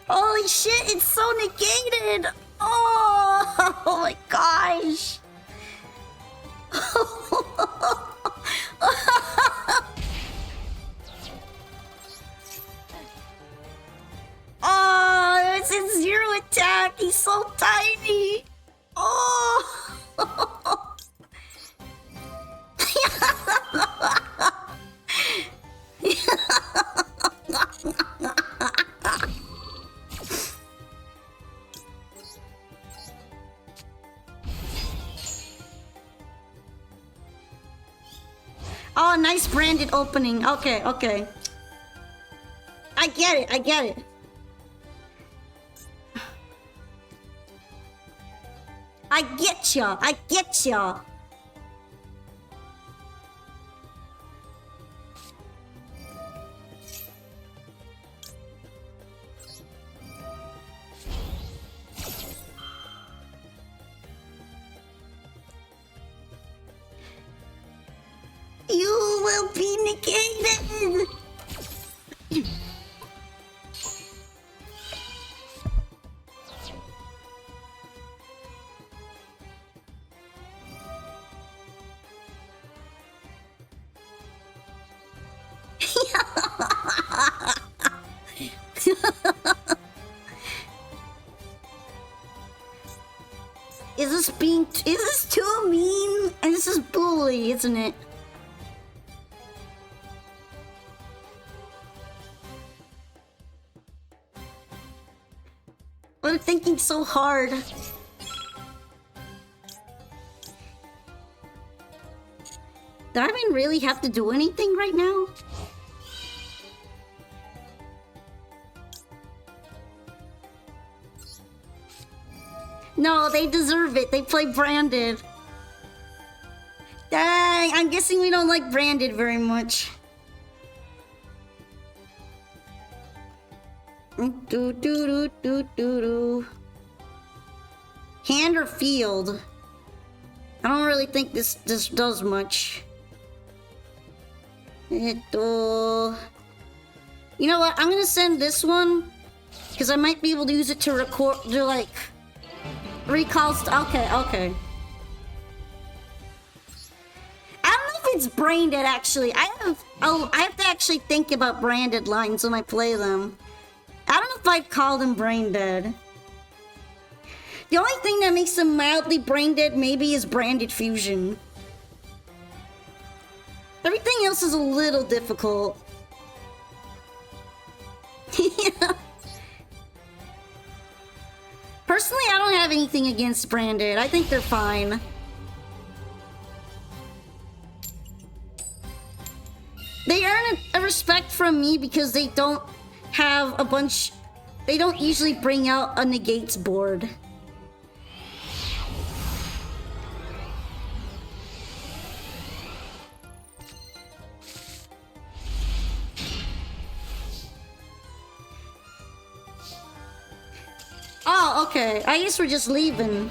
Holy shit, it's so negated! Oh, oh my gosh! Oh, it's in zero attack. He's so tiny. Oh. Oh, nice branded opening. Okay, okay. I get it, I get it. I get ya, I get ya. You will be negated! Is this too mean? And this is bully, isn't it? I'm thinking so hard. Do I even really have to do anything right now? No, they deserve it. They play branded. Dang, I'm guessing we don't like branded very much. Do do do do do do. Hand or field? I don't really think this does much. You know what? I'm gonna send this one because I might be able to use it to record, to like recall. Okay, okay. I don't know if it's brain dead. Actually, I have to actually think about branded lines when I play them. I don't know if I'd call them brain dead. The only thing that makes them mildly brain dead maybe is branded fusion. Everything else is a little difficult. Yeah. Personally, I don't have anything against branded. I think they're fine. They earn a respect from me because they don't have a bunch... They don't usually bring out a negates board. Oh, okay. I guess we're just leaving.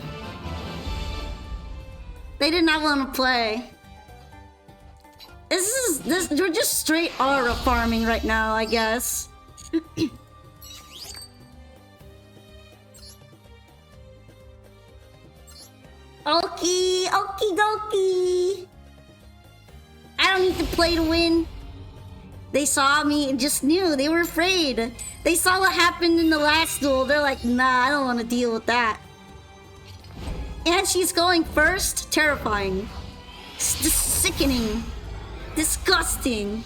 They did not want to play. We're just straight aura farming right now, I guess. Okie dokie. I don't need to play to win. They saw me and just knew. They were afraid. They saw what happened in the last duel. They're like, nah, I don't want to deal with that. And she's going first? Terrifying. Sickening. Disgusting.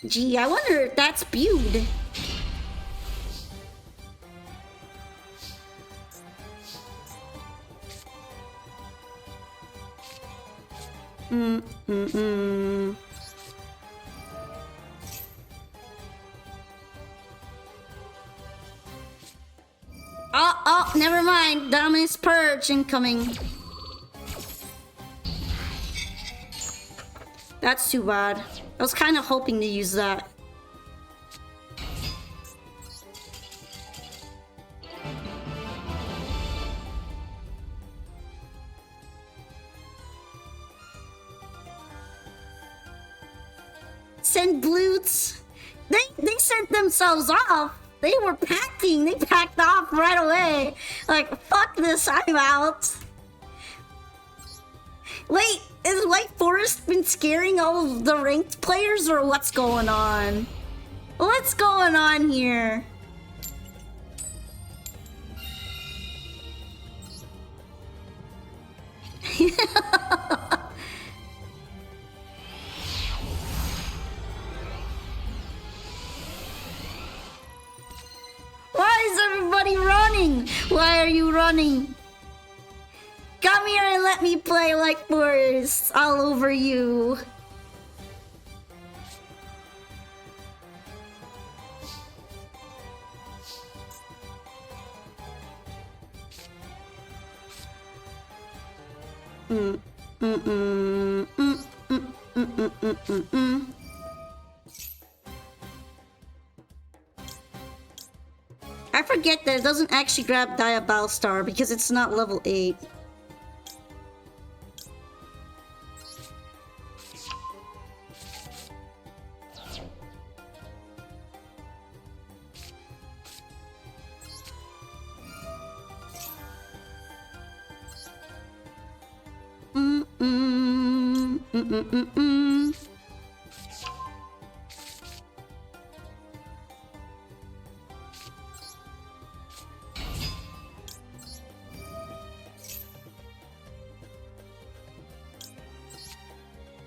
Gee, I wonder if that's spewed. Oh, never mind. Dominus Purge incoming. That's too bad. I was kind of hoping to use that. Send blutes. They sent themselves off. They were packing. They packed off right away. Like, fuck this, I'm out. Wait, has White Forest been scaring all of the ranked players, or what's going on? What's going on here? Why is everybody running? Why are you running? Come here and let me play like Forest all over you. I forget that it doesn't actually grab Diabalstar because it's not level 8.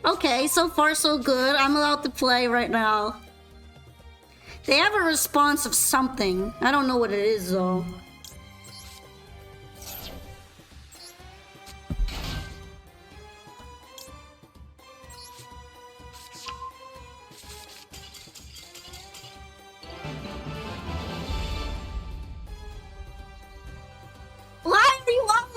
Okay, so far so good. I'm allowed to play right now. They have a response of something. I don't know what it is though. Why are you all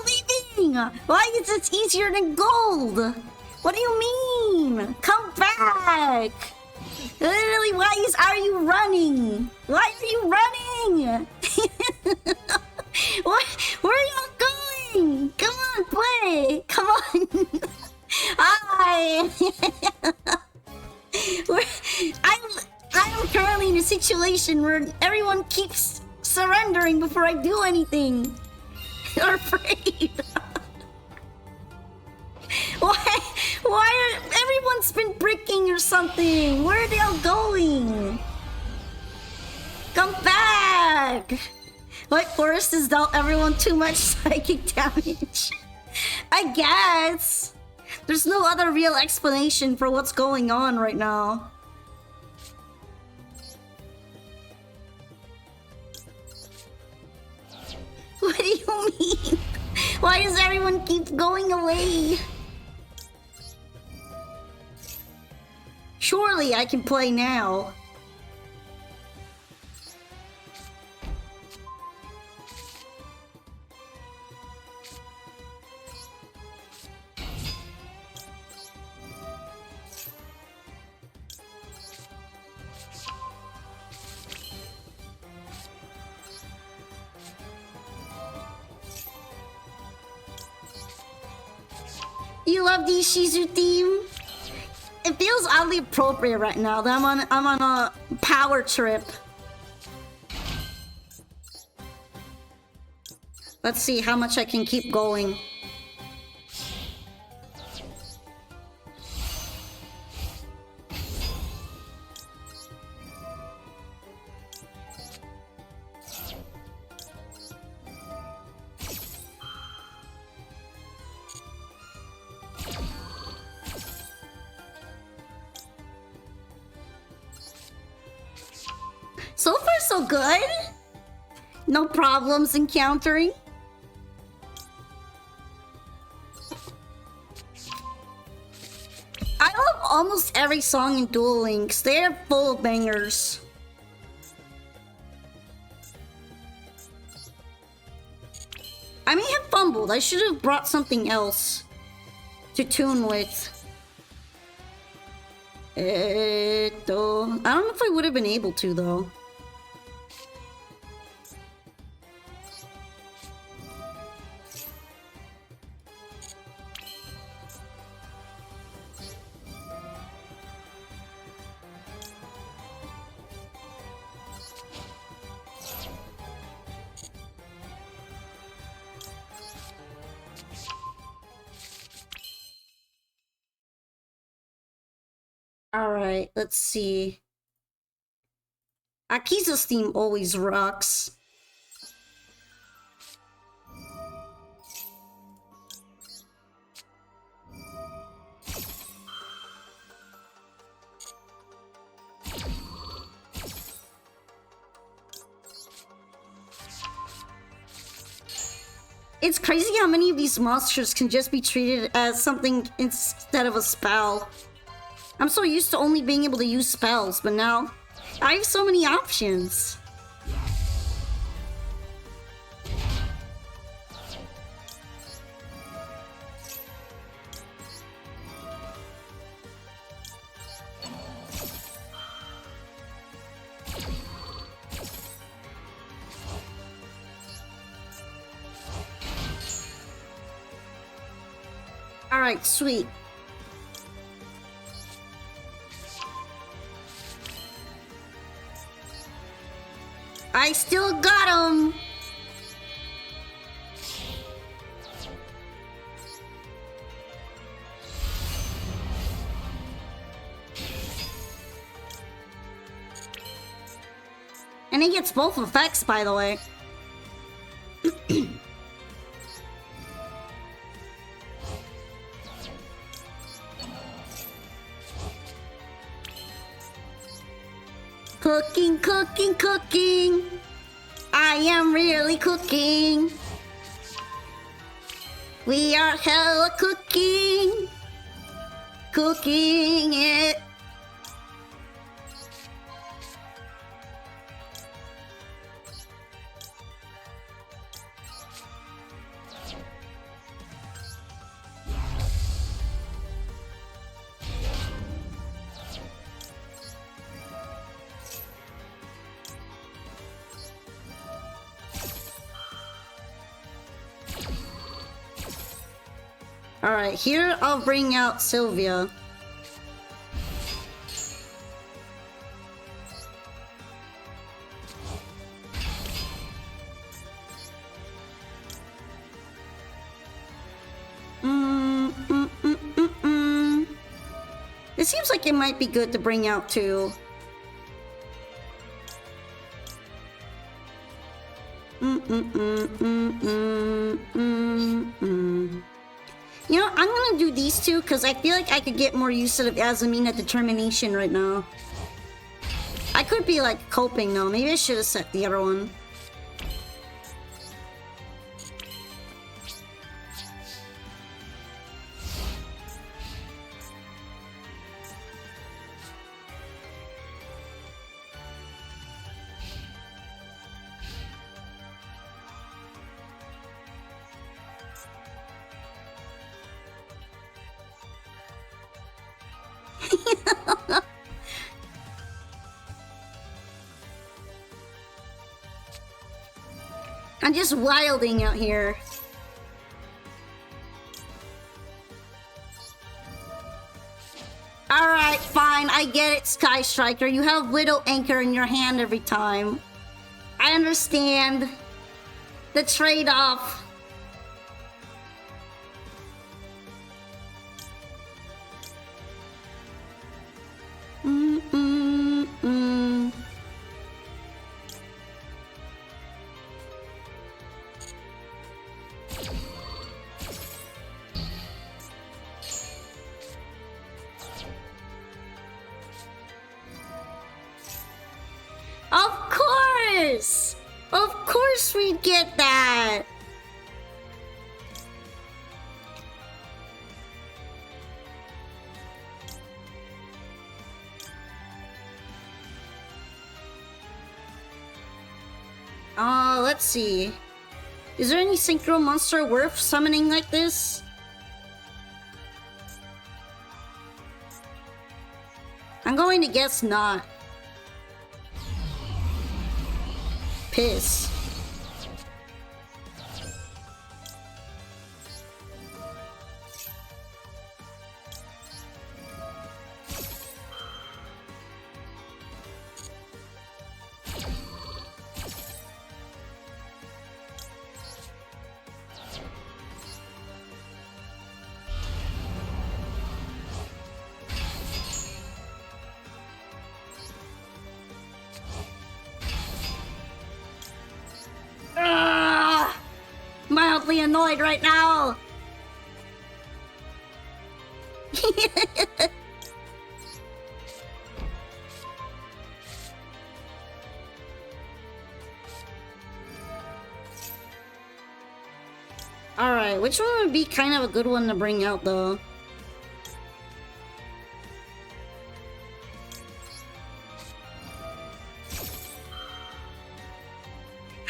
leaving? Why is it easier than gold? What do you mean? Come back! Literally, are you running? Why are you running? Where are y'all going? Come on, play! Come on! Hi! I'm currently in a situation where everyone keeps surrendering before I do anything. They're afraid. Why are everyone's been bricking or something? Where are they all going? Come back! Like Forest has dealt everyone too much psychic damage. I guess. There's no other real explanation for what's going on right now. What do you mean? Why does everyone keep going away? Surely I can play now. You love the Shizu theme? It feels oddly appropriate right now that I'm on a power trip. Let's see how much I can keep going. So far, so good. No problems encountering. I love almost every song in Duel Links. They're full of bangers. I may have fumbled. I should have brought something else to tune with. I don't know if I would have been able to, though. Alright, let's see. Akiza's theme always rocks. It's crazy how many of these monsters can just be treated as something instead of a spell. I'm so used to only being able to use spells, but now I have so many options. Alright, sweet. I still got him! And he gets both effects, by the way. Cooking, cooking, cooking. I am really cooking. We are hella cooking. Cooking it. Alright, here I'll bring out Sylvia. It seems like it might be good to bring out too. You know, I'm gonna do these two because I feel like I could get more use out of Azamina Determination right now. I could be like coping though. Maybe I should have set the other one. I'm just wilding out here. Alright, fine, I get it, Sky Striker. You have Widow Anchor in your hand every time. I understand the trade-off. Of course we'd get that! Let's see. Is there any synchro monster worth summoning like this? I'm going to guess not. Piss. Mildly annoyed right now. be kind of a good one to bring out, though.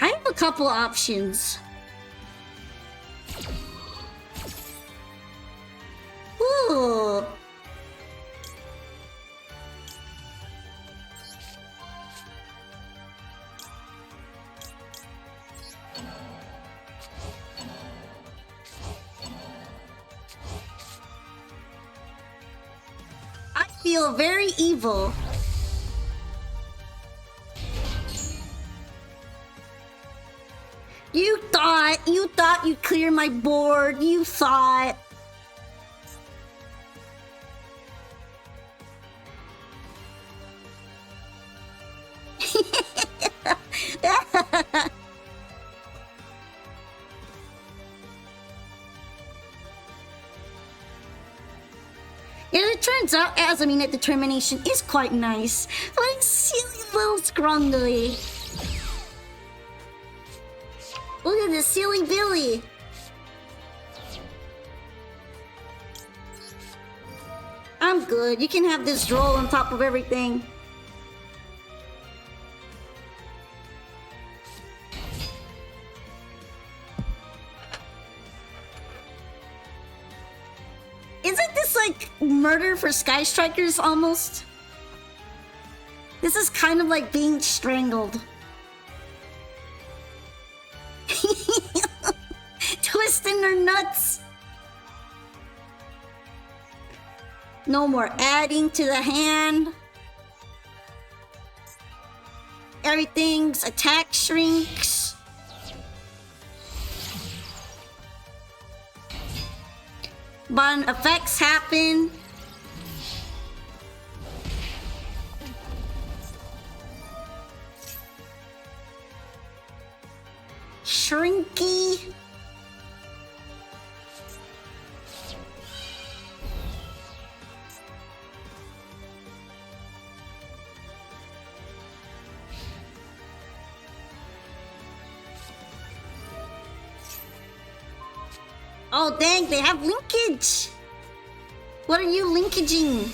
I have a couple options. Ooh. I feel very evil. You thought you'd clear my board. You thought. It turns out Azamina determination is quite nice, but it's silly little scrungly. Look at this silly Billy. I'm good. You can have this droll on top of everything. Isn't this like murder for Sky Strikers almost? This is kind of like being strangled. Twisting their nuts. No more adding to the hand. Everything's attack shrinks. But effects happen. Shrinky. Oh dang, they have linkage! What are you linkaging?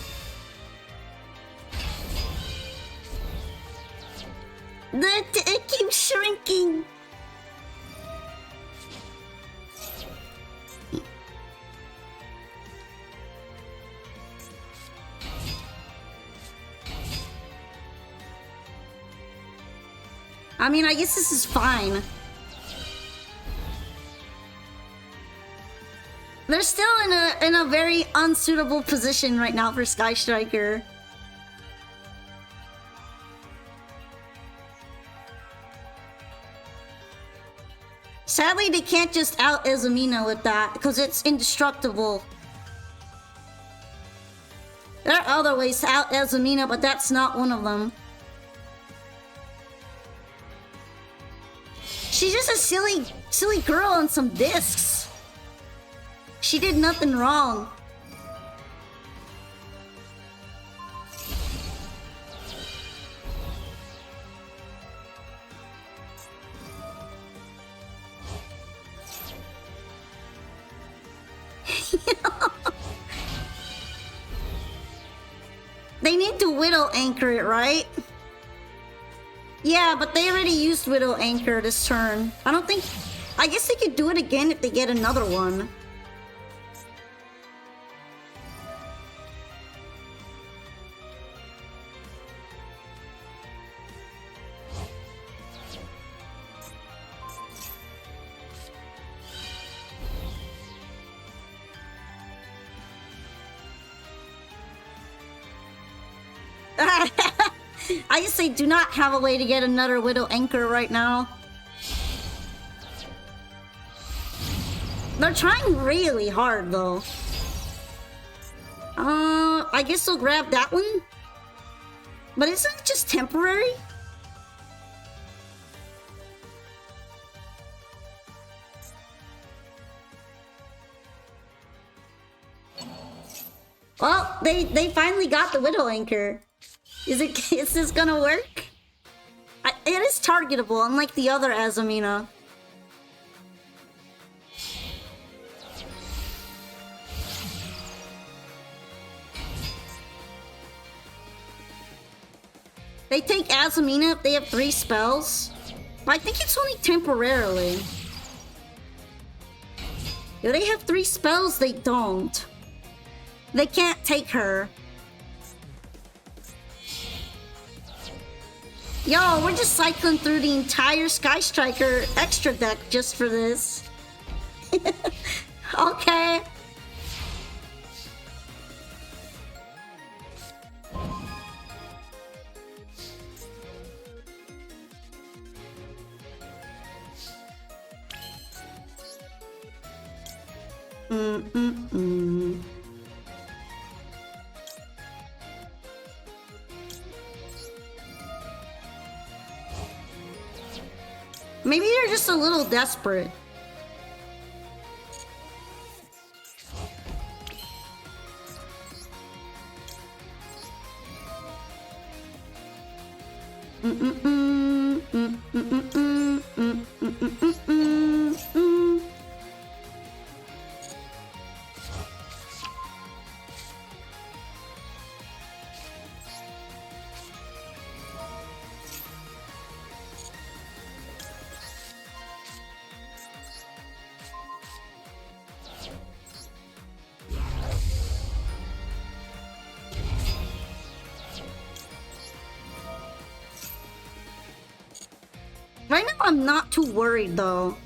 It keeps shrinking! I mean, I guess this is fine. They're still in a very unsuitable position right now for Sky Striker. Sadly, they can't just out Azamina with that because it's indestructible. There are other ways to out Azamina, but that's not one of them. She's just a silly girl on some discs. She did nothing wrong. They need to Widow Anchor it, right? Yeah, but they already used Widow Anchor this turn. I guess they could do it again if they get another one. I just say do not have a way to get another Widow Anchor right now. They're trying really hard though. I guess they'll grab that one. But isn't it just temporary? Well, they finally got the Widow Anchor. Is this gonna work? It is targetable, unlike the other Azamina. They take Azumina if they have 3 spells. But I think it's only temporarily. Do they have 3 spells? They don't. They can't take her. Yo, we're just cycling through the entire Sky Striker extra deck just for this. Okay. Maybe you're just a little desperate. Right now, I'm not too worried, though.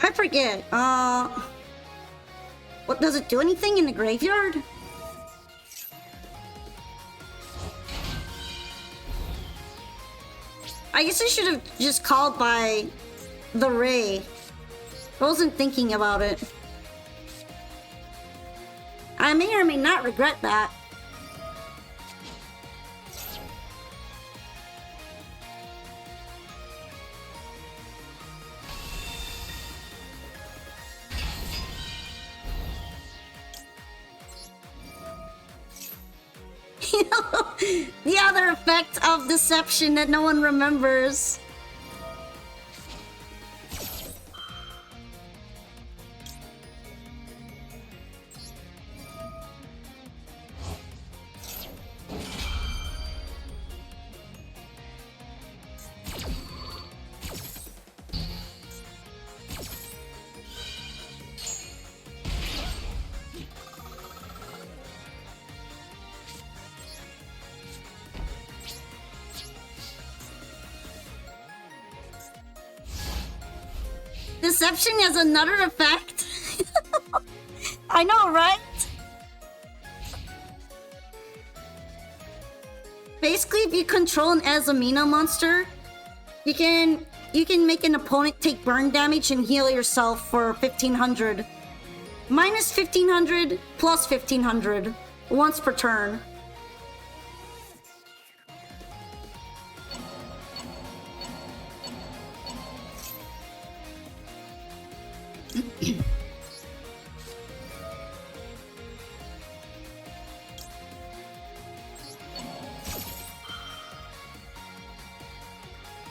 I forget. What, does it do anything in the graveyard? I guess I should have just called by the Ray. I wasn't thinking about it. I may or may not regret that. The other effect of deception that no one remembers. Deception has another effect? I know, right? Basically, if you control an Azumina monster, you can make an opponent take burn damage and heal yourself for 1500. Minus 1500, plus 1500. Once per turn.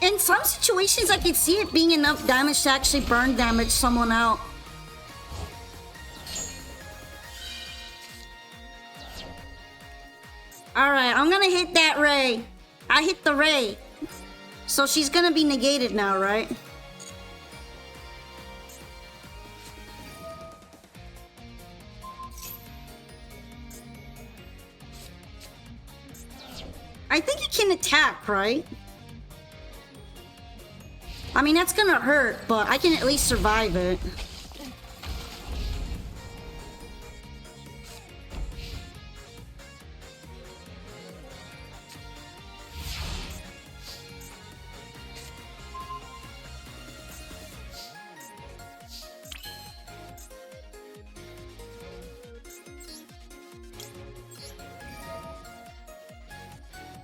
In some situations, I could see it being enough damage to actually burn damage someone out. Alright, I'm gonna hit that Ray. I hit the Ray. So she's gonna be negated now, right? I think it can attack, right? I mean, that's gonna hurt, but I can at least survive it.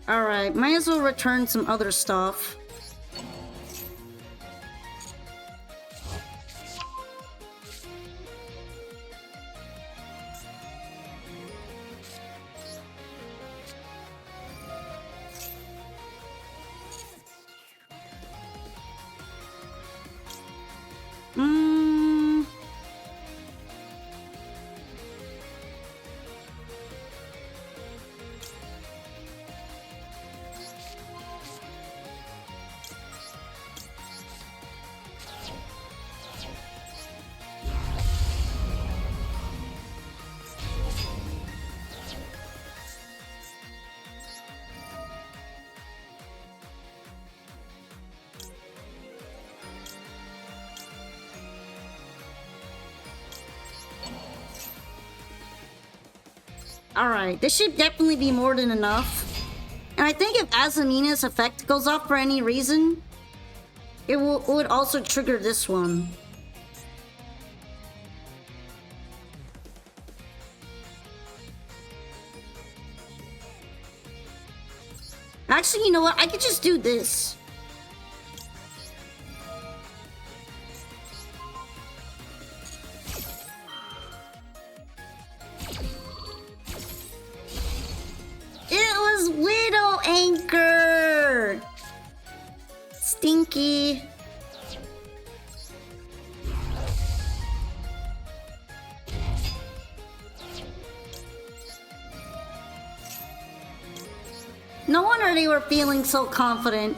Alright, might as well return some other stuff. Alright, this should definitely be more than enough. And I think if Azamina's effect goes off for any reason, it would also trigger this one. Actually, you know what? I could just do this. It was Widow Anchor! Stinky. No wonder they were feeling so confident.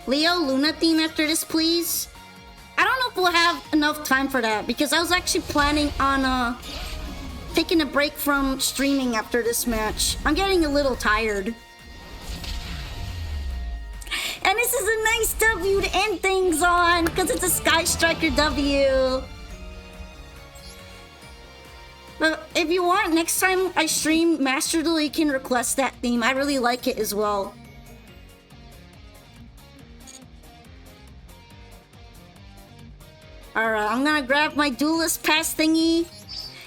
Leo, Luna theme after this, please. I don't know if we'll have enough time for that because I was actually planning on taking a break from streaming after this match. I'm getting a little tired. And this is a nice W to end things on because it's a Sky Striker W. But if you want, next time I stream Master Duel, you can request that theme. I really like it as well. Alright, I'm gonna grab my Duelist Pass thingy.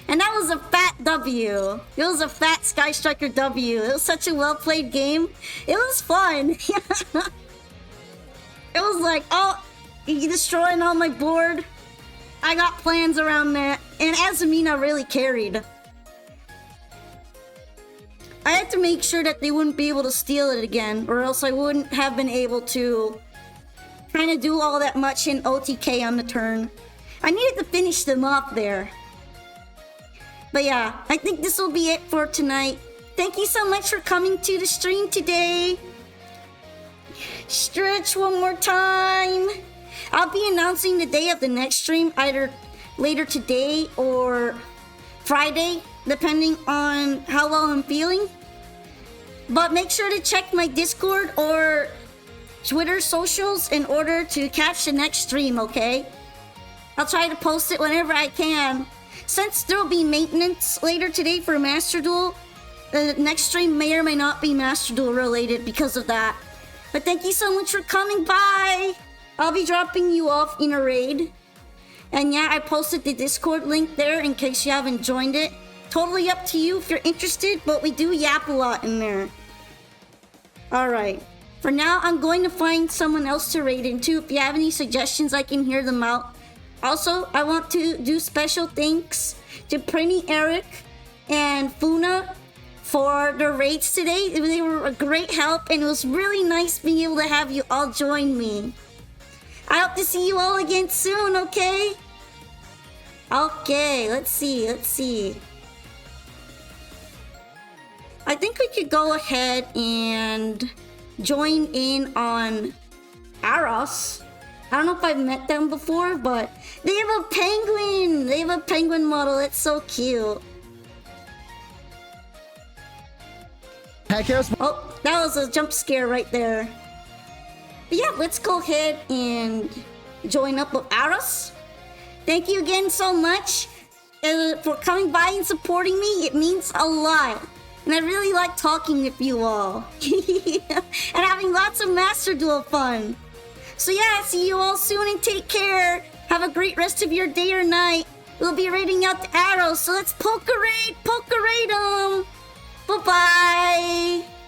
And that was a fat W. It was a fat Sky Striker W. It was such a well-played game. It was fun. It was like, oh, you destroying all my board? I got plans around that. And Azamina really carried. I had to make sure that they wouldn't be able to steal it again, or else I wouldn't have been able to kind of do all that much in OTK on the turn. I needed to finish them off there. But yeah, I think this will be it for tonight. Thank you so much for coming to the stream today. Stretch one more time. I'll be announcing the day of the next stream either later today or Friday, depending on how well I'm feeling. But make sure to check my Discord or Twitter socials in order to catch the next stream, okay? I'll try to post it whenever I can. Since there will be maintenance later today for Master Duel, the next stream may or may not be Master Duel related because of that. But thank you so much for coming by. I'll be dropping you off in a raid. And yeah, I posted the Discord link there in case you haven't joined it. Totally up to you if you're interested, but we do yap a lot in there. Alright. For now, I'm going to find someone else to raid into. If you have any suggestions, I can hear them out. Also, I want to do special thanks to Prinny Eric and Funa for their raids today. They were a great help, and it was really nice being able to have you all join me. I hope to see you all again soon, okay? Okay, let's see. I think we could go ahead and join in on Aros. I don't know if I've met them before, but they have a penguin! They have a penguin model, it's so cute. Oh, that was a jump scare right there. But yeah, let's go ahead and join up with Aros. Thank you again so much for coming by and supporting me. It means a lot. And I really like talking with you all. And having lots of Master Duel fun. So yeah, see you all soon and take care. Have a great rest of your day or night. We'll be raiding out the arrows, so let's poke a raid them. Bye-bye.